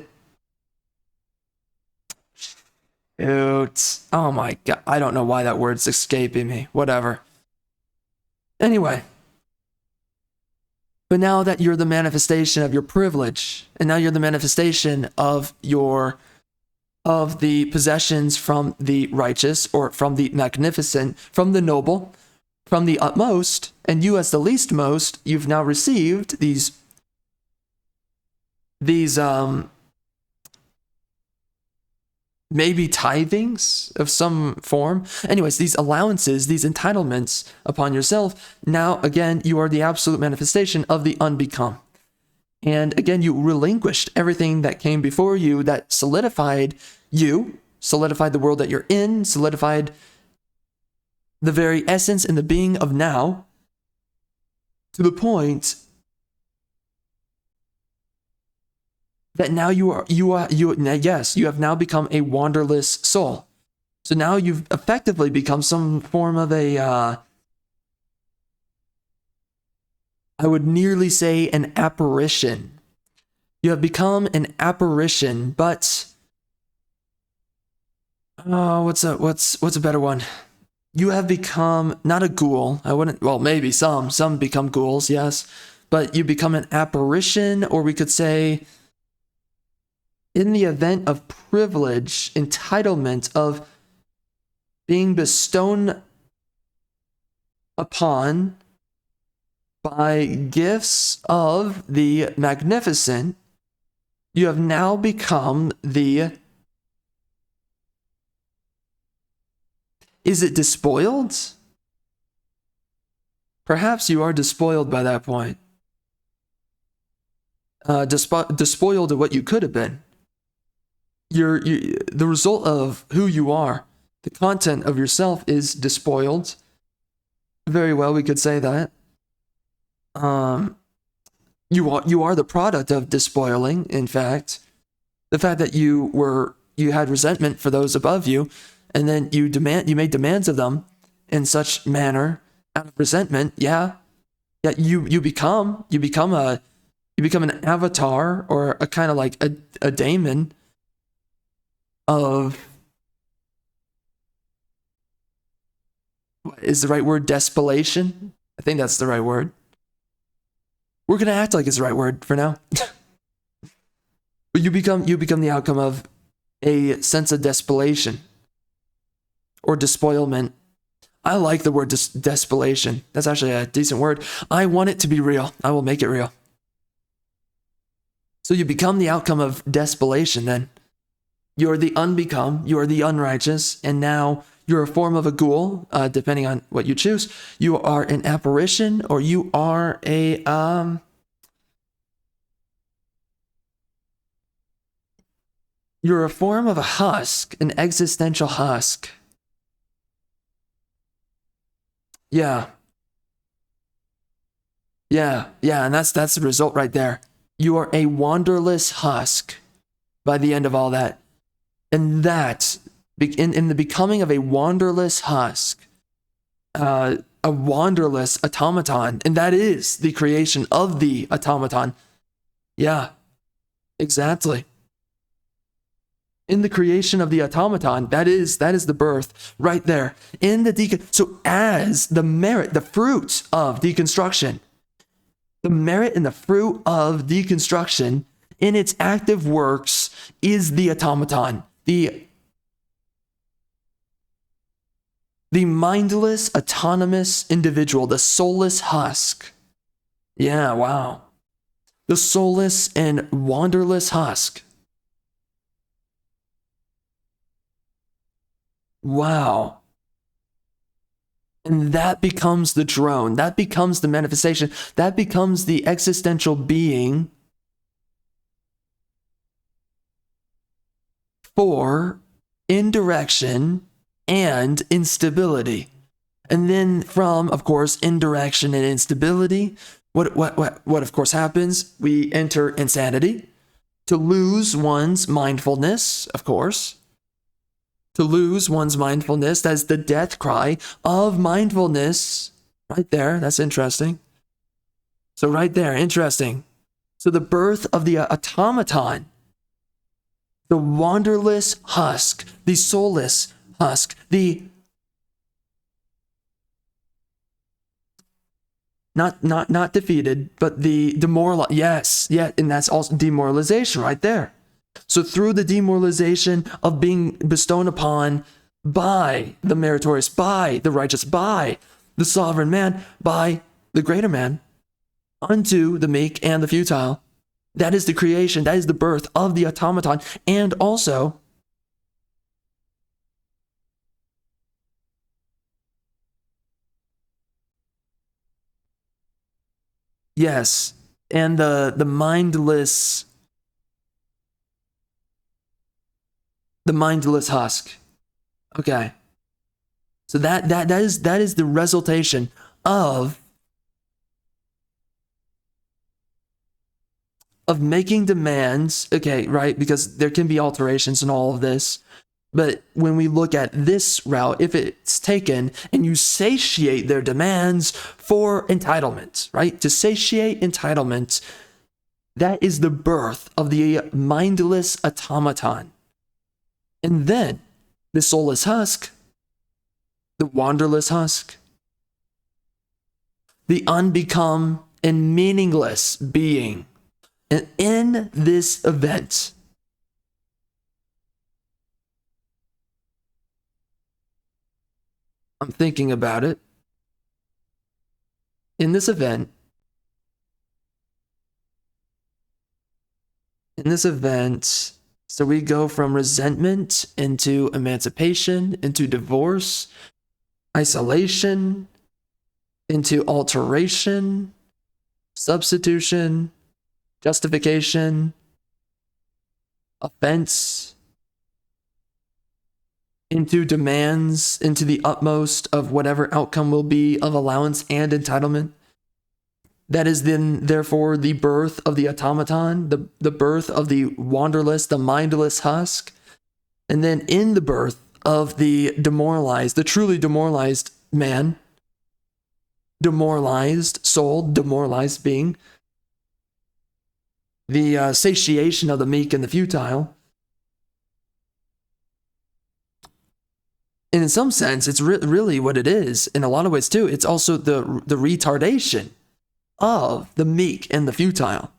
oh my god, I don't know why that word's escaping me, whatever. Anyway, but now that you're the manifestation of your privilege, and now you're the manifestation of the possessions from the righteous, or from the magnificent, from the noble, from the utmost, and you as the least most, you've now received these maybe tithings of some form. Anyways, these allowances, these entitlements upon yourself. Now, again, you are the absolute manifestation of the unbecome. And again, you relinquished everything that came before you that solidified you, solidified the world that you're in, solidified the very essence and the being of now, to the point that now you have now become a wanderless soul. So now you've effectively become some form of a, I would nearly say an apparition. You have become an apparition, but what's a better one? You have become not a ghoul. Maybe some become ghouls, yes, but you become an apparition, or we could say, in the event of privilege, entitlement, of being bestowed upon by gifts of the magnificent, you have now become the... Is it despoiled? Perhaps you are despoiled by that point. Despoiled of what you could have been. The result of who you are, the content of yourself is despoiled. Very well, we could say that. You are the product of despoiling, in fact. The fact that you had resentment for those above you, and then you made demands of them in such manner out of resentment. You become an avatar, or a kind of like a daemon of, what is the right word? Desperation? I think that's the right word. We're gonna act like it's the right word for now. But you become the outcome of a sense of desperation or despoilment. I like the word desperation. That's actually a decent word. I want it to be real. I will make it real. So you become the outcome of desperation then. You're the unbecome, you're the unrighteous, and now you're a form of a ghoul, depending on what you choose. You are an apparition, or you are a, you're a form of a husk, an existential husk. Yeah, and that's the result right there. You are a wanderless husk by the end of all that. And that, in the becoming of a wanderless husk, a wanderless automaton, and that is the creation of the automaton. Yeah, exactly. In the creation of the automaton, that is the birth right there. So as the merit, the fruit of deconstruction, the merit and the fruit of deconstruction in its active works is the automaton, the mindless, autonomous individual, the soulless husk. Yeah, wow. The soulless and wanderless husk. Wow. And that becomes the drone. That becomes the manifestation. That becomes the existential being for indirection and instability. And then from, of course, indirection and instability, what of course happens? We enter insanity. To lose one's mindfulness, of course. To lose one's mindfulness, that's the death cry of mindfulness. Right there, that's interesting. So right there, interesting. So the birth of the automaton, the wanderless husk, the soulless husk, the not defeated, but the demoralized. Yes, and that's also demoralization right there. So through the demoralization of being bestowed upon by the meritorious, by the righteous, by the sovereign man, by the greater man, unto the meek and the futile. That is the creation, that is the birth of the automaton. And also, yes, and the mindless husk. Okay. So that is the resultation of making demands. Okay, right? Because there can be alterations in all of this. But when we look at this route, if it's taken and you satiate their demands for entitlement, right? To satiate entitlement, that is the birth of the mindless automaton. And then the soulless husk, the wanderless husk, the unbecome and meaningless being. And in this event, I'm thinking about it. In this event, in this event, so we go from resentment into emancipation, into divorce, isolation, into alteration, substitution, justification, offense, into demands, into the utmost of whatever outcome will be of allowance and entitlement. That is then, therefore, the birth of the automaton, the birth of the wanderless, the mindless husk. And then in the birth of the demoralized, the truly demoralized man, demoralized soul, demoralized being, the satiation of the meek and the futile. And in some sense, it's really what it is. In a lot of ways, too, it's also the retardation of the meek and the futile.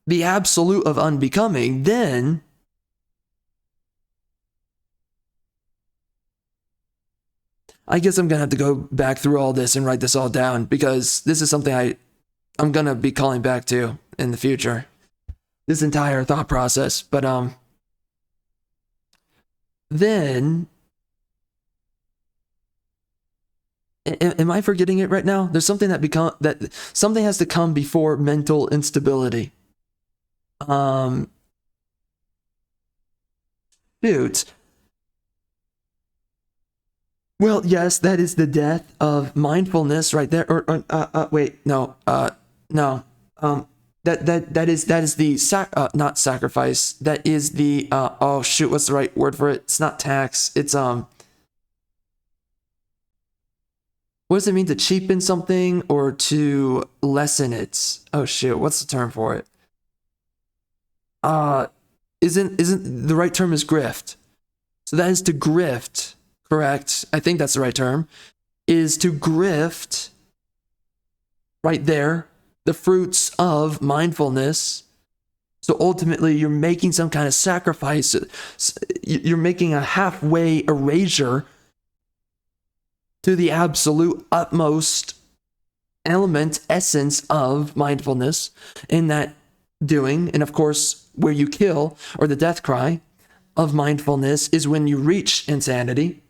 The absolute of unbecoming, then I guess I'm going to have to go back through all this and write this all down, because this is something I'm going to be calling back to in the future. This entire thought process. But then, am I forgetting it right now? There's something that something has to come before mental instability. Shoot. Well, yes, that is the death of mindfulness right there. Wait, no, no. That is the not sacrifice. That is the oh shoot, what's the right word for it? It's not tax. It's what does it mean to cheapen something or to lessen it? Oh shoot, what's the term for it? Isn't the right term is grift. So that is to grift, correct? I think that's the right term. Is to grift right there the fruits of mindfulness. So ultimately, you're making some kind of sacrifice. You're making a halfway erasure to the absolute utmost element, essence of mindfulness in that doing. And of course, where you kill, or the death cry of mindfulness, is when you reach insanity.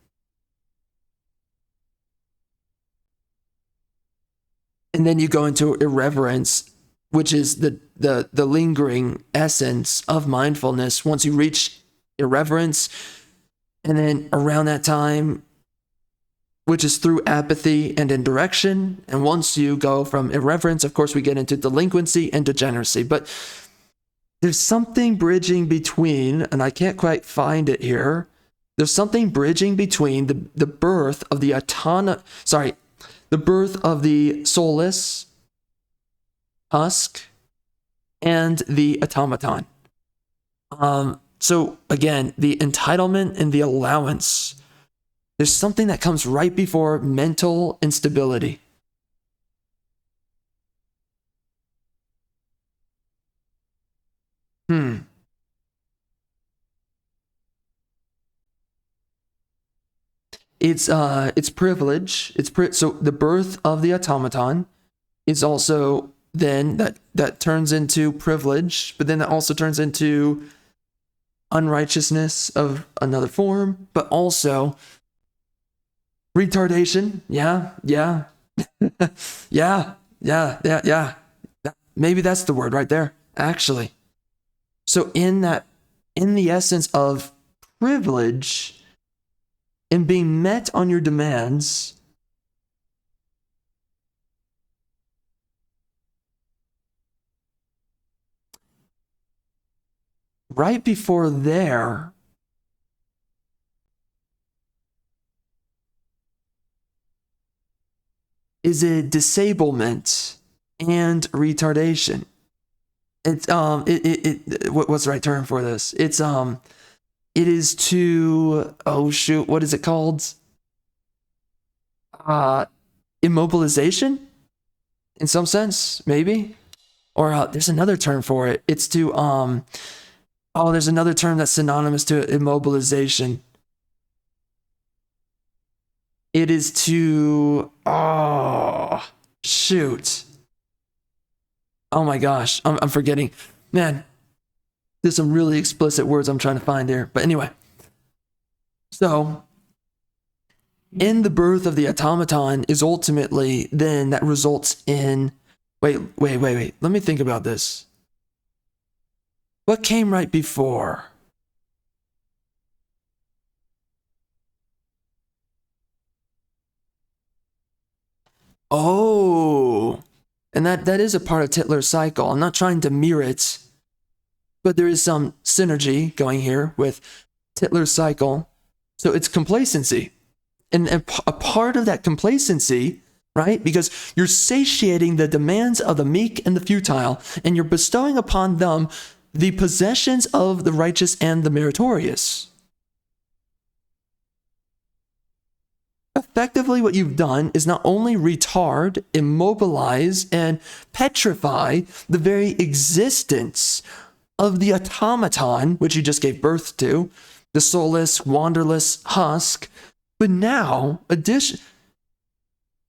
And then you go into irreverence, which is the lingering essence of mindfulness once you reach irreverence. And then around that time, which is through apathy and indirection. And once you go from irreverence, of course, we get into delinquency and degeneracy. But there's something bridging between, and I can't quite find it here. There's something bridging between the birth of the the birth of the soulless husk and the automaton. So again, the entitlement and the allowance. There's something that comes right before mental instability. It's privilege. So the birth of the automaton is also then that turns into privilege, but then that also turns into unrighteousness of another form, but also retardation. Yeah. Yeah. Maybe that's the word right there, actually. So in the essence of privilege and being met on your demands, right before there is a disablement and retardation. It's what's the right term for this? It is to, oh shoot, what is it called? Immobilization in some sense, maybe? Or there's another term for it. It's to there's another term that's synonymous to immobilization. It is to, shoot. Oh my gosh, I'm forgetting. Man, there's some really explicit words I'm trying to find here. But anyway, so in the birth of the automaton is ultimately then that results in, wait. Let me think about this. What came right before? Oh, and that is a part of Titler's cycle. I'm not trying to mirror it, but there is some synergy going here with Titler's cycle. So it's complacency. And a part of that complacency, right? Because you're satiating the demands of the meek and the futile, and you're bestowing upon them the possessions of the righteous and the meritorious. Effectively, what you've done is not only retard, immobilize, and petrify the very existence of the automaton, which you just gave birth to, the soulless, wanderless husk, but now,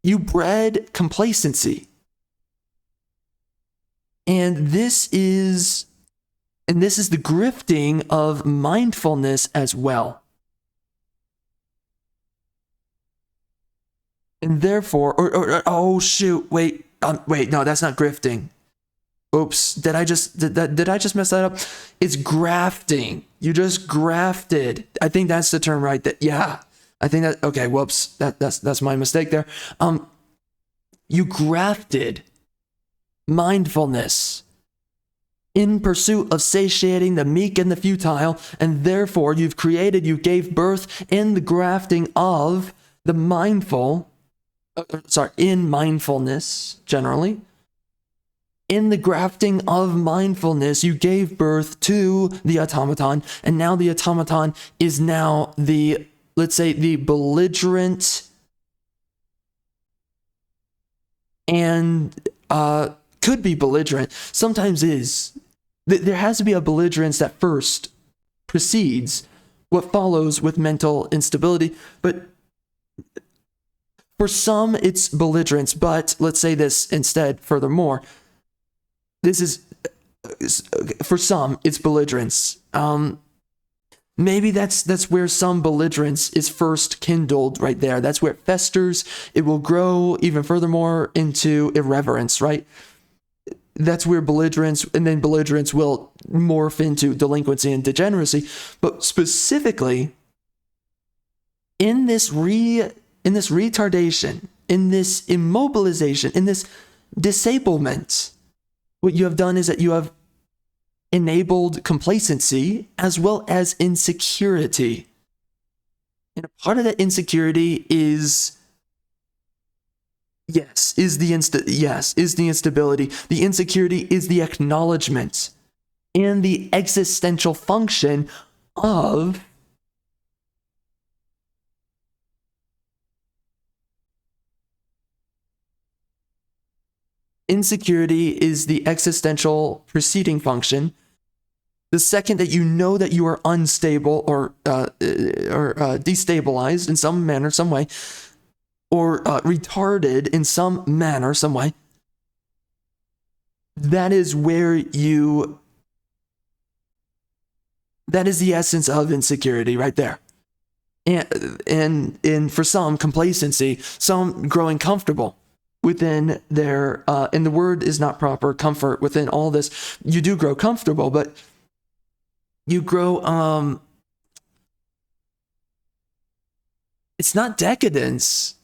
you bred complacency. And this is the grifting of mindfulness as well. And therefore, oh shoot, wait, no, that's not grifting. Oops, did I just mess that up? It's grafting. You just grafted. I think that's the term, right? I think that, okay, whoops, that's my mistake there. You grafted mindfulness in pursuit of satiating the meek and the futile, and therefore you gave birth in the grafting of the mindful, in mindfulness, generally. In the grafting of mindfulness, you gave birth to the automaton, and now the automaton is now the, let's say, the belligerent and could be belligerent, sometimes is. There has to be a belligerence that first precedes what follows with mental instability, but for some it's belligerence, but let's say this instead furthermore. This is, for some, it's belligerence. Maybe that's where some belligerence is first kindled right there. That's where it festers. It will grow even furthermore into irreverence, right? That's where belligerence will morph into delinquency and degeneracy. But specifically, in this retardation, in this immobilization, in this disablement, what you have done is that you have enabled complacency as well as insecurity. And a part of that insecurity is the instability. The insecurity is the acknowledgement and the existential function of insecurity is the existential preceding function. The second that you know that you are unstable or destabilized in some manner, some way, or retarded in some manner, some way, that is the essence of insecurity right there. And for some, complacency, some growing comfortable within their, and the word is not proper, comfort within all this. You do grow comfortable, but you grow, it's not decadence.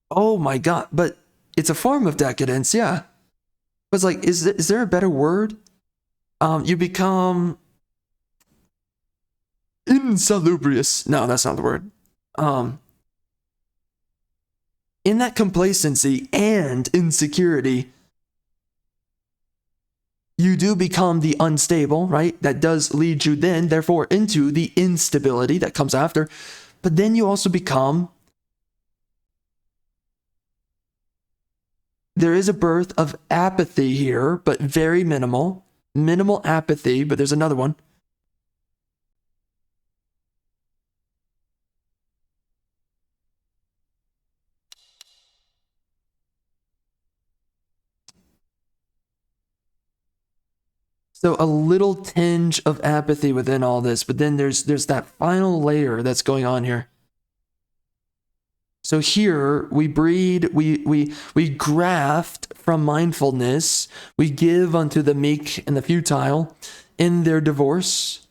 Oh my God, but it's a form of decadence, yeah. But it's like, is there a better word? You become insalubrious. No, that's not the word. In that complacency and insecurity, you do become the unstable, right? That does lead you then, therefore, into the instability that comes after. But then you also become, there is a birth of apathy here, but very minimal. Minimal apathy, but there's another one. So a little tinge of apathy within all this, but then there's that final layer that's going on here. So here we breed, we graft from mindfulness, we give unto the meek and the futile in their divorce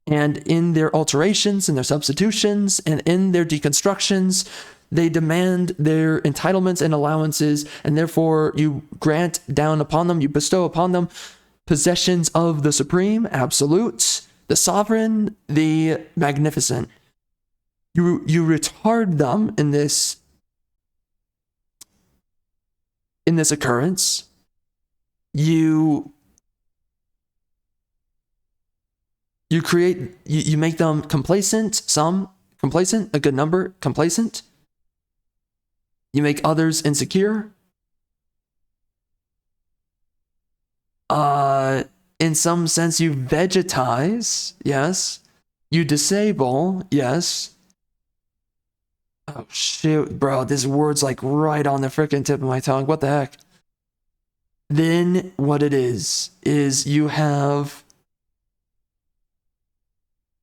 and in their alterations and their substitutions and in their deconstructions. They demand their entitlements and allowances, and therefore you grant down upon them, you bestow upon them possessions of the supreme, absolute, the sovereign, the magnificent. You retard them in this occurrence. You make them complacent, some complacent, a good number complacent. You make others insecure. In some sense, you vegetize, yes. You disable, yes. Oh, shoot, bro. This word's like right on the freaking tip of my tongue. What the heck? Then what it is you have...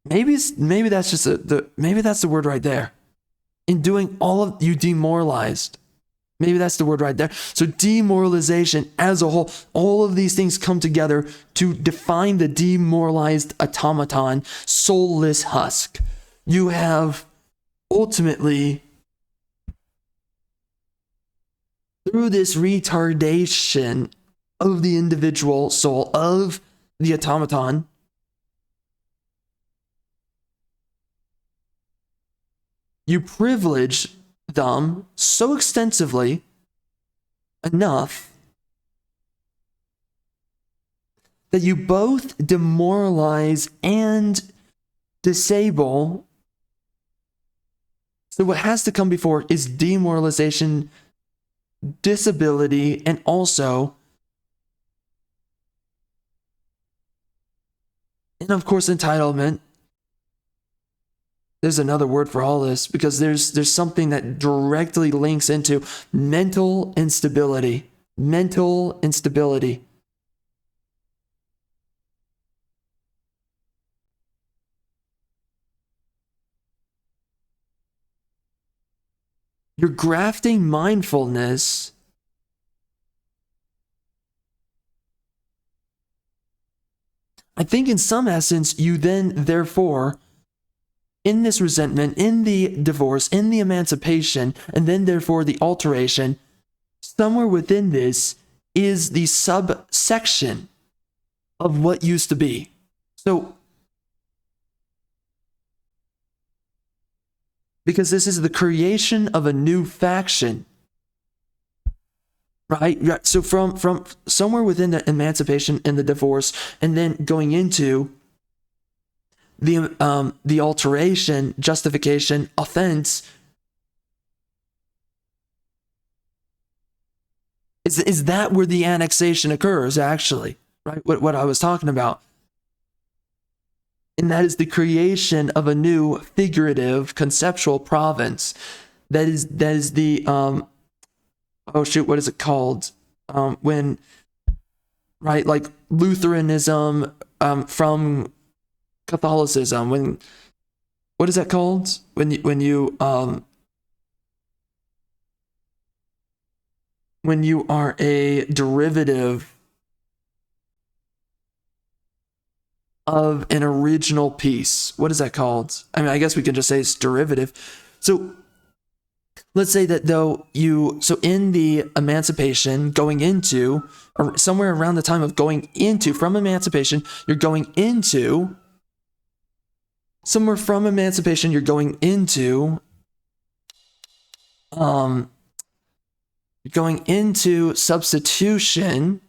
Maybe that's just maybe that's the word right there. In doing all of... You demoralized. Maybe that's the word right there. So demoralization as a whole, all of these things come together to define the demoralized automaton, soulless husk. You have ultimately, through this retardation of the individual soul, of the automaton, you privilege them so extensively enough that you both demoralize and disable. So what has to come before is demoralization, disability, and also, and of course, entitlement. There's another word for all this, because there's something that directly links into mental instability. Mental instability. You're grafting mindfulness I think in some essence, you then, therefore, in this resentment, in the divorce, in the emancipation, and then therefore the alteration, somewhere within this is the subsection of what used to be. So, because this is the creation of a new faction, right? So from somewhere within the emancipation and the divorce, and then going into the alteration, justification, offense, is that where the annexation occurs, actually, right? What I was talking about. And that is the creation of a new figurative conceptual province. That is the oh shoot, what is it called? When, right, like Lutheranism from Catholicism, when, what is that called? When you are a derivative of an original piece. What is that called? I mean, I guess we can just say it's derivative. So let's say that so in the emancipation, going into, or somewhere around the time of going into, from emancipation, you're going into, somewhere from emancipation, you're going into, substitution.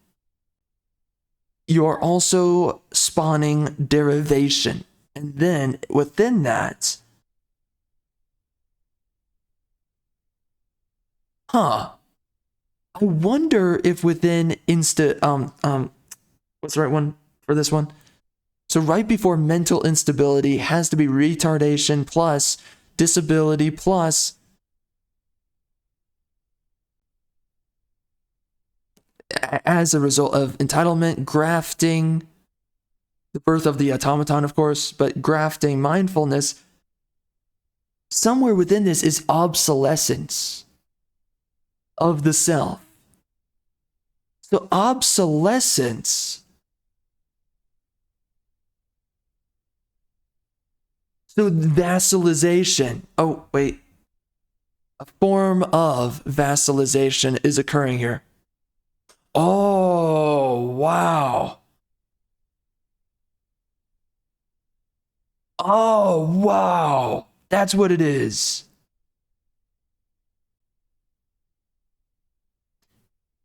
You're also spawning derivation. And then within that, I wonder if within what's the right one for this one? So right before mental instability has to be retardation plus disability plus as a result of entitlement, grafting, the birth of the automaton, of course, but grafting mindfulness, somewhere within this is obsolescence of the self. So obsolescence. So vassalization. Oh, wait. A form of vassalization is occurring here. Oh, wow. Oh, wow. That's what it is.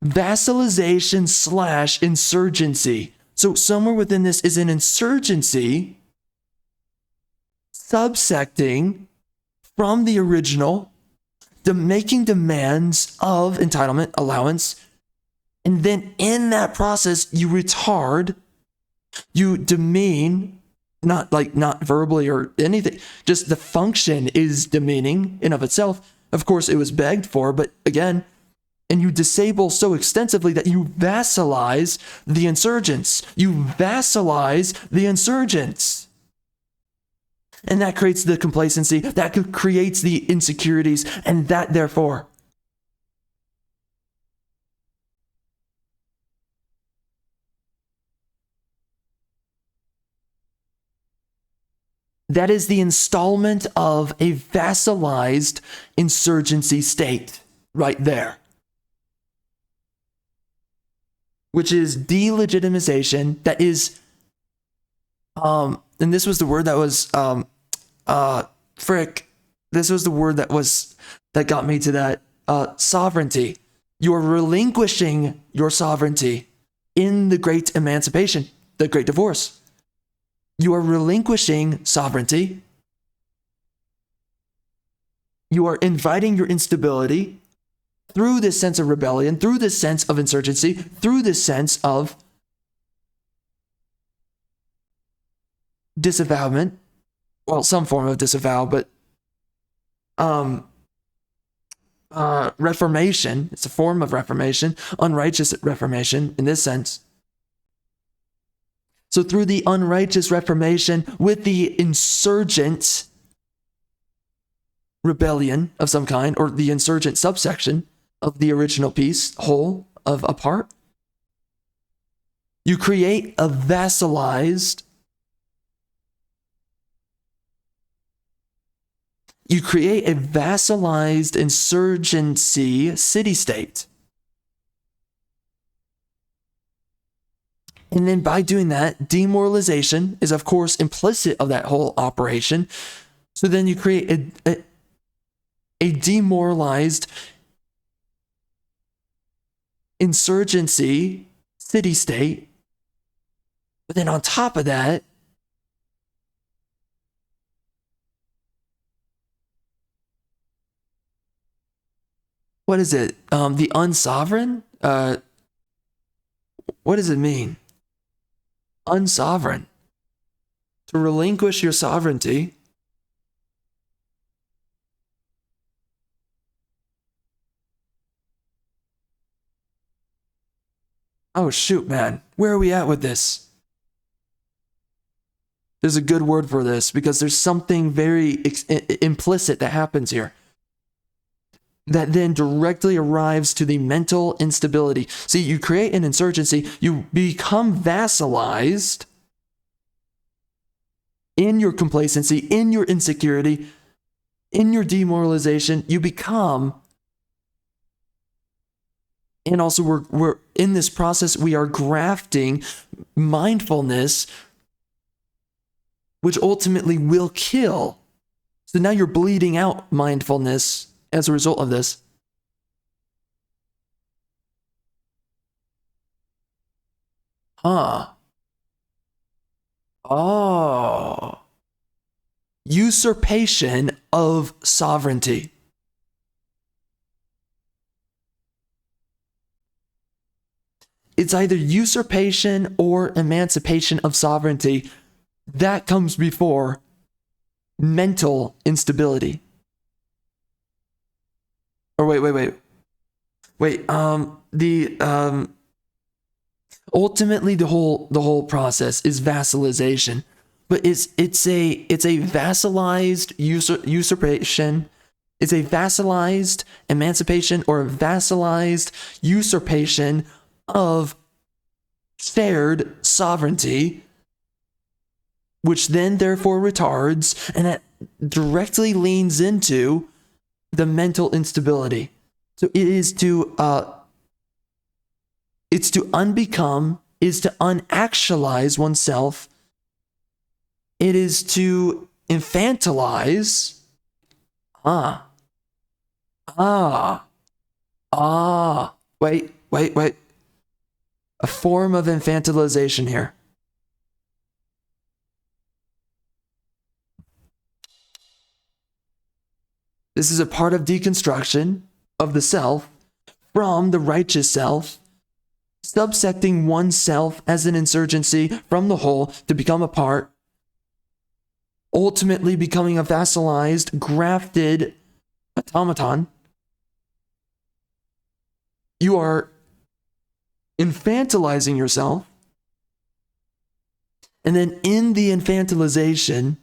Vassalization / insurgency. So somewhere within this is an insurgency subsecting from the original, making demands of entitlement, allowance, and then in that process you retard, you demean, not verbally or anything, just the function is demeaning in of itself. Of course it was begged for, but again, and you disable so extensively that you vassalize the insurgents. You vassalize the insurgents. And that creates the complacency, that creates the insecurities, and that therefore that is the installment of a vassalized insurgency state right there. Which is delegitimization, that is, and this was the word that was, this was the word that got me to that, sovereignty. You're relinquishing your sovereignty in the Great Emancipation, the Great Divorce. You are relinquishing sovereignty. You are inviting your instability through this sense of rebellion, through this sense of insurgency, through this sense of disavowment. Well, some form of disavow, but reformation. It's a form of reformation, unrighteous reformation in this sense. So through the unrighteous reformation with the insurgent rebellion of some kind, or the insurgent subsection of the original piece, whole of a part, you create a vassalized, insurgency city-state. And then by doing that, demoralization is of course implicit of that whole operation. So then you create a demoralized insurgency city-state. But then on top of that, what is it? The unsovereign? What does it mean? Unsovereign. To relinquish your sovereignty. Oh shoot, man. Where are we at with this? There's a good word for this because there's something very implicit that happens here that then directly arrives to the mental instability. See, you create an insurgency, you become vassalized in your complacency, in your insecurity, in your demoralization. You become, and also we're in this process, we are grafting mindfulness, which ultimately will kill. So now you're bleeding out mindfulness as a result of this. Huh. Oh. Usurpation of sovereignty. It's either usurpation or emancipation of sovereignty. That comes before mental instability. Or wait. Ultimately, the whole process is vassalization, but it's a vassalized usurpation. It's a vassalized emancipation or a vassalized usurpation of shared sovereignty, which then therefore retards, and that directly leans into the mental instability. So it is to unbecome, is to unactualize oneself. It is to infantilize. Wait. A form of infantilization here. This is a part of deconstruction of the self from the righteous self, subsecting oneself as an insurgency from the whole to become a part, ultimately becoming a vassalized, grafted automaton. You are infantilizing yourself, and then in the infantilization,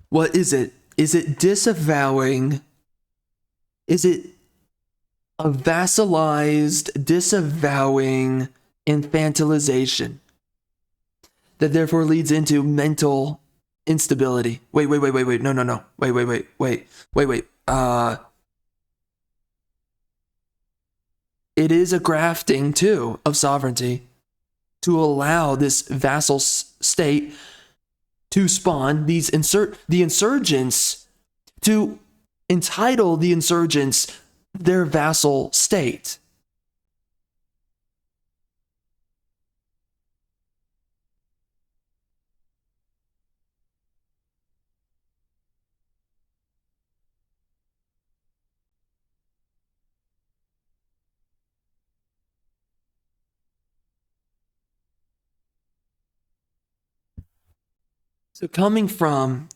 what is it? Is it disavowing? Is it a vassalized, disavowing infantilization that therefore leads into mental instability? Wait. No. Wait. It is a grafting too of sovereignty to allow this vassal state to spawn the insurgents, to entitle the insurgents their vassal state. So coming from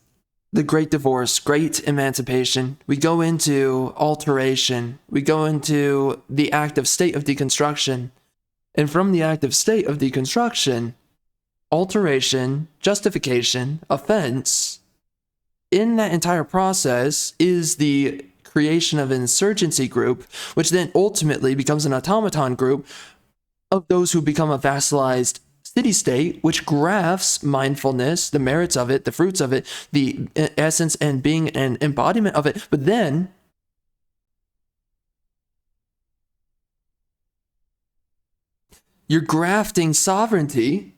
the Great Divorce, Great Emancipation, we go into alteration, we go into the active state of deconstruction, and from the active state of deconstruction, alteration, justification, offense, in that entire process is the creation of an insurgency group, which then ultimately becomes an automaton group of those who become a vassalized city-state, which grafts mindfulness, the merits of it, the fruits of it, the essence and being and embodiment of it. But then you're grafting sovereignty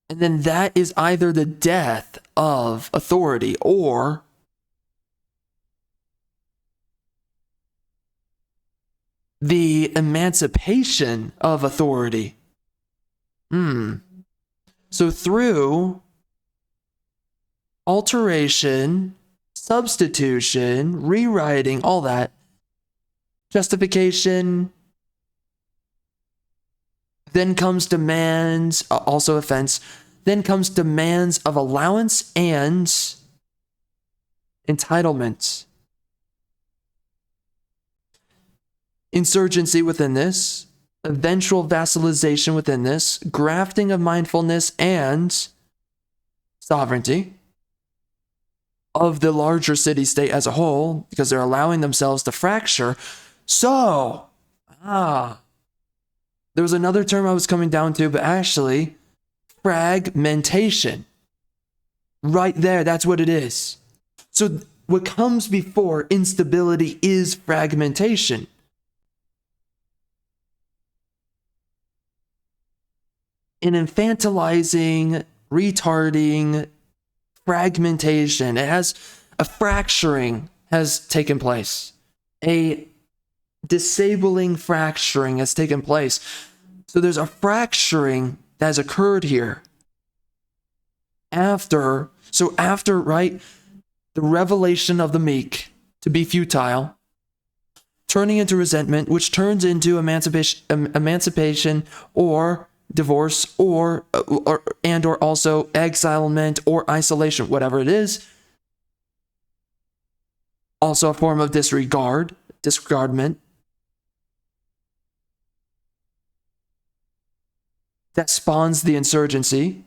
and then that is either the death of authority or the emancipation of authority. So through alteration, substitution, rewriting, all that, justification, then comes demands, also offense, then comes demands of allowance and entitlement. Insurgency within this, eventual vassalization within this, grafting of mindfulness and sovereignty of the larger city-state as a whole, because they're allowing themselves to fracture. So, there was another term I was coming down to, but actually, fragmentation. Right there, that's what it is. So what comes before instability is fragmentation. An infantilizing, retarding fragmentation. It has a fracturing has taken place. A disabling fracturing has taken place. So there's a fracturing that has occurred here. after, right, the revelation of the meek to be futile, turning into resentment, which turns into emancipation or divorce or also exilement or isolation, whatever it is. Also a form of disregardment. That spawns the insurgency.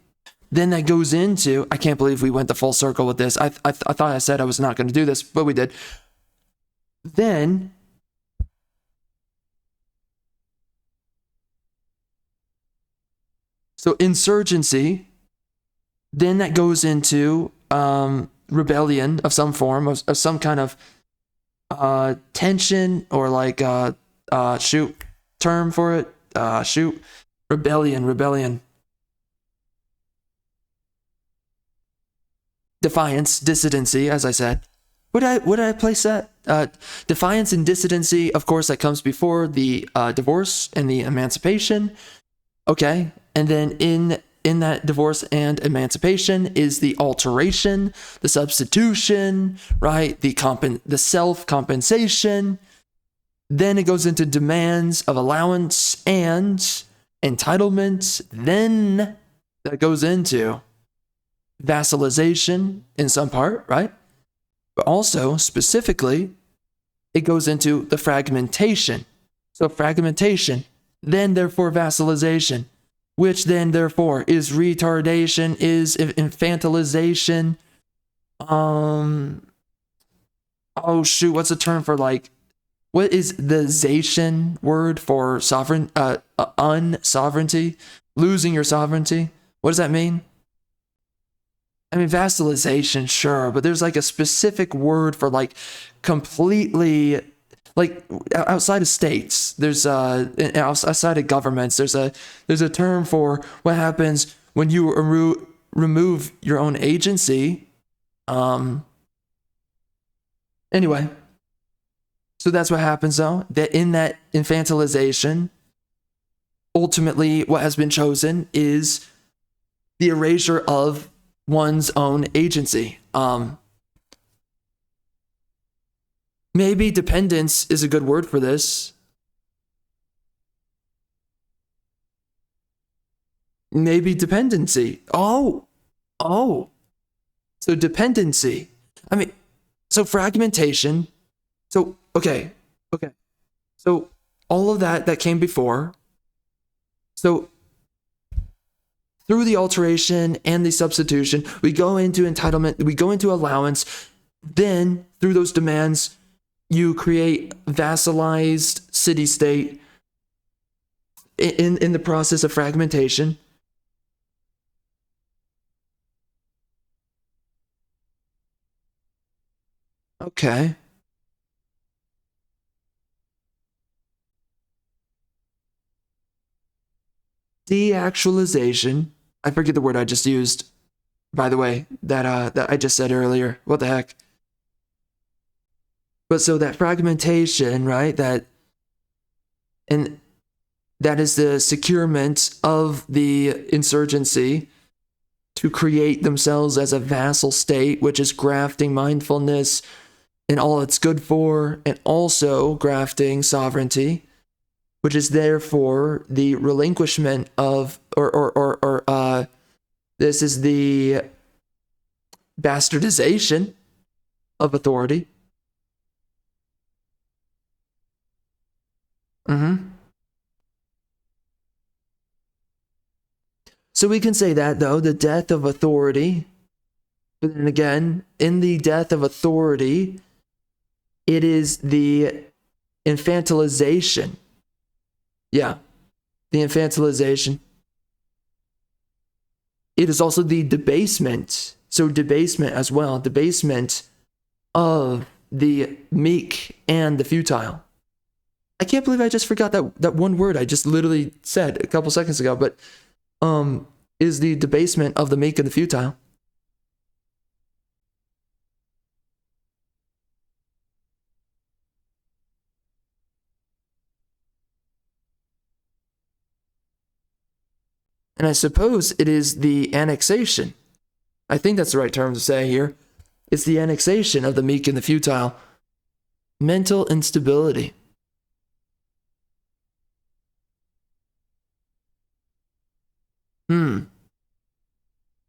Then that goes into, I can't believe we went the full circle with this. I thought I said I was not going to do this, but we did. Then so insurgency, then that goes into rebellion of some form, of some kind of tension, or like term for it, rebellion. Defiance, dissidency, as I said. Would I place that? Defiance and dissidency, of course, that comes before the divorce and the emancipation. Okay, and then in that divorce and emancipation is the alteration, the substitution, right? The self-compensation. Then it goes into demands of allowance and entitlement. Then that goes into vassalization in some part, right? But also, specifically, it goes into the fragmentation. So fragmentation, then therefore vassalization, which then therefore is retardation, is infantilization. Oh shoot, what's the term for like, what is the Zation word for unsovereignty? Losing your sovereignty? What does that mean? I mean, vassalization, sure, but there's like a specific word for like completely, like outside of states, there's outside of governments, there's a term for what happens when you remove your own agency. Anyway, so that's what happens though, that in that infantilization, ultimately what has been chosen is the erasure of one's own agency. Maybe dependence is a good word for this. Maybe dependency. Oh. So dependency. I mean, so fragmentation. So, okay. So all of that came before. So through the alteration and the substitution, we go into entitlement, we go into allowance. Then, through those demands, you create vassalized city-state in the process of fragmentation. Okay. Deactualization. I forget the word I just used, by the way, that I just said earlier. What the heck? But so that fragmentation, right? That is the securement of the insurgency to create themselves as a vassal state, which is grafting mindfulness and all it's good for, and also grafting sovereignty, which is therefore the relinquishment of, this is the bastardization of authority. So we can say that, though, the death of authority, but then again, in the death of authority, it is the infantilization. Yeah, the infantilization. It is also the debasement. So debasement as well. Debasement of the meek and the futile. I can't believe I just forgot that one word I just literally said a couple seconds ago, but is the debasement of the meek and the futile. And I suppose it is the annexation I think that's the right term to say here. It's the annexation of the meek and the futile. Mental instability.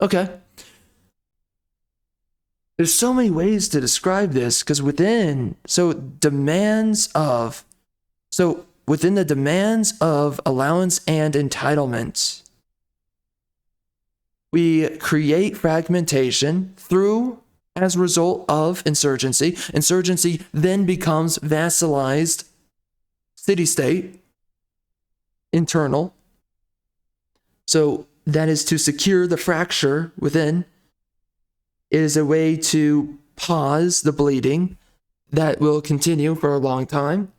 Okay. There's so many ways to describe this, because within the demands of allowance and entitlement, we create fragmentation through, as a result of insurgency. Insurgency then becomes vassalized city-state, internal. So that is to secure the fracture within. It is a way to pause the bleeding that will continue for a long time.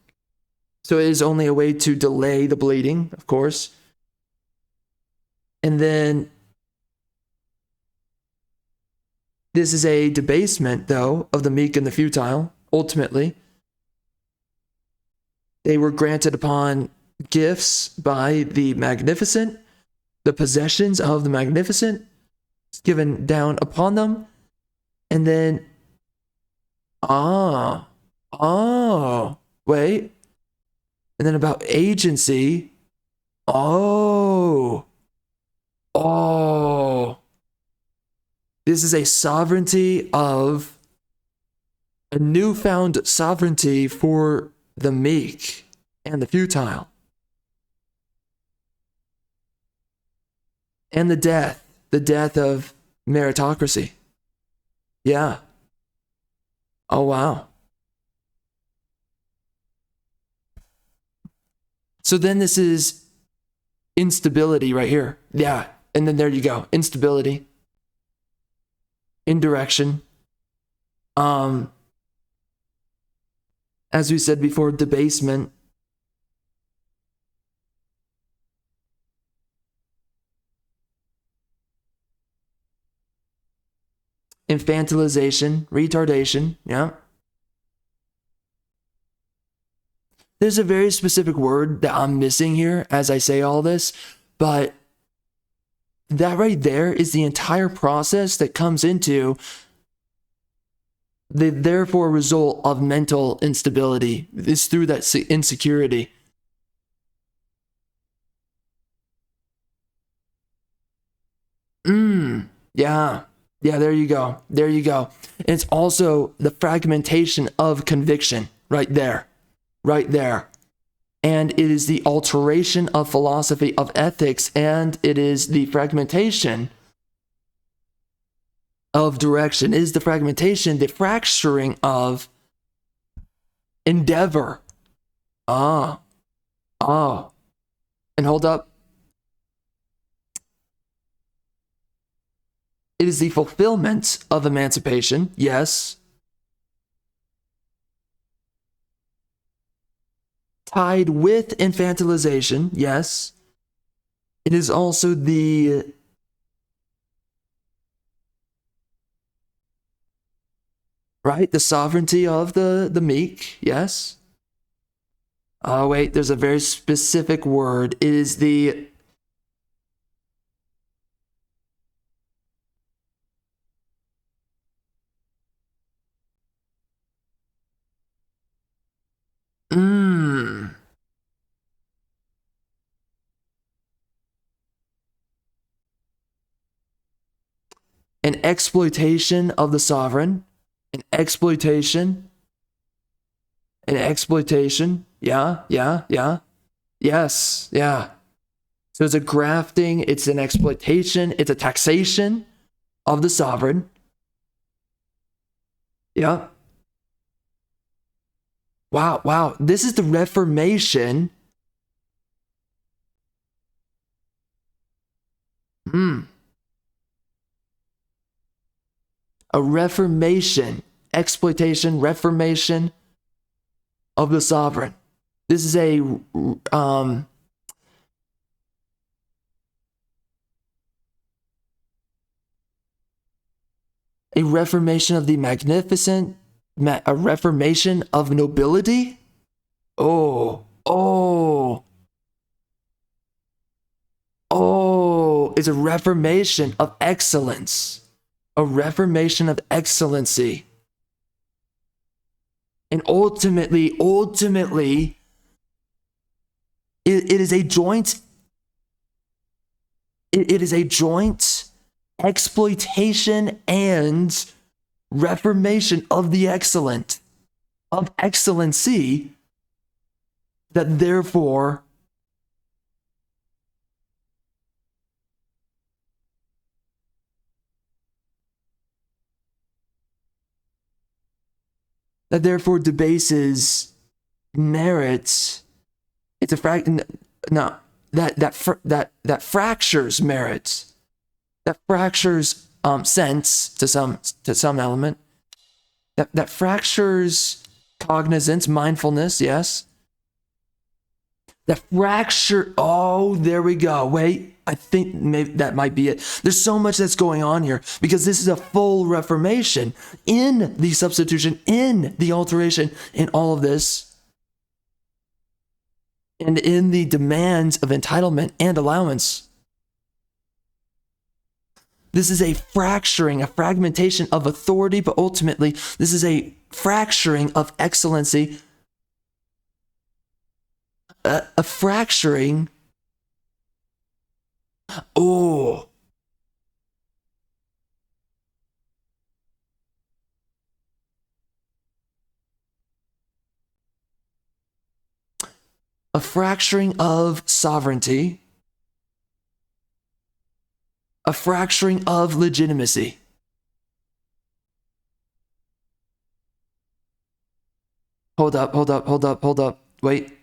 So it is only a way to delay the bleeding, of course. And then this is a debasement, though, of the meek and the futile, ultimately. They were granted upon gifts by the magnificent, the possessions of the magnificent, given down upon them. And then, wait. And then about agency. This is a newfound sovereignty for the meek and the futile. And the death of meritocracy. Yeah. Oh, wow. So then this is instability right here. Yeah. And then there you go. Instability. Indirection. As we said before, debasement. Infantilization, retardation, yeah. There's a very specific word that I'm missing here as I say all this, but that right there is the entire process that comes into the therefore result of mental instability. It's through that insecurity. Yeah. Yeah, there you go. There you go. And it's also the fragmentation of conviction right there. Right there. And it is the alteration of philosophy of ethics, and it is the fragmentation of direction. It is the fragmentation, the fracturing of endeavor. And hold up. It is the fulfillment of emancipation, yes. Tied with infantilization, yes. It is also the sovereignty of the meek, yes. Oh, wait, there's a very specific word. It is the an exploitation of the sovereign, an exploitation, yeah, yes, yeah. So it's a grafting, it's an exploitation, it's a taxation of the sovereign. Yeah. Wow, this is the Reformation. A reformation, exploitation, reformation of the sovereign. This is a reformation of the magnificent, a reformation of nobility. It's a reformation of excellence. a reformation of excellency. And ultimately, it is a joint exploitation and reformation of the excellent, of excellency, that therefore debases merits. It's a that fractures merits, that fractures sense to some element, that fractures cognizance, mindfulness, yes. That fracture, oh, there we go. Wait, I think maybe that might be it. There's so much that's going on here because this is a full reformation in the substitution, in the alteration, in all of this, and in the demands of entitlement and allowance. This is a fracturing, a fragmentation of authority, but ultimately, this is a fracturing of excellency. A fracturing. Oh. A fracturing of sovereignty. A fracturing of legitimacy. Hold up. Wait.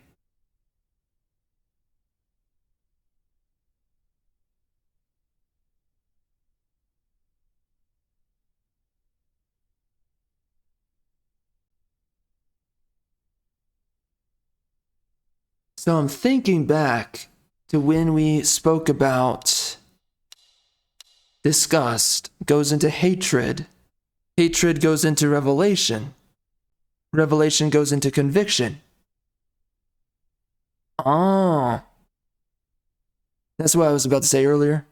So I'm thinking back to when we spoke about disgust goes into hatred. Hatred goes into revelation. Revelation goes into conviction. Oh. That's what I was about to say earlier.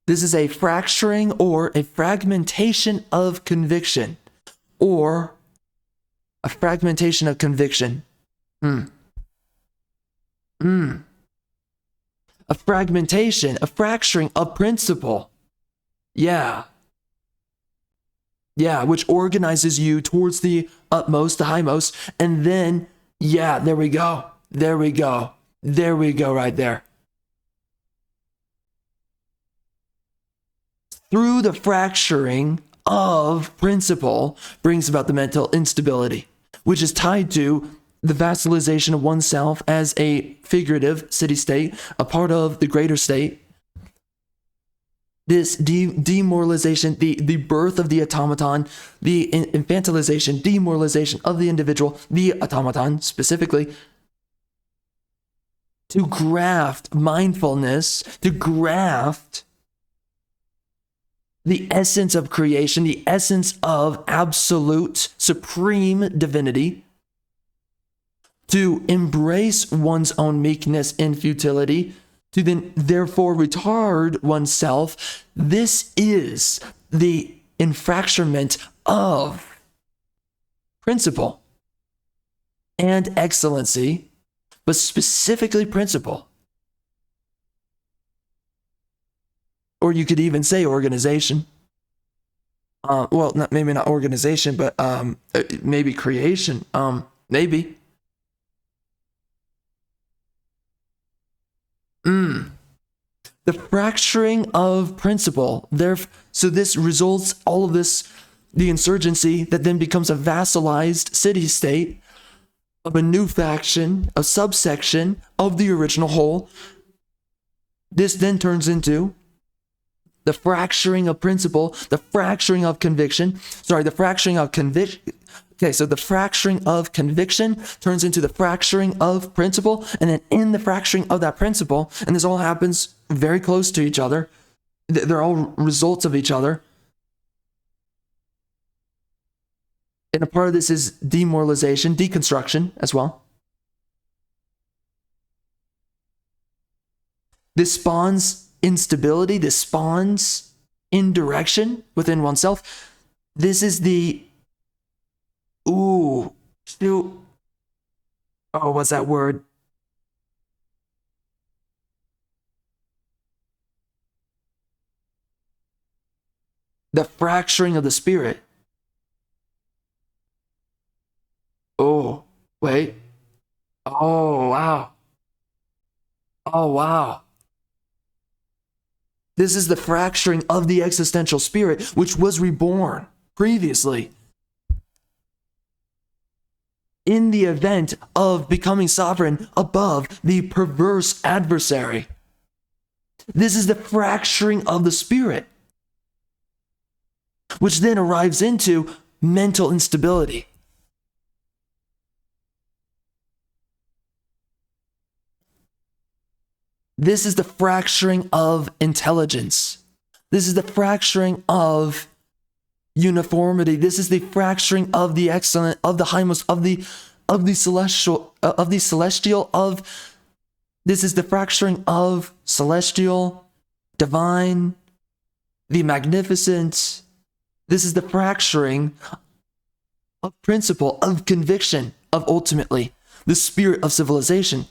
This is a fracturing or a fragmentation of conviction. Or a fragmentation of conviction. A fragmentation, a fracturing of principle. Yeah, which organizes you towards the utmost, the highmost, and then, there we go right there. Through the fracturing of principle brings about the mental instability, which is tied to the vassalization of oneself as a figurative city-state, a part of the greater state. This demoralization, the birth of the automaton, the infantilization, demoralization of the individual, the automaton specifically, to graft mindfulness, to graft the essence of creation, the essence of absolute, supreme divinity, to embrace one's own meekness and futility, to then therefore retard oneself. This is the infracturement of principle and excellency, but specifically principle. Or you could even say organization. Maybe not organization, but maybe creation. Maybe. The fracturing of principle. So this results, all of this, the insurgency that then becomes a vassalized city-state of a new faction, a subsection of the original whole. This then turns into the fracturing of principle, the fracturing of conviction. The fracturing of conviction. Okay, so the fracturing of conviction turns into the fracturing of principle, and then in the fracturing of that principle, and this all happens very close to each other. They're all results of each other. And a part of this is demoralization, deconstruction as well. This spawns instability. This spawns indirection within oneself. This is the... Ooh. Shoot. Oh, what's that word? The fracturing of the spirit. Oh, wait. Oh, wow. Oh, wow. This is the fracturing of the existential spirit, which was reborn previously in the event of becoming sovereign above the perverse adversary. This is the fracturing of the spirit, which then arrives into mental instability. This is the fracturing of intelligence. This is the fracturing of uniformity. This is the fracturing of the excellent, of the highmost, of the celestial, this is the fracturing of celestial, divine, the magnificent. This is the fracturing of principle, of conviction, of ultimately the spirit of civilization,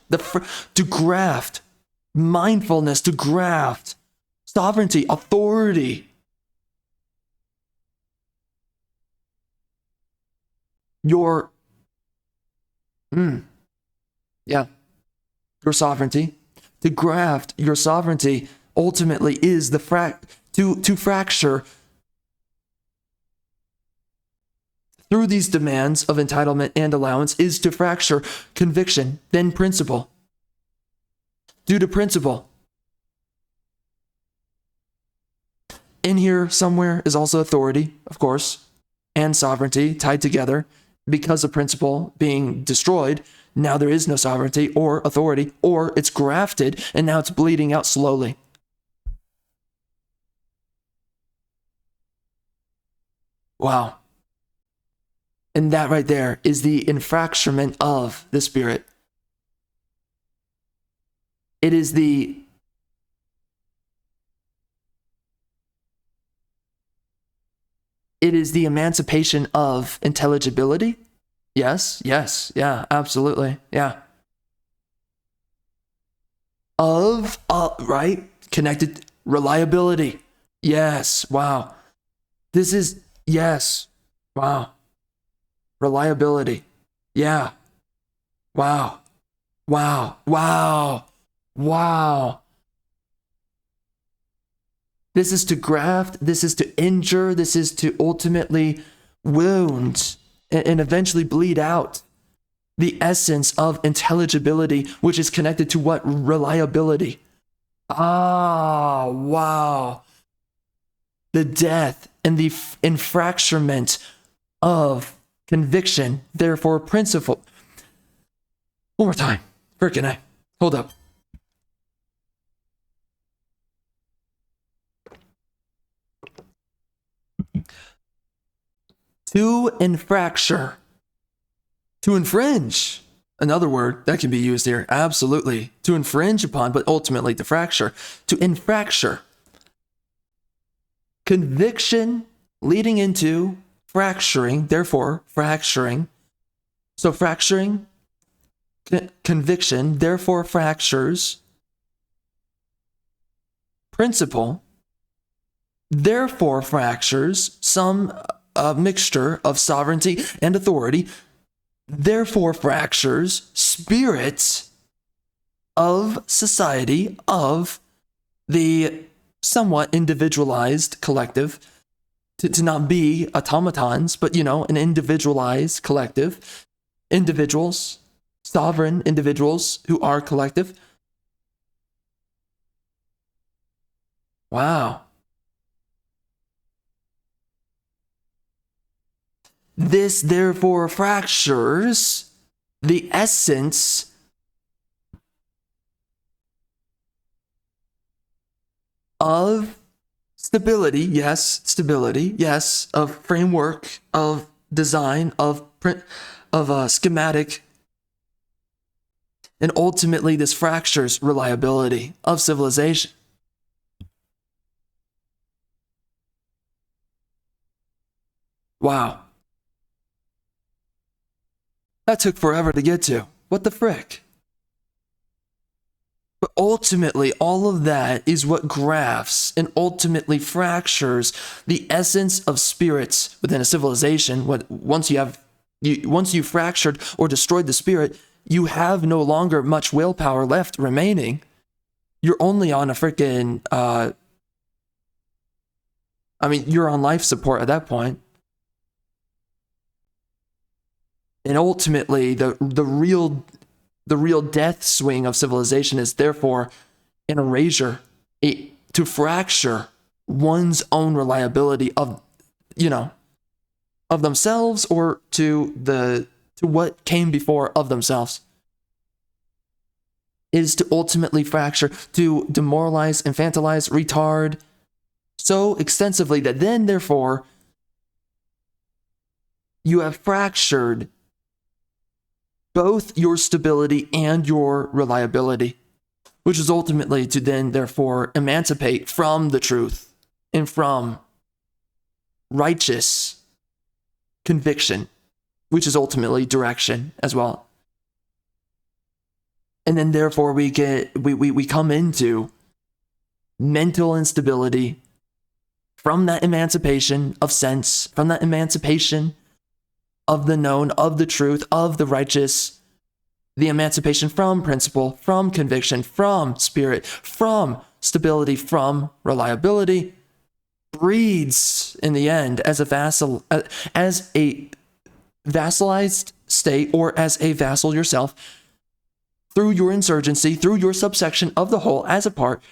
to graft mindfulness, to graft sovereignty, authority. Your sovereignty, to graft your sovereignty ultimately is the to fracture through these demands of entitlement and allowance is to fracture conviction, then principle. Due to principle. In here somewhere is also authority, of course, and sovereignty tied together. Because of principle being destroyed, now there is no sovereignty or authority, or it's grafted and now it's bleeding out slowly. Wow. And that right there is the infracturement of the spirit. It is the emancipation of intelligibility. Yes, yeah, absolutely, yeah. Of, right, connected reliability. Yes, wow. This is, yes, wow. Reliability, yeah. Wow, wow, wow. Wow. This is to graft, this is to injure, this is to ultimately wound and eventually bleed out the essence of intelligibility, which is connected to what? Reliability. Ah, wow. The death and the infracturement of conviction, therefore principle. One more time. Frickin' A. Hold up. To infracture. To infringe. Another word that can be used here. Absolutely. To infringe upon, but ultimately to fracture. To infracture. Conviction leading into fracturing, therefore fracturing. So fracturing, conviction, therefore fractures. Principle, therefore fractures some mixture of sovereignty and authority, therefore fractures spirits of society, of the somewhat individualized collective, to not be automatons, but, an individualized collective, individuals, sovereign individuals who are collective. Wow. This therefore fractures the essence of stability, yes, of framework, of design, of print, of schematic, and ultimately this fractures reliability of civilization. Wow. That took forever to get to. What the frick? But ultimately, all of that is what grafts and ultimately fractures the essence of spirits within a civilization. Once you fractured or destroyed the spirit, you have no longer much willpower left remaining. You're only on a freaking, you're on life support at that point. And ultimately, the real death swing of civilization is therefore an erasure, to fracture one's own reliability of themselves or to what came before of themselves. It is to ultimately fracture, to demoralize, infantilize, retard so extensively that then, therefore, you have fractured both your stability and your reliability, which is ultimately to then, therefore, emancipate from the truth and from righteous conviction, which is ultimately direction as well. And then, therefore, we come into mental instability from that emancipation of sense, from that emancipation of the known, of the truth, of the righteous, the emancipation from principle, from conviction, from spirit, from stability, from reliability, breeds in the end as a vassalized state, or as a vassal yourself, through your insurgency, through your subsection of the whole as a part,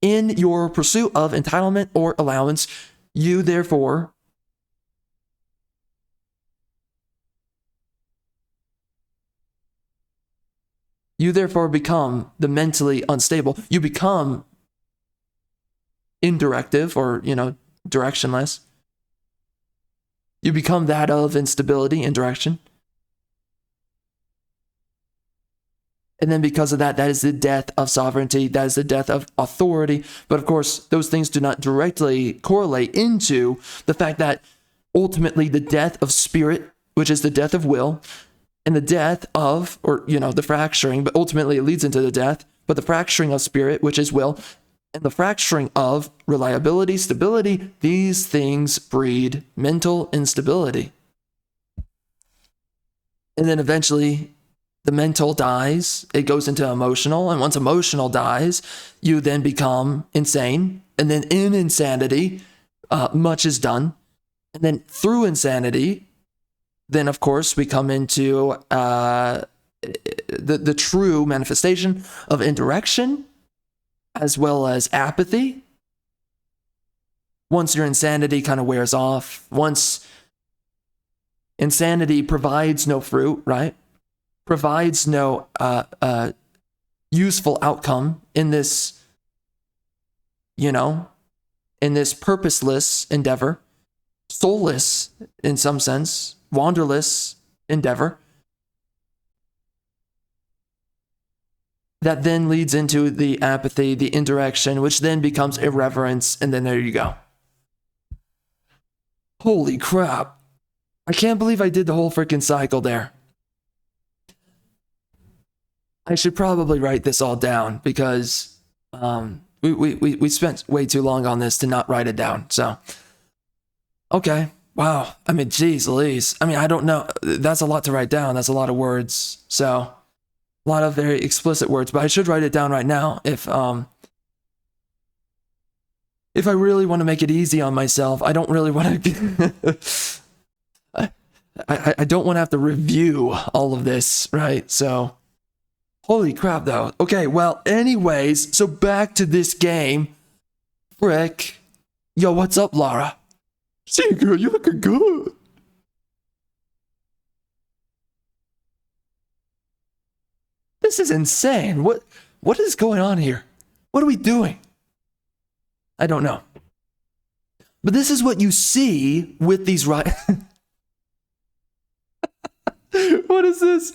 in your pursuit of entitlement or allowance, you therefore become the mentally unstable. You become indirective or, directionless. You become that of instability, indirection. And then because of that, that is the death of sovereignty. That is the death of authority. But of course, those things do not directly correlate into the fact that ultimately the death of spirit, which is the death of will, and the death of, or, the fracturing, but ultimately it leads into the death, but the fracturing of spirit, which is will, and the fracturing of reliability, stability, these things breed mental instability. And then eventually the mental dies, it goes into emotional, and once emotional dies, you then become insane, and then in insanity, much is done, and then through insanity, then of course we come into the true manifestation of indirection, as well as apathy. Once your insanity kind of wears off, once insanity provides no fruit, right? Provides no useful outcome in this, in this purposeless endeavor, soulless in some sense, wanderless endeavor, that then leads into the apathy, the indirection, which then becomes irreverence, and then there you go. Holy crap. I can't believe I did the whole freaking cycle there. I should probably write this all down because we spent way too long on this to not write it down. So, okay. Wow. Geez Louise. I don't know. That's a lot to write down. That's a lot of words. So, a lot of very explicit words, but I should write it down right now if I really want to make it easy on myself. I don't really want to I don't want to have to review all of this, right? So, holy crap, though. Okay, well, anyways, so back to this game. Frick. Yo, what's up, Lara? See, girl, you looking good. This is insane. What is going on here? What are we doing? I don't know. But this is what you see with these What is this?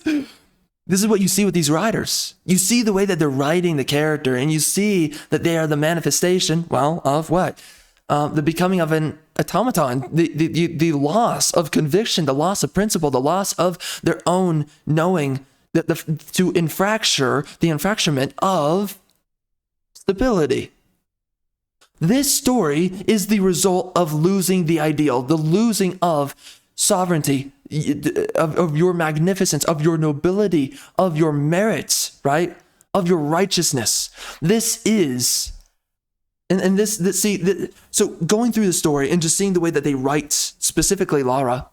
This is what you see with these writers. You see the way that they're writing the character, and you see that they are the manifestation, well, of what? the becoming of an automaton, the loss of conviction, the loss of principle, the loss of their own knowing, the infractionment of stability. This story is the result of losing the ideal, the losing of sovereignty, of your magnificence, of your nobility, of your merits, right? Of your righteousness. This is, so going through the story and just seeing the way that they write, specifically Lara,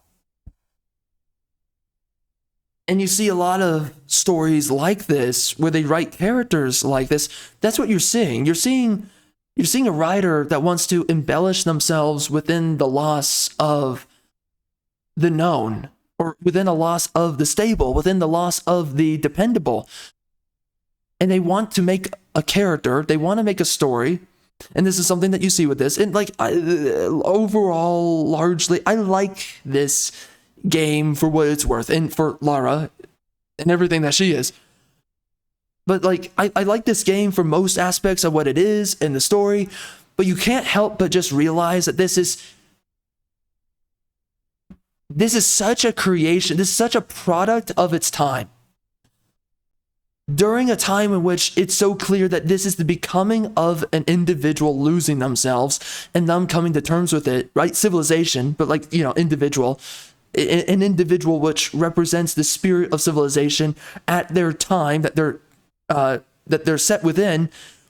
and you see a lot of stories like this where they write characters like this. That's what you're seeing. You're seeing a writer that wants to embellish themselves within the loss of the known, or within a loss of the stable, within the loss of the dependable. And they want to make a character, they want to make a story, and this is something that you see with this. And like, overall, largely, I like this game for what it's worth, and for Lara, and everything that she is. But like, I like this game for most aspects of what it is and the story, but you can't help but just realize that this is such a creation, this is such a product of its time. During a time in which it's so clear that this is the becoming of an individual losing themselves and them coming to terms with it, right? Civilization, but like, individual. An individual which represents the spirit of civilization at their time that they're set within,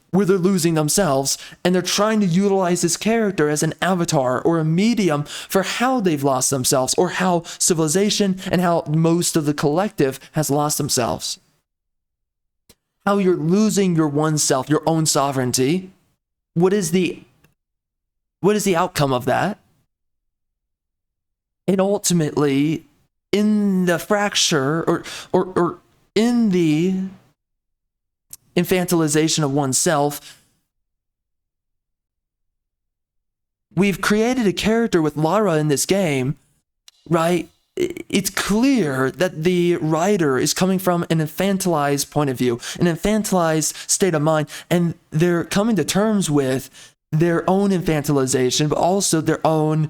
where they're losing themselves, and they're trying to utilize this character as an avatar or a medium for how they've lost themselves, or how civilization and how most of the collective has lost themselves. How you're losing your oneself, your own sovereignty. What is the outcome of that? And ultimately, in the fracture or in the infantilization of oneself, we've created a character with Lara in this game, right? It's clear that the writer is coming from an infantilized point of view, an infantilized state of mind, and they're coming to terms with their own infantilization, but also their own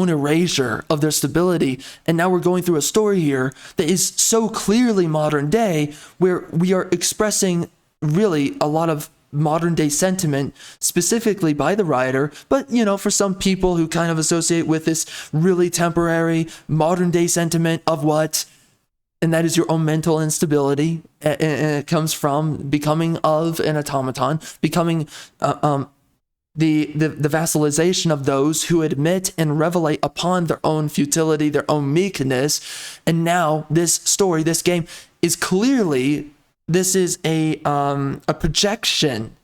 erasure of their stability. And now we're going through a story here that is so clearly modern day, where we are expressing really a lot of modern day sentiment, specifically by the writer, but for some people who kind of associate with this really temporary modern day sentiment of what, and that is your own mental instability, and it comes from becoming of an automaton, becoming the vassalization of those who admit and revelate upon their own futility, their own meekness. And now this story, this game, is clearly, this is a projection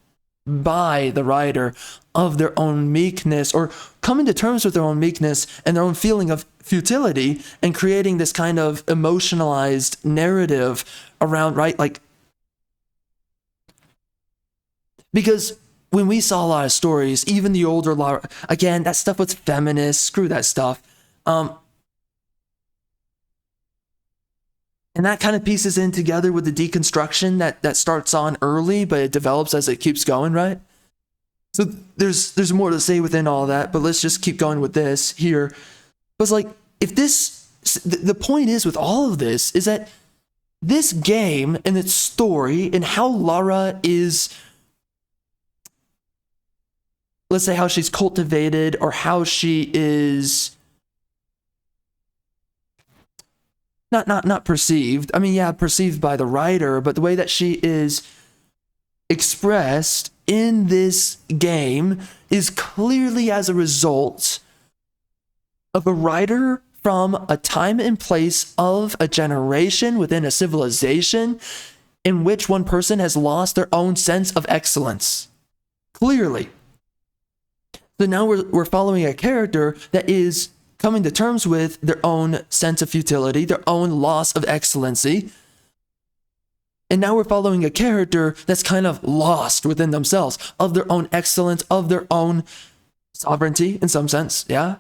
by the writer of their own meekness, or coming to terms with their own meekness and their own feeling of futility, and creating this kind of emotionalized narrative around, right? Like, because when we saw a lot of stories, even the older Lara, again, that stuff was feminist, screw that stuff. And that kind of pieces in together with the deconstruction that starts on early, but it develops as it keeps going, right? So there's more to say within all that, but let's just keep going with this here. But it's like, the point is with all of this is that this game and its story and how Lara is, let's say how she's cultivated, or how she is not perceived. I mean, yeah, perceived by the writer, but the way that she is expressed in this game is clearly as a result of a writer from a time and place of a generation within a civilization in which one person has lost their own sense of excellence. Clearly. So now we're following a character that is coming to terms with their own sense of futility, their own loss of excellency. And now we're following a character that's kind of lost within themselves, of their own excellence, of their own sovereignty in some sense. Yeah.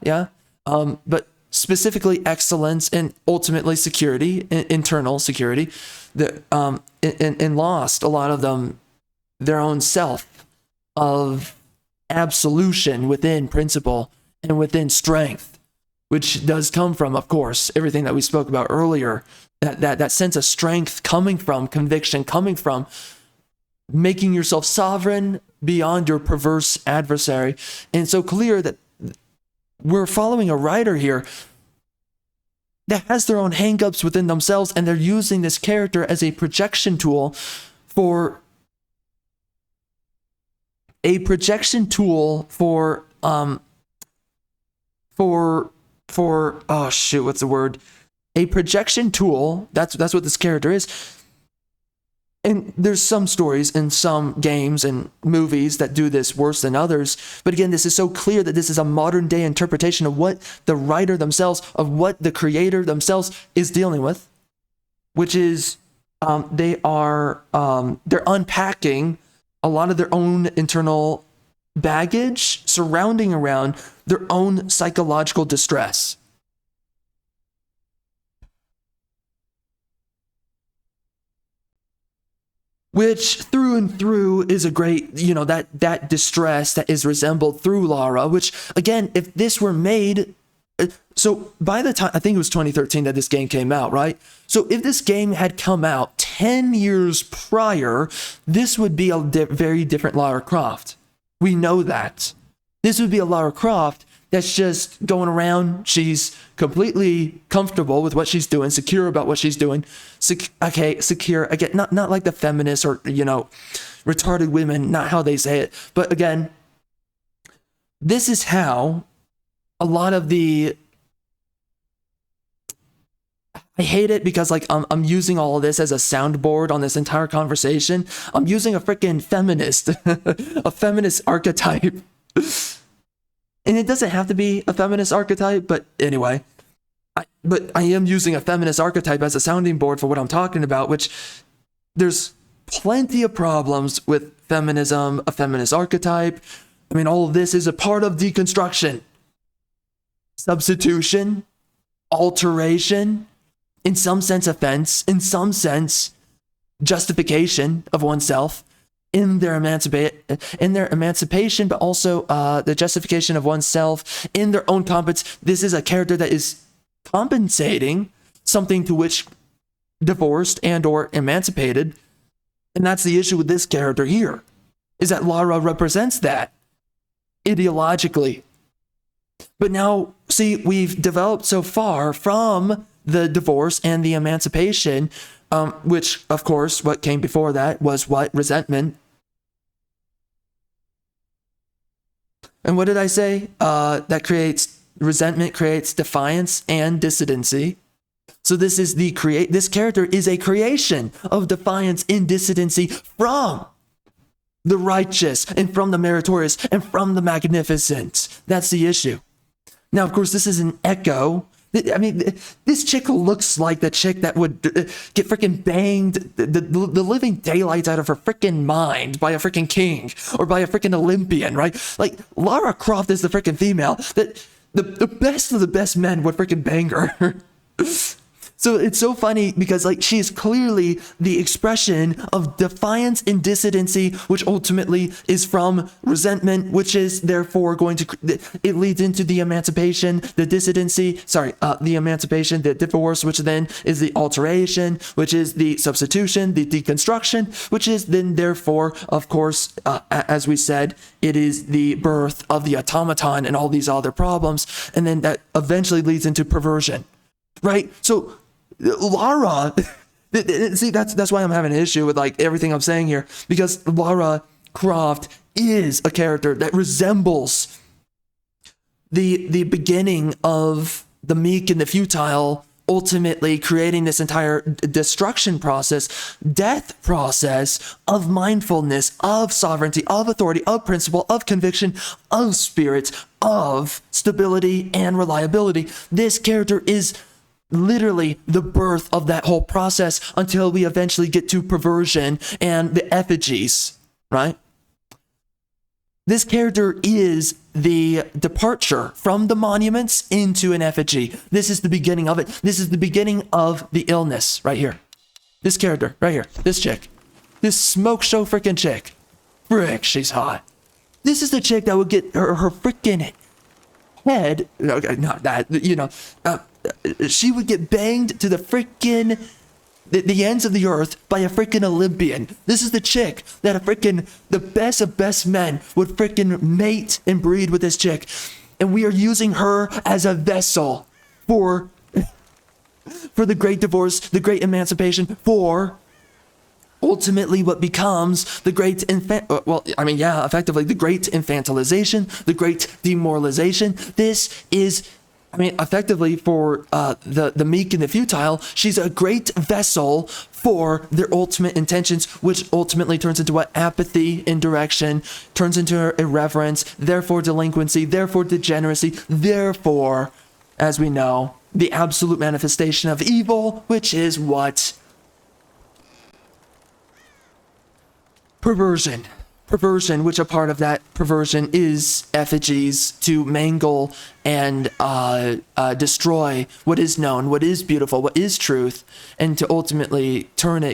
But specifically excellence and ultimately security, internal security, and lost, a lot of them, their own self. of absolution within principle and within strength, which does come from, of course, everything that we spoke about earlier, that sense of strength coming from conviction, coming from making yourself sovereign beyond your perverse adversary. And it's so clear that we're following a writer here that has their own hangups within themselves, and they're using this character as a projection tool for oh shoot, what's the word? A projection tool. That's what this character is. And there's some stories and some games and movies that do this worse than others. But again, this is so clear that this is a modern day interpretation of what the writer themselves, of what the creator themselves is dealing with, which is they're unpacking a lot of their own internal baggage surrounding around their own psychological distress. Which through and through is a great, that distress that is resembled through Lara, which again, if this were made, so by the time, I think it was 2013 that this game came out, right? So if this game had come out 10 years prior, this would be a very different Lara Croft. We know that. This would be a Lara Croft that's just going around. She's completely comfortable with what she's doing, secure about what she's doing. Secure. Again, not like the feminists or, retarded women, not how they say it. But again, this is how a lot of the... I hate it because I'm using all of this as a soundboard on this entire conversation. I'm using a freaking feminist, a feminist archetype. And it doesn't have to be a feminist archetype, but anyway. But I am using a feminist archetype as a sounding board for what I'm talking about, which there's plenty of problems with feminism, a feminist archetype. I mean, all of this is a part of deconstruction. Substitution, alteration, in some sense offense, in some sense justification of oneself. In their emancipation, but also the justification of oneself in their own competence. This is a character that is compensating something to which divorced and or emancipated. And that's the issue with this character here, is that Lara represents that ideologically. But now, see, we've developed so far from the divorce and the emancipation, which, of course, what came before that was what? Resentment. And what did I say? Resentment creates defiance and dissidency. So this character is a creation of defiance and dissidency from the righteous and from the meritorious and from the magnificent. That's the issue. Now, of course, this is an echo. I mean, this chick looks like the chick that would get freaking banged the living daylights out of her freaking mind by a freaking king or by a freaking Olympian, right? Like, Lara Croft is the freaking female that the best of the best men would freaking bang her. So it's so funny because she is clearly the expression of defiance and dissidency, which ultimately is from resentment, which is therefore it leads into the emancipation, the dissidency, the emancipation, the divorce, which then is the alteration, which is the substitution, the deconstruction, which is then therefore, of course, as we said, it is the birth of the automaton and all these other problems. And then that eventually leads into perversion, right? So Lara, see, that's why I'm having an issue with everything I'm saying here, because Lara Croft is a character that resembles the beginning of the meek and the futile, ultimately creating this entire destruction process, death process of mindfulness, of sovereignty, of authority, of principle, of conviction, of spirit, of stability and reliability. This character is literally the birth of that whole process until we eventually get to perversion and the effigies, right? This character is the departure from the monuments into an effigy. This is the beginning of it. This is the beginning of the illness right here. This character right here, this chick, this smoke show freaking chick. Frick, she's hot. This is the chick that would get her freaking head, okay, not that, you know, she would get banged to the freaking the ends of the earth by a freaking Olympian. This is the chick that the best of best men would freaking mate and breed with this chick. And we are using her as a vessel for the great divorce, the great emancipation, for ultimately what becomes the great effectively the great infantilization, the great demoralization. This is, effectively for the meek and the futile, she's a great vessel for their ultimate intentions, which ultimately turns into what? Apathy, indirection, turns into irreverence, therefore delinquency, therefore degeneracy, therefore, as we know, the absolute manifestation of evil, which is what? Perversion. Perversion, which a part of that perversion is effigies to mangle and destroy what is known, what is beautiful, what is truth, and to ultimately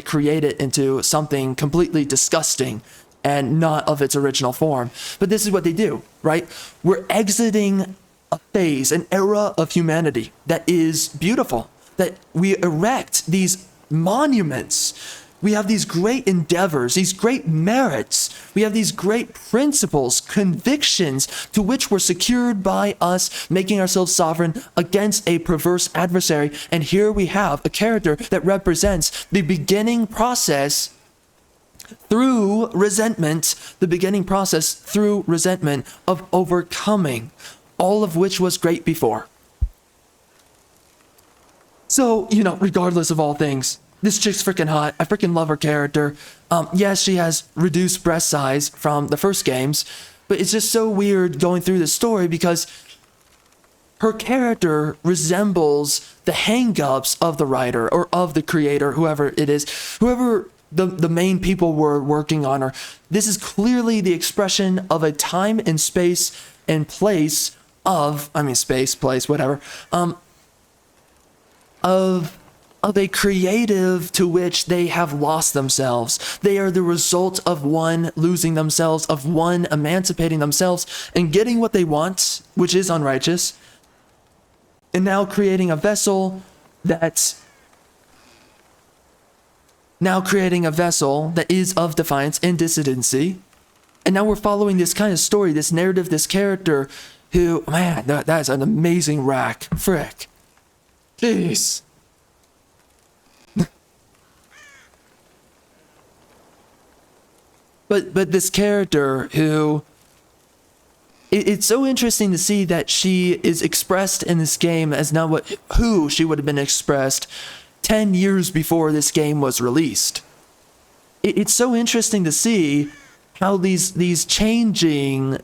create it into something completely disgusting and not of its original form. But this is what they do, right? We're exiting a phase, an era of humanity that is beautiful, that we erect these monuments. We have these great endeavors, these great merits. We have these great principles, convictions to which were secured by us making ourselves sovereign against a perverse adversary. And here we have a character that represents the beginning process through resentment, of overcoming, all of which was great before. So, regardless of all things, this chick's freaking hot. I freaking love her character. Yes, she has reduced breast size from the first games, but it's just so weird going through the story because her character resembles the hang-ups of the writer or of the creator, whoever it is, whoever the main people were working on her. This is clearly the expression of a time and space and place of, space, place, whatever, of a creative to which they have lost themselves. They are the result of one losing themselves, of one emancipating themselves and getting what they want, which is unrighteous, and now creating a vessel that is of defiance and dissidency. And now we're following this kind of story, this narrative, this character who, man, that is an amazing rack. Frick. Jeez. But this character who, it's so interesting to see that she is expressed in this game as now who she would have been expressed 10 years before this game was released. It's so interesting to see how these changing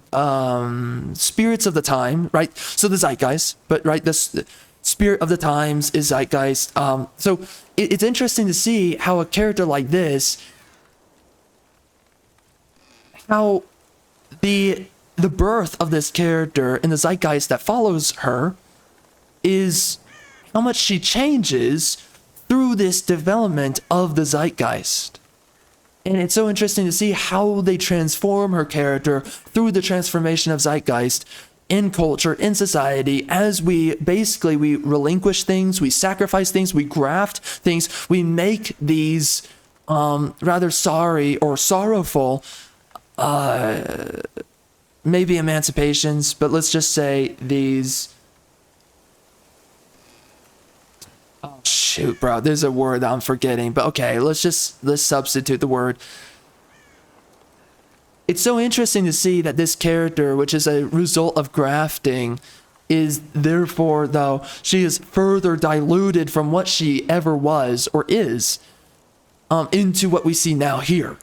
spirits of the time, right? So the zeitgeist, but right, the spirit of the times is zeitgeist. So it's interesting to see how a character like this, how the birth of this character and the zeitgeist that follows her is how much she changes through this development of the zeitgeist. And it's so interesting to see how they transform her character through the transformation of zeitgeist in culture, in society, as we relinquish things, we sacrifice things, we graft things, we make these rather sorry or sorrowful maybe emancipations, but let's just say these, oh shoot, bro, there's a word I'm forgetting, but okay, let's substitute the word. It's so interesting to see that this character, which is a result of grafting, is therefore, though, she is further diluted from what she ever was or is into what we see now here.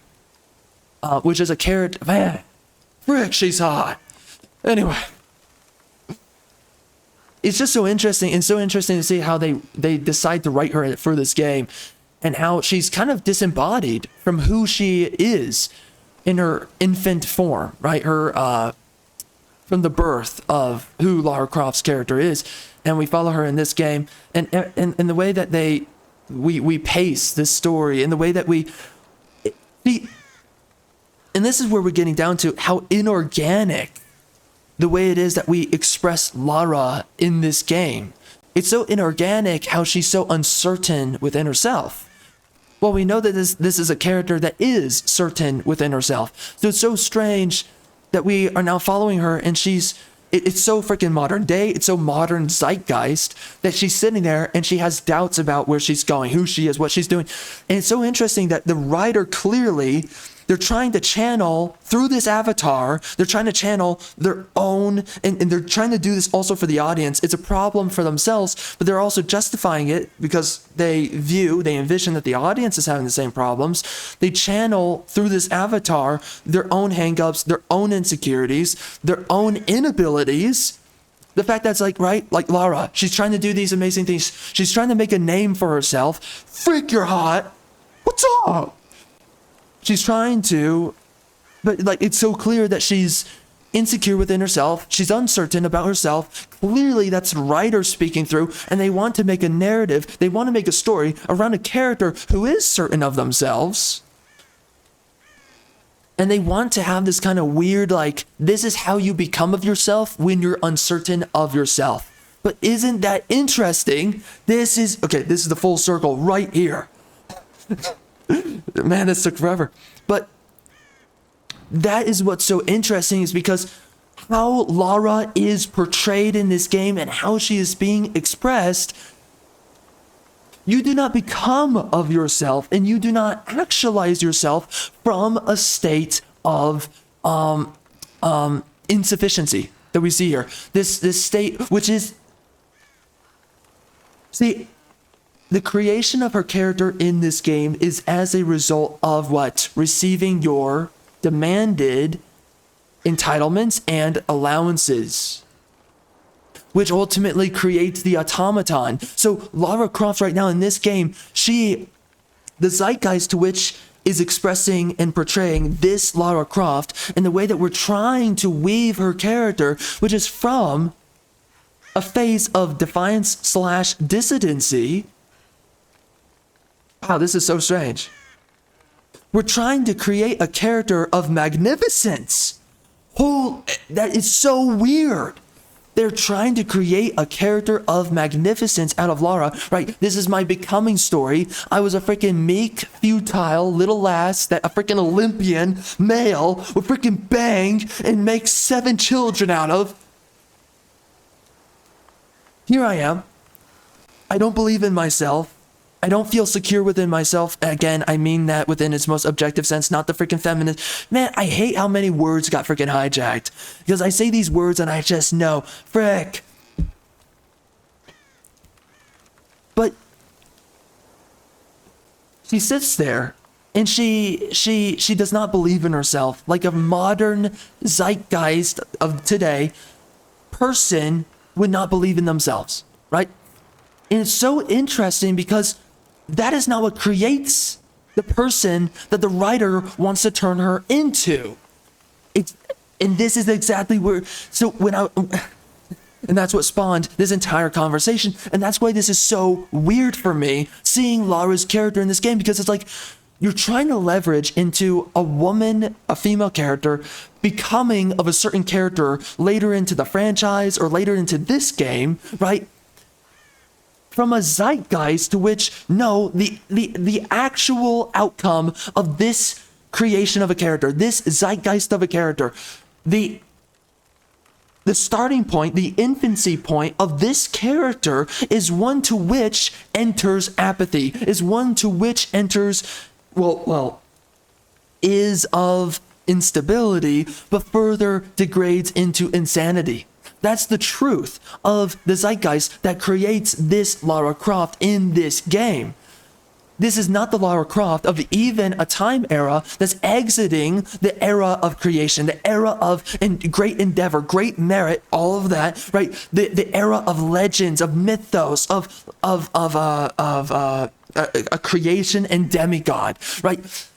Which is a character, man, frick, she's hot. Anyway, it's just so interesting to see how they decide to write her for this game and how she's kind of disembodied from who she is in her infant form, right? Her, from the birth of who Lara Croft's character is. And we follow her in this game and the way that we pace this story and the way that And this is where we're getting down to how inorganic the way it is that we express Lara in this game. It's so inorganic how she's so uncertain within herself. Well, we know that this is a character that is certain within herself. So it's so strange that we are now following her, and it's so freaking modern day, it's so modern zeitgeist that she's sitting there and she has doubts about where she's going, who she is, what she's doing. And it's so interesting that the writer clearly, they're trying to channel through this avatar, they're trying to channel their own, and they're trying to do this also for the audience. It's a problem for themselves, but they're also justifying it because they envision that the audience is having the same problems. They channel through this avatar their own hangups, their own insecurities, their own inabilities. The fact that's like Lara, she's trying to do these amazing things. She's trying to make a name for herself. Freak, you're hot. What's up? She's trying to, but like it's so clear that she's insecure within herself. She's uncertain about herself. Clearly, that's the writer speaking through, and they want to make a narrative. They want to make a story around a character who is certain of themselves. And they want to have this kind of weird, like, this is how you become of yourself when you're uncertain of yourself. But isn't that interesting? This is the full circle right here. Man, this took forever. But that is what's so interesting, is because how Lara is portrayed in this game and how she is being expressed, you do not become of yourself and you do not actualize yourself from a state of insufficiency that we see here. This state, which is, see, the creation of her character in this game is as a result of what? Receiving your demanded entitlements and allowances, which ultimately creates the automaton. So Lara Croft right now in this game, the zeitgeist to which is expressing and portraying this Lara Croft, and the way that we're trying to weave her character, which is from a phase of defiance / dissidency. Wow, this is so strange. We're trying to create a character of magnificence. That is so weird. They're trying to create a character of magnificence out of Lara, right? This is my becoming story. I was a freaking meek, futile little lass that a freaking Olympian male would freaking bang and make 7 children out of. Here I am. I don't believe in myself. I don't feel secure within myself. Again, I mean that within its most objective sense, not the freaking feminist. Man, I hate how many words got freaking hijacked. Because I say these words and I just know, frick. But she sits there and she does not believe in herself. Like a modern zeitgeist of today, person would not believe in themselves, right? And it's so interesting because that is not what creates the person that the writer wants to turn her into. And this is exactly where, and that's what spawned this entire conversation. And that's why this is so weird for me, seeing Lara's character in this game, because it's like, you're trying to leverage into a female character, becoming of a certain character later into the franchise or later into this game, right? From a zeitgeist to which, no, the actual outcome of this creation of a character, this zeitgeist of a character, the starting point, the infancy point of this character is one to which enters apathy, is one to which enters, is of instability, but further degrades into insanity. That's the truth of the zeitgeist that creates this Lara Croft in this game. This is not the Lara Croft of even a time era that's exiting the era of creation, the era of great endeavor, great merit, all of that, right? The era of legends, of mythos, of a creation and demigod, right?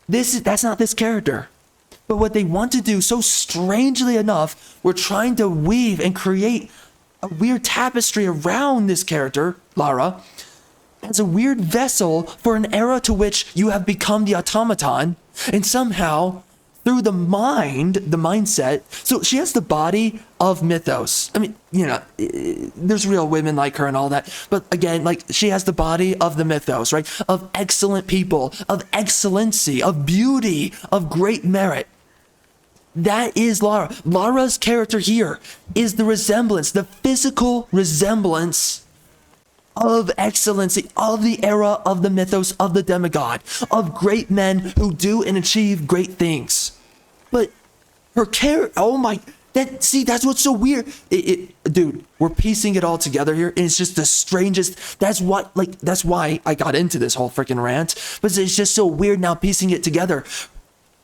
That's not this character. But what they want to do, so strangely enough, we're trying to weave and create a weird tapestry around this character, Lara, as a weird vessel for an era to which you have become the automaton, and somehow, through the mindset. So she has the body of mythos. I mean, there's real women like her and all that. But again, like, she has the body of the mythos, right? Of excellent people, of excellency, of beauty, of great merit. That is Lara. Lara's character here is the resemblance, the physical resemblance of excellency, of the era of the mythos, of the demigod, of great men who do and achieve great things. But her character, that's what's so weird. Dude, we're piecing it all together here, and it's just the strangest. That's why I got into this whole freaking rant. But it's just so weird now piecing it together.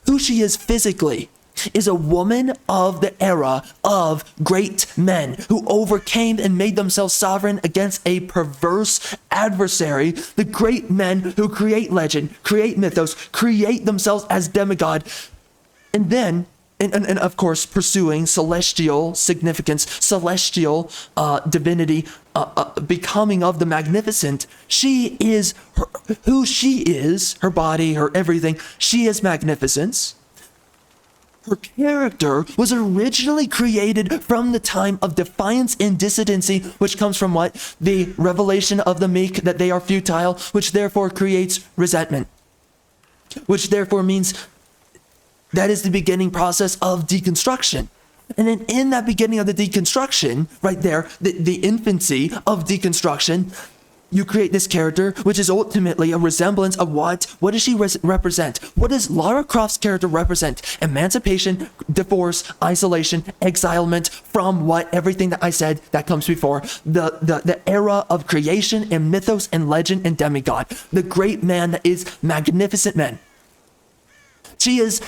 Who she is physically is a woman of the era of great men who overcame and made themselves sovereign against a perverse adversary. The great men who create legend, create mythos, create themselves as demigod, and then, and of course, pursuing celestial significance, celestial divinity, becoming of the magnificent. She is who she is, her body, her everything. She is magnificence. Her character was originally created from the time of defiance and dissidency, which comes from what? The revelation of the meek that they are futile, which therefore creates resentment. Which therefore means that is the beginning process of deconstruction. And then in that beginning of the deconstruction, right there, the infancy of deconstruction, you create this character, which is ultimately a resemblance of what? What does she represent? What does Lara Croft's character represent? Emancipation, divorce, isolation, exilement from what? Everything that I said that comes before. The era of creation and mythos and legend and demigod. The great man that is magnificent men.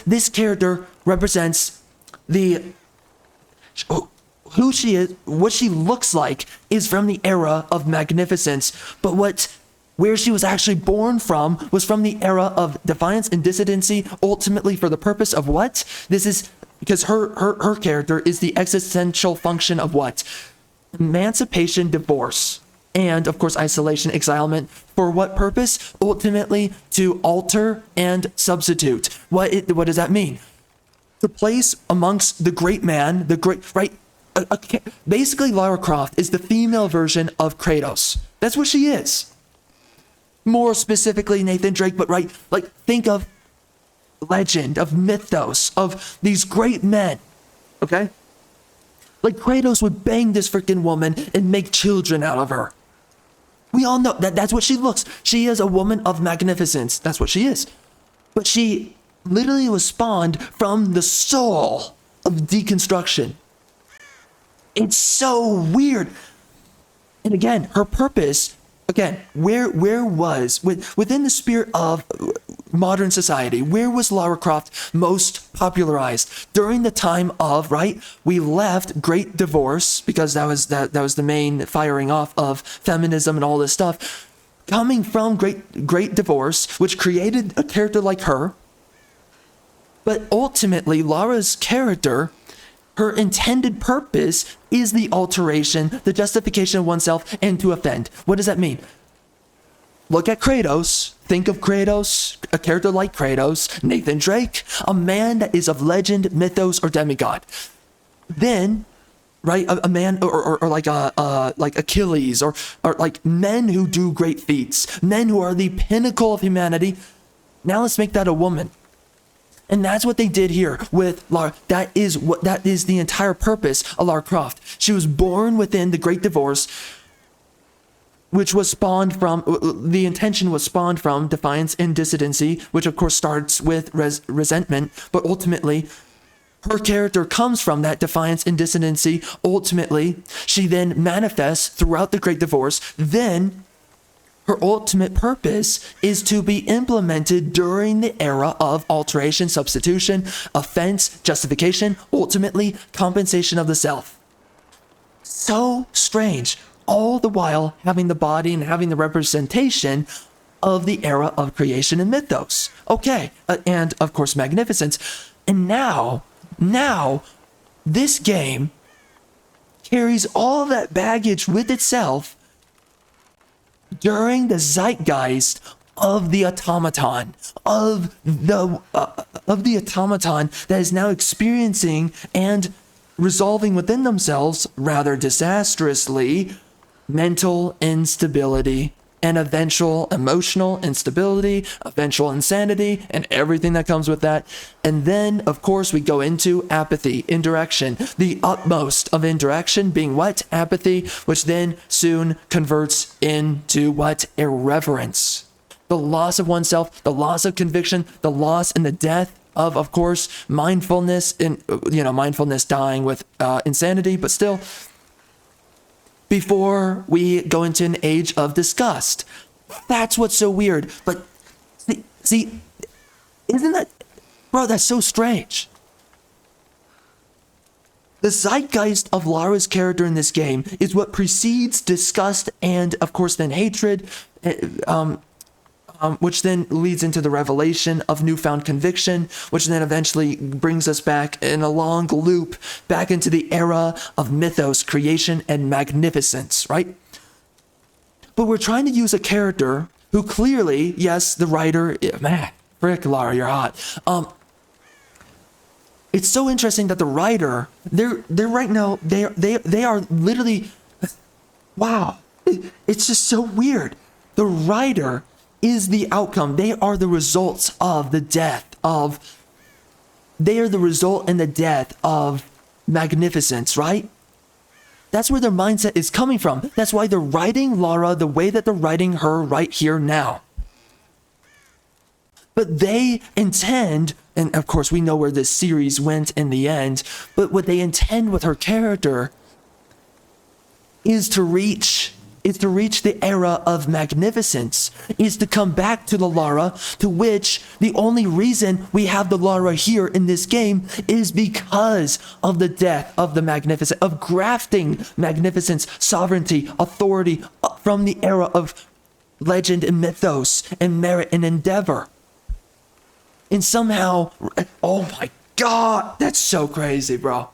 This character represents who she is, what she looks like is from the era of magnificence, but where she was actually born from was from the era of defiance and dissidency, ultimately for the purpose of what? This is because her character is the existential function of what? Emancipation, divorce, and of course isolation, exilement. For what purpose? Ultimately to alter and substitute. What does that mean? To place amongst the great man, right? Basically, Lara Croft is the female version of Kratos. That's what she is. More specifically, Nathan Drake, but right, like, think of legend, of mythos, of these great men, okay? Like, Kratos would bang this freaking woman and make children out of her. We all know that's what she looks. She is a woman of magnificence. That's what she is. But she literally was spawned from the soul of deconstruction. It's so weird. And again, her purpose, again, where was, within the spirit of modern society, where was Lara Croft most popularized? During the time of, right, we left Great Divorce, because that was the main firing off of feminism and all this stuff. Coming from Great Divorce, which created a character like her. But ultimately, Lara's character, her intended purpose is the alteration, the justification of oneself, and to offend. What does that mean? Look at Kratos. Think of Kratos, a character like Kratos, Nathan Drake, a man that is of legend, mythos, or demigod. Then, right, a man or like Achilles, or like men who do great feats, men who are the pinnacle of humanity. Now let's make that a woman. And that's what they did here with Lara. That is the entire purpose of Lara Croft. She was born within the Great Divorce, which was spawned from, the intention was spawned from defiance and dissidency, which of course starts with resentment, but ultimately her character comes from that defiance and dissidency. Ultimately, she then manifests throughout the Great Divorce. Then her ultimate purpose is to be implemented during the era of alteration, substitution, offense, justification, ultimately compensation of the self. So strange, all the while having the body and having the representation of the era of creation and mythos. Okay, and of course magnificence. And now, this game carries all that baggage with itself during the zeitgeist of the automaton, of the automaton that is now experiencing and resolving within themselves, rather disastrously, mental instability and eventual emotional instability, eventual insanity, and everything that comes with that. And then, of course, we go into apathy, indirection, the utmost of indirection being what? Apathy, which then soon converts into what? Irreverence. The loss of oneself, the loss of conviction, the loss and the death of course, mindfulness, and, mindfulness dying with insanity, but still, before we go into an age of disgust. That's what's so weird. But see, isn't that, bro, that's so strange. The zeitgeist of Lara's character in this game is what precedes disgust and, of course, then hatred, which then leads into the revelation of newfound conviction, which then eventually brings us back in a long loop back into the era of mythos, creation, and magnificence, right? But we're trying to use a character who clearly, yes, the writer, man, frick, Lara, you're hot. It's so interesting that the writer, they're right now, they are literally, wow, it's just so weird. The writer is the outcome. They are the results of the death of, they are the result and the death of magnificence, right? That's where their mindset is coming from. That's why they're writing Lara the way that they're writing her right here now. But they intend, and of course we know where this series went in the end, but what they intend with her character is to reach the era of magnificence, is to come back to the Lara to which the only reason we have the Lara here in this game is because of the death of the magnificent, of grafting magnificence, sovereignty, authority from the era of legend and mythos and merit and endeavor. And somehow, oh my God, that's so crazy, bro.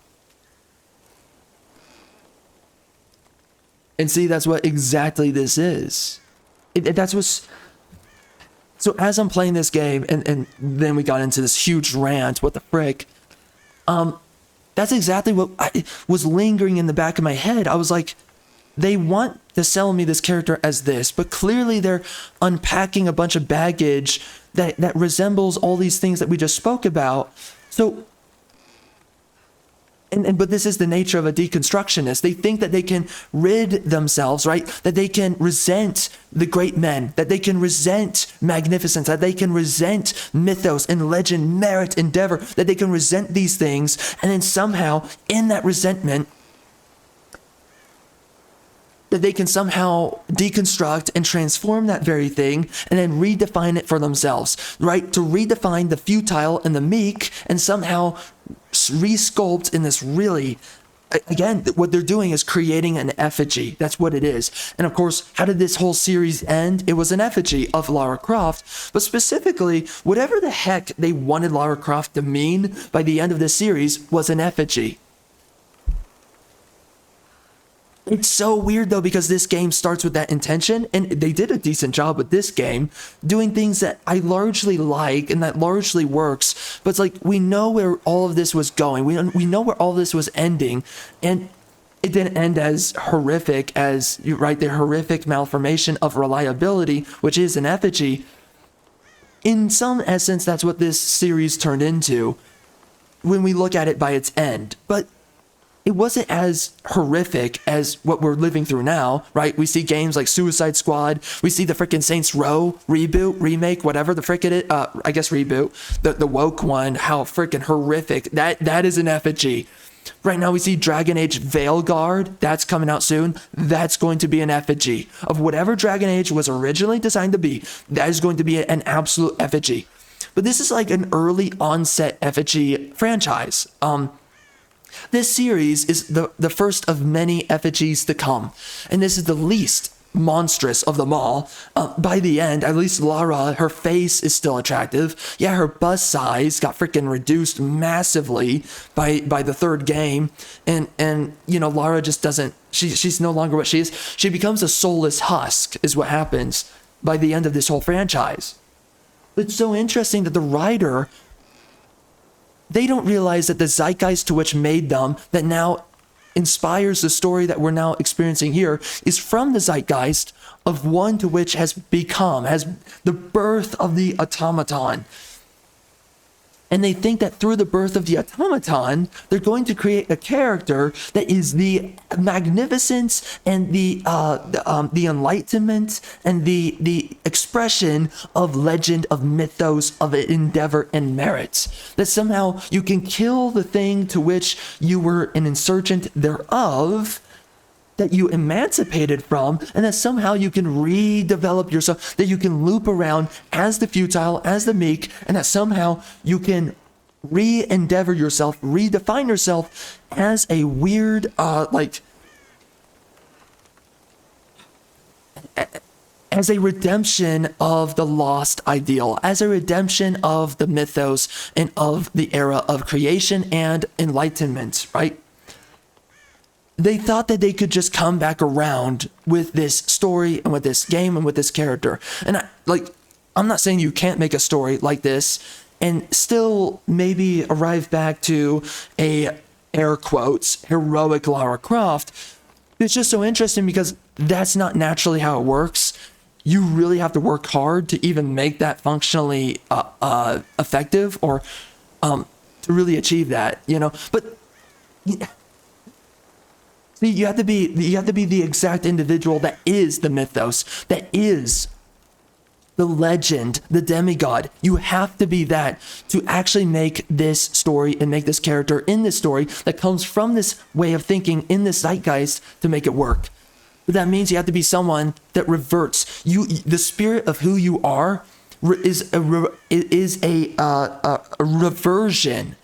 And see, that's what exactly this is. That's what's... So as I'm playing this game, and then we got into this huge rant, what the frick, that's exactly what was lingering in the back of my head. I was like, they want to sell me this character as this, but clearly they're unpacking a bunch of baggage that resembles all these things that we just spoke about. So... But this is the nature of a deconstructionist. They think that they can rid themselves, right? That they can resent the great men, that they can resent magnificence, that they can resent mythos and legend, merit, endeavor, that they can resent these things, and then somehow, in that resentment, that they can somehow deconstruct and transform that very thing and then redefine it for themselves, right? To redefine the futile and the meek and somehow resculpt in this really, again, what they're doing is creating an effigy. That's what it is. And of course, how did this whole series end? It was an effigy of Lara Croft, but specifically, whatever the heck they wanted Lara Croft to mean by the end of this series was an effigy. It's so weird though, because this game starts with that intention, and they did a decent job with this game, doing things that I largely like and that largely works, but it's like, we know where all of this was going, we know where all this was ending, and it didn't end as horrific as, right, the horrific malformation of reliability, which is an effigy. In some essence, that's what this series turned into, when we look at it by its end, but it wasn't as horrific as what we're living through now, right? We see games like Suicide Squad. We see the freaking Saints Row reboot, remake, whatever the frick it is. I guess reboot. The woke one, how freaking horrific. That is an effigy. Right now we see Dragon Age Veilguard. That's coming out soon. That's going to be an effigy of whatever Dragon Age was originally designed to be. That is going to be an absolute effigy. But this is like an early onset effigy franchise. This series is the first of many effigies to come, and this is the least monstrous of them all. By the end, at least Lara, her face is still attractive. Yeah, her bust size got freaking reduced massively by the third game, and you know, Lara just doesn't, she's no longer what she is. She becomes a soulless husk is what happens. by the end of this whole franchise. It's so interesting that the writer, they don't realize that the zeitgeist to which made them, that now inspires the story that we're now experiencing here, is from the zeitgeist of one to which has the birth of the automaton. And they think that through the birth of the automaton, they're going to create a character that is the magnificence and the enlightenment and the expression of legend, of mythos, of endeavor and merit. That somehow you can kill the thing to which you were an insurgent thereof, that you emancipated from, and that somehow you can redevelop yourself, that you can loop around as the futile, as the meek, and that somehow you can re-endeavor yourself, redefine yourself as a weird, as a redemption of the lost ideal, as a redemption of the mythos and of the era of creation and enlightenment, right? They thought that they could just come back around with this story and with this game and with this character. And I'm not saying you can't make a story like this and still maybe arrive back to a, air quotes, heroic Lara Croft. It's just so interesting because that's not naturally how it works. You really have to work hard to even make that functionally effective, or to really achieve that, you know. But you have to be the exact individual that is the mythos, that is the legend, the demigod. You have to be that to actually make this story and make this character in this story that comes from this way of thinking in this zeitgeist to make it work. But that means you have to be someone that reverts. The spirit of who you are is a reversion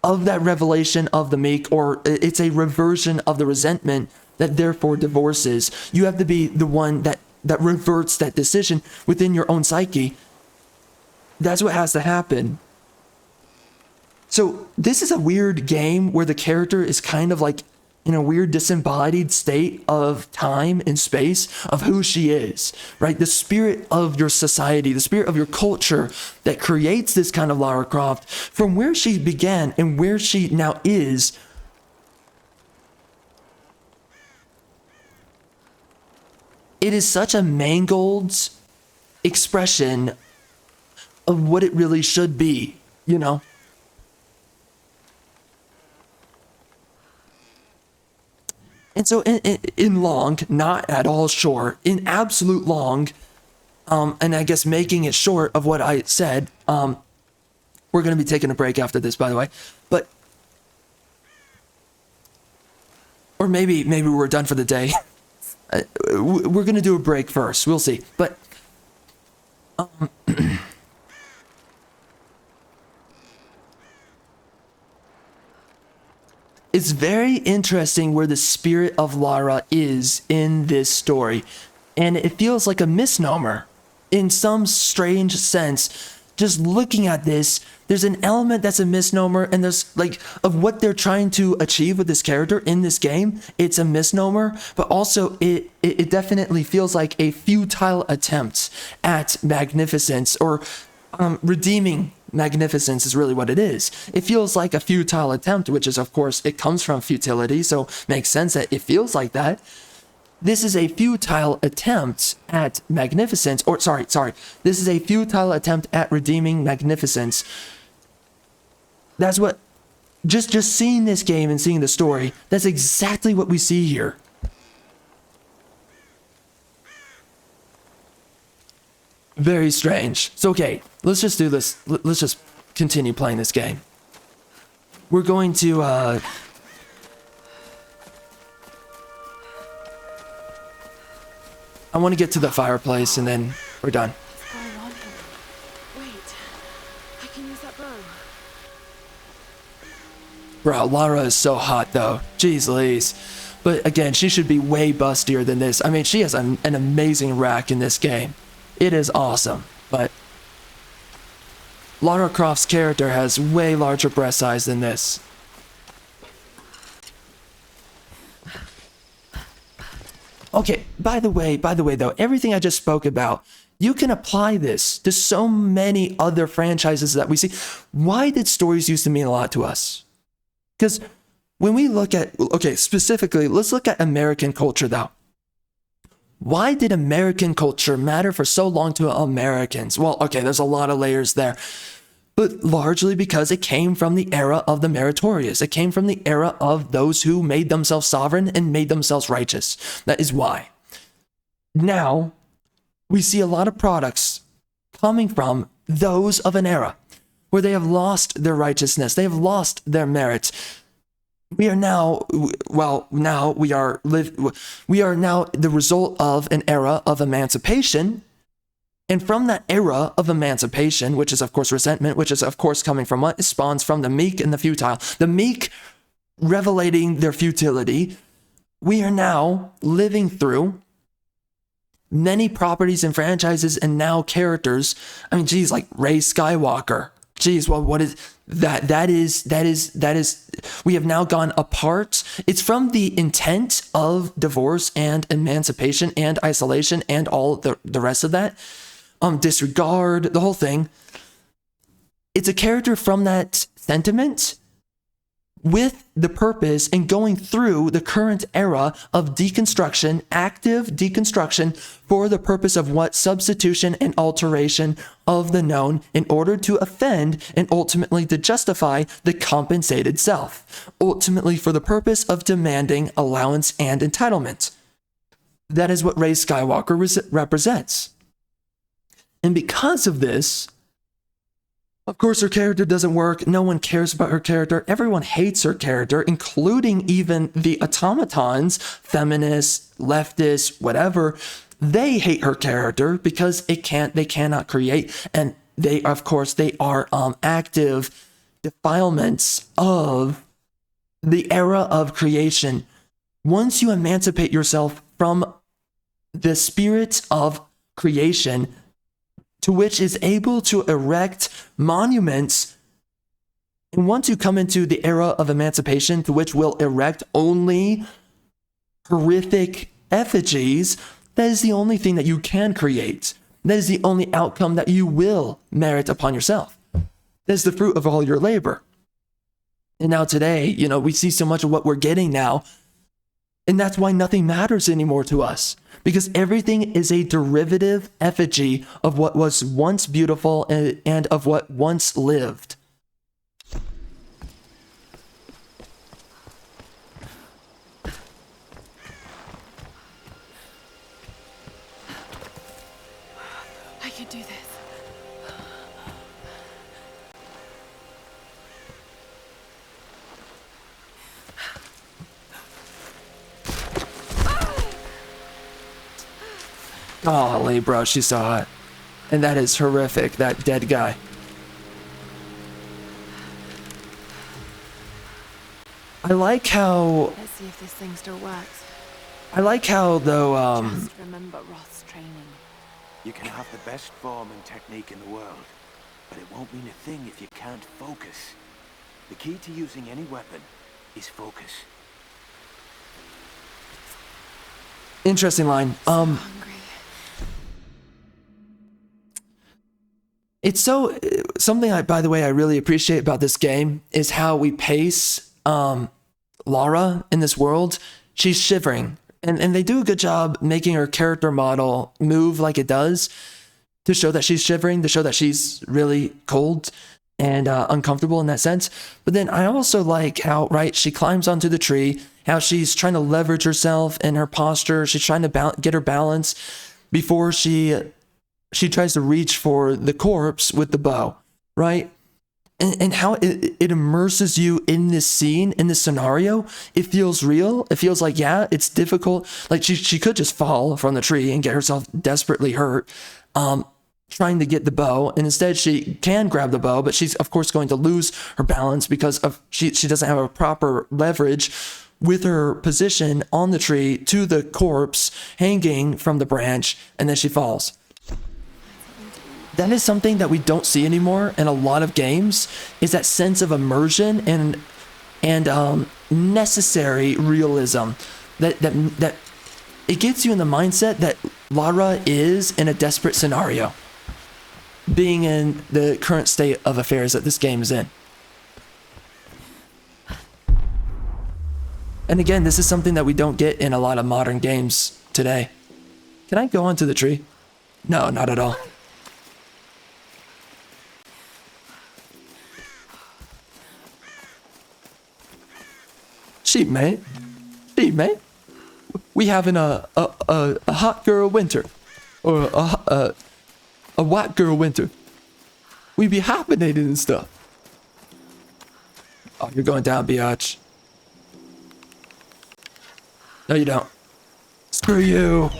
of that revelation of the meek, or it's a reversion of the resentment that therefore divorces. You have to be the one that reverts that decision within your own psyche. That's what has to happen. So this is a weird game where the character is kind of like in a weird disembodied state of time and space of who she is, right? The spirit of your society, the spirit of your culture that creates this kind of Lara Croft, from where she began and where she now is. It is such a mangled expression of what it really should be, you know? And so in long, not at all short, in absolute long, and I guess making it short of what I said, we're going to be taking a break after this, by the way, but, or maybe we're done for the day. We're going to do a break first. We'll see. But, it's very interesting where the spirit of Lara is in this story. And it feels like a misnomer in some strange sense. Just looking at this, there's an element that's a misnomer, and there's like of what they're trying to achieve with this character in this game. It's a misnomer, but also it definitely feels like a futile attempt at magnificence, or redeeming magnificence is really what it is. It feels like a futile attempt, which is, of course, it comes from futility, so makes sense that it feels like that. This is a futile attempt at magnificence, or sorry. This is a futile attempt at redeeming magnificence. That's what, just seeing this game and seeing the story, that's exactly what we see here. Very strange. So, okay, let's just do this. Let's just continue playing this game. We're going to, I want to get to the fireplace and then we're done. Wait, I can use that bow. Bro, Lara is so hot though. Jeez Louise. But again, she should be way bustier than this. I mean, she has an amazing rack in this game. It is awesome, but Lara Croft's character has way larger breast size than this. Okay, by the way, though, everything I just spoke about, you can apply this to so many other franchises that we see. Why did stories used to mean a lot to us? Because when we look at, okay, specifically, let's look at American culture, though. Why did American culture matter for so long to Americans? Well, okay, there's a lot of layers there, but largely because it came from the era of the meritorious. It came from the era of those who made themselves sovereign and made themselves righteous. That is why. Now, we see a lot of products coming from those of an era where they have lost their righteousness. They have lost their merit. We are now, well, now we are now the result of an era of emancipation. And from that era of emancipation, which is of course resentment, which is of course coming from what? It spawns from the meek and the futile. The meek revelating their futility. We are now living through many properties and franchises and now characters. I mean, geez, like Rey Skywalker. Geez, well, what is that? That is, we have now gone apart. It's from the intent of divorce and emancipation and isolation and all the rest of that. Disregard, the whole thing. It's a character from that sentiment with the purpose in going through the current era of deconstruction, active deconstruction for the purpose of what? Substitution and alteration of the known in order to offend and ultimately to justify the compensated self, ultimately for the purpose of demanding allowance and entitlement. That is what Rey Skywalker represents. And because of this, of course, her character doesn't work. No one cares about her character. Everyone hates her character, including even the automatons, feminists, leftists, whatever. They hate her character because they cannot create. And they, of course, they are active defilements of the era of creation. Once you emancipate yourself from the spirit of creation, to which is able to erect monuments, and once you come into the era of emancipation, to which will erect only horrific effigies, that is the only thing that you can create. That is the only outcome that you will merit upon yourself. That is the fruit of all your labor. And now today, we see so much of what we're getting now, and that's why nothing matters anymore to us. Because everything is a derivative effigy of what was once beautiful and of what once lived. I can do this. Golly, bro, she's so hot. And that is horrific, that dead guy. I like how... Let's see if this thing still works. I like how, though, Just remember Roth's training. You can have the best form and technique in the world, but it won't mean a thing if you can't focus. The key to using any weapon is focus. Interesting line. It's so something by the way, I really appreciate about this game is how we pace Lara in this world. She's shivering, and they do a good job making her character model move like it does to show that she's shivering, to show that she's really cold and uncomfortable in that sense. But then I also like how, right, she climbs onto the tree, how she's trying to leverage herself and her posture. She's trying to get her balance before she tries to reach for the corpse with the bow, right? And how it immerses you in this scene, in this scenario. It feels real. It feels like, yeah, it's difficult. Like she could just fall from the tree and get herself desperately hurt, trying to get the bow. And instead she can grab the bow, but she's of course going to lose her balance because of she doesn't have a proper leverage with her position on the tree to the corpse hanging from the branch, and then she falls. That is something that we don't see anymore in a lot of games, is that sense of immersion and necessary realism that it gets you in the mindset that Lara is in a desperate scenario, being in the current state of affairs that this game is in. And again, this is something that we don't get in a lot of modern games today. Can I go onto the tree? No, not at all. Sheep mate. Sheep mate. We having a hot girl winter. Or a white girl winter. We be hibernating and stuff. Oh, you're going down, biatch. No, you don't. Screw you.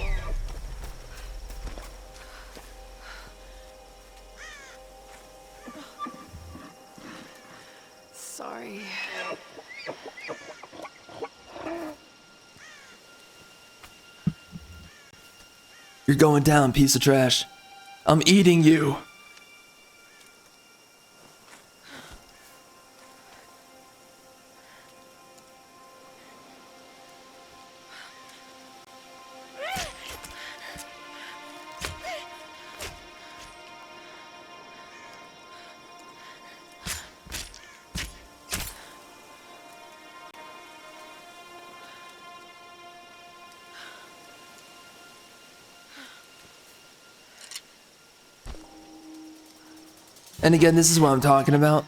Sorry. You're going down, piece of trash. I'm eating you. And again, this is what I'm talking about.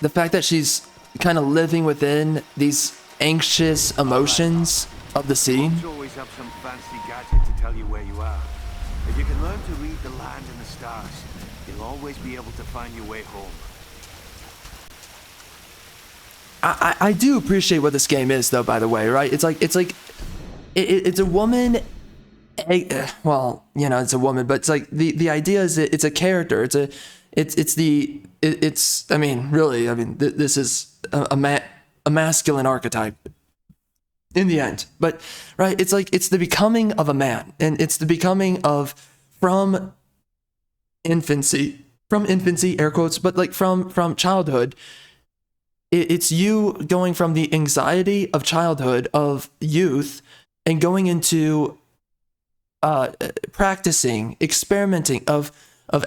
The fact that she's kind of living within these anxious emotions of the scene. You always have some fancy gadget to tell you where you are. If you can learn to read the land and the stars, you'll always be able to find your way home. I do appreciate what this game is, though. By the way, right? It's a woman. Well, you know, it's a woman, but it's like the idea is that it's a character. I mean, really, I mean, this is a masculine archetype in the end, but right, it's like, it's the becoming of a man, and it's the becoming of from infancy, air quotes, but like from childhood. It's you going from the anxiety of childhood, of youth, and going into practicing, experimenting, of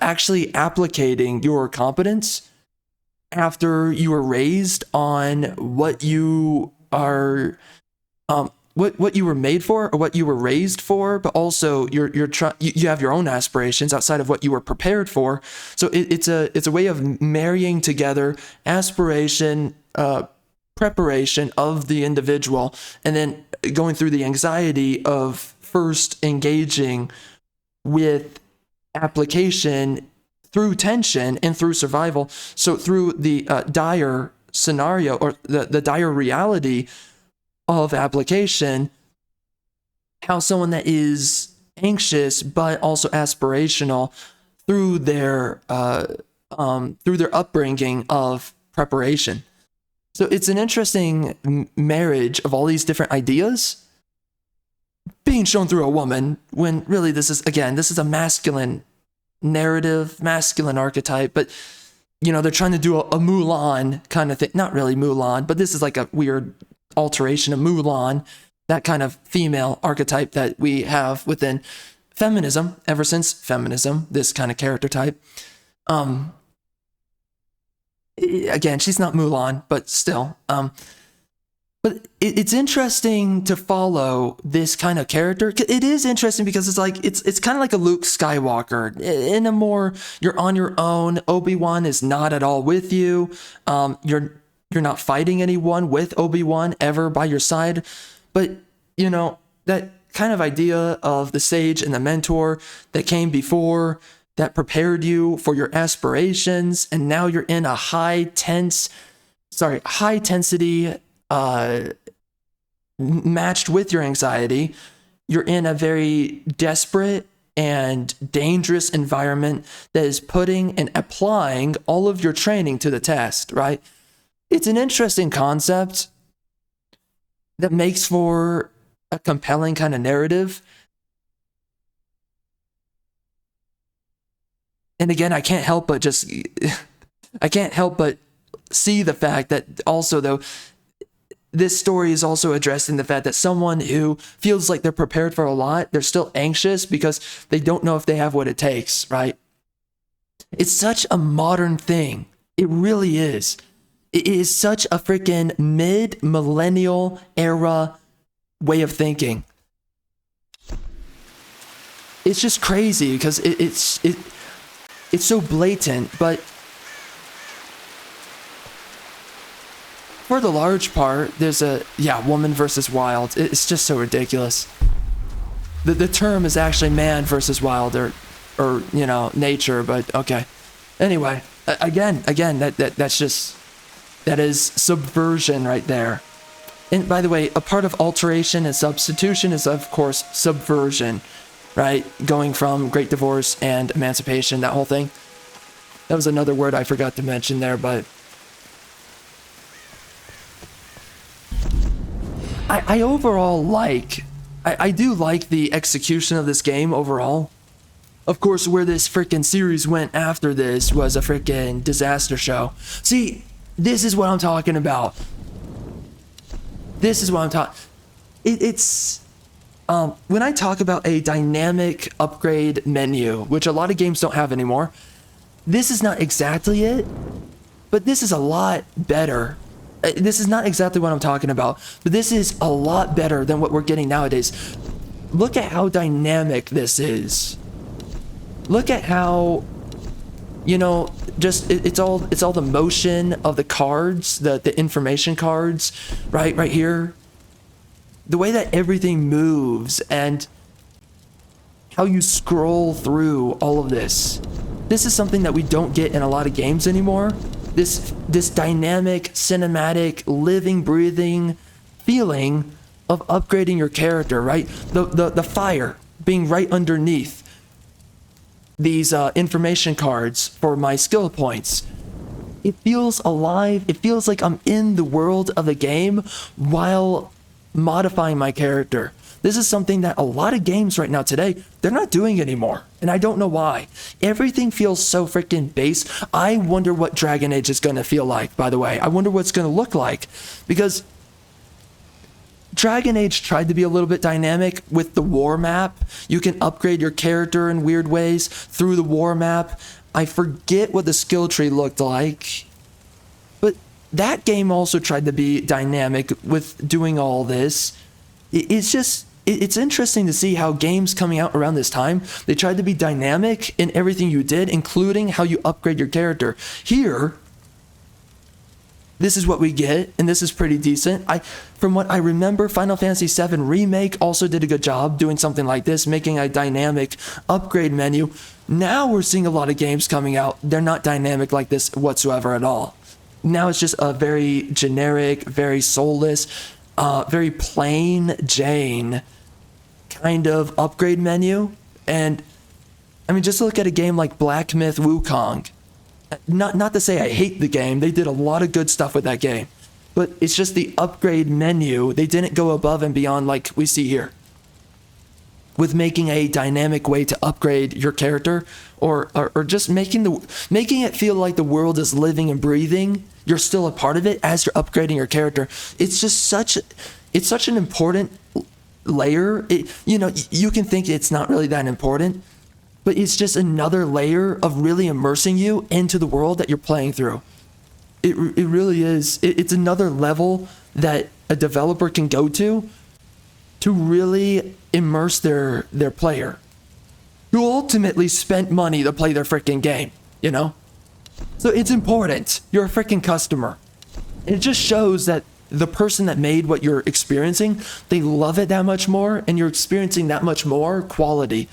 actually applicating your competence after you were raised on what you are, what you were made for, or what you were raised for, but also you have your own aspirations outside of what you were prepared for. So it's a way of marrying together aspiration, preparation of the individual, and then going through the anxiety of first engaging with application through tension and through survival. So through the dire scenario, or the dire reality of application, how someone that is anxious but also aspirational through their upbringing of preparation. So it's an interesting marriage of all these different ideas being shown through a woman, when really this is a masculine narrative, masculine archetype, but you know, they're trying to do a Mulan kind of thing. Not really Mulan, but this is like a weird alteration of Mulan, that kind of female archetype that we have within feminism, ever since feminism, this kind of character type. Again, she's not Mulan, but still. But it's interesting to follow this kind of character. It is interesting because it's like it's kind of like a Luke Skywalker in a more, you're on your own. Obi-Wan is not at all with you. You're not fighting anyone with Obi-Wan ever by your side. But you know, that kind of idea of the sage and the mentor that came before, that prepared you for your aspirations, and now you're in a high intensity matched with your anxiety. You're in a very desperate and dangerous environment that is putting and applying all of your training to the test, right? It's an interesting concept that makes for a compelling kind of narrative. And again, I can't help but see the fact that also, though, this story is also addressing the fact that someone who feels like they're prepared for a lot, they're still anxious because they don't know if they have what it takes, right? It's such a modern thing. It really is. It is such a freaking mid-millennial era way of thinking. It's just crazy because it's so blatant, but for the large part, there's woman versus wild. It's just so ridiculous. The term is actually man versus wild or nature, but okay. Anyway, again, that is subversion right there. And by the way, a part of alteration and substitution is of course subversion, right? Going from Great Divorce and Emancipation, that whole thing. That was another word I forgot to mention there, but I overall I do like the execution of this game overall. Of course, where this freaking series went after this was a freaking disaster show. See, this is what I'm talking about. This is what I'm talking. It's when I talk about a dynamic upgrade menu, which a lot of games don't have anymore, this is not exactly it, but this is a lot better. This is not exactly what I'm talking about, but this is a lot better than what we're getting nowadays. Look at how dynamic this is. Look at how, just it's all the motion of the cards, the information cards, right here. The way that everything moves and how you scroll through all of this. This is something that we don't get in a lot of games anymore. This dynamic, cinematic, living, breathing feeling of upgrading your character, right? The fire being right underneath these information cards for my skill points. It feels alive. It feels like I'm in the world of the game while modifying my character. This is something that a lot of games right now today, they're not doing anymore. And I don't know why. Everything feels so freaking base. I wonder what Dragon Age is going to feel like, by the way. I wonder what it's going to look like. Because Dragon Age tried to be a little bit dynamic with the war map. You can upgrade your character in weird ways through the war map. I forget what the skill tree looked like. But that game also tried to be dynamic with doing all this. It's interesting to see how games coming out around this time, they tried to be dynamic in everything you did, including how you upgrade your character. Here, this is what we get, and this is pretty decent. From what I remember, Final Fantasy VII Remake also did a good job doing something like this, making a dynamic upgrade menu. Now we're seeing a lot of games coming out. They're not dynamic like this whatsoever at all. Now it's just a very generic, very soulless, very plain Jane kind of upgrade menu. And I mean, just look at a game like Black Myth Wukong. Not to say I hate the game. They did a lot of good stuff with that game, but it's just the upgrade menu. They didn't go above and beyond like we see here with making a dynamic way to upgrade your character, or just making it feel like the world is living and breathing. You're still a part of it as you're upgrading your character. It's just such an important layer. You can think it's not really that important, but it's just another layer of really immersing you into the world that you're playing through. It really is. It's another level that a developer can go to really immerse their player, who ultimately spent money to play their freaking game, So it's important. You're a freaking customer. And it just shows that the person that made what you're experiencing, they love it that much more, and you're experiencing that much more quality.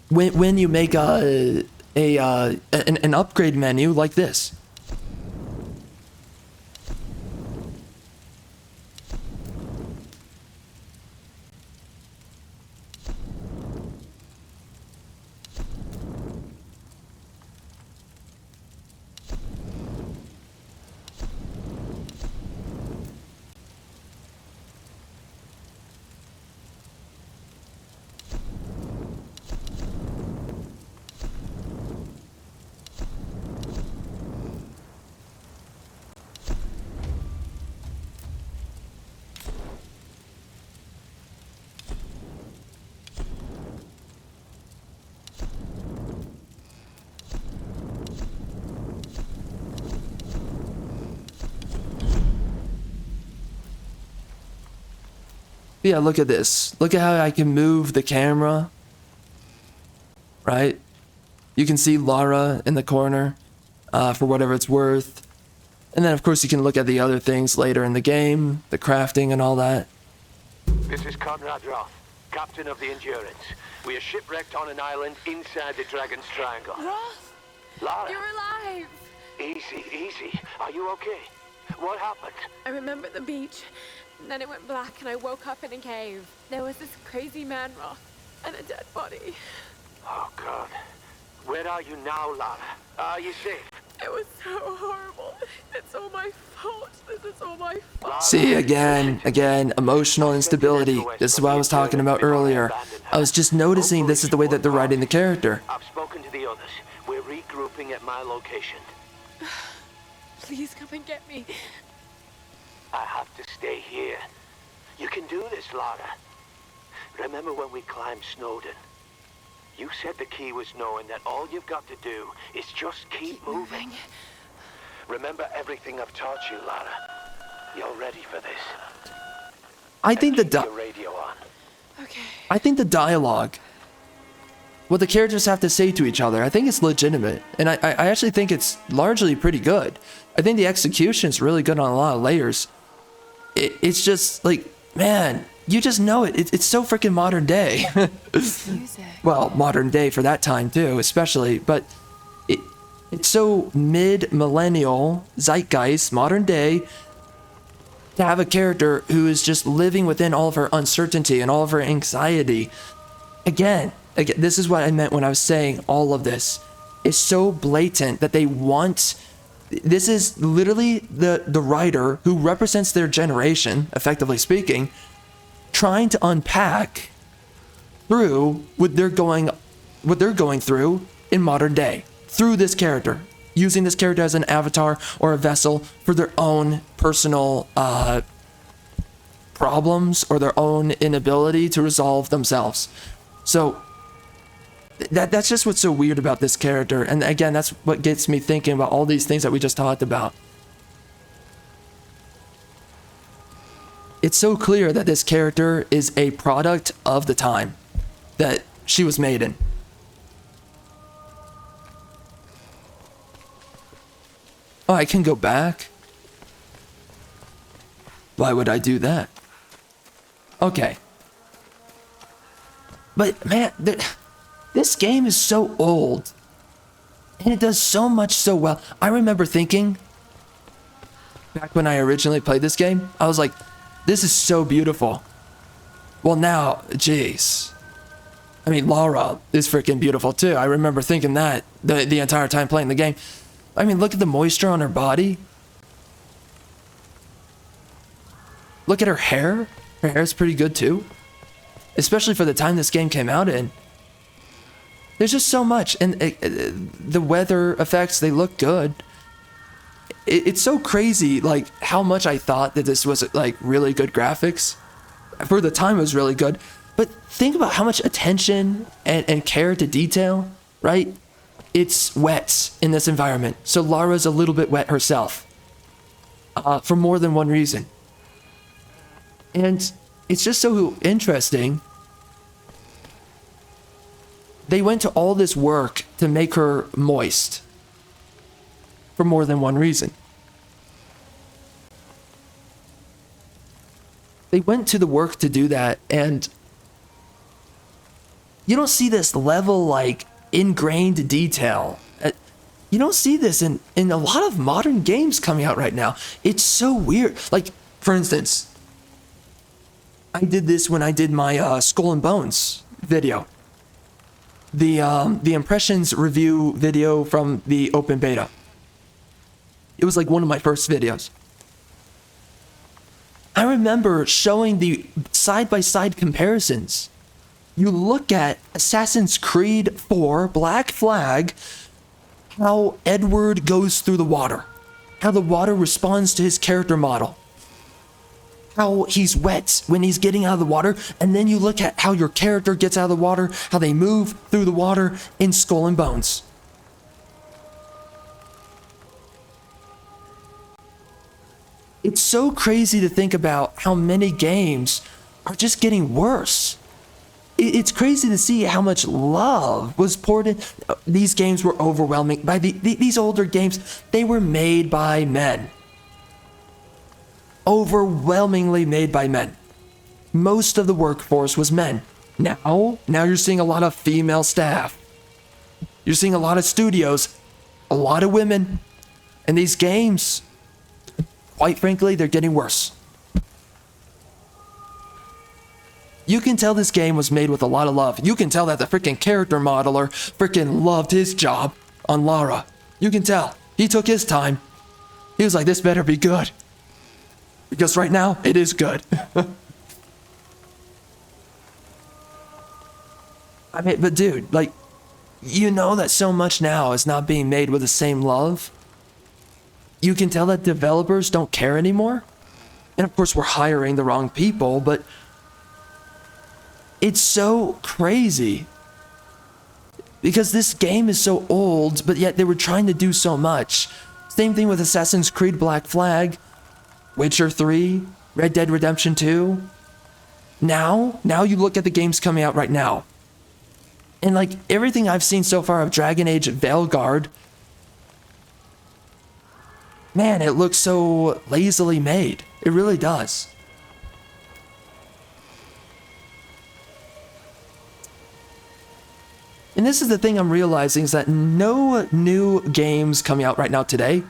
When you make an upgrade menu like this. Yeah, look at this. Look at how I can move the camera. Right? You can see Lara in the corner for whatever it's worth. And then, of course, you can look at the other things later in the game, the crafting and all that. This is Conrad Roth, captain of the Endurance. We are shipwrecked on an island inside the Dragon's Triangle. Roth! Lara! You're alive! Easy, easy. Are you okay? What happened? I remember the beach, and then it went black and I woke up in a cave. There was this crazy man, Roth, and a dead body. Oh, God. Where are you now, Lara? Are you safe? It was so horrible. It's all my fault. This is all my fault. See, again, emotional instability. This is what I was talking about earlier. I was just noticing this is the way that they're writing the character. I've spoken to the others. We're regrouping at my location. Please come and get me. I have to stay here. You can do this, Lara. Remember when we climbed Snowden? You said the key was knowing that all you've got to do is just keep moving. Remember everything I've taught you, Lara. You're ready for this. I think radio on. Okay. I think the dialogue, what the characters have to say to each other, I think it's legitimate. And I actually think it's largely pretty good. I think the execution is really good on a lot of layers. It's just like, man, you just know it. It's so freaking modern day. Well, modern day for that time too, especially. But it's so mid-millennial, zeitgeist, modern day, to have a character who is just living within all of her uncertainty and all of her anxiety. Again, this is what I meant when I was saying all of this. It's so blatant that they want... This is literally the writer who represents their generation, effectively speaking, trying to unpack through what they're going through in modern day, through this character, using this character as an avatar or a vessel for their own personal problems or their own inability to resolve themselves. So that's just what's so weird about this character. And again, that's what gets me thinking about all these things that we just talked about. It's so clear that this character is a product of the time that she was made in. Oh, I can go back? Why would I do that? Okay. But man, this game is so old. And it does so much so well. I remember thinking, back when I originally played this game, I was like, this is so beautiful. Well now, jeez. I mean, Lara is freaking beautiful too. I remember thinking that the entire time playing the game. I mean, look at the moisture on her body. Look at her hair. Her hair's pretty good too. Especially for the time this game came out in. There's just so much. And the weather effects, they look good. It's so crazy, like, how much I thought that this was, like, really good graphics. For the time, it was really good. But think about how much attention and care to detail, right? It's wet in this environment. So Lara's a little bit wet herself. For more than one reason. And it's just so interesting. They went to all this work to make her moist. For more than one reason. They went to the work to do that, and you don't see this level, like, ingrained detail. You don't see this in a lot of modern games coming out right now. It's so weird. Like, for instance, I did this when I did my Skull and Bones video. The impressions review video from the open beta. It was like one of my first videos. I remember showing the side-by-side comparisons. You look at Assassin's Creed 4 Black Flag, how Edward goes through the water, how the water responds to his character model, how he's wet when he's getting out of the water, and then you look at how your character gets out of the water, how they move through the water in Skull and Bones. It's so crazy to think about how many games are just getting worse. It's crazy to see how much love was poured in. These games were overwhelming. By these older games, they were made by men. Overwhelmingly made by men. Most of the workforce was men. Now you're seeing a lot of female staff. You're seeing a lot of studios, a lot of women. And these games, quite frankly, they're getting worse. You can tell this game was made with a lot of love. You can tell that the freaking character modeler freaking loved his job on Lara. You can tell. He took his time. He was like, this better be good. Because right now, it is good. I mean, but dude, like, you know that so much now is not being made with the same love. You can tell that developers don't care anymore. And of course, we're hiring the wrong people, but it's so crazy. Because this game is so old, but yet they were trying to do so much. Same thing with Assassin's Creed Black Flag, Witcher 3, Red Dead Redemption 2. Now you look at the games coming out right now. And like everything I've seen so far of Dragon Age Veilguard, man, it looks so lazily made. It really does. And this is the thing I'm realizing is that no new games coming out right now today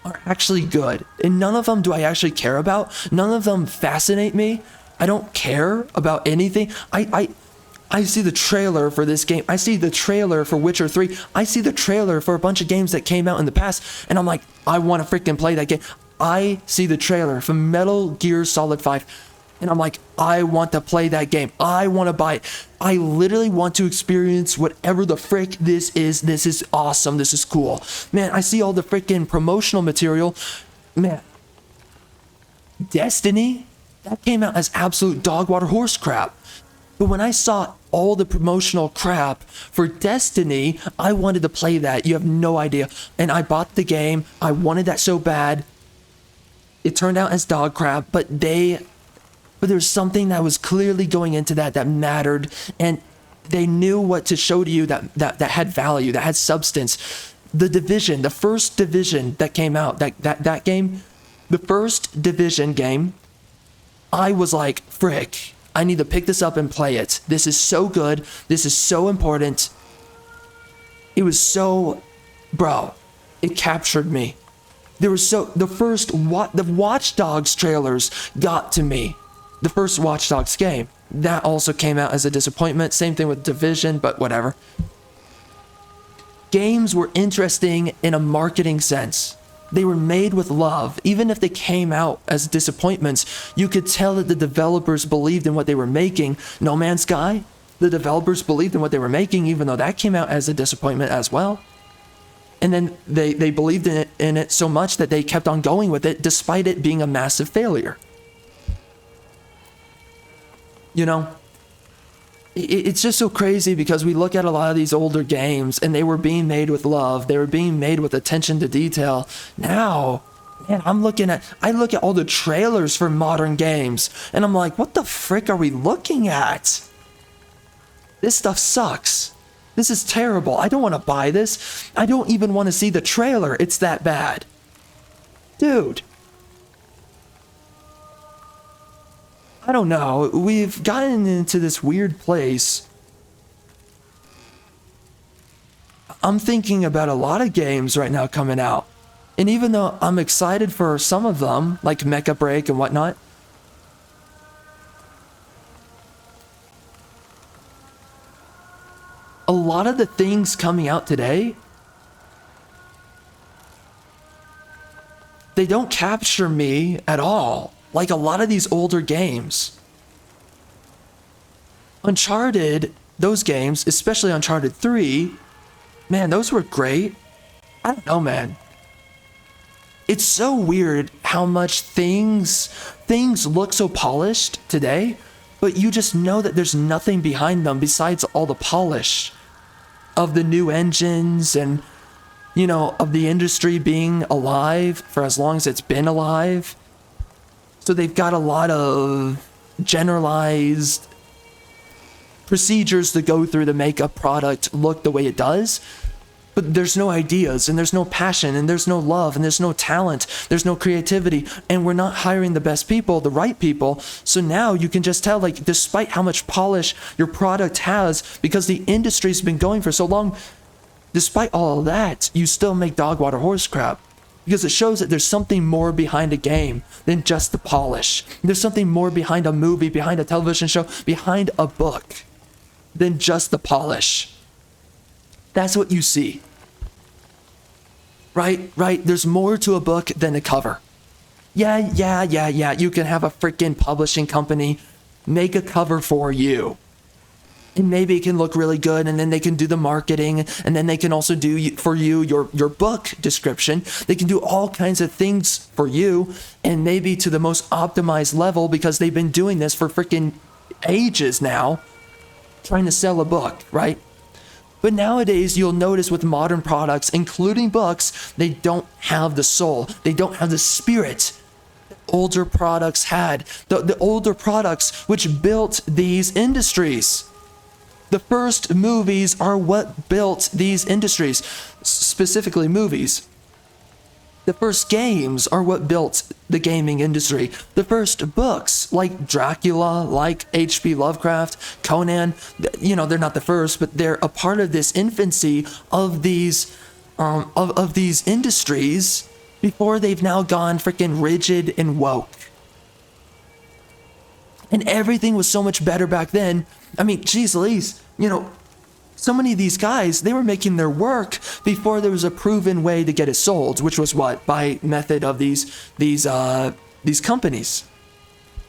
are actually good. And none of them do I actually care about. None of them fascinate me. I don't care about anything. I see the trailer for this game. I see the trailer for Witcher 3. I see the trailer for a bunch of games that came out in the past. And I'm like, I want to freaking play that game. I see the trailer for Metal Gear Solid 5. And I'm like, I want to play that game. I want to buy it. I literally want to experience whatever the frick this is. This is awesome. This is cool. Man, I see all the freaking promotional material. Man, Destiny, that came out as absolute dog water horse crap. But when I saw all the promotional crap for Destiny, I wanted to play that. You have no idea. And I bought the game. I wanted that so bad. It turned out as dog crap, but there's something that was clearly going into that mattered, and they knew what to show to you that had value, that had substance. The Division, the first Division that came out, that game, the first Division game, I was like, frick, I need to pick this up and play it. This is so good. This is so important. It was so, bro, it captured me. The Watch Dogs trailers got to me. The first Watch Dogs game. That also came out as a disappointment. Same thing with Division, but whatever. Games were interesting in a marketing sense. They were made with love. Even if they came out as disappointments, you could tell that the developers believed in what they were making. No Man's Sky, the developers believed in what they were making, even though that came out as a disappointment as well. And then they believed in it so much that they kept on going with it despite it being a massive failure. You know, it's just so crazy because we look at a lot of these older games and they were being made with love. They were being made with attention to detail. Now, man, I look at all the trailers for modern games and I'm like, what the frick are we looking at? This stuff sucks. This is terrible. I don't want to buy this. I don't even want to see the trailer. It's that bad. Dude. I don't know. We've gotten into this weird place. I'm thinking about a lot of games right now coming out. And even though I'm excited for some of them, like Mecha Break and whatnot, a lot of the things coming out today, they don't capture me at all. Like a lot of these older games. Uncharted, those games, especially Uncharted 3, man, those were great. I don't know, man. It's so weird how much things look so polished today, but you just know that there's nothing behind them besides all the polish of the new engines and, you know, of the industry being alive for as long as it's been alive. So they've got a lot of generalized procedures to go through to make a product look the way it does. But there's no ideas, and there's no passion, and there's no love, and there's no talent, there's no creativity, and we're not hiring the best people, the right people. So now you can just tell, like, despite how much polish your product has, because the industry's been going for so long, despite all of that, you still make dog water horse crap. Because it shows that there's something more behind a game than just the polish. There's something more behind a movie, behind a television show, behind a book than just the polish. That's what you see. Right? There's more to a book than a cover. Yeah. You can have a freaking publishing company make a cover for you. And maybe it can look really good, and then they can do the marketing, and then they can also do for you your book description. They can do all kinds of things for you, and maybe to the most optimized level, because they've been doing this for freaking ages now, trying to sell a book, right? But nowadays, you'll notice with modern products, including books, they don't have the soul. They don't have the spirit that older products had. The older products which built these industries. The first movies are what built these industries, specifically movies. The first games are what built the gaming industry. The first books, like Dracula, like H.P. Lovecraft, Conan, they're not the first, but they're a part of this infancy of these industries before they've now gone freaking rigid and woke. And everything was so much better back then. I mean, geez Louise, so many of these guys, they were making their work before there was a proven way to get it sold, which was what? By method of these companies.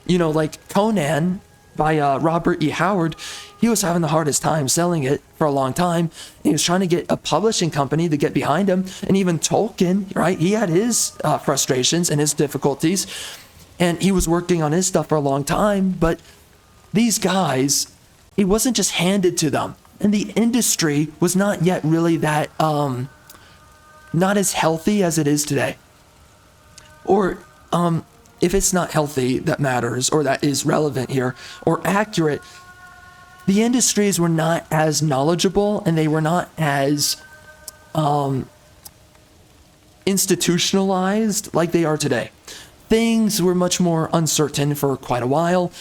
Like Conan by Robert E. Howard, he was having the hardest time selling it for a long time. He was trying to get a publishing company to get behind him. And even Tolkien, right? He had his frustrations and his difficulties. And he was working on his stuff for a long time. But these guys, it wasn't just handed to them. And the industry was not yet really that, not as healthy as it is today. Or if it's not healthy, that matters, or that is relevant here, or accurate, the industries were not as knowledgeable, and they were not as institutionalized like they are today. Things were much more uncertain for quite a while.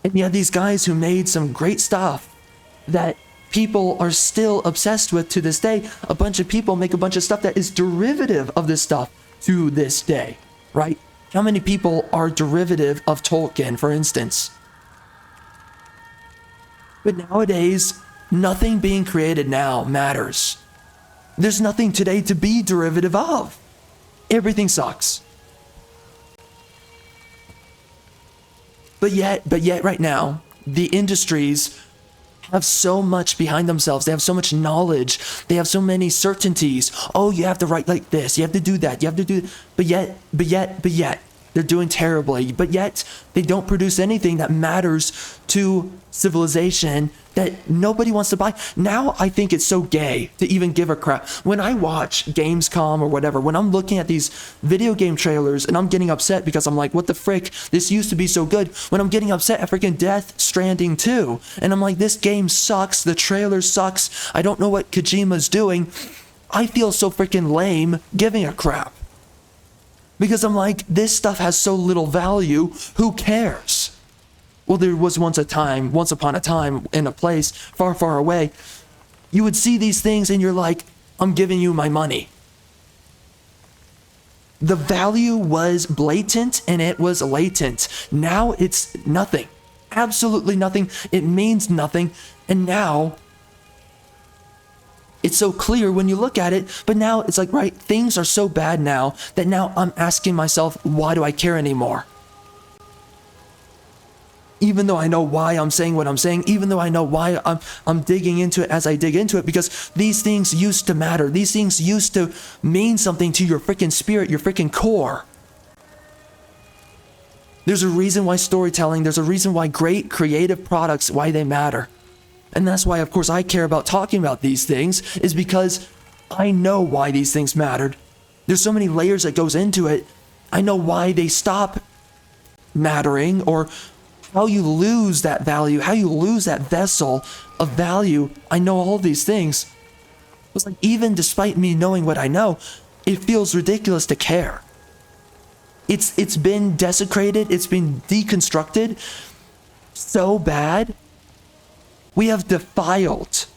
And you have these guys who made some great stuff that people are still obsessed with to this day. A bunch of people make a bunch of stuff that is derivative of this stuff to this day, right? How many people are derivative of Tolkien, for instance? But nowadays, nothing being created now matters. There's nothing today to be derivative of. Everything sucks. But yet right now, the industries have so much behind themselves. They have so much knowledge. They have so many certainties. Oh, you have to write like this. You have to do that. You have to do. But yet, they're doing terribly. But yet, they don't produce anything that matters to civilization that nobody wants to buy. Now, I think it's so gay to even give a crap. When I watch Gamescom or whatever, when I'm looking at these video game trailers and I'm getting upset because I'm like, what the frick? This used to be so good. When I'm getting upset at freaking Death Stranding 2. And I'm like, this game sucks. The trailer sucks. I don't know what Kojima's doing. I feel so freaking lame giving a crap. Because I'm like, this stuff has so little value. Who cares? Well, there was once upon a time, in a place far, far away, you would see these things and you're like, I'm giving you my money. The value was blatant and it was latent. Now it's nothing. Absolutely nothing. It means nothing. And now, it's so clear when you look at it, but now it's like, right, things are so bad now that now I'm asking myself, why do I care anymore? Even though I know why I'm saying what I'm saying, even though I know why I'm digging into it as I dig into it, because these things used to matter. These things used to mean something to your freaking spirit, your freaking core. There's a reason why storytelling, there's a reason why great creative products, why they matter. And that's why, of course, I care about talking about these things, is because I know why these things mattered. There's so many layers that goes into it. I know why they stop mattering, or how you lose that value, how you lose that vessel of value. I know all these things. It's like, even despite me knowing what I know, it feels ridiculous to care. It's been desecrated, it's been deconstructed so bad. We have defiled.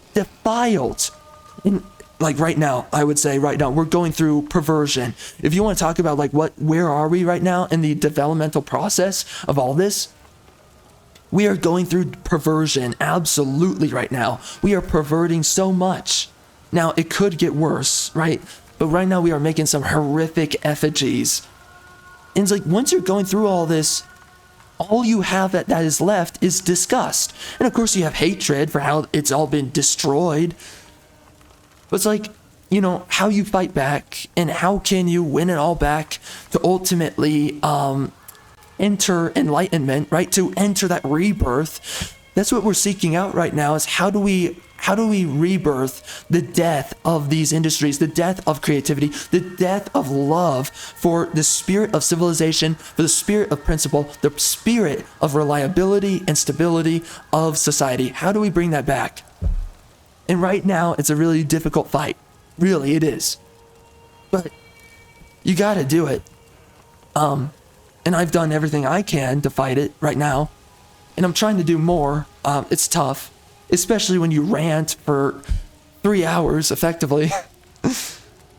And like right now, I would say right now, we're going through perversion. If you want to talk about like where are we right now in the developmental process of all this? We are going through perversion absolutely right now. We are perverting so much. Now, it could get worse, right? But right now we are making some horrific effigies. And it's like, once you're going through all this, all you have that is left is disgust. And of course you have hatred for how it's all been destroyed. But it's like, you know, how you fight back and how can you win it all back to ultimately enter enlightenment, right? To enter that rebirth. That's what we're seeking out right now, is how do we rebirth the death of these industries, the death of creativity, the death of love for the spirit of civilization, for the spirit of principle, the spirit of reliability and stability of society. How do we bring that back? And right now, it's a really difficult fight. Really, it is. But you gotta do it. And I've done everything I can to fight it right now. And I'm trying to do more. It's tough. Especially when you rant for 3 hours, effectively.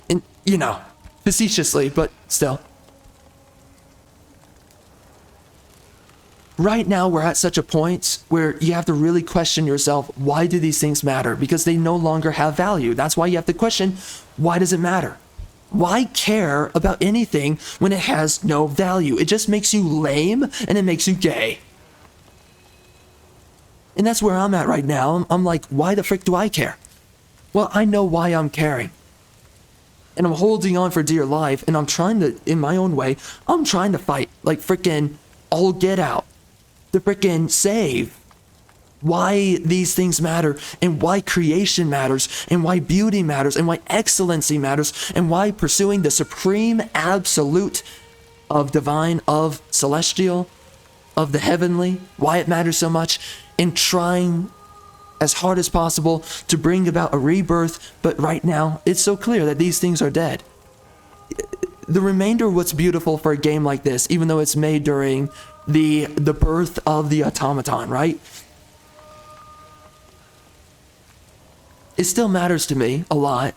And, you know, facetiously, but still. Right now, we're at such a point where you have to really question yourself, why do these things matter? Because they no longer have value. That's why you have to question, why does it matter? Why care about anything when it has no value? It just makes you lame and it makes you gay. And that's where I'm at right now. I'm like, why the frick do I care? Well, I know why I'm caring. And I'm holding on for dear life, and I'm trying to, in my own way, I'm trying to fight like frickin' all get out. To frickin' save why these things matter, and why creation matters, and why beauty matters, and why excellency matters, and why pursuing the supreme absolute of divine, of celestial, of the heavenly, why it matters so much, and trying as hard as possible to bring about a rebirth. But right now, it's so clear that these things are dead. The remainder of what's beautiful for a game like this, even though it's made during the birth of the automaton, right? It still matters to me a lot.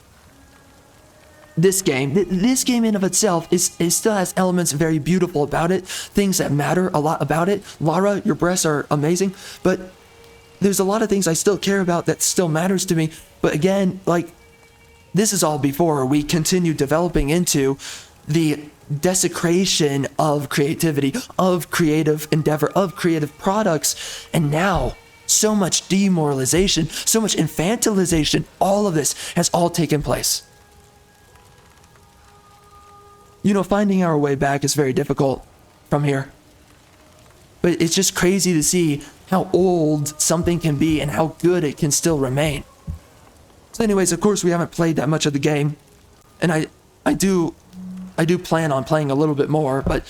This game in of itself it still has elements very beautiful about it, things that matter a lot about it. Lara, your breasts are amazing, but there's a lot of things I still care about that still matters to me. But again, like, this is all before we continue developing into the desecration of creativity, of creative endeavor, of creative products, and now so much demoralization, so much infantilization. All of this has all taken place. You know, finding our way back is very difficult from here. But it's just crazy to see how old something can be and how good it can still remain. So anyways, of course, we haven't played that much of the game. And I do plan on playing a little bit more. But,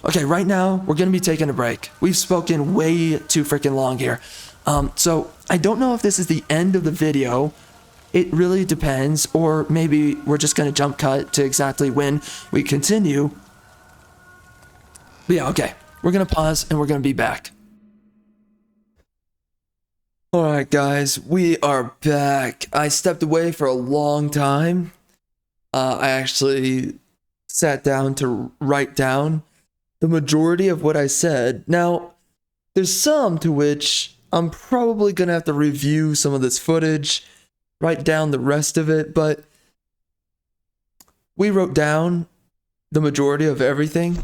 okay, right now, we're going to be taking a break. We've spoken way too freaking long here. So I don't know if this is the end of the video. It really depends, or maybe we're just going to jump cut to exactly when we continue. But yeah, okay. We're going to pause and we're going to be back. Alright guys, we are back. I stepped away for a long time. I actually sat down to write down the majority of what I said. Now, there's some to which I'm probably going to have to review some of this footage, write down the rest of it, but we wrote down the majority of everything.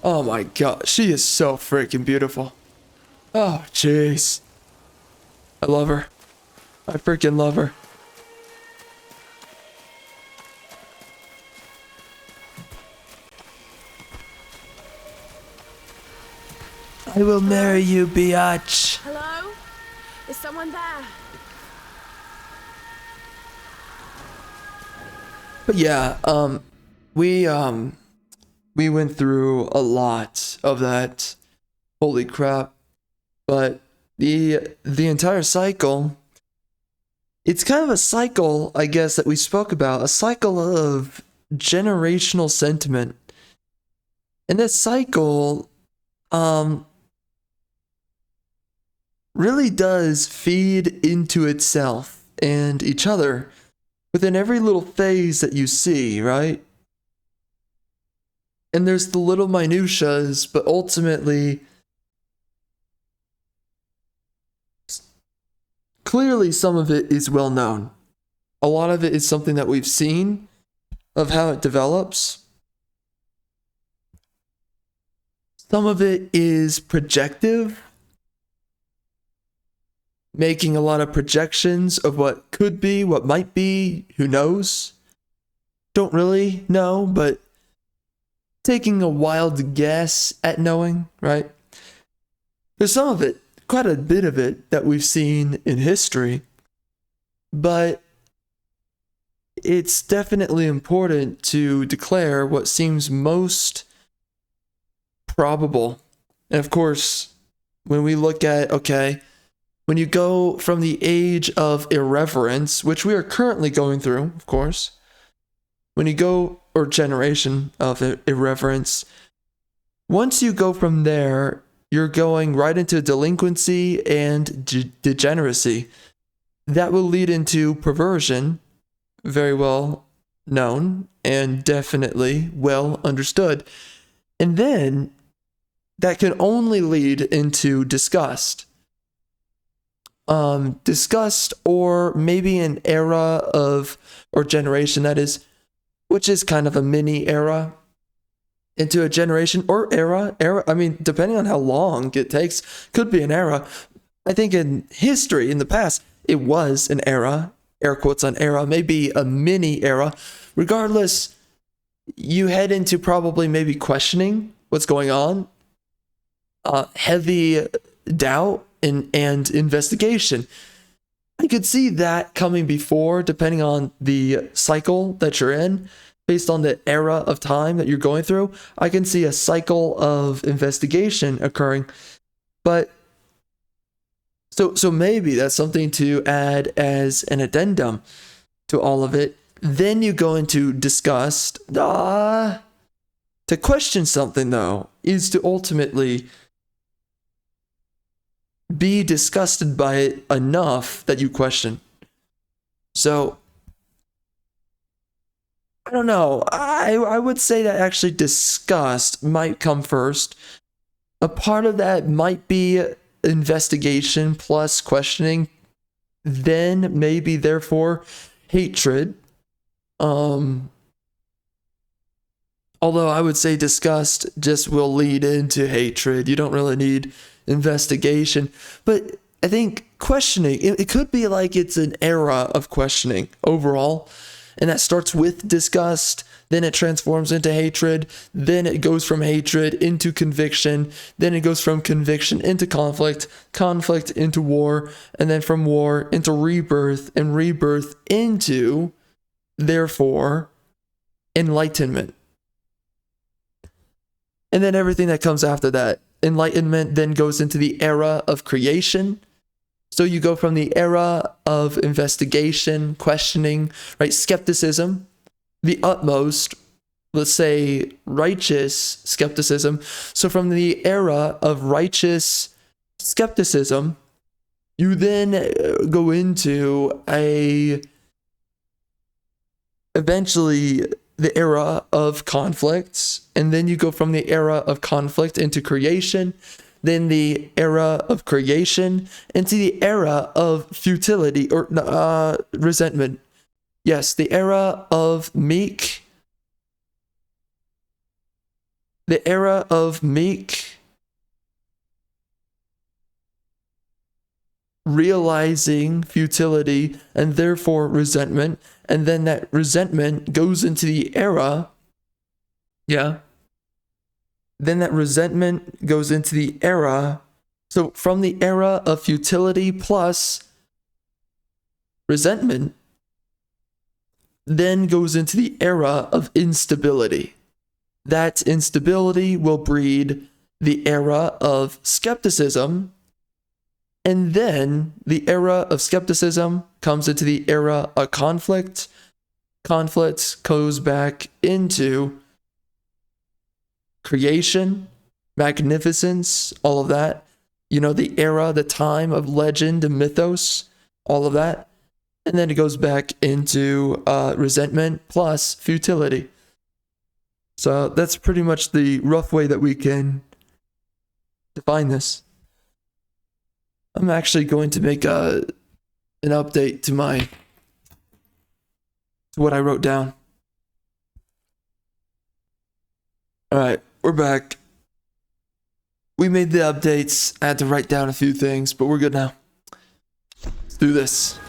Oh my god, she is so freaking beautiful. Oh, jeez. I love her. I freaking love her. I will marry you, biatch. Hello? Is someone there? But yeah, we we went through a lot of that. Holy crap. But the entire cycle, it's kind of a cycle, I guess, that we spoke about, a cycle of generational sentiment. And this cycle really does feed into itself and each other within every little phase that you see, right? And there's the little minutiae, but ultimately, clearly some of it is well known. A lot of it is something that we've seen of how it develops. Some of it is projective, making a lot of projections of what could be, what might be, who knows? Don't really know, but taking a wild guess at knowing, right? There's some of it, quite a bit of it, that we've seen in history, but it's definitely important to declare what seems most probable. And of course, when we look at, okay, when you go from the age of irreverence, which we are currently going through, of course, when you go, or generation of irreverence, once you go from there, you're going right into delinquency and degeneracy. That will lead into perversion, very well known and definitely well understood. And then that can only lead into disgust. Disgust, or maybe an era of, or generation that is, which is kind of a mini era, into a generation or era, I mean, depending on how long it takes, could be an era. I think in history, in the past, it was an era, air quotes on era, maybe a mini era. Regardless, you head into probably maybe questioning what's going on, heavy doubt and investigation. I could see that coming before, depending on the cycle that you're in, based on the era of time that you're going through. I can see a cycle of investigation occurring. But so maybe that's something to add as an addendum to all of it. Then you go into disgust. To question something, though, is to ultimately be disgusted by it enough that you question. So, I don't know. I would say that actually disgust might come first. A part of that might be investigation plus questioning. Then maybe, therefore, hatred. Although I would say disgust just will lead into hatred. You don't really need investigation. But I think questioning, it could be like it's an era of questioning overall. And that starts with disgust, then it transforms into hatred, then it goes from hatred into conviction, then it goes from conviction into conflict, conflict into war, and then from war into rebirth, and rebirth into, therefore, enlightenment. And then everything that comes after that. Enlightenment then goes into the era of creation. So you go from the era of investigation, questioning, right? Skepticism, the utmost, let's say, righteous skepticism. So from the era of righteous skepticism, you then go into eventually the era of conflicts, and then you go from the era of conflict into creation, then the era of creation into the era of futility or resentment. Yes, the era of meek. The era of meek, realizing futility and therefore resentment, and then that resentment goes into the era, then that resentment goes into the era. So from the era of futility plus resentment, then goes into the era of instability. that instability will breed the era of skepticism, and then the era of skepticism comes into the era of conflict. Conflict goes back into creation, magnificence, all of that. You know, the era, the time of legend and mythos, all of that. And then it goes back into resentment plus futility. So that's pretty much the rough way that we can define this. I'm actually going to make an update to what I wrote down. All right, we're back. We made the updates. I had to write down a few things, but we're good now. Let's do this.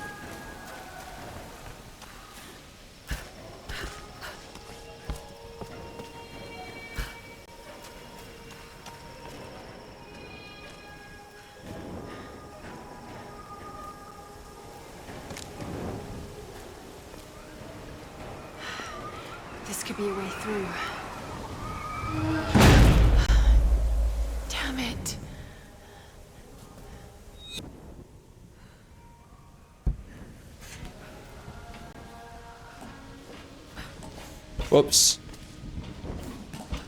This could be a way through. Damn it. Whoops.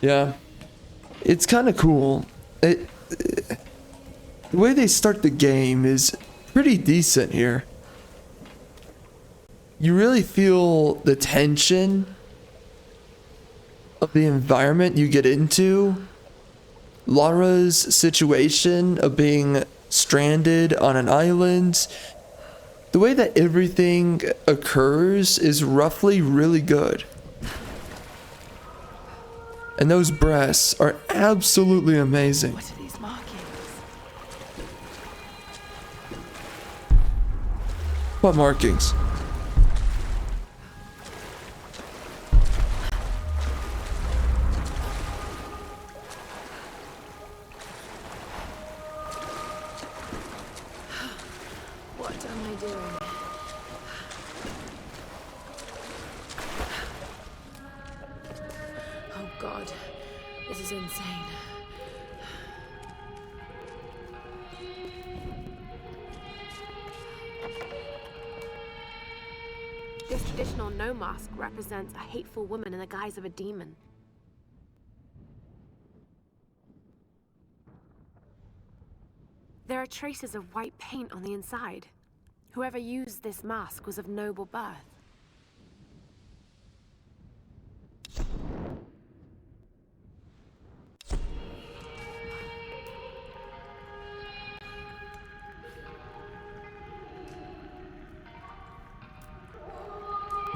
Yeah. It's kind of cool. The way they start the game is pretty decent here. You really feel the tension of the environment you get into. Lara's situation of being stranded on an island. The way that everything occurs is roughly really good. And those breasts are absolutely amazing. What are these markings? What markings? What am I doing? Oh God, this is insane. This traditional no mask represents a hateful woman in the guise of a demon. There are traces of white paint on the inside. Whoever used this mask was of noble birth.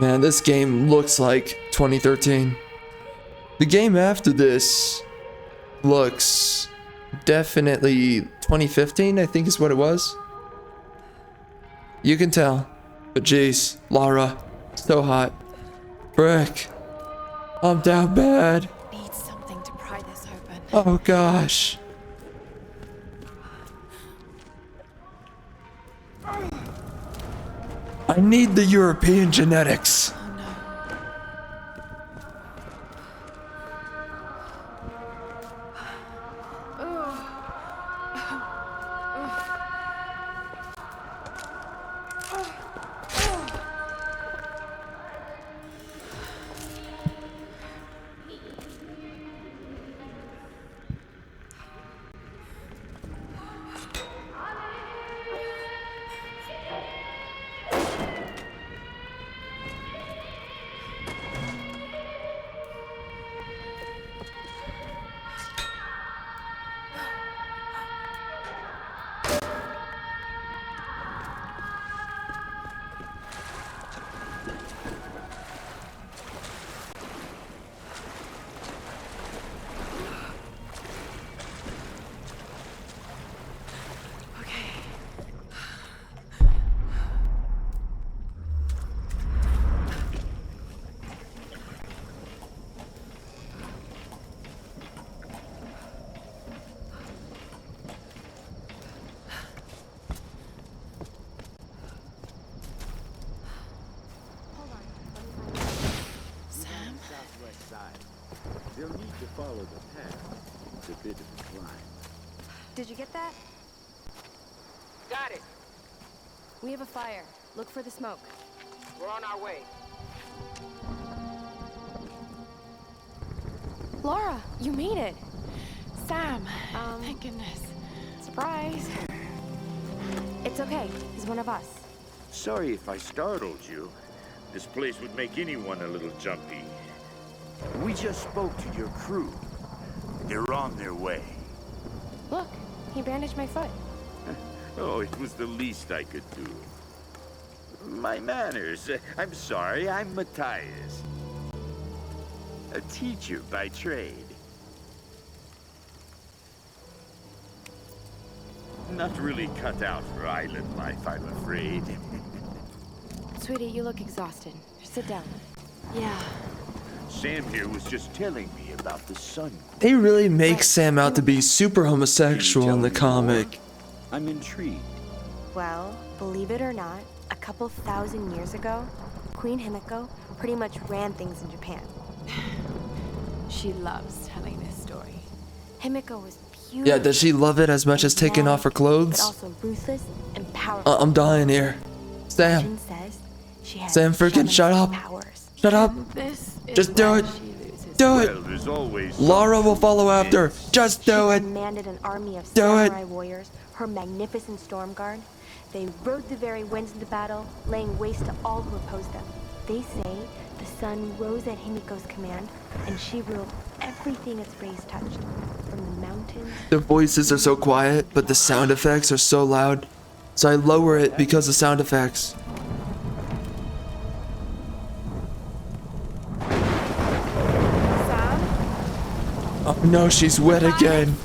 Man, this game looks like 2013. The game after this looks definitely 2015, I think is what it was. You can tell. But jeez, Lara, so hot. Frick. I'm down bad. Need something to pry this open. Oh gosh. I need the European genetics. follow the path, it's a bit of a climb. Did you get that? Got it. We have a fire. Look for the smoke. We're on our way. Lara, you made it. Sam, thank goodness. Surprise. It's okay. He's one of us. Sorry if I startled you. This place would make anyone a little jumpy. We just spoke to your crew. They're on their way. Look, he bandaged my foot. Oh, it was the least I could do. My manners. I'm sorry, I'm Matthias. A teacher by trade. Not really cut out for island life, I'm afraid. Sweetie, you look exhausted. Sit down. Yeah. Sam here was just telling me about the sun. They really make Sam out to be super homosexual in the comic. I'm intrigued. Well, believe it or not, a couple thousand years ago, Queen Himiko pretty much ran things in Japan. She loves telling this story. Himiko was beautiful. Yeah, does she love it as much as taking off her But clothes? also ruthless and powerful. I'm dying here. Sam. Legend says she has Sam, freaking shut up. powers. Shut up. Just do it. Do it. Well, there's always Lara will follow after. Just do She it. commanded an army of Do it. samurai warriors, her magnificent storm guard. They rode the very winds into battle, laying waste to all who opposed them. They say the sun rose at Himiko's command, and she ruled everything its rays touched, from the mountains. The voices are so quiet, but the sound effects are so loud. So I lower it because of sound effects. Oh no, she's wet again.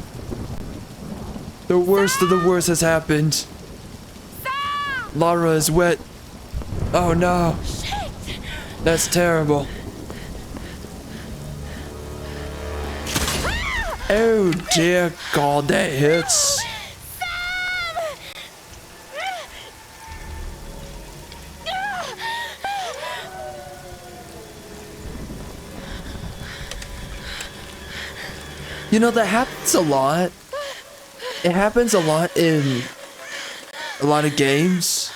The worst of the worst has happened. Lara is wet. Oh no. That's terrible. Oh dear God, that hits. You know, that happens a lot. It happens a lot in a lot of games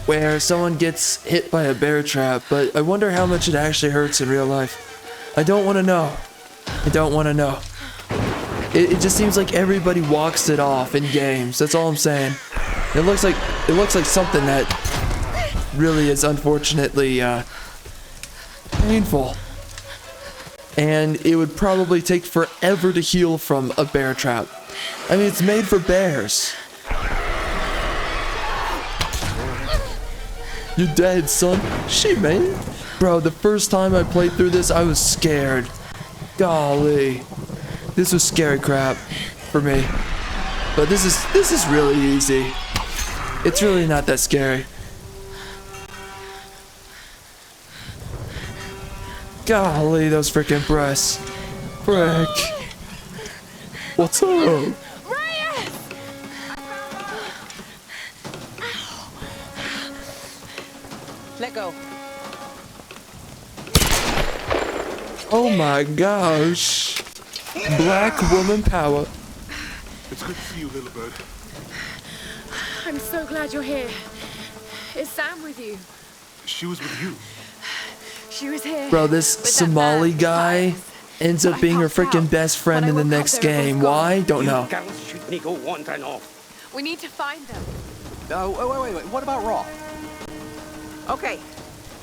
where someone gets hit by a bear trap, but I wonder how much it actually hurts in real life. I don't want to know. I don't want to know. It just seems like everybody walks it off in games. That's all I'm saying. It looks like something that really is unfortunately painful. And it would probably take forever to heal from a bear trap. I mean, it's made for bears. You're dead, son. She made it. Bro, the first time I played through this, I was scared. Golly. This was scary crap for me. But this is really easy. It's really not that scary. Golly, those freaking breasts. Frick. What's up? Let go. Oh my gosh. Black woman power. It's good to see you, little bird. I'm so glad you're here. Is Sam with you? She was with you. She was here. Bro, this Somali guy ends up being her freaking best friend in the next game. Why? Don't know. Girls shouldn't go wandering off. We need to find them. Wait. What about Raw? Okay,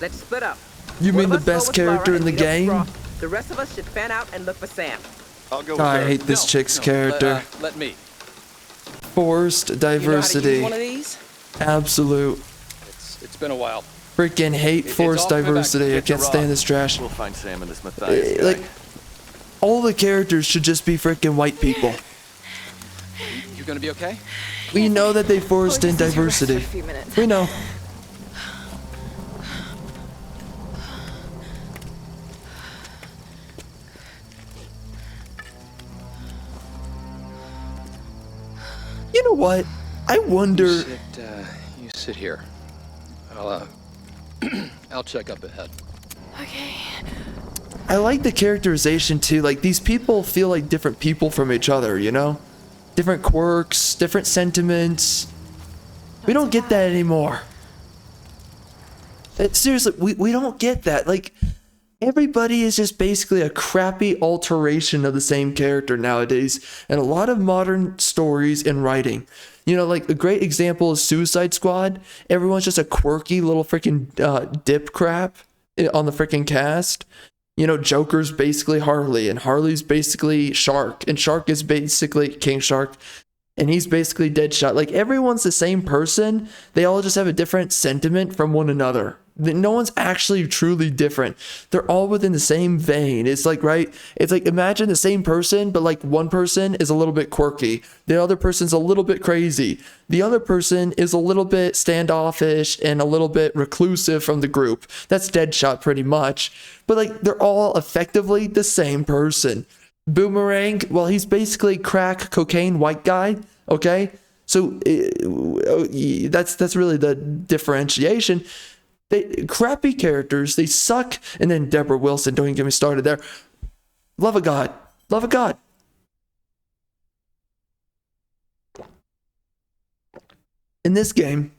let's split up. You One mean of the us best go with Lara character in and the meet up with game? Croft. The rest of us should fan out and look for Sam. I'll go with I her. hate this chick's character. Let me. Forced diversity. You know how to use one of these? Absolute. It's been a while. Freaking hate forced diversity. I can't stand this trash. We'll find Sam and this Matthias guy. Like, all the characters should just be freaking white people. You gonna be okay? We know that they forced in diversity. We know. You know what? I wonder. You sit here. I'll I'll check up ahead. Okay. I like the characterization too. Like, these people feel like different people from each other, you know? Different quirks, different sentiments. We don't get that anymore. Seriously, we don't get that. Like, everybody is just basically a crappy alteration of the same character nowadays. And a lot of modern stories and writing. You know, like, a great example is Suicide Squad. Everyone's just a quirky little freaking dip crap on the freaking cast. You know, Joker's basically Harley, and Harley's basically Shark, and Shark is basically King Shark, and he's basically Deadshot. Like, everyone's the same person. They all just have a different sentiment from one another. No one's actually truly different. They're all within the same vein. It's like, right? It's like, imagine the same person, but like one person is a little bit quirky. The other person's a little bit crazy. The other person is a little bit standoffish and a little bit reclusive from the group. That's Deadshot pretty much. But like, they're all effectively the same person. Boomerang, well, he's basically crack cocaine white guy. Okay? So that's really the differentiation. Crappy characters, they suck. And then Deborah Wilson, don't even get me started there. Love of God. Love of God. In this game,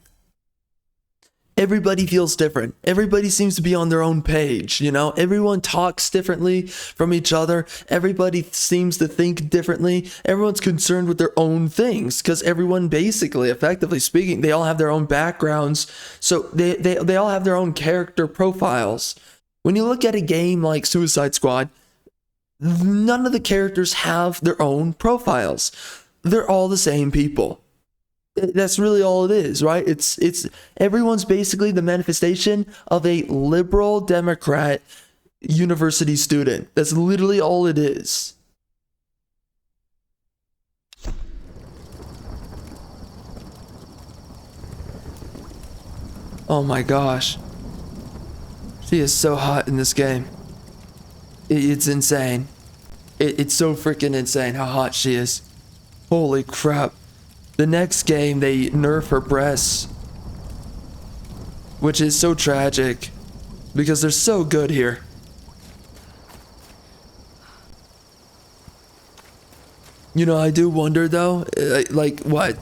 everybody feels different. Everybody seems to be on their own page, you know? Everyone talks differently from each other. Everybody seems to think differently. Everyone's concerned with their own things because everyone basically, effectively speaking, they all have their own backgrounds. So they all have their own character profiles. When you look at a game like Suicide Squad, none of the characters have their own profiles. They're all the same people. That's really all it is, right? It's everyone's basically the manifestation of a liberal Democrat university student. That's literally all it is. Oh my gosh. She is so hot in this game. It's insane. It's so freaking insane how hot she is. Holy crap. The next game, they nerf her breasts, which is so tragic because they're so good here. You know, I do wonder though, like what?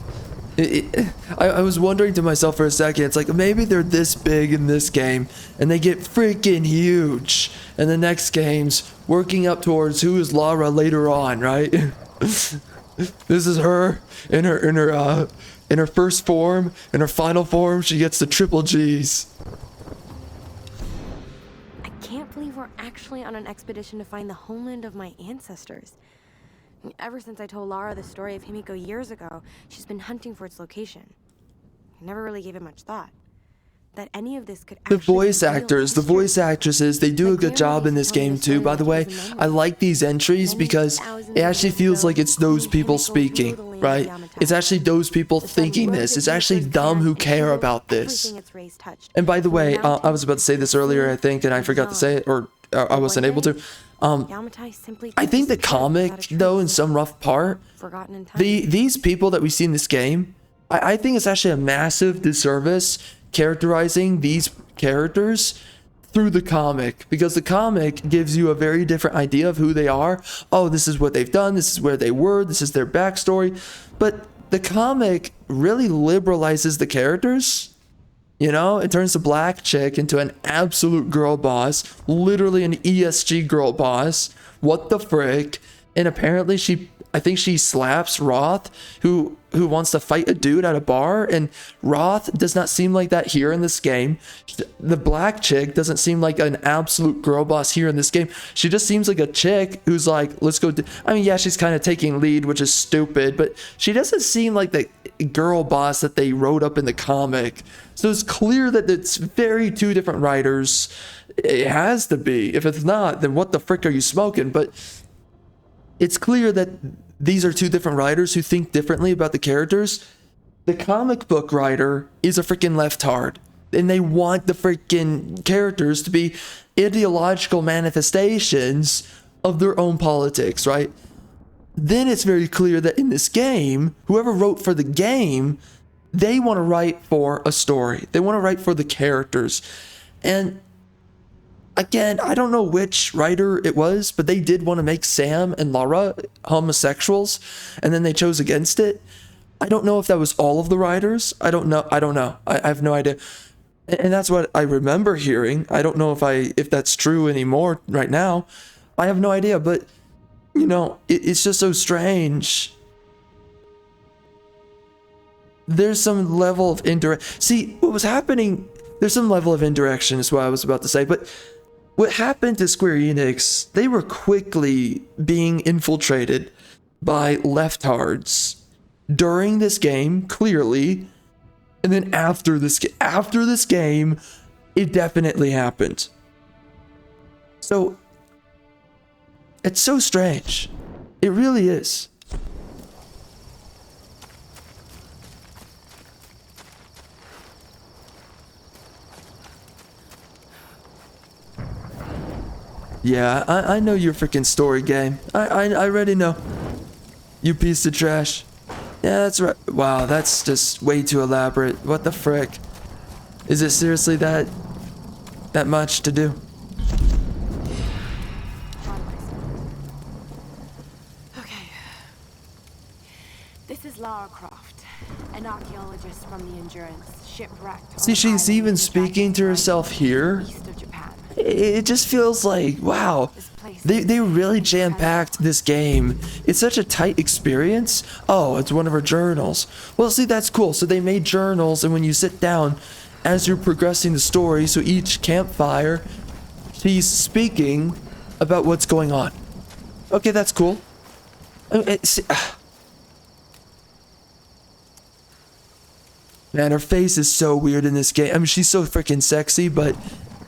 I was wondering to myself for a second, it's like maybe they're this big in this game and they get freaking huge in the next games, working up towards who is Lara later on, right? This is her in her first form. In her final form, she gets the triple G's. I can't believe we're actually on an expedition to find the homeland of my ancestors. Ever since I told Lara the story of Himiko years ago, she's been hunting for its location. I never really gave it much thought. That any of this could the voice actors, the voice actresses, they do a good job in this game too, by the way. I like these entries because it actually feels like it's those people speaking, right? It's actually those people thinking this. It's actually them who care about this. And by the way, I was about to say this earlier, I think, and I forgot to say it, or I wasn't able to. I think the comic, though, in some rough part, these people that we see in this game, I think it's actually a massive disservice characterizing these characters through the comic, because the comic gives you a very different idea of who they are. Oh, this is what they've done, this is where they were, this is their backstory. But the comic really liberalizes the characters. You know, it turns the black chick into an absolute girl boss, literally an ESG girl boss. What the frick? And apparently I think she slaps Roth, who wants to fight a dude at a bar, and Roth does not seem like that here in this game. The black chick doesn't seem like an absolute girl boss here in this game. She just seems like a chick who's like, let's go. I mean, yeah, she's kind of taking lead, which is stupid, but she doesn't seem like the girl boss that they wrote up in the comic. So it's clear that it's very two different writers. It has to be. If it's not, then what the frick are you smoking? But it's clear that these are two different writers who think differently about the characters. The comic book writer is a freaking leftard, and they want the freaking characters to be ideological manifestations of their own politics, right? Then it's very clear that in this game, whoever wrote for the game, they want to write for a story. They want to write for the characters. And again, I don't know which writer it was, but they did want to make Sam and Lara homosexuals, and then they chose against it. I don't know if that was all of the writers. I don't know. I have no idea. And that's what I remember hearing. I don't know if that's true anymore right now. I have no idea, but you know, it's just so strange. There's some level of indirect. See, what was happening, there's some level of indirection is what I was about to say, but what happened to Square Enix, they were quickly being infiltrated by leftards during this game, clearly, and then after this game, it definitely happened. So, it's so strange. It really is. Yeah, I know your freaking story game. I already know. You piece of trash. Yeah, that's right. Wow, that's just way too elaborate. What the frick? Is it seriously that much to do? Okay. This is Lara Croft, an archaeologist from the Endurance, shipwrecked. See, she's even speaking to herself here. It just feels like, wow, they really jam-packed this game. It's such a tight experience. Oh, it's one of her journals. Well, see, that's cool. So they made journals, and when you sit down, as you're progressing the story, so each campfire, she's speaking about what's going on. Okay, that's cool. Man, her face is so weird in this game. I mean, she's so freaking sexy, but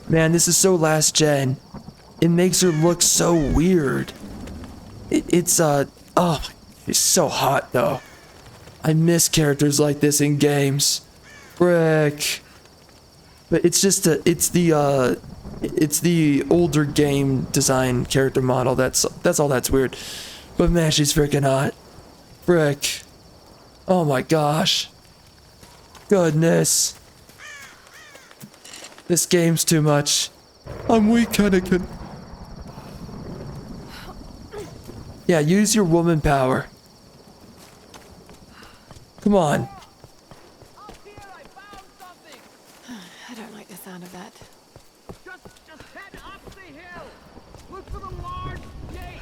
man, this is so last gen. It makes her look so weird. It's so hot though. I miss characters like this in games. Frick. But it's just it's the older game design character model. That's all that's weird. But man, she's freaking hot. Frick. Oh my gosh. Goodness. This game's too much. I'm weak, Anakin. Yeah, use your woman power. Come on. I don't like the sound of that. Just head up the hill. Look for the large gate.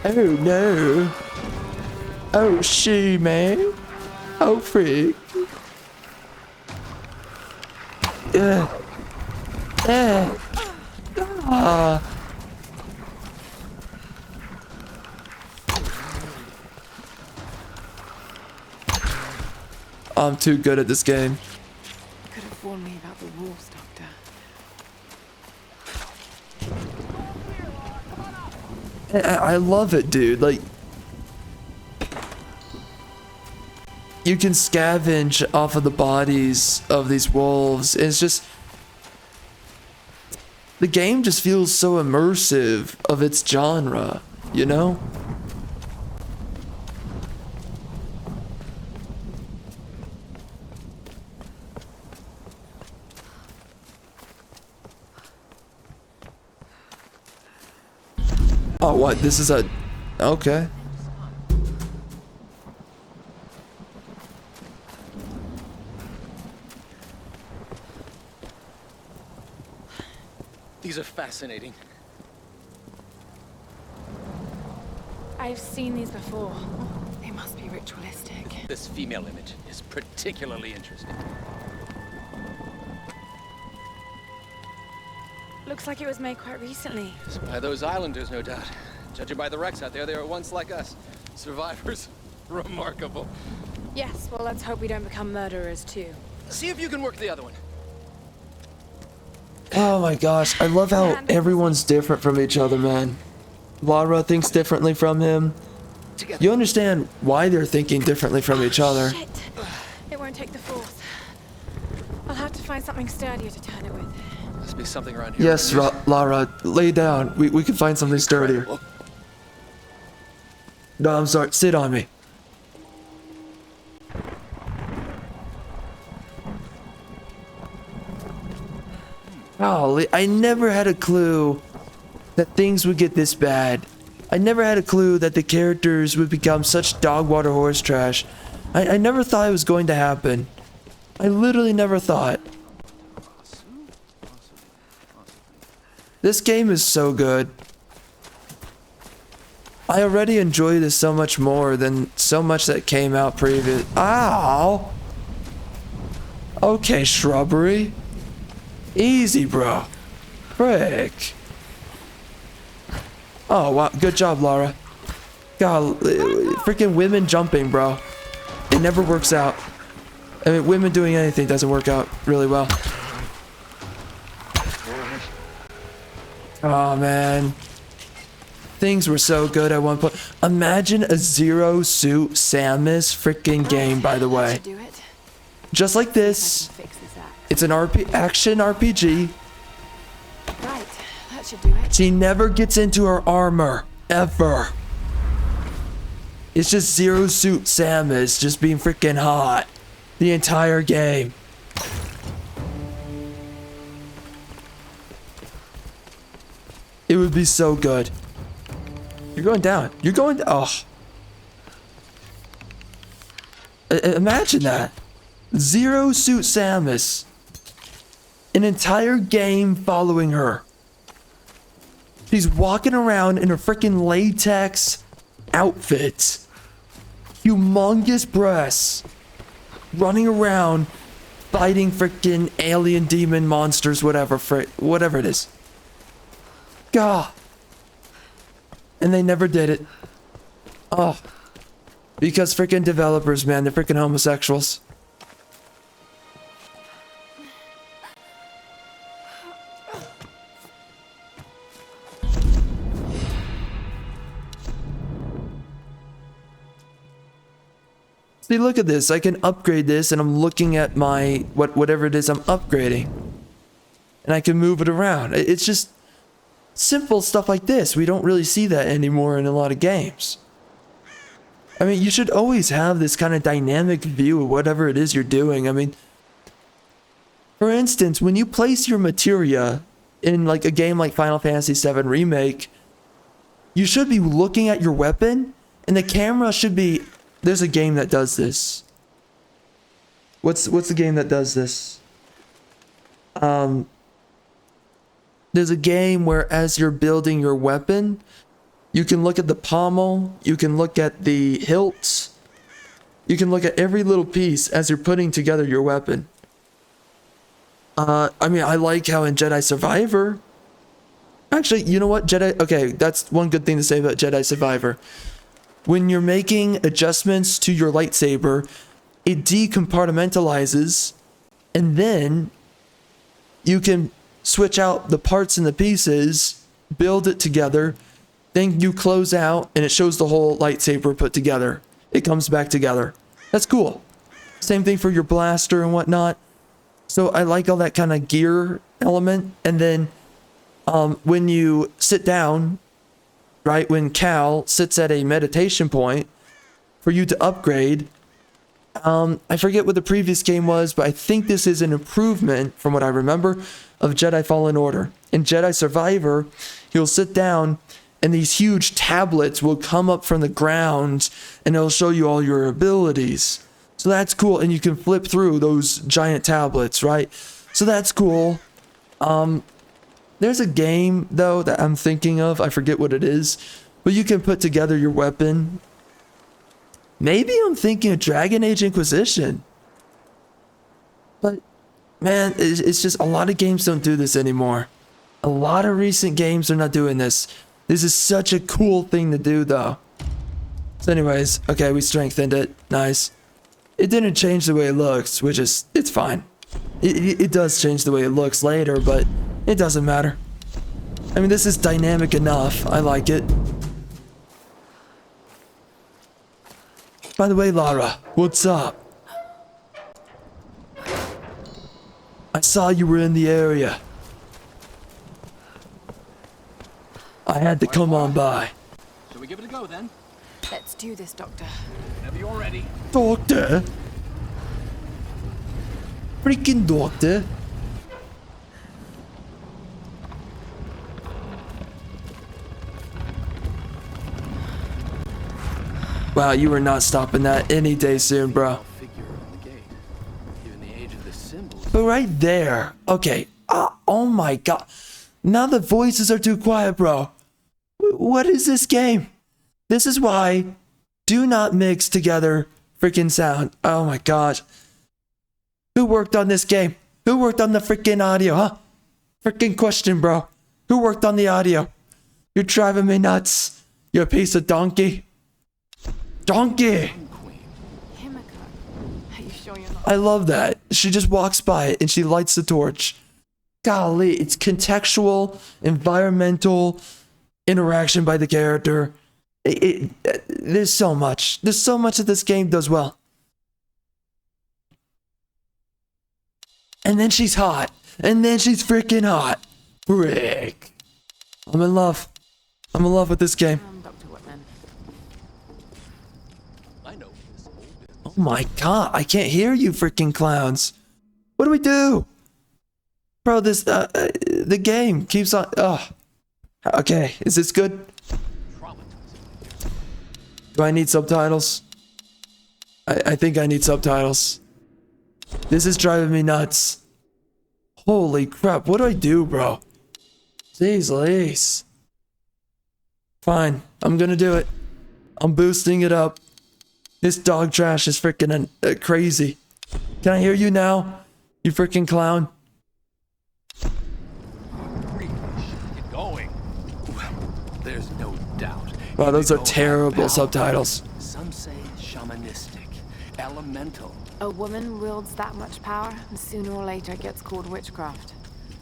Oh no. Oh shoo, man. Oh freak. I'm too good at this game. Could have warned me about the wolves, Doctor. I love it, dude. Like, you can scavenge off of the bodies of these wolves. It's just, the game just feels so immersive of its genre, you know? Oh, what? This is a... Okay. These are fascinating. I've seen these before. They must be ritualistic. This female image is particularly interesting. Looks like it was made quite recently. By those islanders, no doubt. Judging by the wrecks out there, they were once like us. Survivors. Remarkable. Yes, well, let's hope we don't become murderers, too. See if you can work the other one. Oh my gosh, I love how everyone's different from each other, man. Lara thinks differently from him. You understand why they're thinking differently from each other. Shit. It won't take the force. I'll have to find something sturdier to turn it with. Must be something around here. Yes, Lara, lay down. We can find something sturdier. No, I'm sorry. Sit on me. Golly, I never had a clue that things would get this bad. I never had a clue that the characters would become such dog water horse trash. I never thought it was going to happen. I literally never thought. This game is so good. I already enjoy this so much more than so much that came out previous. Ow! Okay, shrubbery. Easy, bro. Frick. Oh, wow. Good job, Lara. God, freaking women jumping, bro. It never works out. I mean, women doing anything doesn't work out really well. Oh, man. Things were so good at one point. Imagine a zero-suit Samus freaking game, by the way. Just like this. It's an action RPG. Right, that should do it. She never gets into her armor. Ever. It's just zero-suit Samus just being freaking hot. The entire game. It would be so good. You're going down. You're going... Oh. Imagine that. Zero-suit Samus. An entire game following her. She's walking around in a freaking latex outfit. Humongous breasts. Running around fighting freaking alien demon monsters, whatever it is. God. And they never did it. Oh. Because freaking developers, man, they're freaking homosexuals. See, look at this. I can upgrade this, and I'm looking at my whatever it is I'm upgrading. And I can move it around. It's just simple stuff like this. We don't really see that anymore in a lot of games. I mean, you should always have this kind of dynamic view of whatever it is you're doing. I mean, for instance, when you place your materia in like a game like Final Fantasy VII Remake, you should be looking at your weapon, and the camera should be... There's a game that does this. What's the game that does this? There's a game where as you're building your weapon, you can look at the pommel, you can look at the hilts, you can look at every little piece as you're putting together your weapon. I mean, I like how in Jedi Survivor... Actually, you know what? Okay, that's one good thing to say about Jedi Survivor. When you're making adjustments to your lightsaber, it decompartmentalizes, and then you can switch out the parts and the pieces, build it together, then you close out, and it shows the whole lightsaber put together. It comes back together. That's cool. Same thing for your blaster and whatnot. So I like all that kind of gear element. And then when you sit down... Right, when Cal sits at a meditation point for you to upgrade, I forget what the previous game was, but I think this is an improvement, from what I remember, of Jedi Fallen Order. In Jedi Survivor, you'll sit down and these huge tablets will come up from the ground and it'll show you all your abilities. So that's cool, and you can flip through those giant tablets, right? So that's cool. There's a game, though, that I'm thinking of. I forget what it is. But you can put together your weapon. Maybe I'm thinking of Dragon Age Inquisition. But, man, it's just a lot of games don't do this anymore. A lot of recent games are not doing this. This is such a cool thing to do, though. So anyways, okay, we strengthened it. Nice. It didn't change the way it looks, which is, it's fine. It does change the way it looks later, but... It doesn't matter. I mean, this is dynamic enough. I like it. By the way, Lara, what's up? I saw you were in the area. I had to come on by. Shall we give it a go then? Let's do this, Doctor. Whenever you're ready. Doctor? Freaking doctor. Wow, you were not stopping that any day soon, bro. But right there, okay. Oh my god. Now the voices are too quiet, bro. What is this game? This is why do not mix together freaking sound. Oh my god. Who worked on this game? Who worked on the freaking audio, huh? Freaking question, bro. Who worked on the audio? You're driving me nuts. You a piece of donkey. Donkey! I love that. She just walks by it and she lights the torch. Golly, it's contextual, environmental interaction by the character. There's so much. There's so much that this game does well. And then she's hot. And then she's freaking hot. Frick. I'm in love. I'm in love with this game. Oh my god, I can't hear you freaking clowns. What do we do? Bro, this, the game keeps on, okay, is this good? Do I need subtitles? I think I need subtitles. This is driving me nuts. Holy crap, what do I do, bro? Jeez Louise. Fine, I'm gonna do it. I'm boosting it up. This dog trash is freaking crazy. Can I hear you now? You freaking clown. Get going. There's no doubt. Wow, those are terrible subtitles. Some say shamanistic, elemental. A woman wields that much power, and sooner or later gets called witchcraft.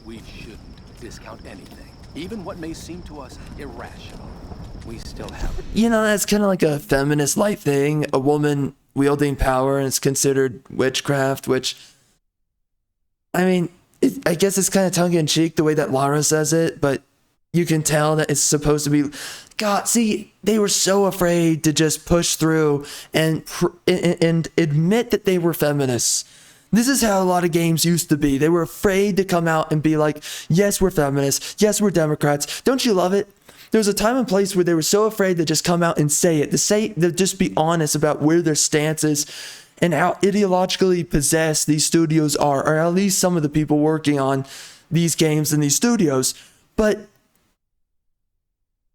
We shouldn't discount anything, even what may seem to us irrational. We still have. You know, that's kind of like a feminist light thing. A woman wielding power and it's considered witchcraft, which, I mean, I guess it's kind of tongue-in-cheek the way that Lara says it, but you can tell that it's supposed to be. God, see, they were so afraid to just push through and admit that they were feminists. This is how a lot of games used to be. They were afraid to come out and be like, yes, we're feminists. Yes, we're Democrats. Don't you love it? There was a time and place where they were so afraid to just come out and say it, to just be honest about where their stance is and how ideologically possessed these studios are, or at least some of the people working on these games in these studios. But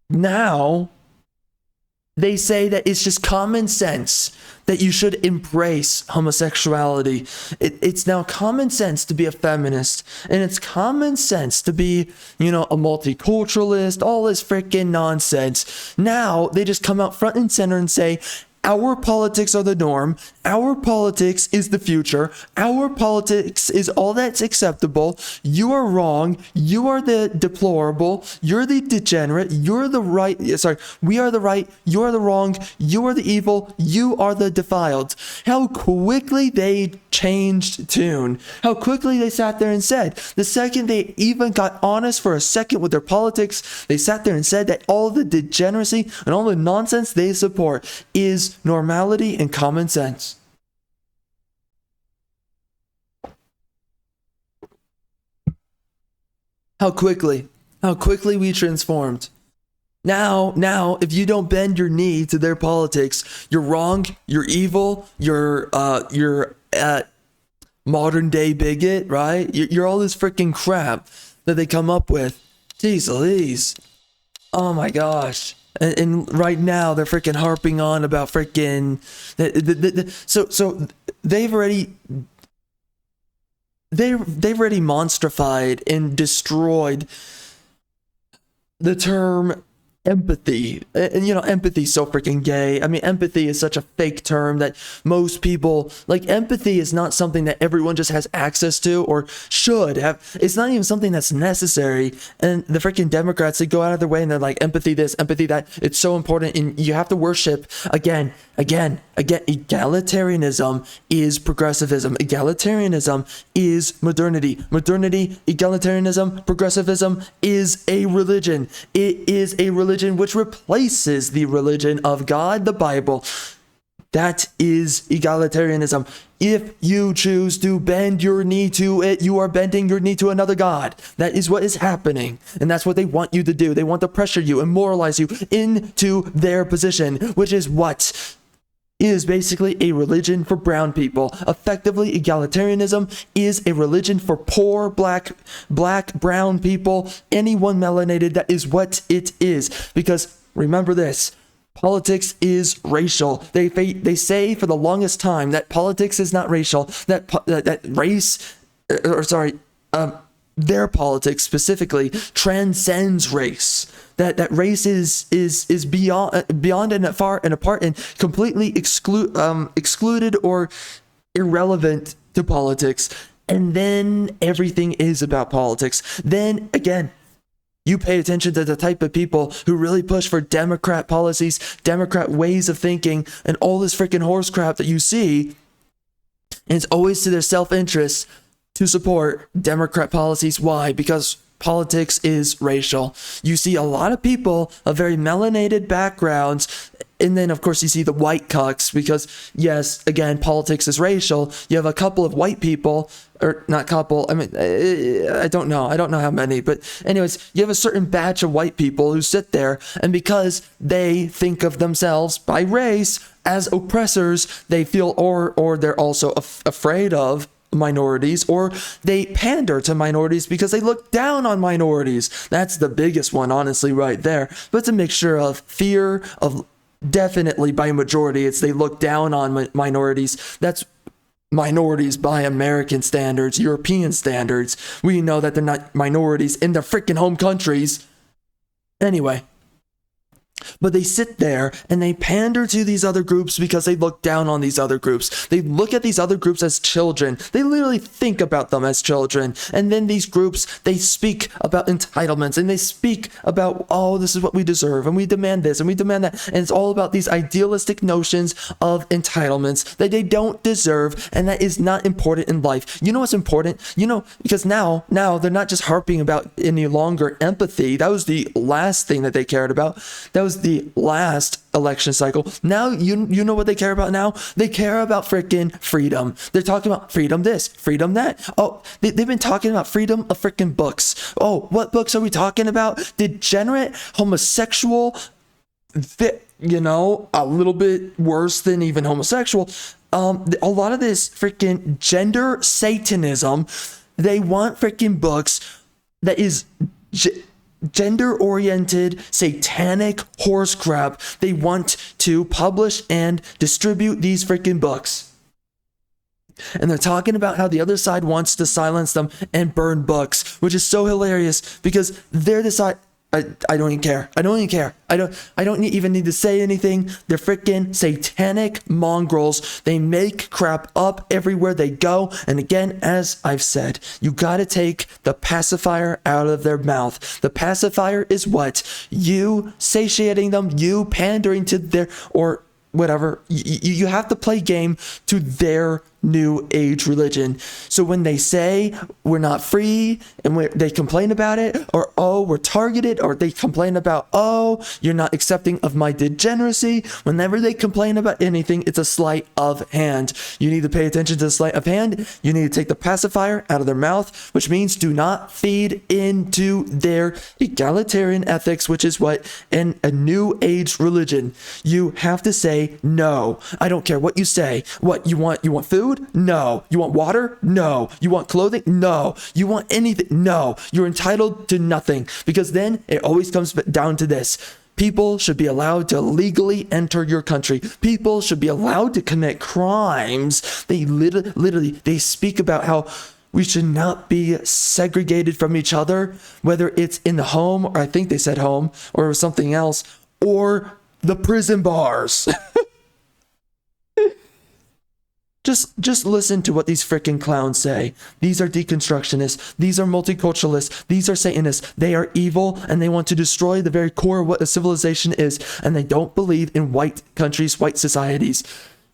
now they say that it's just common sense that you should embrace homosexuality. It's now common sense to be a feminist, and it's common sense to be, you know, a multiculturalist, all this freaking nonsense. Now they just come out front and center and say, our politics are the norm. Our politics is the future. Our politics is all that's acceptable. You are wrong. You are the deplorable. You're the degenerate. You're the right. Sorry, we are the right. You're the wrong. You are the evil. You are the defiled. How quickly they changed tune. How quickly they sat there and said, the second they even got honest for a second with their politics, they sat there and said that all the degeneracy and all the nonsense they support is normality and common sense. How quickly we transformed. Now, if you don't bend your knee to their politics, you're wrong, you're evil, you're modern day bigot, right? You're all this freaking crap that they come up with. Jeez Louise. Oh my gosh. And right now they're freaking harping on about freaking so they've already monstrified and destroyed the term empathy. And you know, empathy is so freaking gay. I mean, empathy is such a fake term that most people, like, empathy is not something that everyone just has access to or should have. It's not even something that's necessary. And the freaking Democrats, they go out of their way and they're like, empathy this, empathy that. It's so important, and you have to worship again. Egalitarianism is progressivism. Egalitarianism is modernity. Modernity, egalitarianism, progressivism is a religion. It is a religion. religion which replaces the religion of God, the Bible. That is egalitarianism. If you choose to bend your knee to it, you are bending your knee to another god. That is what is happening. And that's what they want you to do. They want to pressure you and moralize you into their position, which is what is basically a religion for brown people. Effectively, egalitarianism is a religion for poor black, brown people, anyone melanated. That is what it is. Because remember this. Politics is racial. They say for the longest time that politics is not racial, that race, their politics specifically transcends race. That race is beyond and far and apart and completely excluded or irrelevant to politics. And then everything is about politics. Then again, you pay attention to the type of people who really push for Democrat policies, Democrat ways of thinking, and all this freaking horse crap that you see. And it's always to their self-interest to support Democrat policies. Why? Because politics is racial. You see a lot of people of very melanated backgrounds, and then of course you see the white cucks, because yes, again, politics is racial. You have a couple of white people, or not couple, I mean, I don't know how many, but anyways, you have a certain batch of white people who sit there, and because they think of themselves by race as oppressors, they feel, or they're also afraid of minorities, or they pander to minorities because they look down on minorities. That's the biggest one, honestly, right there. But it's a mixture of fear, of definitely by majority, it's they look down on minorities. That's minorities by American standards, European standards. We know that they're not minorities in their freaking home countries. Anyway. But they sit there and they pander to these other groups because they look down on these other groups. They look at these other groups as children. They literally think about them as children. And then these groups, they speak about entitlements and they speak about, oh, this is what we deserve and we demand this and we demand that. And it's all about these idealistic notions of entitlements that they don't deserve and that is not important in life. You know what's important? You know, because now they're not just harping about any longer empathy. That was the last thing that they cared about. That was the last election cycle. Now you know what they care about now? They care about freaking freedom. They're talking about freedom this, freedom that. Oh, they've been talking about freedom of freaking books. Oh, what books are we talking about? Degenerate, homosexual, you know, a little bit worse than even homosexual. A lot of this freaking gender satanism. They want freaking books that is gender-oriented, satanic horse crap. They want to publish and distribute these freaking books. And they're talking about how the other side wants to silence them and burn books, which is so hilarious because they're the side. I don't even care. I don't even need to say anything. They're freaking satanic mongrels. They make crap up everywhere they go. And again, as I've said, you gotta take the pacifier out of their mouth. The pacifier is what? You satiating them, you pandering to their, or whatever. You have to play game to their new age religion. So when they say we're not free and they complain about it, or oh, we're targeted, or they complain about, oh, you're not accepting of my degeneracy, whenever they complain about anything, it's a sleight of hand. You need to pay attention to the sleight of hand. You need to take the pacifier out of their mouth, which means do not feed into their egalitarian ethics, which is what in a new age religion. You have to say no. I don't care what you say. What you want food? No. You want water? No. You want clothing? No. You want anything? No. You're entitled to nothing, because then it always comes down to this. People should be allowed to legally enter your country. People should be allowed to commit crimes. They literally they speak about how we should not be segregated from each other, whether it's in the home, or I think they said home, or something else, or the prison bars. Just listen to what these freaking clowns say. These are deconstructionists. These are multiculturalists. These are Satanists. They are evil and they want to destroy the very core of what a civilization is. And they don't believe in white countries, white societies.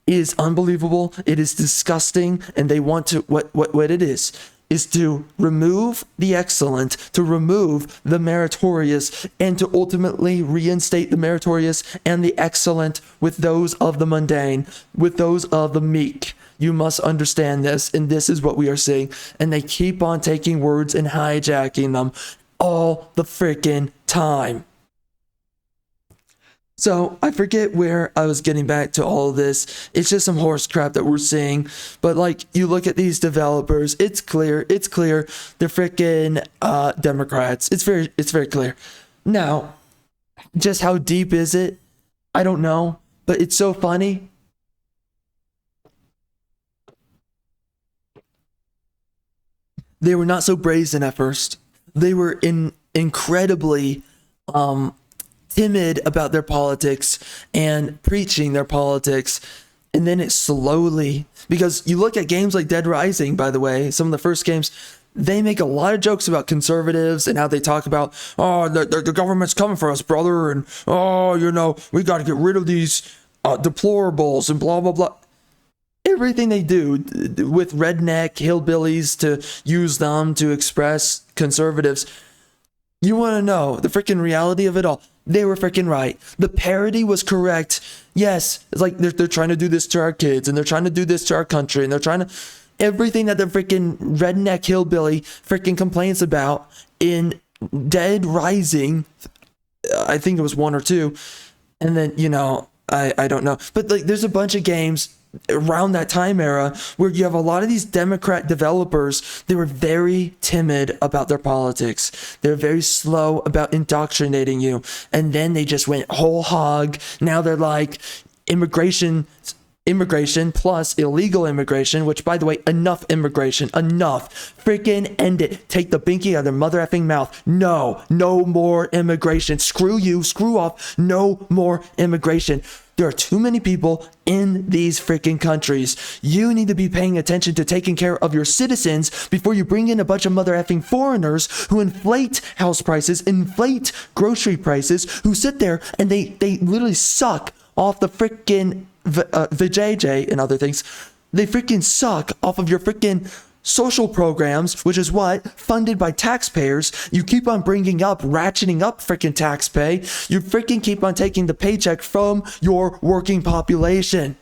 It is unbelievable. It is disgusting. And they want to, what it is. is to remove the excellent, to remove the meritorious, and to ultimately reinstate the meritorious and the excellent with those of the mundane, with those of the meek. You must understand this, and this is what we are seeing. And they keep on taking words and hijacking them all the freaking time. So I forget where I was getting back to all of this. It's just some horse crap that we're seeing. But like, you look at these developers, it's clear. They're freaking Democrats. It's very clear. Now, just how deep is it? I don't know, but it's so funny. They were not so brazen at first. They were incredibly timid about their politics and preaching their politics. And then it slowly, because you look at games like Dead Rising, by the way, some of the first games, they make a lot of jokes about conservatives and how they talk about, oh, the government's coming for us, brother. And, oh, you know, we got to get rid of these deplorables and blah, blah, blah. Everything they do with redneck hillbillies to use them to express conservatives. You want to know the freaking reality of it all. They were freaking right. The parody was correct. Yes, it's like they're trying to do this to our kids, and they're trying to do this to our country, and they're trying to... Everything that the freaking redneck hillbilly freaking complains about in Dead Rising, I think it was 1 or 2, and then, you know, I don't know. But like, there's a bunch of games around that time era where you have a lot of these Democrat developers. They were very timid about their politics. They're very slow about indoctrinating you. And then they just went whole hog. Now they're like immigration plus illegal immigration, which, by the way, enough immigration, enough. Freaking end it. Take the binky out of their mother effing mouth. No more immigration. Screw you, screw off. No more immigration. There are too many people in these freaking countries. You need to be paying attention to taking care of your citizens before you bring in a bunch of mother effing foreigners who inflate house prices, inflate grocery prices, who sit there and they literally suck off the freaking vajayjay and other things. They freaking suck off of your freaking social programs, which is what? Funded by taxpayers. You keep on bringing up, ratcheting up freaking tax pay. You freaking keep on taking the paycheck from your working population.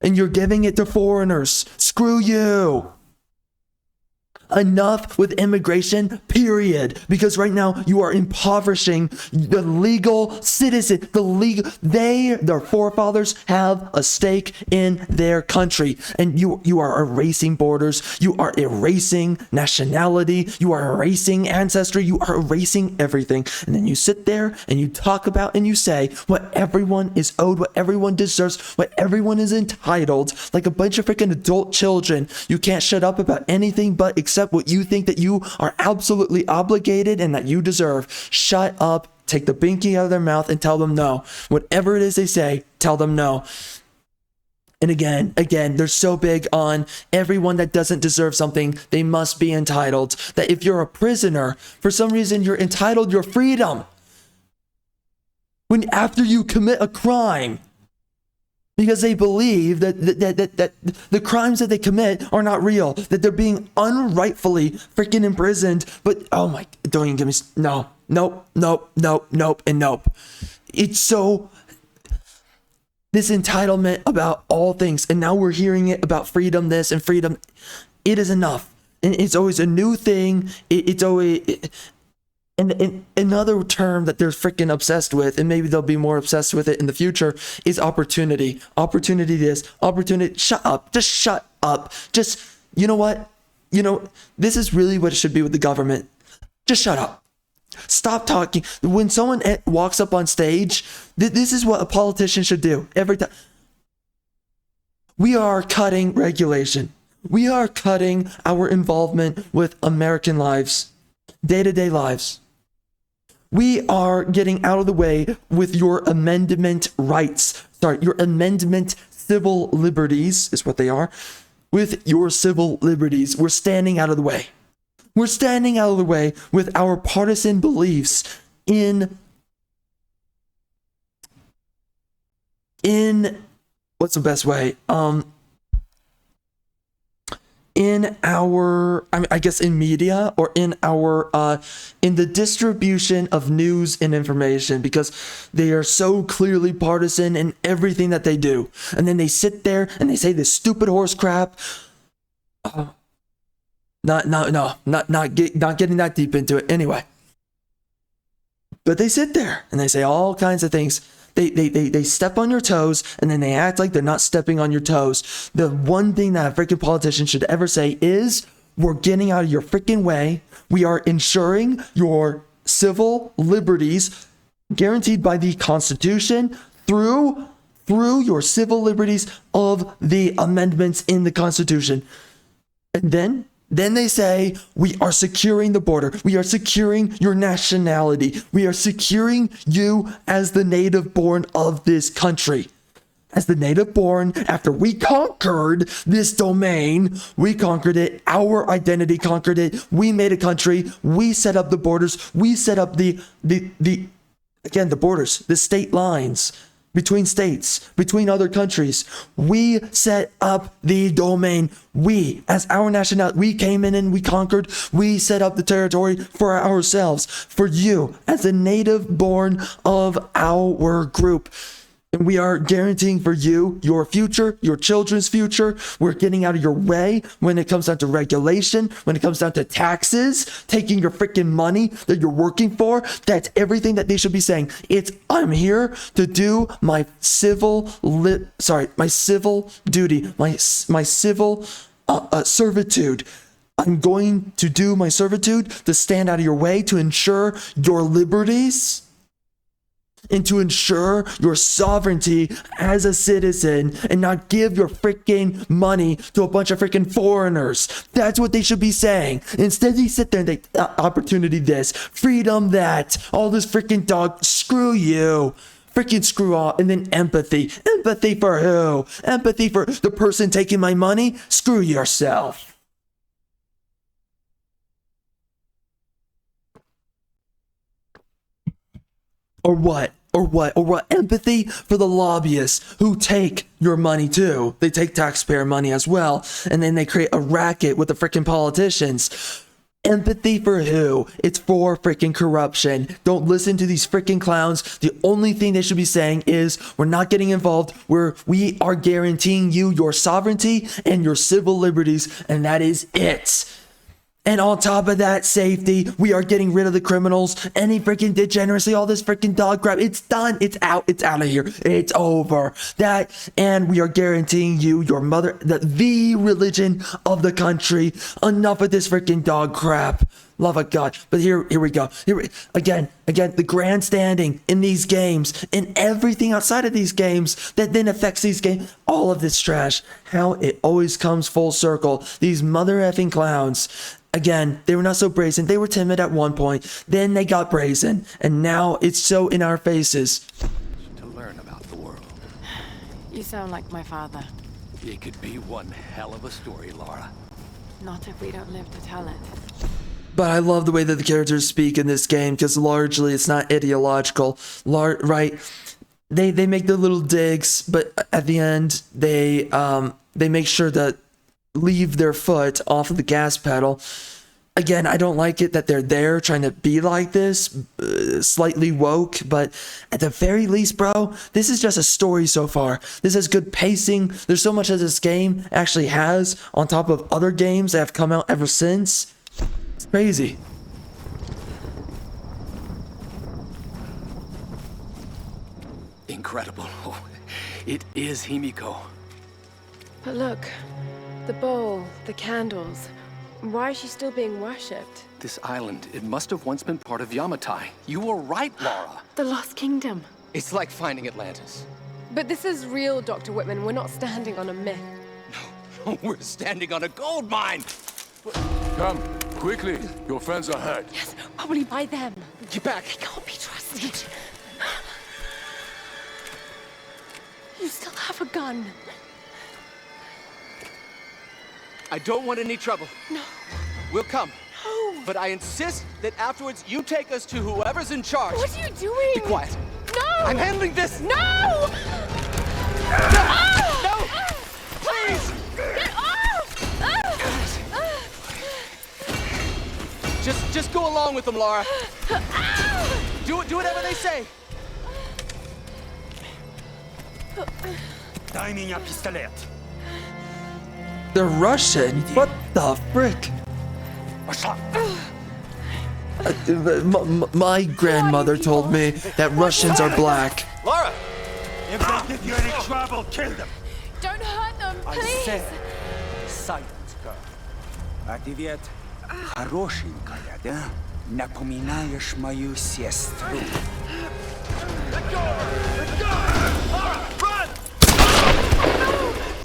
And you're giving it to foreigners. Screw you. Enough with immigration, period. Because right now you are impoverishing the legal citizen, their forefathers have a stake in their country. And you are erasing borders, you are erasing nationality, you are erasing ancestry, you are erasing everything. And then you sit there and you talk about and you say what everyone is owed, what everyone deserves, what everyone is entitled, like a bunch of freaking adult children. You can't shut up about anything but except what you think that you are absolutely obligated and that you deserve. Shut up, take the binky out of their mouth and tell them no. Whatever it is they say, tell them no. And again, they're so big on everyone that doesn't deserve something, they must be entitled. That if you're a prisoner, for some reason you're entitled your freedom. When after you commit a crime, because they believe that the crimes that they commit are not real, that they're being unrightfully freaking imprisoned. But oh my, don't even give me, no, nope, and nope. It's so, this entitlement about all things, and now we're hearing it about freedom this and freedom. It is enough, and it's always a new thing. It's always. And another term that they're freaking obsessed with, and maybe they'll be more obsessed with it in the future, is opportunity. Opportunity this, opportunity. Shut up. Just shut up. Just, you know what? This is really what it should be with the government. Just shut up. Stop talking. When someone walks up on stage, this is what a politician should do every time. We are cutting regulation. We are cutting our involvement with American lives, day-to-day lives. We are getting out of the way with your amendment rights. Your amendment civil liberties is what they are. With your civil liberties, we're standing out of the way. We're standing out of the way with our partisan beliefs in what's the best way? in our, I guess in media, or in our in the distribution of news and information, because they are so clearly partisan in everything that they do. And then they sit there and they say this stupid horse crap. Not getting that deep into it anyway. But they sit there and they say all kinds of things. They step on your toes, and then they act like they're not stepping on your toes. The one thing that a freaking politician should ever say is, we're getting out of your freaking way. We are ensuring your civil liberties guaranteed by the Constitution through your civil liberties of the amendments in the Constitution. And then they say, we are securing the border. We are securing your nationality. We are securing you as the native born of this country. As the native born, after we conquered this domain, we conquered it. Our identity conquered it. We made a country. We set up the borders. We set up the borders, the state lines. Between states, between other countries. We set up the domain. We, as our nationality, we came in and we conquered. We set up the territory for ourselves, for you, as a native born of our group. And we are guaranteeing for you, your future, your children's future. We're getting out of your way when it comes down to regulation, when it comes down to taxes, taking your freaking money that you're working for. That's everything that they should be saying. I'm here to do my civil duty, my civil servitude. I'm going to do my servitude to stand out of your way, to ensure your liberties, and to ensure your sovereignty as a citizen, and not give your freaking money to a bunch of freaking foreigners. That's what they should be saying. Instead, they sit there and they, opportunity this, freedom that, all this freaking dog, screw you. Freaking screw off. And then empathy. Empathy for who? Empathy for the person taking my money? Screw yourself. Or what? Empathy for the lobbyists who take your money too. They take taxpayer money as well. And then they create a racket with the freaking politicians. Empathy for who? It's for freaking corruption. Don't listen to these freaking clowns. The only thing they should be saying is, we're not getting involved. We are guaranteeing you your sovereignty and your civil liberties. And that is it. And on top of that, safety, we are getting rid of the criminals, any freaking degeneracy, all this freaking dog crap. It's done. It's out of here. It's over. And we are guaranteeing you your the religion of the country. Enough of this freaking dog crap. Love of God. But here we go. Again, the grandstanding in these games and everything outside of these games that then affects these games. All of this trash. How it always comes full circle. These mother effing clowns. Again, they were not so brazen. They were timid at one point. Then they got brazen. And now it's so in our faces. To learn about the world. You sound like my father. It could be one hell of a story, Lara. Not if we don't live to tell it. But I love the way that the characters speak in this game, because largely it's not ideological. Right? They make their little digs, but at the end they make sure to leave their foot off of the gas pedal. Again, I don't like it that they're there trying to be like this, slightly woke, but at the very least, bro, this is just a story so far. This has good pacing. There's so much that this game actually has on top of other games that have come out ever since. It's crazy. Incredible. Oh, it is Himiko. But look, the bowl, the candles. Why is she still being worshipped? This island, it must have once been part of Yamatai. You were right, Lara. The Lost Kingdom. It's like finding Atlantis. But this is real, Dr. Whitman. We're not standing on a myth. No, we're standing on a gold mine. Come, quickly. Your friends are hurt. Yes, probably by them. Get back. They can't be trusted. You still have a gun. I don't want any trouble. No. We'll come. No. But I insist that afterwards you take us to whoever's in charge. What are you doing? Be quiet. No! I'm handling this. No! No! Please! Get off! Just go along with them, Lara. Do whatever they say. Дай меня пистолет. They're Russian. What the frick? My grandmother told me that Russians are black. Lara! If they give you any trouble, kill them. Don't hurt them, I please. said, silence, girl. А ты ведь хорошенькая, да? Напоминаешь мою сестру.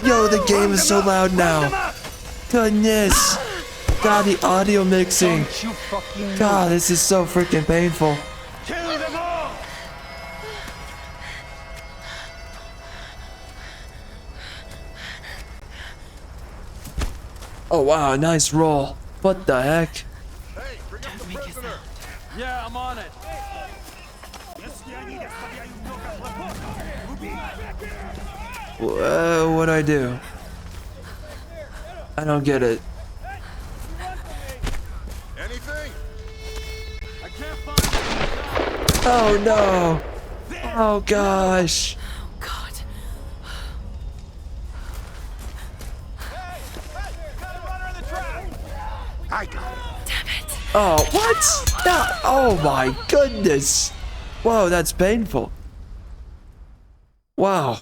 Yo, the game is so loud now. Goodness. God, the audio mixing. God, this is so freaking painful. Kill them all! Oh wow, nice roll. What the heck? Hey, bring up the prisoner. Yeah, I'm on it. What'd I do? I don't get it. Anything? I can't find. Oh no! Oh gosh! God. I got it. Damn it. Oh, what? No. Oh my goodness! Whoa, that's painful. Wow.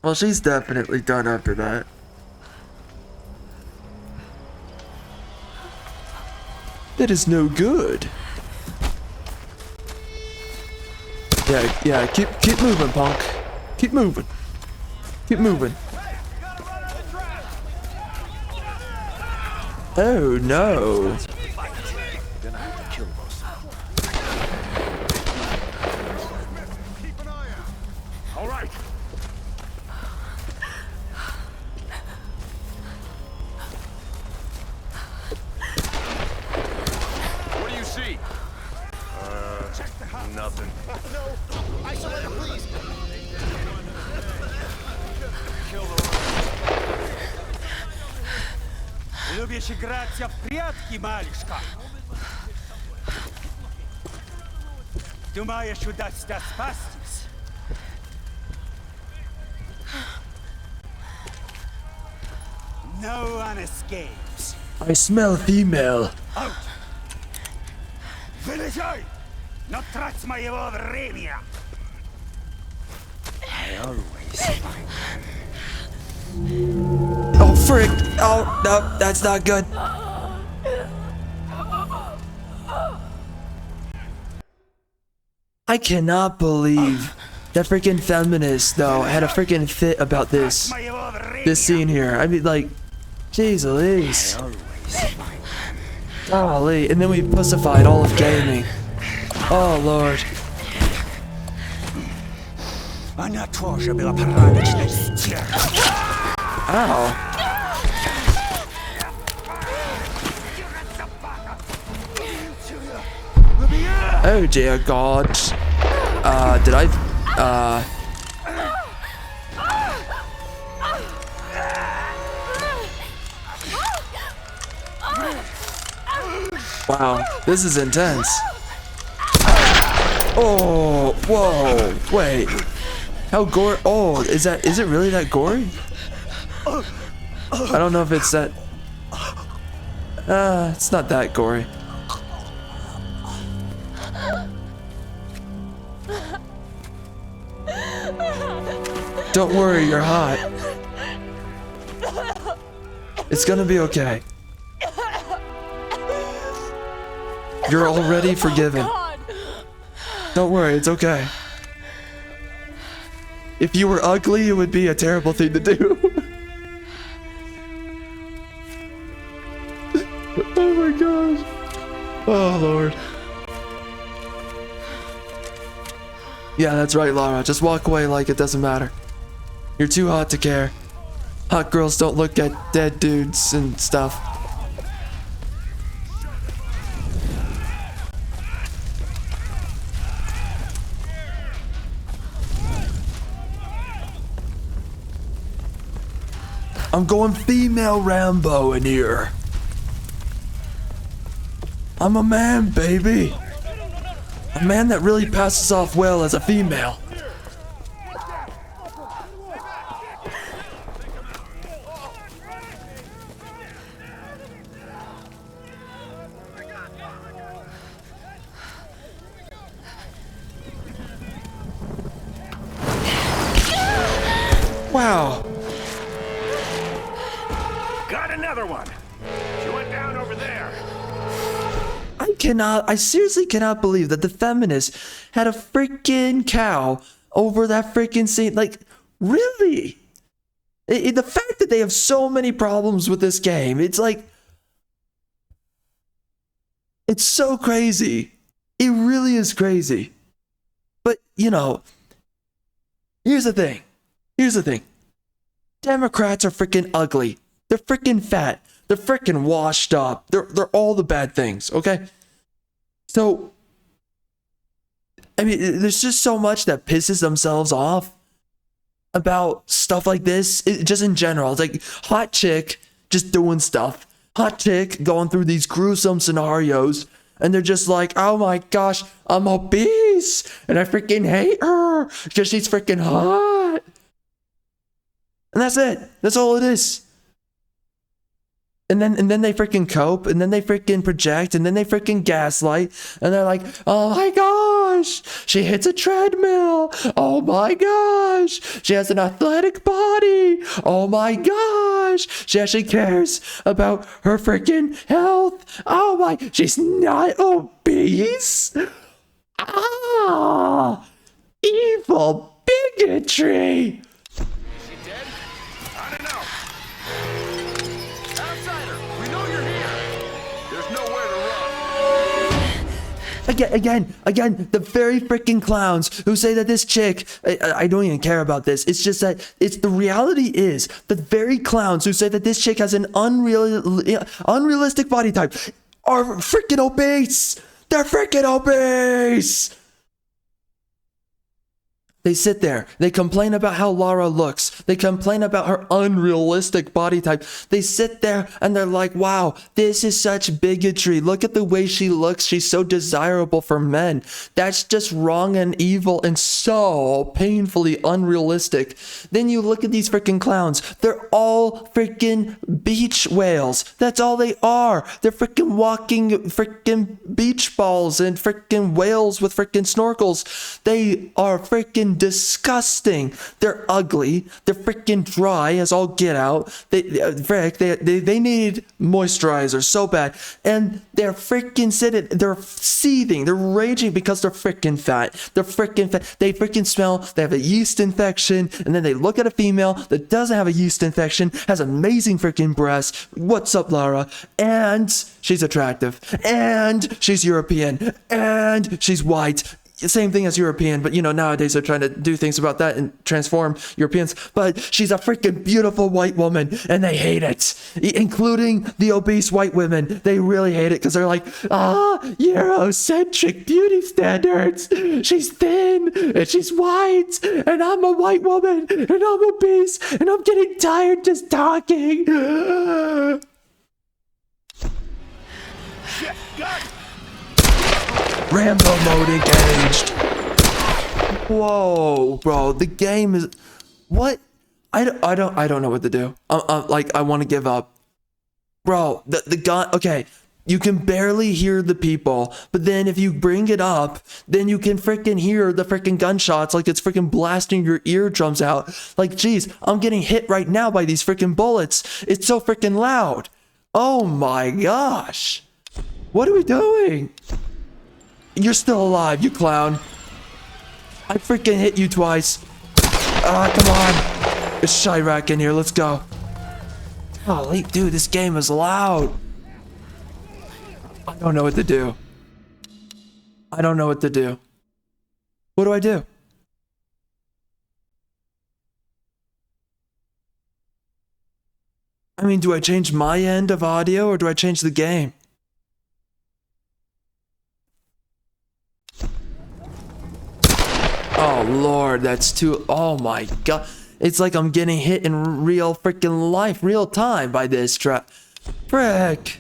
Well, she's definitely done after that. That is no good. Yeah, keep moving, punk. Keep moving. Keep moving. Oh no. All right. What do you see? Nothing. No. Isolate him, please. Kill the Любишь играться в прятки, малышка? Думаешь, удастся спастись? No one escapes. I smell female. Out! Вылезай! Но трать моего времени! I always find Oh frick! Oh no, that's not good. I cannot believe that freaking feminist though had a freaking fit about this scene here. I mean, like, jeez Louise. Golly, and then we pussified all of gaming. Oh lord. Она тоже была порядочной стервой. Ow. Oh dear God. Did I? Wow, this is intense. Oh, whoa, wait. How gory? Oh, is it really that gory? I don't know if it's that. It's not that gory. Don't worry, you're hot. It's gonna be okay. You're already forgiven. Don't worry, it's okay. If you were ugly, it would be a terrible thing to do. Oh my gosh. Oh Lord. Yeah, that's right, Lara. Just walk away like it doesn't matter. You're too hot to care. Hot girls don't look at dead dudes and stuff. I'm going female Rambo in here. I'm a man, baby. A man that really passes off well as a female. Wow. Got another one. She went down over there. I seriously cannot believe that the feminists had a freaking cow over that freaking scene. Like, really? The fact that they have so many problems with this game, it's like, it's so crazy. It really is crazy. But, you know, here's the thing. Democrats are freaking ugly. They're freaking fat. They're freaking washed up. They're all the bad things, okay? So, I mean, there's just so much that pisses themselves off about stuff like this, just in general. It's like hot chick just doing stuff. Hot chick going through these gruesome scenarios, and they're just like, oh my gosh, I'm obese, and I freaking hate her because she's freaking hot. And that's it. That's all it is. And then they freaking cope, and then they freaking project, and then they freaking gaslight, and they're like, oh my gosh, she hits a treadmill. Oh my gosh, she has an athletic body. Oh my gosh, she actually cares about her freaking health. Oh my, she's not obese. Ah, evil bigotry. Again, the very freaking clowns who say that this chick, I don't even care about this. It's just that the reality is the very clowns who say that this chick has an unrealistic body type are freaking obese. They're freaking obese. They sit there, they complain about how Lara looks, they complain about her unrealistic body type. They sit there and they're like, wow, this is such bigotry. Look at the way she looks. She's so desirable for men. That's just wrong and evil and so painfully unrealistic. Then you look at these freaking clowns. They're all freaking beach whales. That's all they are. They're freaking walking freaking beach balls and freaking whales with freaking snorkels. They are freaking disgusting. They're ugly. They're freaking dry as all get out. They need moisturizer so bad, and they're freaking sitting. They're seething. They're raging because they're freaking fat. They're freaking fat. They freaking smell. They have a yeast infection, and then they look at a female that doesn't have a yeast infection, has amazing freaking breasts. What's up, Lara? And she's attractive, and she's European, and she's white. Same thing as European, but you know, nowadays they're trying to do things about that and transform Europeans. But she's a freaking beautiful white woman, and they hate it, including the obese white women. They really hate it because they're like, Eurocentric beauty standards. She's thin and she's white, and I'm a white woman, and I'm obese, and I'm getting tired just talking. Shit, God. Rambo mode engaged. Whoa, bro, the game is what? I don't know what to do. I want to give up, bro. The gun. Okay, you can barely hear the people, but then if you bring it up, then you can freaking hear the freaking gunshots like it's freaking blasting your eardrums out. Like, geez, I'm getting hit right now by these freaking bullets. It's so freaking loud. Oh my gosh, what are we doing? You're still alive, you clown. I freaking hit you twice. Ah, come on. It's Chirac in here, let's go. Holy, dude, this game is loud. I don't know what to do. I don't know what to do. What do I do? I mean, do I change my end of audio or do I change the game? Oh Lord, that's too, oh my God. It's like I'm getting hit in real freaking life, real time by this trap. Frick.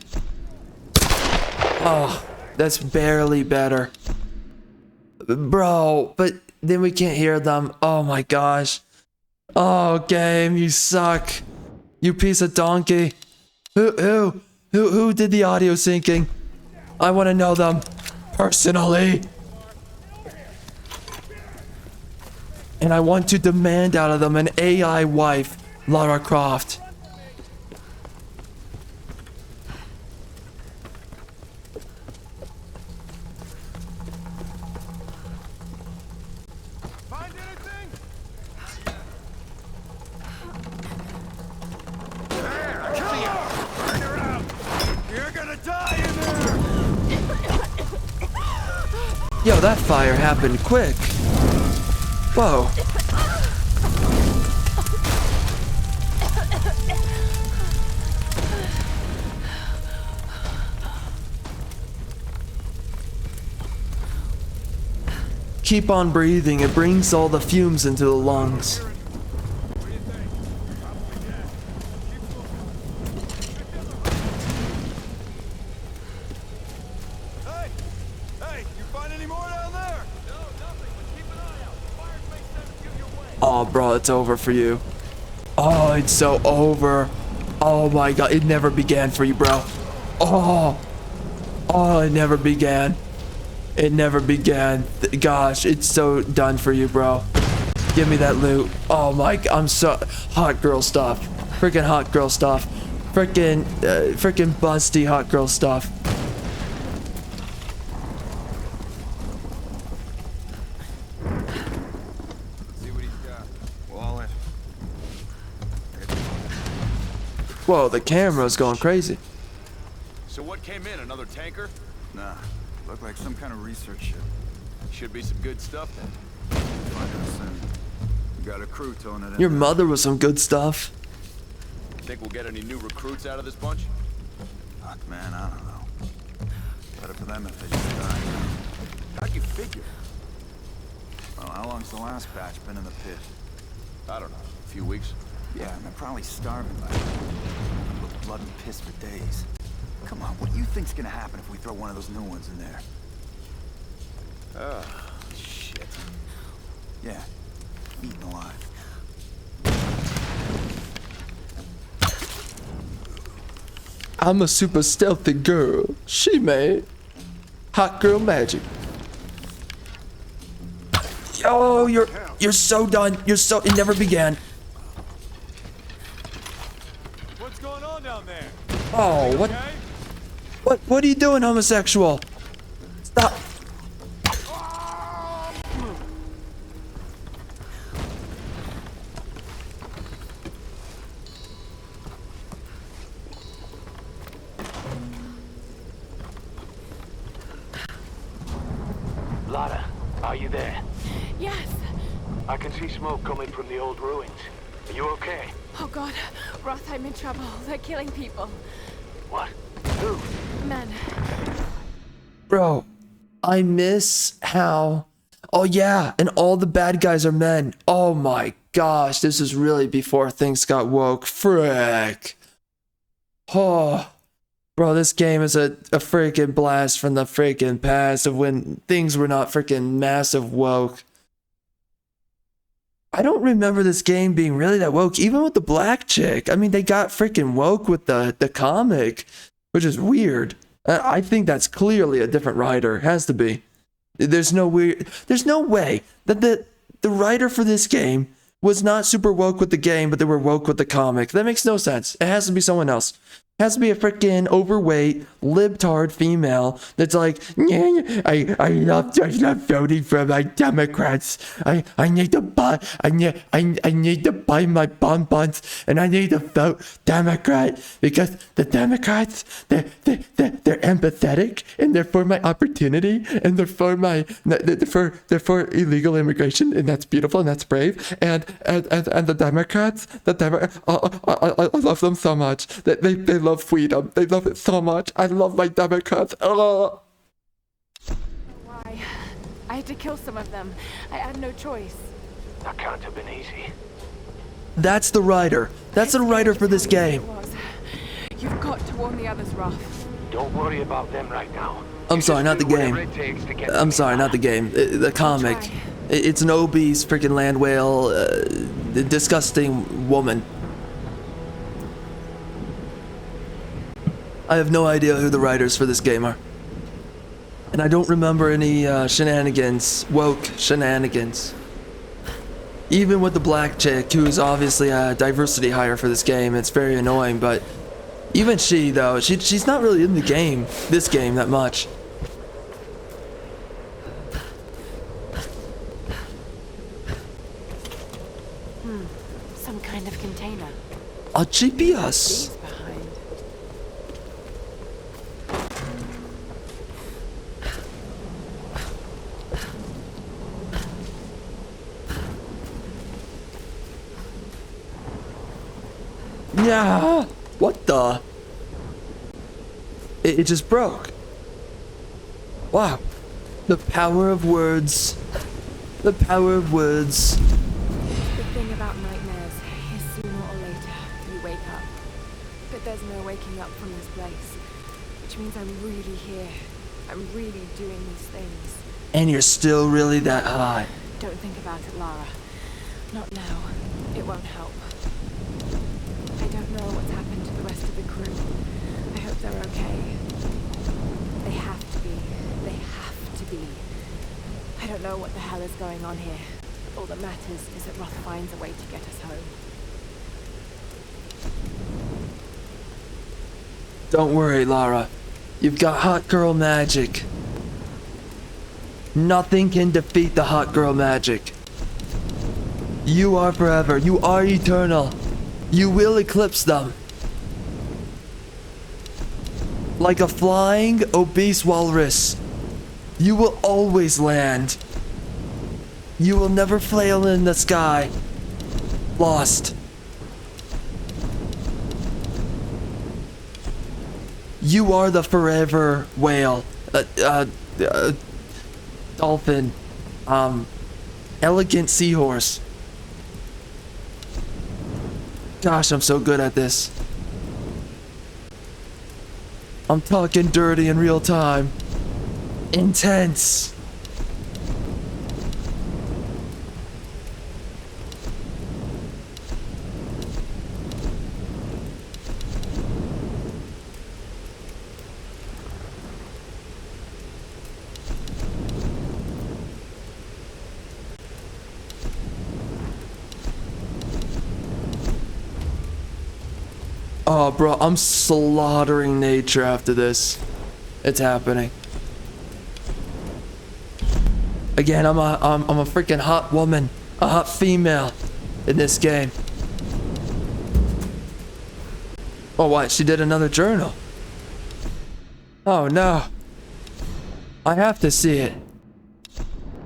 Oh, That's barely better. Bro, but then we can't hear them. Oh my gosh. Oh, game, you suck. You piece of donkey. Who did the audio syncing? I want to know them personally. And I want to demand out of them an AI wife, Lara Croft. Yo, that fire happened quick. Whoa. Keep on breathing. It brings all the fumes into the lungs. Oh, bro, it's over for you. Oh, it's so over. Oh my god, it never began for you, bro. Oh, it never began. It never began. Gosh, it's so done for you, bro. Give me that loot. Oh my, I'm so hot girl stuff. Freaking hot girl stuff. Freaking busty hot girl stuff. Whoa, the camera's going crazy. So what came in? Another tanker? Nah, looked like some kind of research ship. Should be some good stuff then. Find out soon. Got a crew towing it in. Your mother was some good stuff. Think we'll get any new recruits out of this bunch? Fuck, man, I don't know. Better for them if they just die. How'd you figure? Well, how long's the last batch been in the pit? I don't know. A few weeks? Yeah, and they're probably starving by now. With blood and piss for days. Come on, what do you think's gonna happen if we throw one of those new ones in there? Oh, shit. Yeah, eaten alive. I'm a super stealthy girl. She made hot girl magic. Yo, you're so done. It never began. What's going on down there? Oh, what are you doing, homosexual? Stop. Lara, are you there? Yes. I can see smoke coming from the old ruins. Are you okay? Oh god, Roth, I'm in trouble. They're killing people. What? Who? Men. Bro, I miss how... Oh yeah, and all the bad guys are men. Oh my gosh, this is really before things got woke. Frick. Oh. Bro, this game is a freaking blast from the freaking past of when things were not freaking massive woke. I don't remember this game being really that woke, even with the black chick. I mean, they got freaking woke with the comic, which is weird. I think that's clearly a different writer. Has to be. There's no way that the writer for this game was not super woke with the game, but they were woke with the comic. That makes no sense. It has to be someone else. It has to be a freaking overweight, libtard female that's like, yeah, I love voting for my Democrats. I need to buy my bonbons and I need to vote Democrat because the Democrats they're empathetic and they're for my opportunity and they're for illegal immigration and that's beautiful and that's brave and the Democrats I love them so much that they love freedom. They love it so much. I love my Democrats. Oh. Why? I had to kill some of them. I had no choice. That can't have been easy. That's the writer. That's the writer for this game. You've got to warn the others, Roth. Don't worry about them right now. I'm sorry, not the game. I'm sorry, not the game. The comic. It's an obese freaking land whale, disgusting woman. I have no idea who the writers for this game are. And I don't remember any shenanigans, woke shenanigans. Even with the black chick, who's obviously a diversity hire for this game, it's very annoying, but even she, though, she's not really in the game, this game, that much. Some kind of container. A GPS. Yeah. What the? It just broke. Wow. The power of words. The power of words. The thing about nightmares is sooner or later you wake up. But there's no waking up from this place. Which means I'm really here. I'm really doing these things. And you're still really that hot. Don't think about it, Lara. Not now. It won't help. I don't know what's happened to the rest of the crew. I hope they're okay. They have to be. They have to be. I don't know what the hell is going on here. All that matters is that Roth finds a way to get us home. Don't worry, Lara. You've got hot girl magic. Nothing can defeat the hot girl magic. You are forever. You are eternal. You will eclipse them. Like a flying, obese walrus. You will always land. You will never flail in the sky. Lost. You are the forever whale. Dolphin. Elegant seahorse. Gosh, I'm so good at this. I'm talking dirty in real time. Intense. Oh, bro, I'm slaughtering nature after this. It's happening. Again, I'm a freaking hot woman, a hot female in this game. Oh, what? She did another journal. Oh no. I have to see it.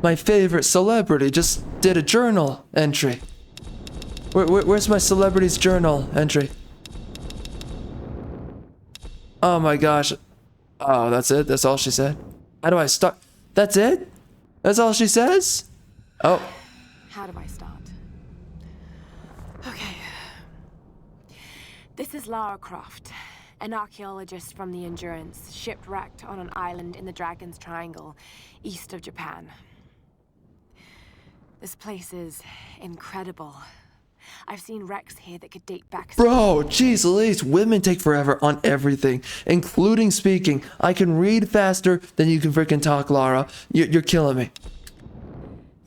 My favorite celebrity just did a journal entry. Where's my celebrity's journal entry? Oh my gosh. Oh, that's it? That's all she said? How do I start? That's it? That's all she says? Oh. How do I start? Okay. This is Lara Croft, an archaeologist from the Endurance, shipwrecked on an island in the Dragon's Triangle, east of Japan. This place is incredible. I've seen wrecks here that could date back. Bro, jeez Louise, women take forever on everything, including speaking. I can read faster than you can freaking talk, Lara. You're killing me.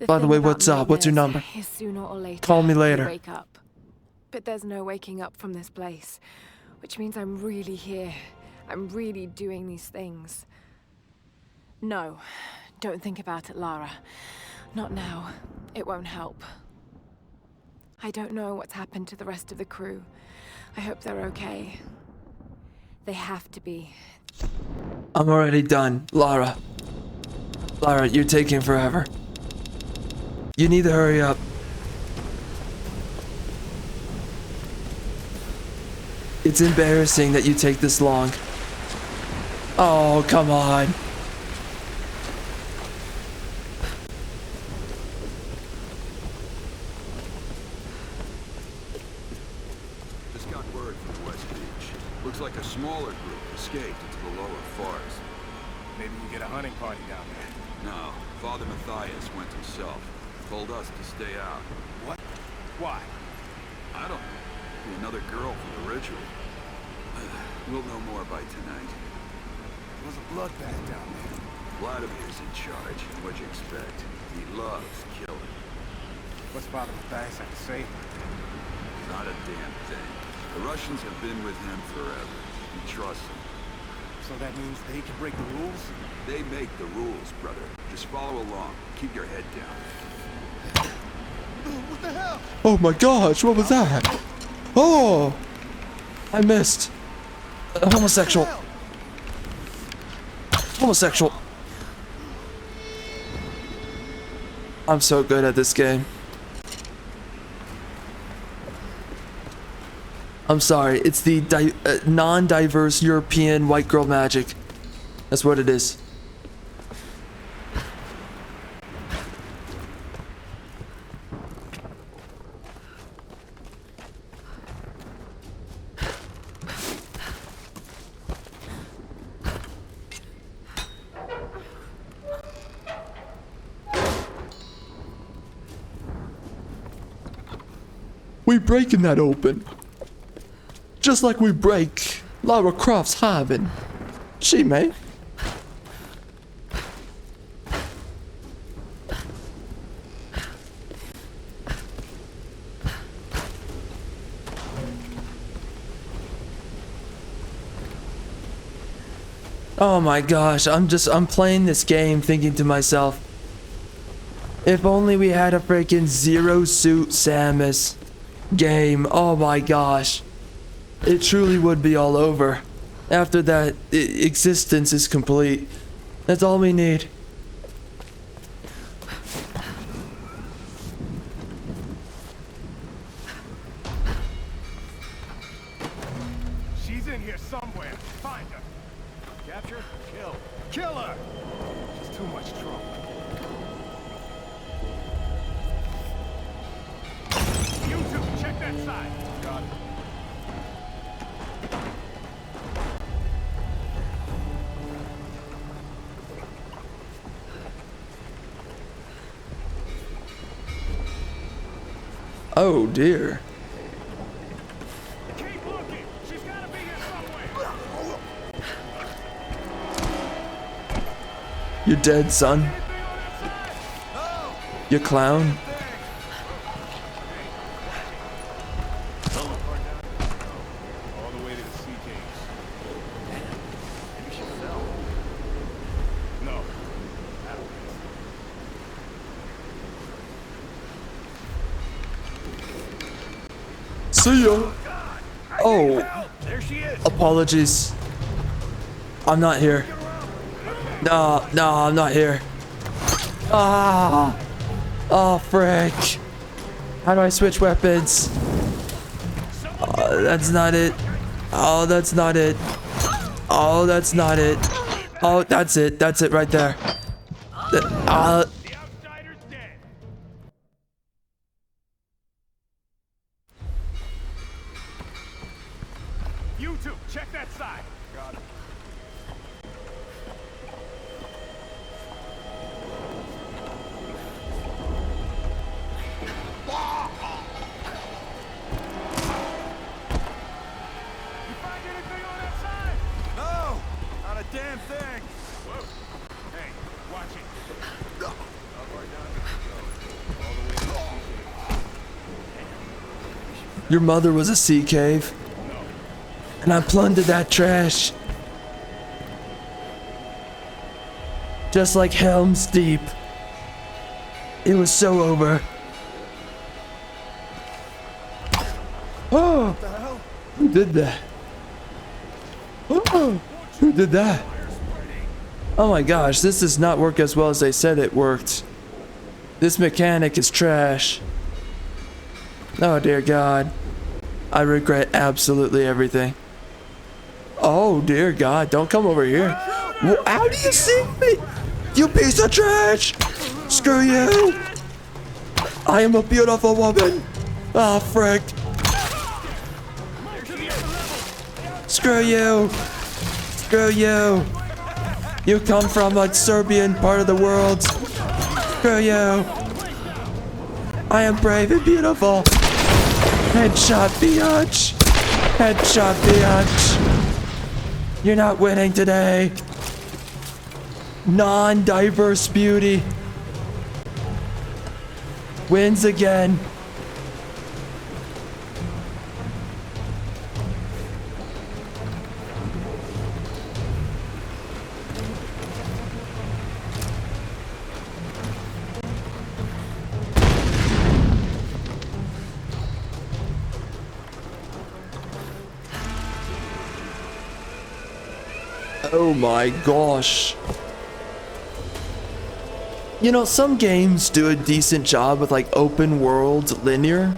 By the way, what's up? What's your number? Sooner or later, call me later. Wake up. But there's no waking up from this place, which means I'm really here. I'm really doing these things. No, don't think about it, Lara. Not now. It won't help. I don't know what's happened to the rest of the crew. I hope they're okay. They have to be. I'm already done, Lara. Lara, you're taking forever. You need to hurry up. It's embarrassing that you take this long. Oh, come on. Looks like a smaller group escaped into the lower forest. Maybe you get a hunting party down there. No, Father Matthias went himself. Told us to stay out. What? Why? I don't know. Be another girl for the ritual. We'll know more by tonight. It was a bloodbath down there. Vladimir's in charge. What'd you expect? He loves killing. What's Father Matthias have to say? Not a damn thing. The Russians have been with him forever. He trusts them. So that means they can break the rules? They make the rules, brother. Just follow along. Keep your head down. What the hell? Oh my gosh, what was that? Oh! I missed. Homosexual. Homosexual. I'm so good at this game. I'm sorry, it's the non-diverse European white girl magic. That's what it is. We breaking that open. Just like we break Lara Croft's haven. She may. Oh my gosh, I'm playing this game thinking to myself, if only we had a freaking Zero Suit Samus game. Oh my gosh. It truly would be all over. After that, existence is complete. That's all we need. She's in here somewhere. Find her. Capture? Kill. Kill her! She's too much trouble. You two, check that side. Got it. Oh dear. Keep looking. She's gotta be here somewhere. You're dead, son. You clown. All the way to the sea caves. Maybe she fell. No. See ya. Oh. There she is. Apologies. I'm not here. No, I'm not here. Ah. Oh, frick. How do I switch weapons? That's not it. Oh, that's not it. Oh, that's not it. Oh, that's it. That's it right there. You two, check that side. Got it. You find anything on that side? No, not a damn thing. Whoa. Hey, watch it. How far down did you go? All the way to the sea cave. Your mother was a sea cave. And I plundered that trash. Just like Helm's Deep. It was so over. Oh! Who did that? Oh! Who did that? Oh my gosh, this does not work as well as they said it worked. This mechanic is trash. Oh dear God. I regret absolutely everything. Oh dear God, don't come over here. How do you see me? You piece of trash! Screw you! I am a beautiful woman! Ah, frick. Screw you! Screw you! You come from a Serbian part of the world. Screw you. I am brave and beautiful. Headshot, biatch. Headshot, biatch. You're not winning today. Non-diverse beauty wins again. Oh my gosh. You know, some games do a decent job with like open world linear,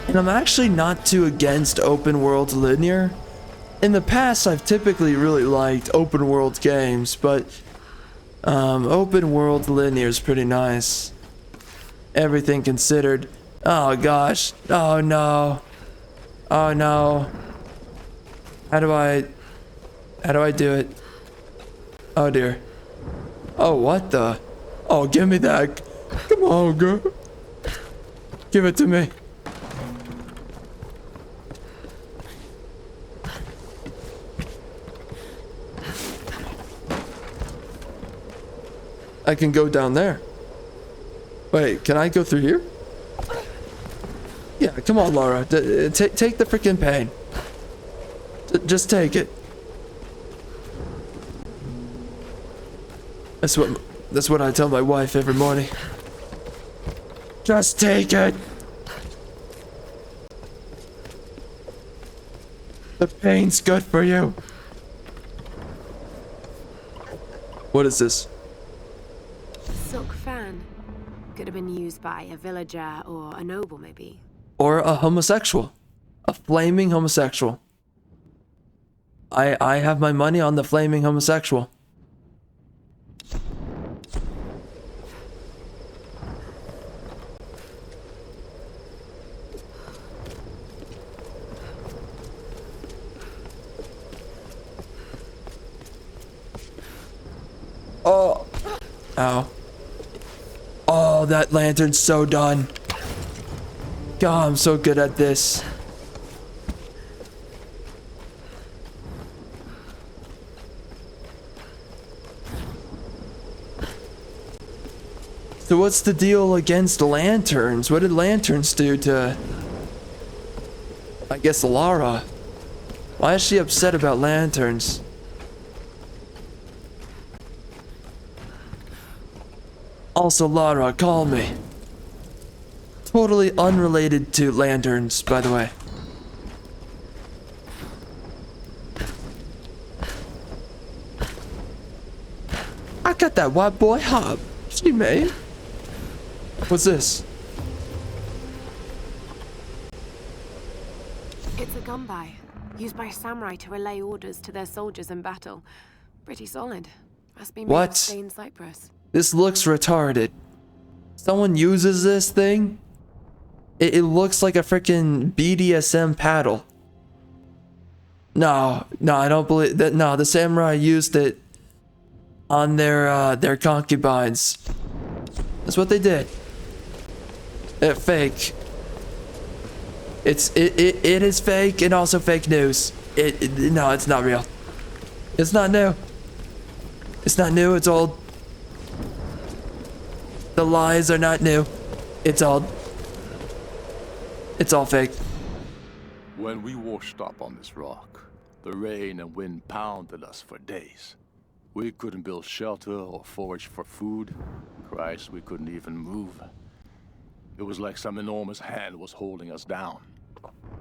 and I'm actually not too against open world linear. In the past, I've typically really liked open world games, but open world linear is pretty nice. Everything considered. Oh gosh. Oh no. Oh no. How do I do it? Oh dear. Oh, what the? Oh, give me that. Come on, girl. Give it to me. I can go down there. Wait, can I go through here? Yeah, come on, Lara. Take the freaking pain. Just take it. That's what I tell my wife every morning. Just take it. The pain's good for you. What is this? Silk fan. Could have been used by a villager or a noble, maybe. Or a homosexual. A flaming homosexual. I have my money on the flaming homosexual. Oh. Ow. Oh, that lantern's so done. God, I'm so good at this. So what's the deal against lanterns? What did lanterns do to, I guess, Lara? Why is she upset about lanterns? Also, Lara, call me. Totally unrelated to lanterns, by the way. I got that white boy hop. She made. What's this? It's a gunbai, used by samurai to relay orders to their soldiers in battle. Pretty solid. Must be made What? of stained cypress. This looks retarded. Someone uses this thing? It looks like a freaking BDSM paddle. No, I don't believe that. No, the samurai used it on their concubines. That's what they did. Fake. It is fake and also fake news. No, it's not real. It's not new. It's not new. It's old. The lies are not new. It's all fake. When we washed up on this rock, the rain and wind pounded us for days. We couldn't build shelter or forage for food. Christ, we couldn't even move. It was like some enormous hand was holding us down.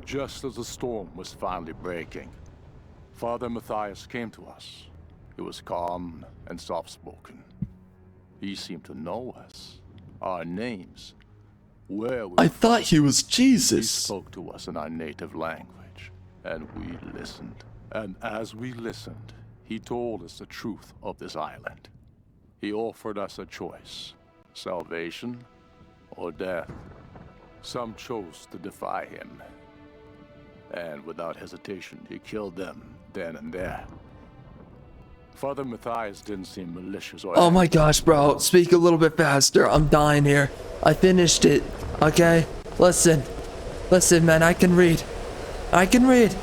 Just as the storm was finally breaking, Father Matthias came to us. He was calm and soft-spoken. He seemed to know us, our names, where we I thought he was Jesus. He spoke to us in our native language, and we listened. And as we listened, he told us the truth of this island. He offered us a choice, salvation or death. Some chose to defy him, and without hesitation, he killed them then and there. Father Matthias didn't seem malicious or Oh my gosh, bro. Speak a little bit faster. I'm dying here. I finished it. Okay? Listen. Listen, man. I can read. I can read.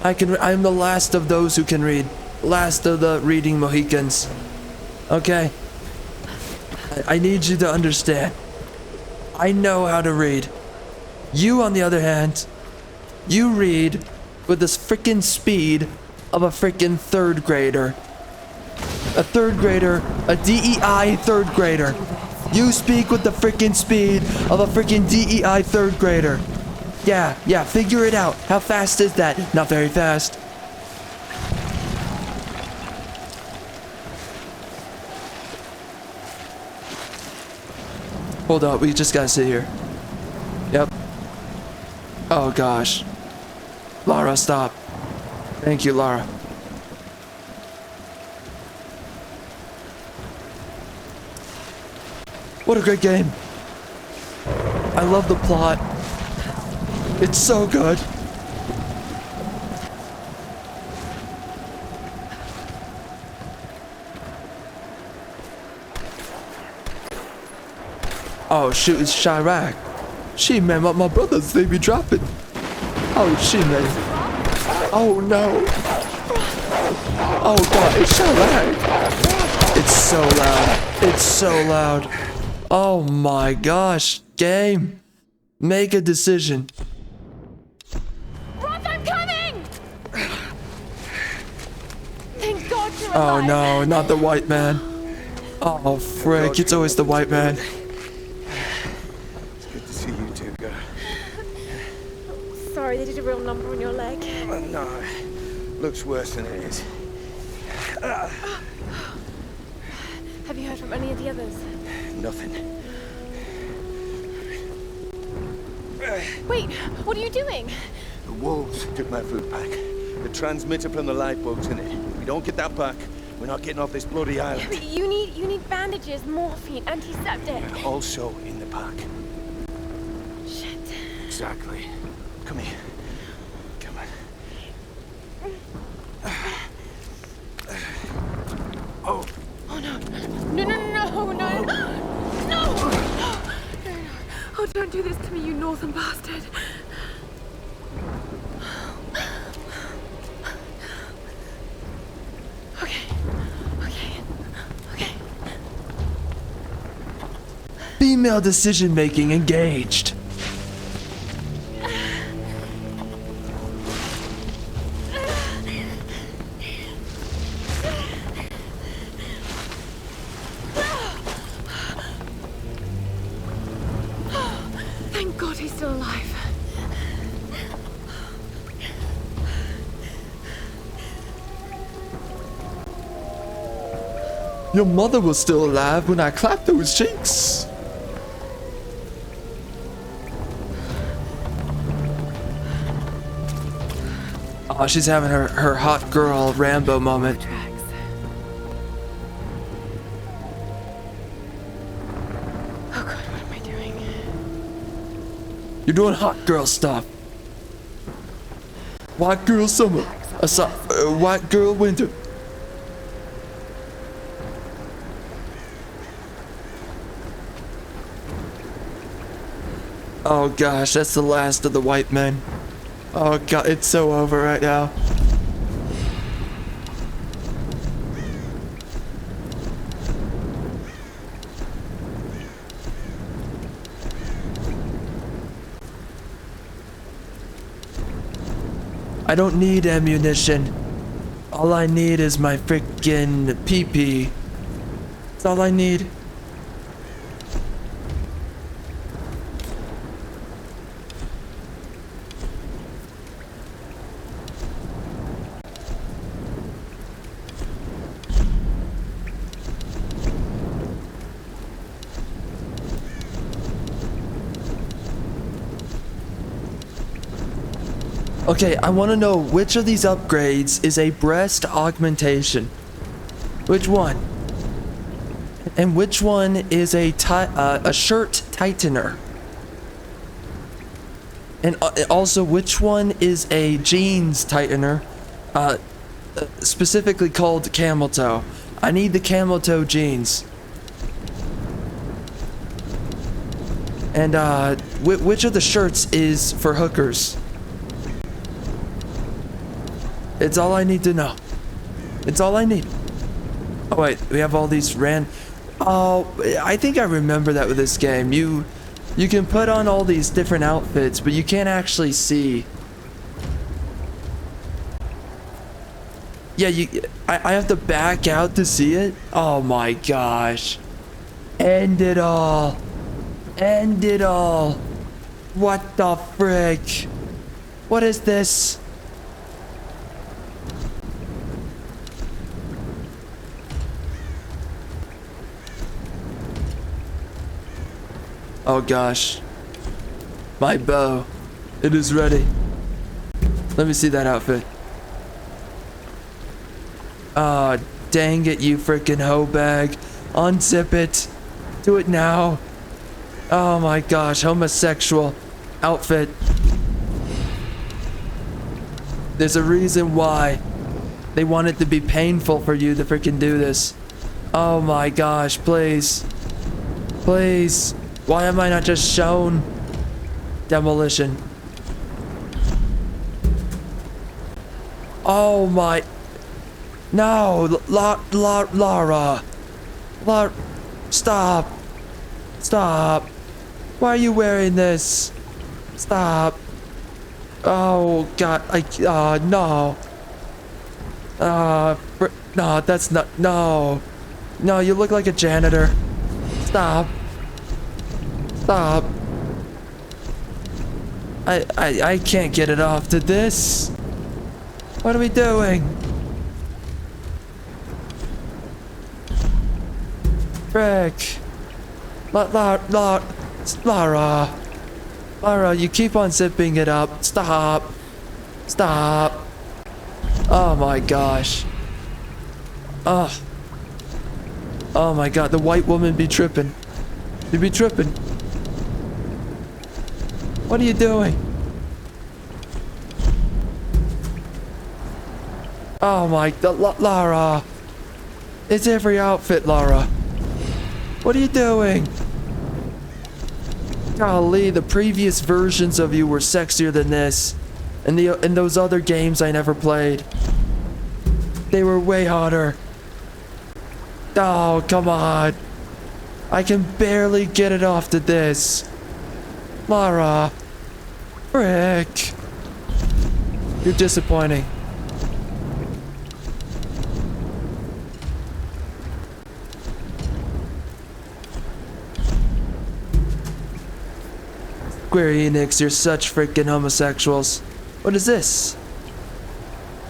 I'm the last of those who can read. Last of the reading Mohicans. Okay? I need you to understand. I know how to read. You, on the other hand, you read with this freaking speed of a freaking third grader. A third grader, a DEI third grader. You speak with the freaking speed of a freaking DEI third grader. Yeah, figure it out. How fast is that? Not very fast. Hold up, we just gotta sit here. Yep. Oh gosh. Lara, stop. Thank you, Lara. What a great game. I love the plot. It's so good. Oh shoot, it's Chirac. She, man, my brothers, they be dropping. Oh shit, man. Oh no. Oh god, it's Chirac. It's so loud. It's so loud. Oh my gosh, game. Make a decision. Roth, I'm coming! Thank God you're alive. Oh no, not the white man. Oh frick, it's always the white man. It's good to see you two, girl. Sorry, they did a real number on your leg. No, looks worse than it is. Have you heard from any of the others? Nothing. Wait, what are you doing? The wolves took my food pack. The transmitter from the lifeboat's in it. If we don't get that back, we're not getting off this bloody island. But you need bandages, morphine, antiseptic. Also in the pack. Shit. Exactly. Come here. Come on. Oh. Oh no. No! Oh, don't do this to me, you northern bastard. Okay. Female decision making engaged. Thank God he's still alive. Your mother was still alive when I clapped those cheeks. Oh, she's having her hot girl Rambo moment. Oh God, what am I doing? You're doing hot girl stuff. White girl summer. White girl winter. Oh gosh, that's the last of the white men. Oh god, it's so over right now. I don't need ammunition. All I need is my freaking pee-pee. That's all I need. Okay, I want to know which of these upgrades is a breast augmentation. Which one? And which one is a shirt tightener? And also, which one is a jeans tightener? specifically called camel toe. I need the camel toe jeans. And which of the shirts is for hookers? It's all I need to know. It's all I need. Oh wait, we have all these Oh, I think I remember that with this game. You can put on all these different outfits, but you can't actually see. Yeah, I have to back out to see it? Oh my gosh. End it all. End it all. What the frick? What is this? Oh gosh. My bow. It is ready. Let me see that outfit. Ah, dang it, you freaking hoe bag. Unzip it. Do it now. Oh my gosh, homosexual outfit. There's a reason why they want it to be painful for you to freaking do this. Oh my gosh, please. Please. Why am I not just shown demolition? Oh my. No, Lara. Stop. Stop. Why are you wearing this? Stop. Oh god, no. No, that's not, no. No, you look like a janitor. Stop. Stop. I can't get it off to this. What are we doing? Frick. Lara, you keep on zipping it up. Stop. Stop. Oh my gosh. Oh. Oh my god, the white woman be tripping. You be tripping. What are you doing? Oh my god, Lara. It's every outfit, Lara. What are you doing? Golly, the previous versions of you were sexier than this. And those other games I never played. They were way hotter. Oh, come on. I can barely get it off to this. Lara. Frick. You're disappointing. Square Enix, you're such freaking homosexuals. What is this?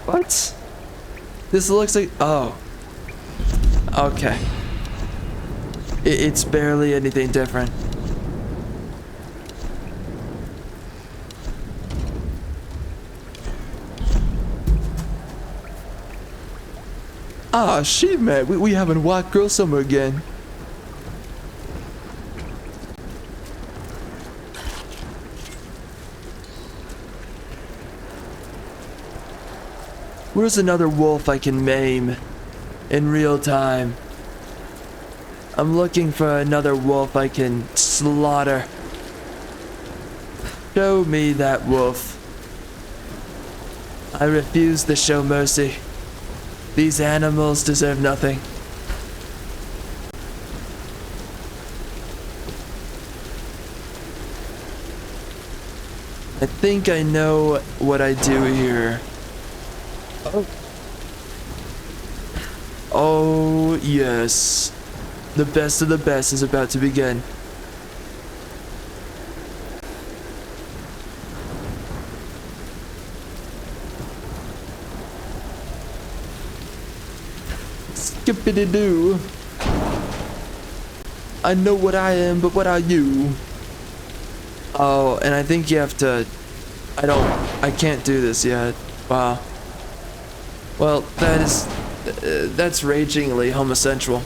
What? This looks like... Oh. Okay. It's barely anything different. Ah, shit, man. We having white girl summer again. Where's another wolf I can maim in real time? I'm looking for another wolf I can slaughter. Show me that wolf. I refuse to show mercy. These animals deserve nothing. I think I know what I do here. Oh, yes. The best of the best is about to begin. Skippity-doo. I know what I am, but what are you? Oh, and I think you have to... I can't do this yet. Wow. Well, that's ragingly homosexual.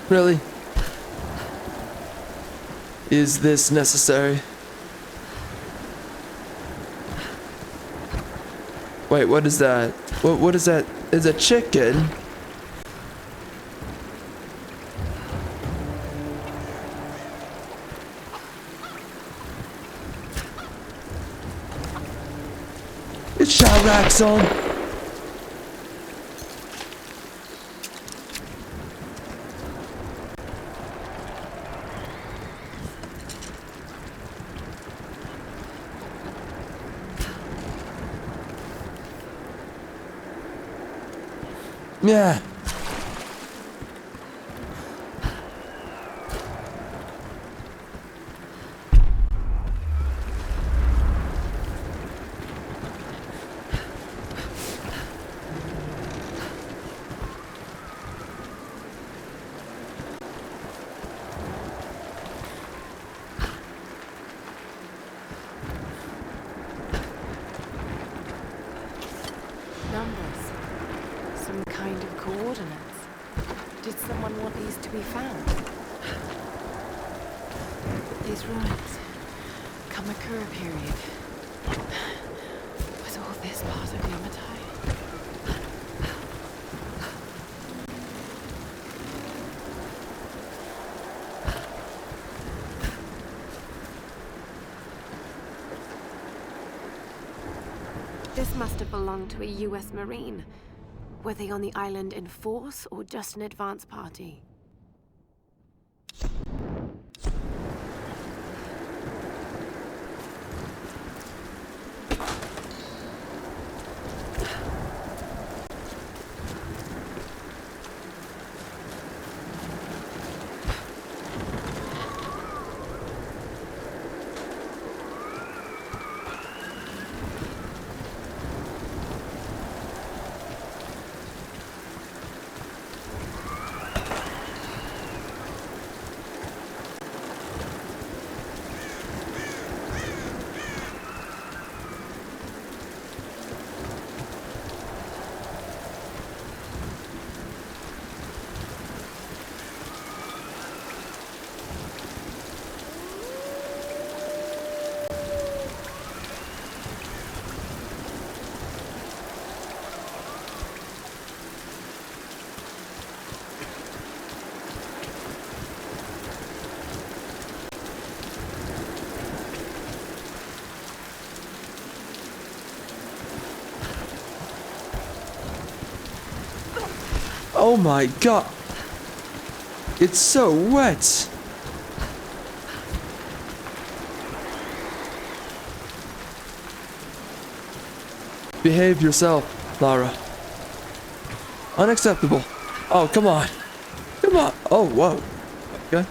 Really? Is this necessary? Wait, what is that? What is that? It's a chicken. It's Sharaxon. Yeah. Numbers. Some kind of coordinates. Did someone want these to be found? These ruins. Kamakura period. Was all this part of Yamatai? This must have belonged to a US Marine. Were they on the island in force or just an advance party? Oh my god. It's so wet. Behave yourself, Lara. Unacceptable. Oh, come on. Come on. Oh, whoa. Okay.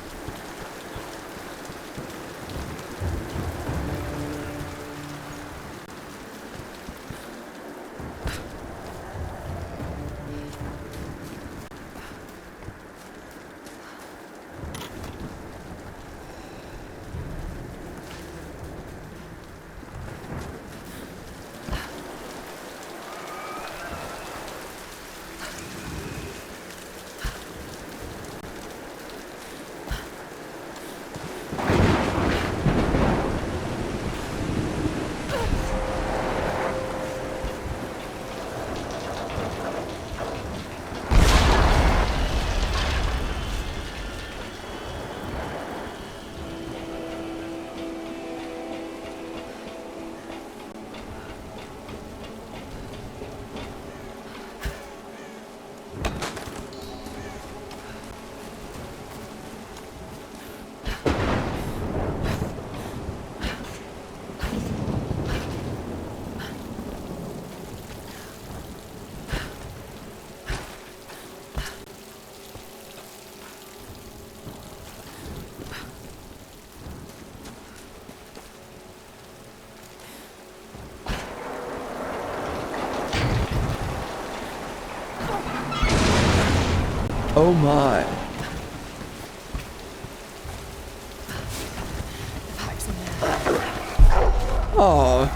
Oh my. Oh.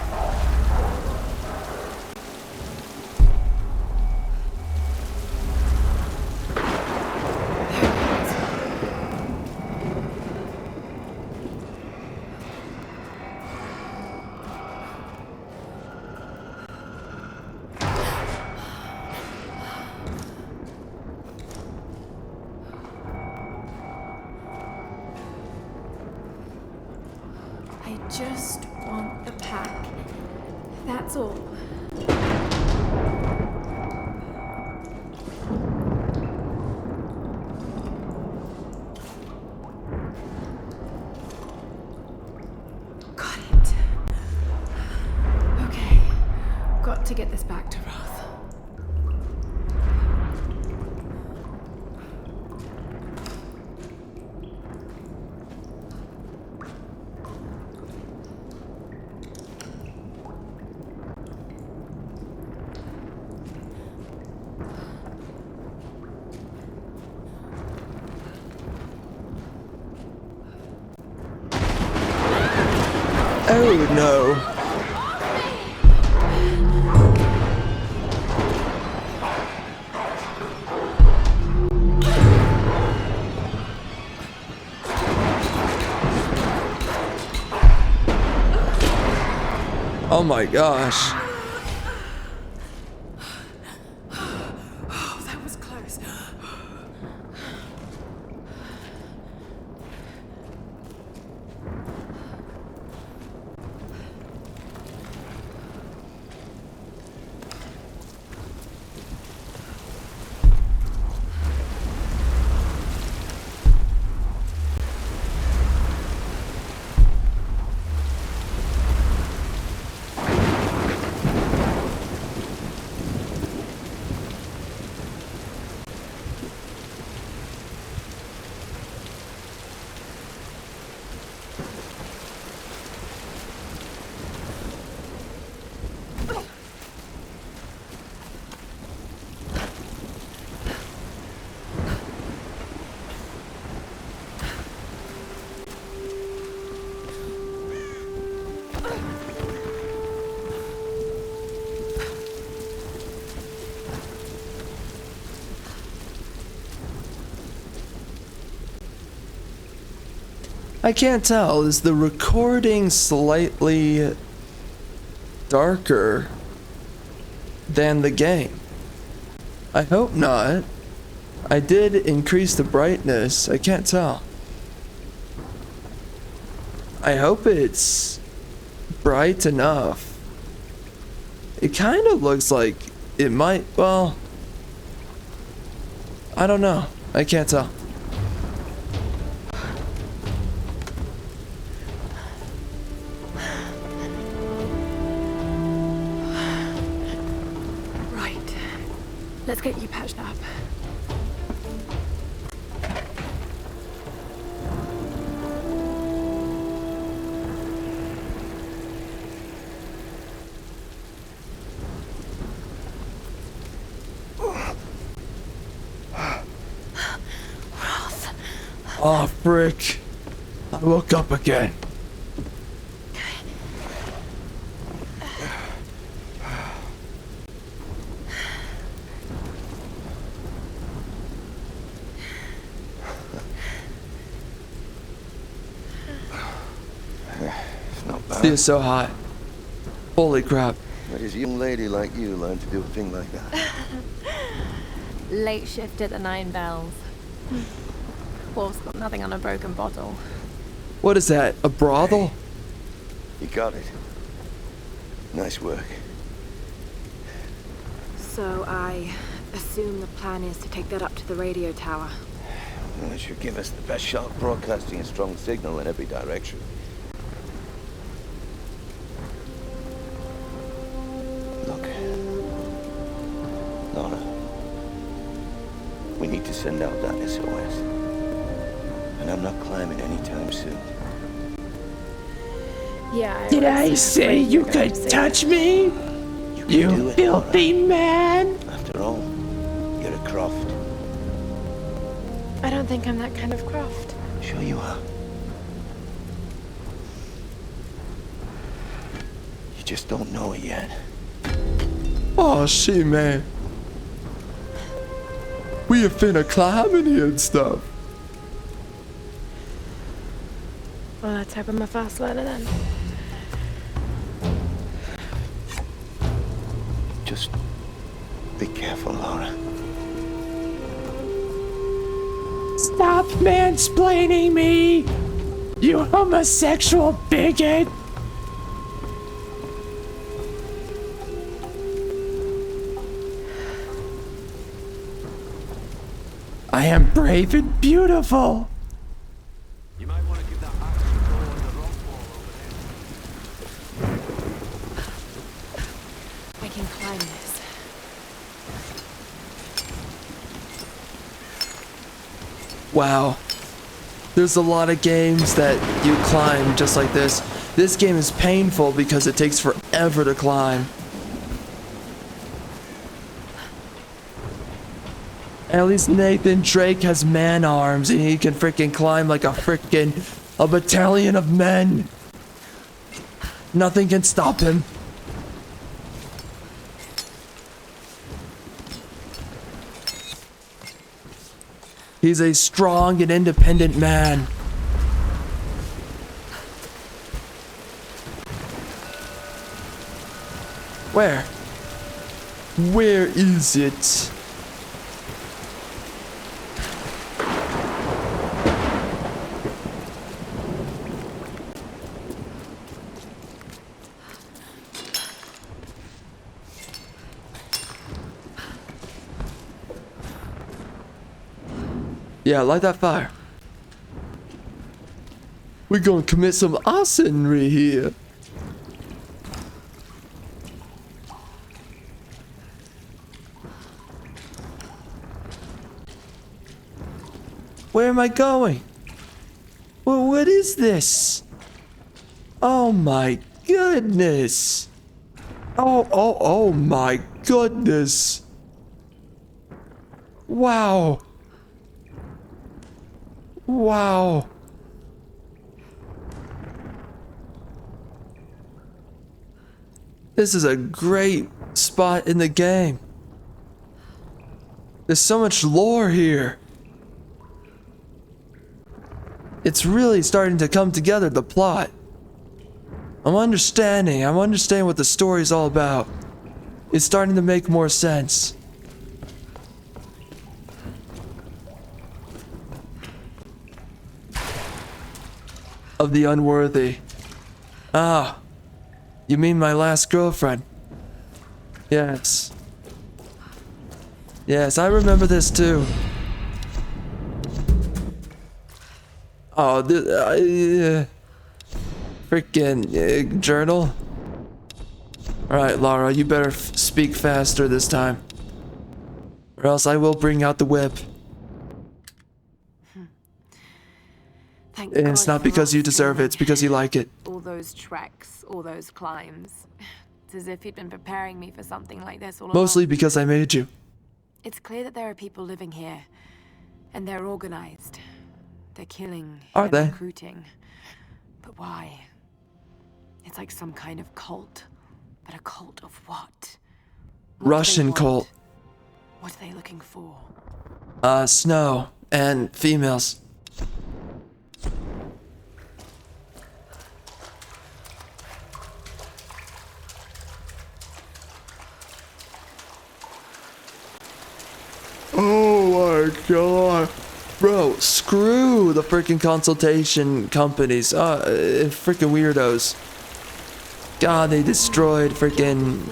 just want the pack. That's all. Got it. Okay. Got to get this back to Roth. Oh no. Oh my gosh. Oh, that was close. I can't tell. Is the recording slightly darker than the game? I hope not. I did increase the brightness. I can't tell. I hope it's bright enough. It kind of looks like it might, well, I don't know. I can't tell. Let's get you patched up. Oh, frick. I woke up again. It's so hot. Holy crap. Where does a young lady like you learn to do a thing like that? Late shift at the 9 Bells. Wolf's got nothing on a broken bottle. What is that? A brothel? You got it. Nice work. So I assume the plan is to take that up to the radio tower. Well, it should give us the best shot of broadcasting a strong signal in every direction. Lara, we need to send out that SOS. And I'm not climbing anytime soon. Yeah. Did I say you could touch me? You filthy man! After all, you're a Croft. I don't think I'm that kind of Croft. Sure you are. You just don't know it yet. Oh shit, man. We are finna climb in here and stuff. Well, let's hope I'm a fast learner then. Just be careful, Lara. Stop mansplaining me, you homosexual bigot! I am brave and beautiful. You might want to give that axe a go on the rock wall over there. I can climb this. Wow. There's a lot of games that you climb just like this. This game is painful because it takes forever to climb. At least Nathan Drake has man arms and he can freaking climb like a battalion of men. Nothing can stop him. He's a strong and independent man. Where? Where is it? Yeah, light that fire. We're gonna commit some arsonry here. Where am I going? Well, what is this? Oh my goodness. Oh my goodness. Wow. Wow. This is a great spot in the game. There's so much lore here. It's really starting to come together, the plot. I'm understanding what the story's all about. It's starting to make more sense. Of the unworthy. Ah, you mean my last girlfriend? Yes. Yes, I remember this too. Oh, freaking journal. All right, Lara, you better speak faster this time, or else I will bring out the whip. Thank And God it's not for because you us deserve it, it's because you like it. All those treks, all those climbs. It's as if he'd been preparing me for something like this all along. Mostly because I made you. It's clear that there are people living here, and they're organized. They're killing Are and they? recruiting. But why? It's like some kind of cult. But a cult of what? Russian cult. What are they looking for? Snow and females. Oh my god. Bro, screw the freaking consultation companies. Freaking weirdos. God, they destroyed freaking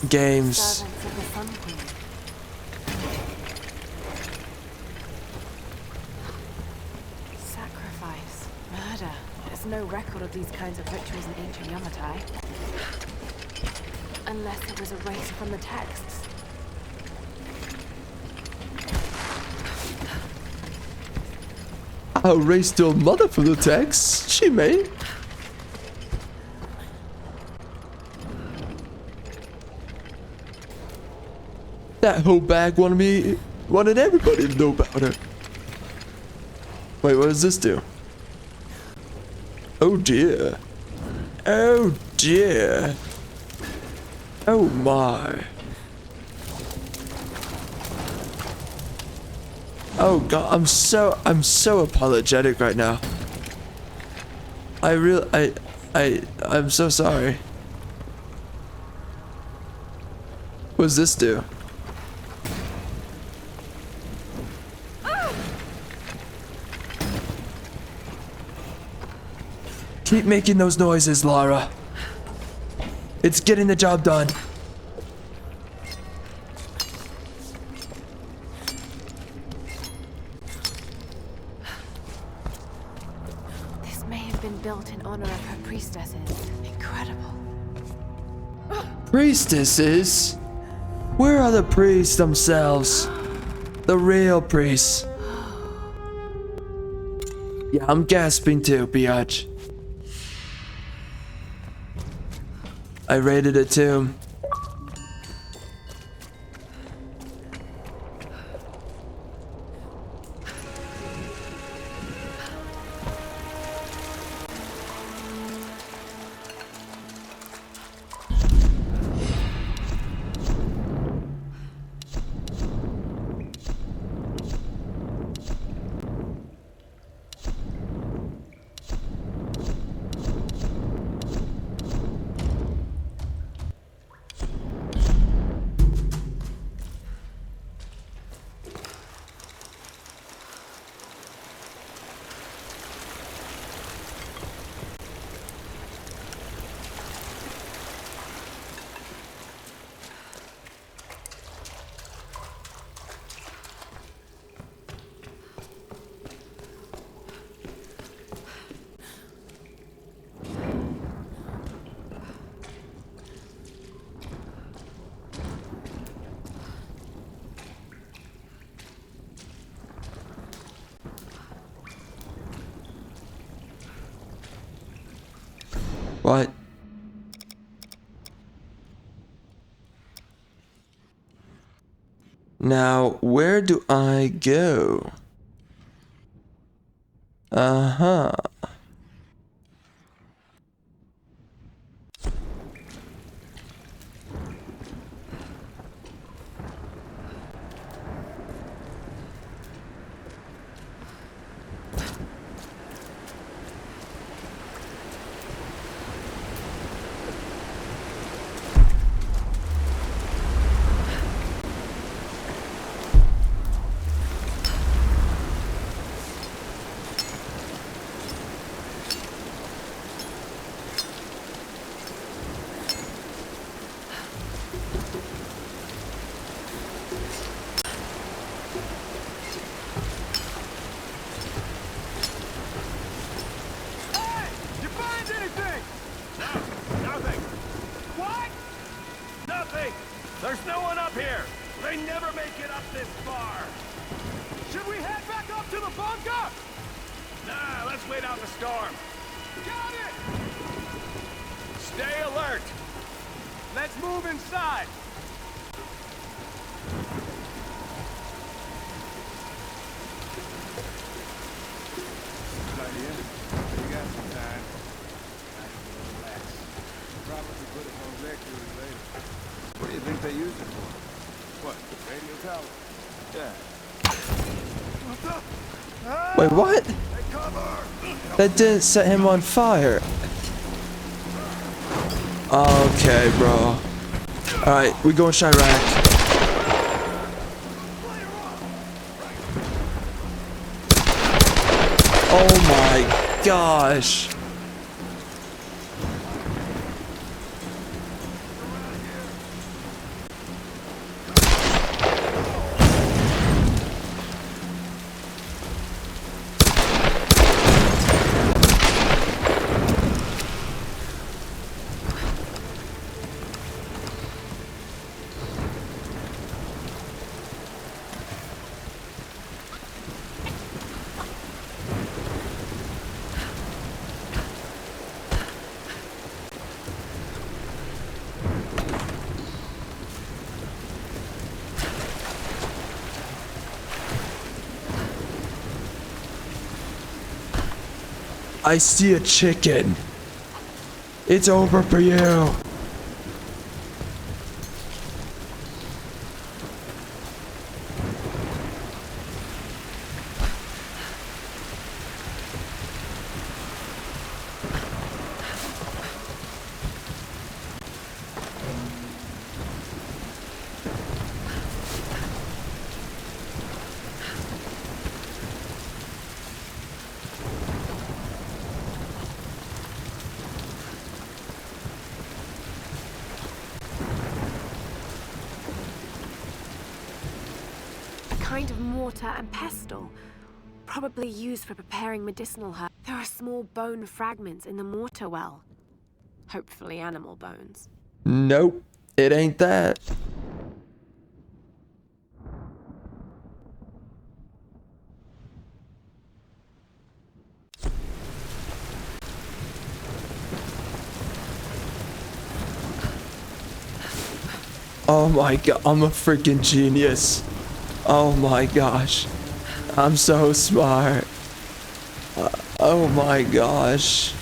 games. Sacrifice, murder. There's no record of these kinds of rituals in ancient Yamatai. Unless it was erased from the texts. I erased your mother from the text. She may. That whole bag wanted everybody to know about her. Wait, what does this do? Oh dear. Oh dear. Oh my. Oh god, I'm so apologetic right now. I'm so sorry. What does this do? Keep making those noises, Lara. It's getting the job done. built in honor of her priestesses. Incredible. Priestesses? Where are the priests themselves? The real priests. Yeah, I'm gasping too, biatch. I raided a tomb. What? Now, where do I go? Uh-huh. There's no one up here! They never make it up this far! Should we head back up to the bunker? Nah, let's wait out the storm. Got it! Stay alert! Let's move inside! Good idea. We got some time. I can relax. Probably put it on record later. What do you think they use it for? What? Radio tower? Yeah. What the? Wait, what? That didn't set him on fire. Okay, bro. Alright, we going Chirac. Oh my gosh. I see a chicken. It's over for you. Kind of mortar and pestle, probably used for preparing medicinal herbs. There are small bone fragments in the mortar well. Hopefully animal bones. Nope, it ain't that. Oh my god, I'm a freaking genius. Oh my gosh. I'm so smart. Oh my gosh.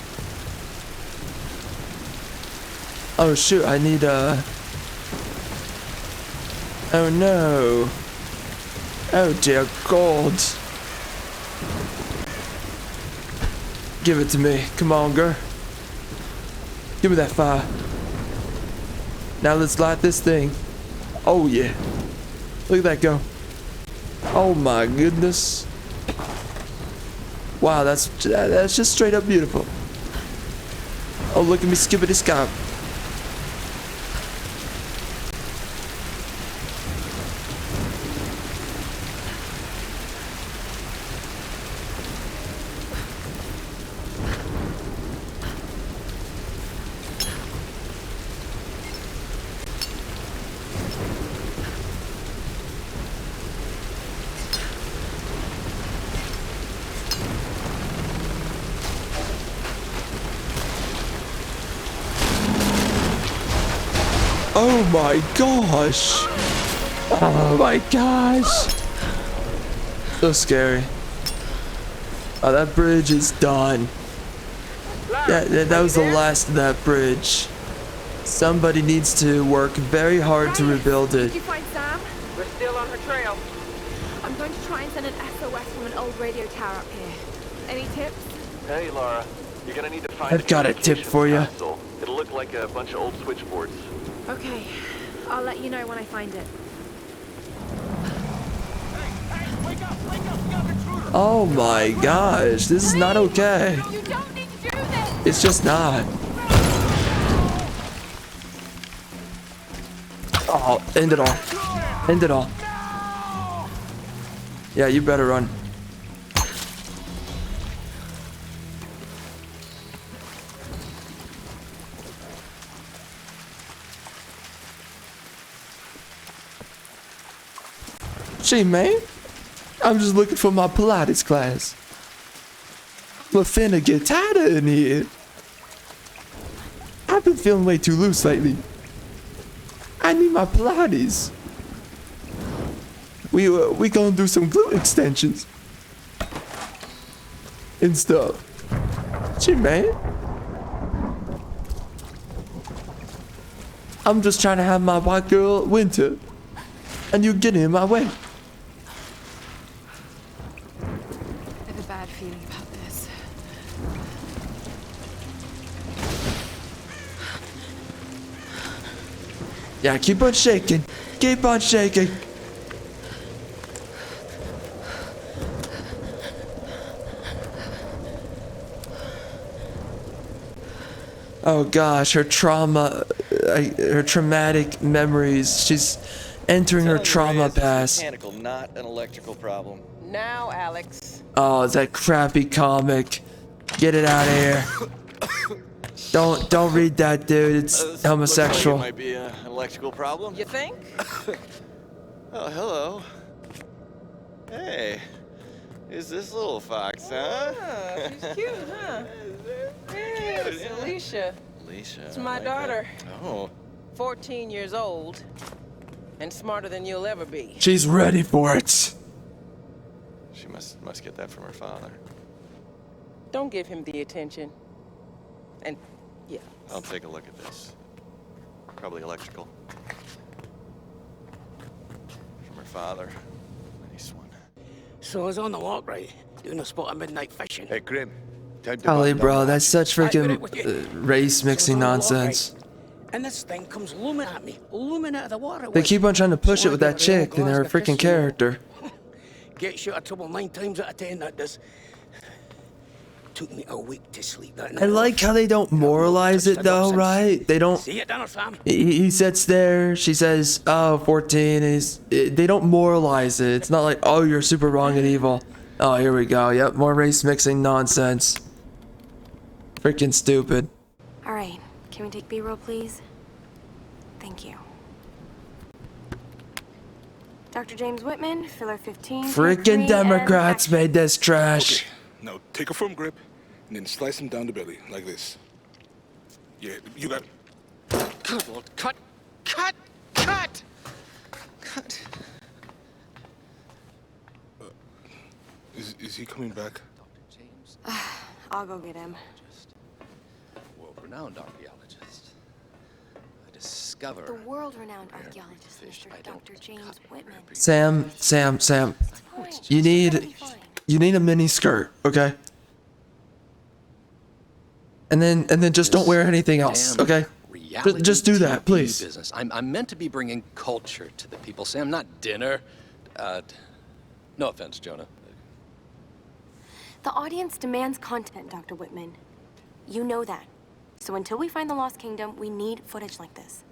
Oh shoot, I need a... Oh no. Oh dear God. Give it to me. Come on, girl. Give me that fire. Now let's light this thing. Oh yeah. Look at that go. Oh my goodness. Wow, that's just straight up beautiful. Oh, look at me skippity skip. Oh my gosh! Oh my gosh! So scary. Oh, that bridge is done. That was the last of that bridge. Somebody needs to work very hard to rebuild it. Did you find Sam? We're still on her trail. I'm going to try and send an SOS from an old radio tower up here. Any tips? Hey, Lara. You're gonna need to find I've got a tip for you. console. It'll look like a bunch of old switchboards. Okay, I'll let you know when I find it. Oh my gosh, this is not okay. You don't need to do this! It's just not. Oh, end it all. End it all. Yeah, you better run. Gee, man, I'm just looking for my Pilates class. I'm finna get tighter in here. I've been feeling way too loose lately. I need my Pilates. We gonna do some glute extensions and stuff. Gee, man, I'm just trying to have my white girl winter, and you're getting in my way. I have a bad feeling about this. Yeah, keep on shaking. Keep on shaking. Oh gosh, her trauma, her traumatic memories. She's entering her trauma past. Mechanical, not an electrical problem. Now, Alex. Oh, it's that crappy comic. Get it out of here. Don't read that, dude. It's homosexual. Looks like it might be an electrical problem. You think? Oh, hello. Hey, who's this little fox, huh? Oh, she's cute, huh? Yes, Alicia. Alicia. It's my daughter. Oh. 14 years old. And smarter than you'll ever be. She's ready for it. She must get that from her father. Don't give him the attention. And, yeah. I'll take a look at this. Probably electrical. From her father. Nice one. So I was on the walk, right? Doing a spot of midnight fishing. Hey, Grim. Golly, bro, that's such freaking race mixing nonsense. And this thing comes looming at me, looming out of the water. They keep on trying to push it with that chick and her freaking character. Get you out of trouble 9 times out of 10, that does. Took me a week to sleep that night. I like how they don't moralize it though, right? They don't. See it, dinner, fam. He sits there, she says, oh, 14, they don't moralize it. It's not like, oh, you're super wrong and evil. Oh, here we go. Yep, more race mixing nonsense. Freaking stupid. All right, can we take B-roll, please? Thank you. Dr. James Whitman, filler 15. Freaking Democrats made this trash. Okay, now take a firm grip and then slice him down the belly like this. Yeah, you got. Good Lord, cut! Cut! Cut! Cut! Is he coming back? Dr. James. I'll go get him. World-renowned archaeologist. I discover. The world-renowned archaeologist, Mr. Dr. James Whitman. Sam. You need a mini skirt, okay? And then just don't wear anything else, okay? Just do that, please. Business. I'm meant to be bringing culture to the people, Sam, not dinner. No offense, Jonah. The audience demands content, Dr. Whitman. You know that. So until we find the Lost Kingdom, we need footage like this.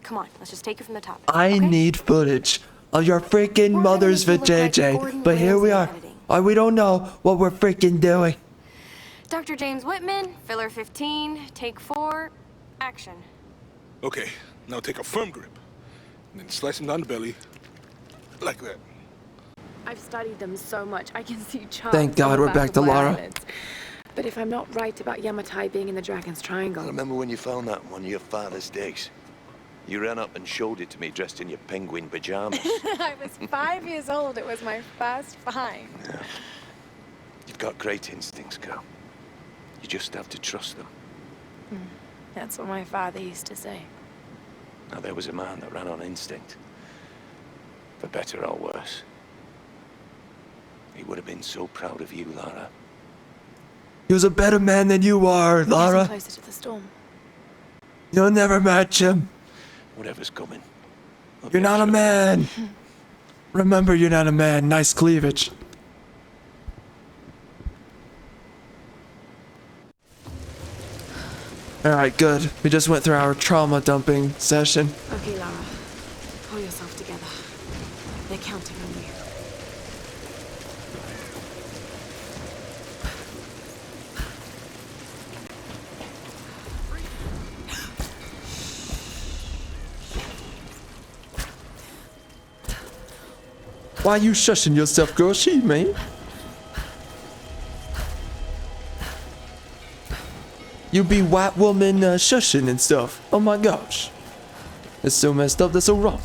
Come on, let's just take it from the top. I need footage of your freaking mothers with JJ, but here we are. We don't know what we're freaking doing. Dr. James Whitman, filler 15, take 4, action. Okay, now take a firm grip and then slice him down the belly like that. I've studied them so much, I can see charts. Thank God we're back to Lara. But if I'm not right about Yamatai being in the Dragon's Triangle... I remember when you found that in one of your father's digs. You ran up and showed it to me dressed in your penguin pajamas. I was 5 years old. It was my first find. Yeah. You've got great instincts, girl. You just have to trust them. That's what my father used to say. Now, there was a man that ran on instinct. For better or worse. He would have been so proud of you, Lara. He was a better man than you are, Lara. Closer to the storm. You'll never match him. Whatever's coming. You're not a man. Remember, you're not a man. Nice cleavage. Alright, good. We just went through our trauma dumping session. Okay, Lara. Pull yourself together. They're counting on you. Why are you shushing yourself, girl? She, man. You be white woman shushing and stuff. Oh my gosh. It's so messed up. That's so wrong.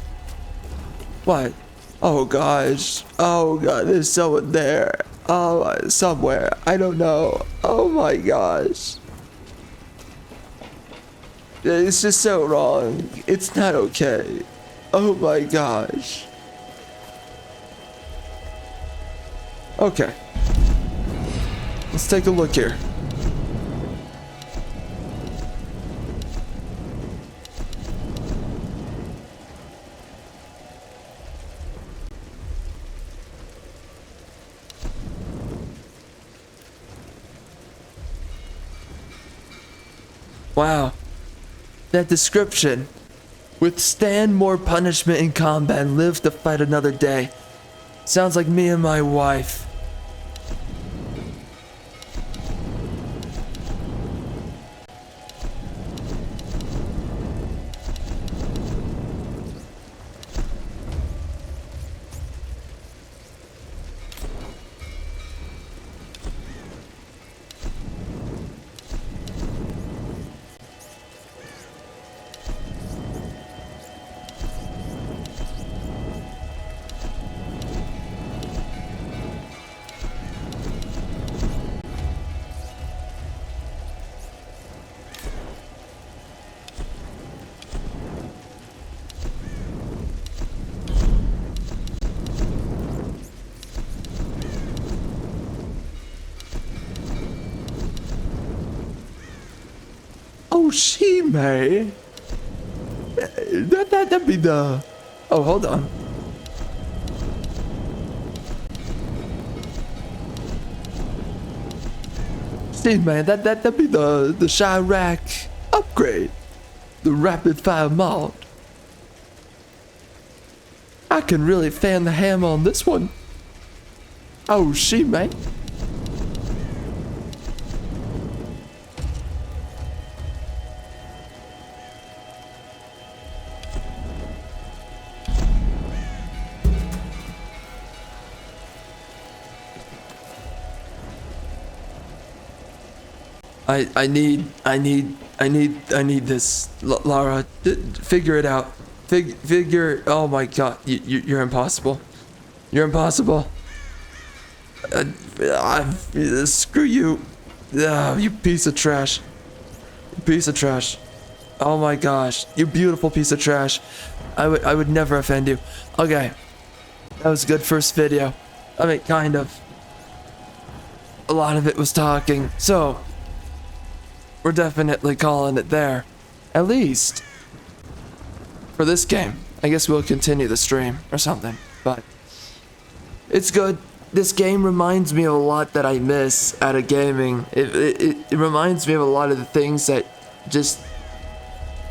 What? Oh gosh. Oh god, there's someone there. Oh, somewhere. I don't know. Oh my gosh. It's just so wrong. It's not okay. Oh my gosh. Okay. Let's take a look here. Wow. That description. Withstand more punishment in combat and live to fight another day. Sounds like me and my wife. Oh, she may. That'd be the. Oh, hold on. See, man, that'd be the Chirac upgrade, the rapid fire mod. I can really fan the hammer on this one. Oh, she, man. I need this. Lara, figure it out. Figure. Oh my God, you're impossible. You're impossible. Screw you. You piece of trash. Piece of trash. Oh my gosh, you beautiful piece of trash. I would never offend you. Okay, that was a good first video. I mean, kind of. A lot of it was talking, so we're definitely calling it there. At least for this game. I guess we'll continue the stream or something, but it's good. This game reminds me of a lot that I miss out of gaming. It reminds me of a lot of the things that just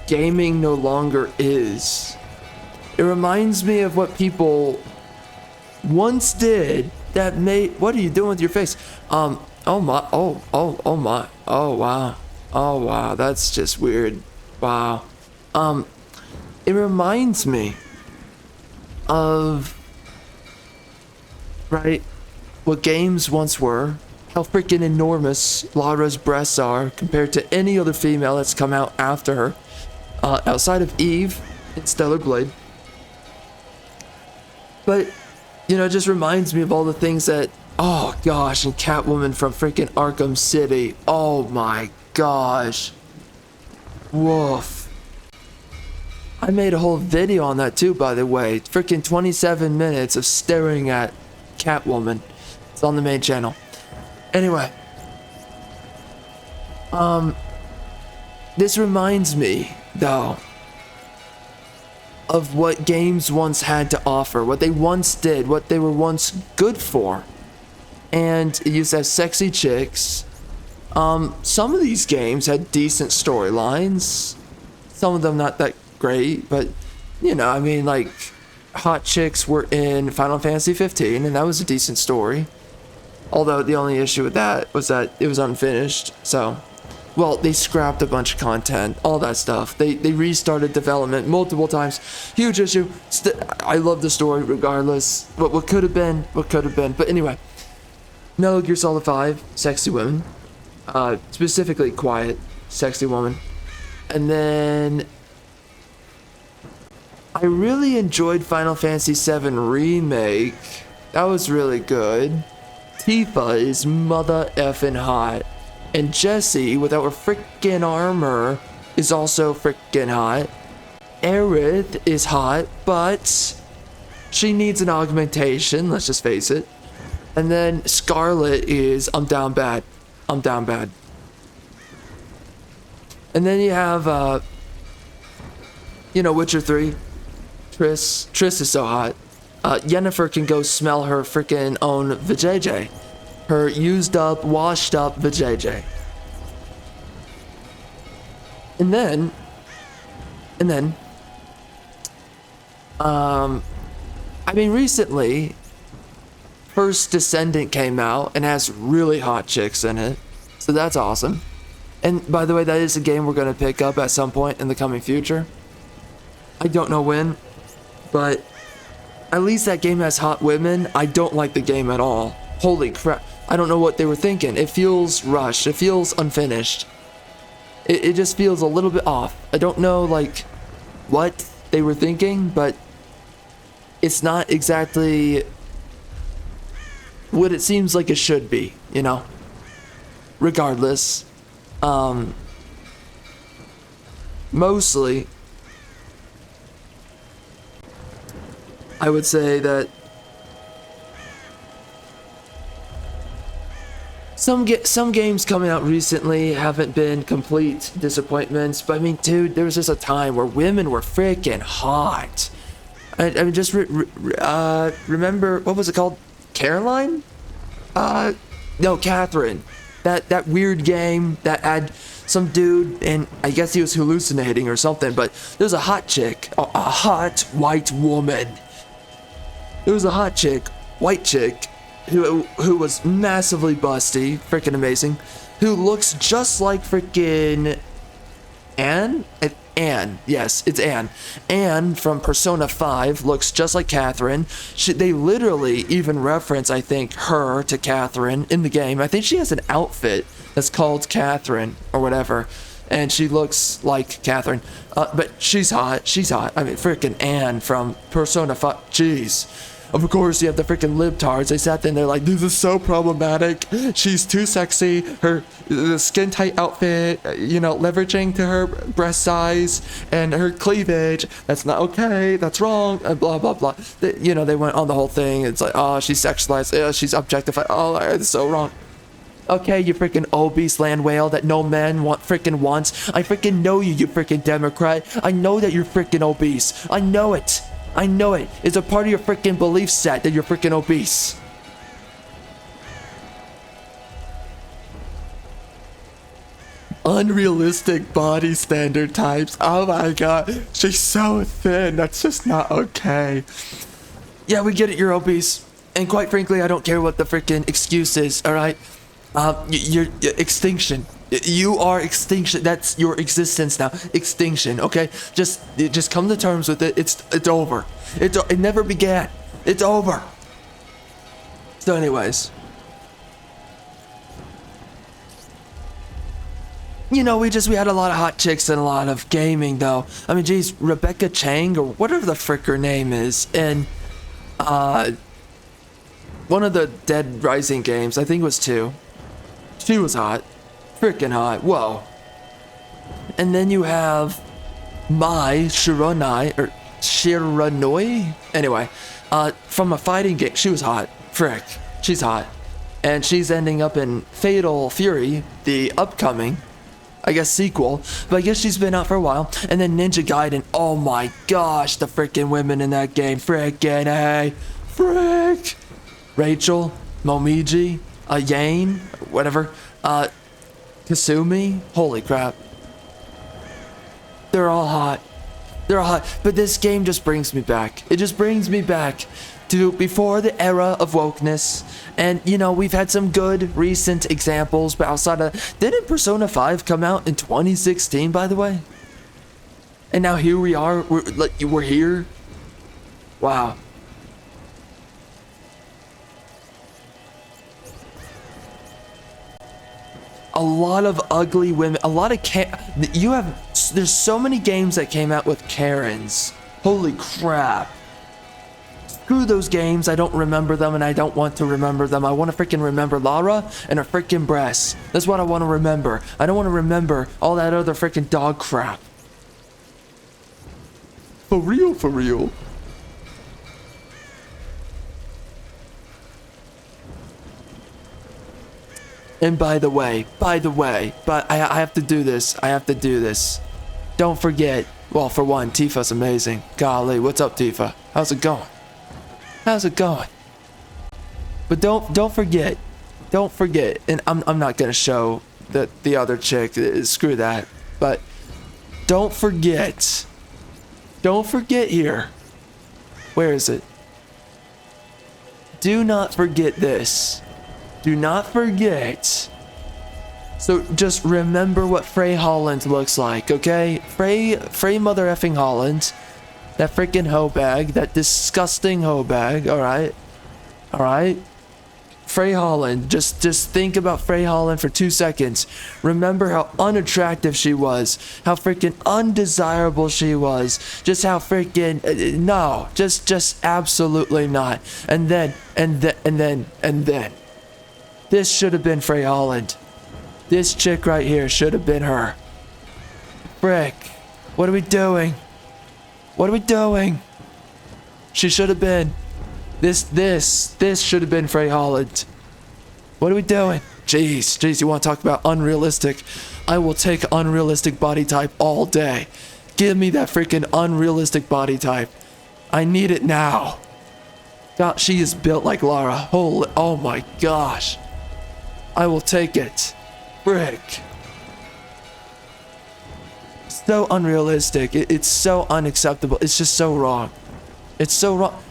gaming no longer is. It reminds me of what people once did that made. What are you doing with your face? Oh my. Oh my. Oh wow. Oh wow. That's just weird. Wow. It reminds me of, right, what games once were, how freaking enormous Lara's breasts are compared to any other female that's come out after her, outside of Eve in Stellar Blade. But, you know, it just reminds me of all the things that, oh gosh, and Catwoman from freaking Arkham City. Oh my gosh. Woof. I made a whole video on that too, by the way. Freaking 27 minutes of staring at Catwoman. It's on the main channel. Anyway. This reminds me, though, of what games once had to offer. What they once did. What they were once good for. And it used to have sexy chicks. Some of these games had decent storylines. Some of them not that great, but you know, I mean, like hot chicks were in Final Fantasy 15 and that was a decent story, although the only issue with that was that it was unfinished. So, well, they scrapped a bunch of content, all that stuff. They restarted development multiple times. Huge issue. I love the story regardless. What could have been, but anyway, Metal Gear Solid 5, sexy women, specifically quiet sexy woman. And then I really enjoyed Final Fantasy VII Remake. That was really good. Tifa is mother effing hot. And Jessie, without her freaking armor, is also freaking hot. Aerith is hot, but she needs an augmentation, let's just face it. And then Scarlet is, I'm down bad. I'm down bad. And then you have, you know, Witcher 3. Triss is so hot. Yennefer can go smell her freaking own vajayjay. Her used up, washed up vajayjay. And then, I mean, recently, First Descendant came out and has really hot chicks in it. So that's awesome. And by the way, that is a game we're going to pick up at some point in the coming future. I don't know when. But at least that game has hot women. I don't like the game at all. Holy crap. I don't know what they were thinking. It feels rushed. It feels unfinished. It just feels a little bit off. I don't know, like, what they were thinking, but it's not exactly what it seems like it should be, you know? Regardless. Mostly, I would say that some games coming out recently haven't been complete disappointments, but I mean, dude, there was just a time where women were freaking hot. I mean, just remember, what was it called? Caroline? No, Catherine. That weird game that had some dude, and I guess he was hallucinating or something, but there's a hot chick, a hot white woman. There was a hot chick, white chick, who was massively busty, freaking amazing, who looks just like freaking Anne. Anne. Yes, it's Anne. Anne from Persona 5 looks just like Catherine. They literally even reference, I think, her to Catherine in the game. I think she has an outfit that's called Catherine or whatever, and she looks like Catherine. But she's hot. She's hot. I mean, freaking Anne from Persona 5. Jeez. Of course, you have the freaking libtards. They sat there and they're like, this is so problematic. She's too sexy. The skin tight outfit, you know, leveraging to her breast size and her cleavage. That's not okay. That's wrong. Blah, blah, blah. You know, they went on the whole thing. It's like, oh, she's sexualized. She's objectified. Oh, it's so wrong. Okay, you freaking obese land whale that no man freaking wants. I freaking know you, you freaking Democrat. I know that you're freaking obese. I know it. I know it. It's a part of your freaking belief set that you're freaking obese. Unrealistic body standard types. Oh my god. She's so thin. That's just not okay. Yeah, we get it. You're obese. And quite frankly, I don't care what the freaking excuse is, alright? You're extinction. You are extinction. That's your existence now. Extinction. Okay, just come to terms with it. It's over. It never began. It's over. So, anyways, you know, we had a lot of hot chicks and a lot of gaming, though. I mean, geez, Rebecca Chang or whatever the frick her name is, and one of the Dead Rising games. I think it was 2. She was hot. Freaking hot. Whoa. And then you have Mai Shiranui, or Shiranui? Anyway, from a fighting game. She was hot. Frick. She's hot. And she's ending up in Fatal Fury, the upcoming, I guess, sequel. But I guess she's been out for a while. And then Ninja Gaiden. Oh my gosh, the freaking women in that game. Frickin' hey. Frick. Rachel, Momiji, Yane, whatever. Kasumi, holy crap. They're all hot. They're all hot. But this game just brings me back. It just brings me back to before the era of wokeness. And, you know, we've had some good recent examples, but outside of... Didn't Persona 5 come out in 2016, by the way? And now here we are. We're here. Wow. A lot of ugly women, a lot of there's so many games that came out with Karens. Holy crap. Screw those games, I don't remember them and I don't want to remember them. I want to freaking remember Lara and her freaking breasts. That's what I want to remember. I don't want to remember all that other freaking dog crap. For real, for real. And by the way, but I have to do this. I have to do this. Don't forget. Well, for one, Tifa's amazing. Golly, what's up, Tifa? How's it going? How's it going? But don't forget. Don't forget. And I'm not gonna show the other chick. Screw that. But don't forget. Don't forget here. Where is it? Do not forget this. Do not forget. So just remember what Frey Holland looks like, okay? Frey mother effing Holland. That freaking hoe bag. That disgusting hoe bag, alright? Alright? Frey Holland. Just think about Frey Holland for 2 seconds. Remember how unattractive she was. How freaking undesirable she was. Just how freaking... no. Just absolutely not. And then. This should have been Frey Holland. This chick right here should have been her. Frick. What are we doing? What are we doing? She should have been. This should have been Frey Holland. What are we doing? Jeez, you want to talk about unrealistic? I will take unrealistic body type all day. Give me that freaking unrealistic body type. I need it now. God, she is built like Lara. Holy, oh my gosh. I will take it. Frick. So unrealistic. It's so unacceptable. It's just so wrong. It's so wrong.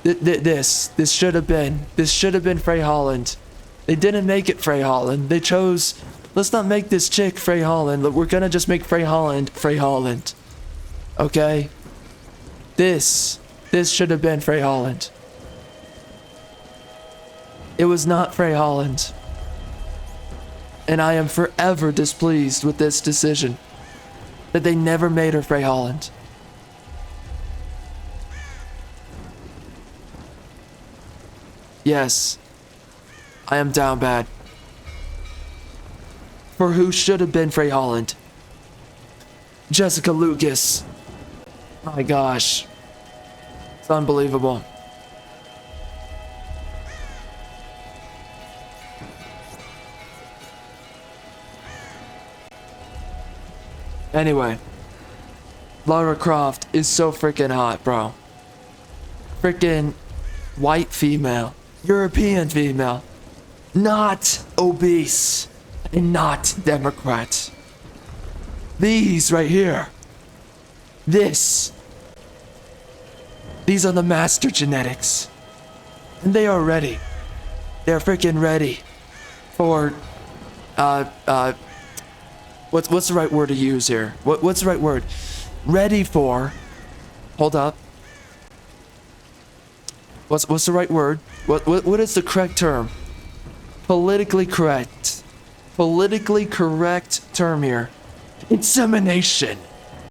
This should have been Frey Holland. They didn't make it Frey Holland. They chose, let's not make this chick Frey Holland. We're gonna just make Frey Holland Frey Holland. okay? This should have been Frey Holland. It was not Frey Holland. And I am forever displeased with this decision. That they never made her Frey Holland. Yes, I am down bad. For who should have been Frey Holland? Jessica Lucas. My gosh. It's unbelievable. Anyway, Lara Croft is so freaking hot, bro. Freaking white female, European female, not obese and not Democrat. These right here. These are the master genetics. And they are ready. They're freaking ready for what's the right word to use here? What's the right word? Ready for, hold up. What's the right word? What is the correct term? Politically correct. Politically correct term here. Insemination.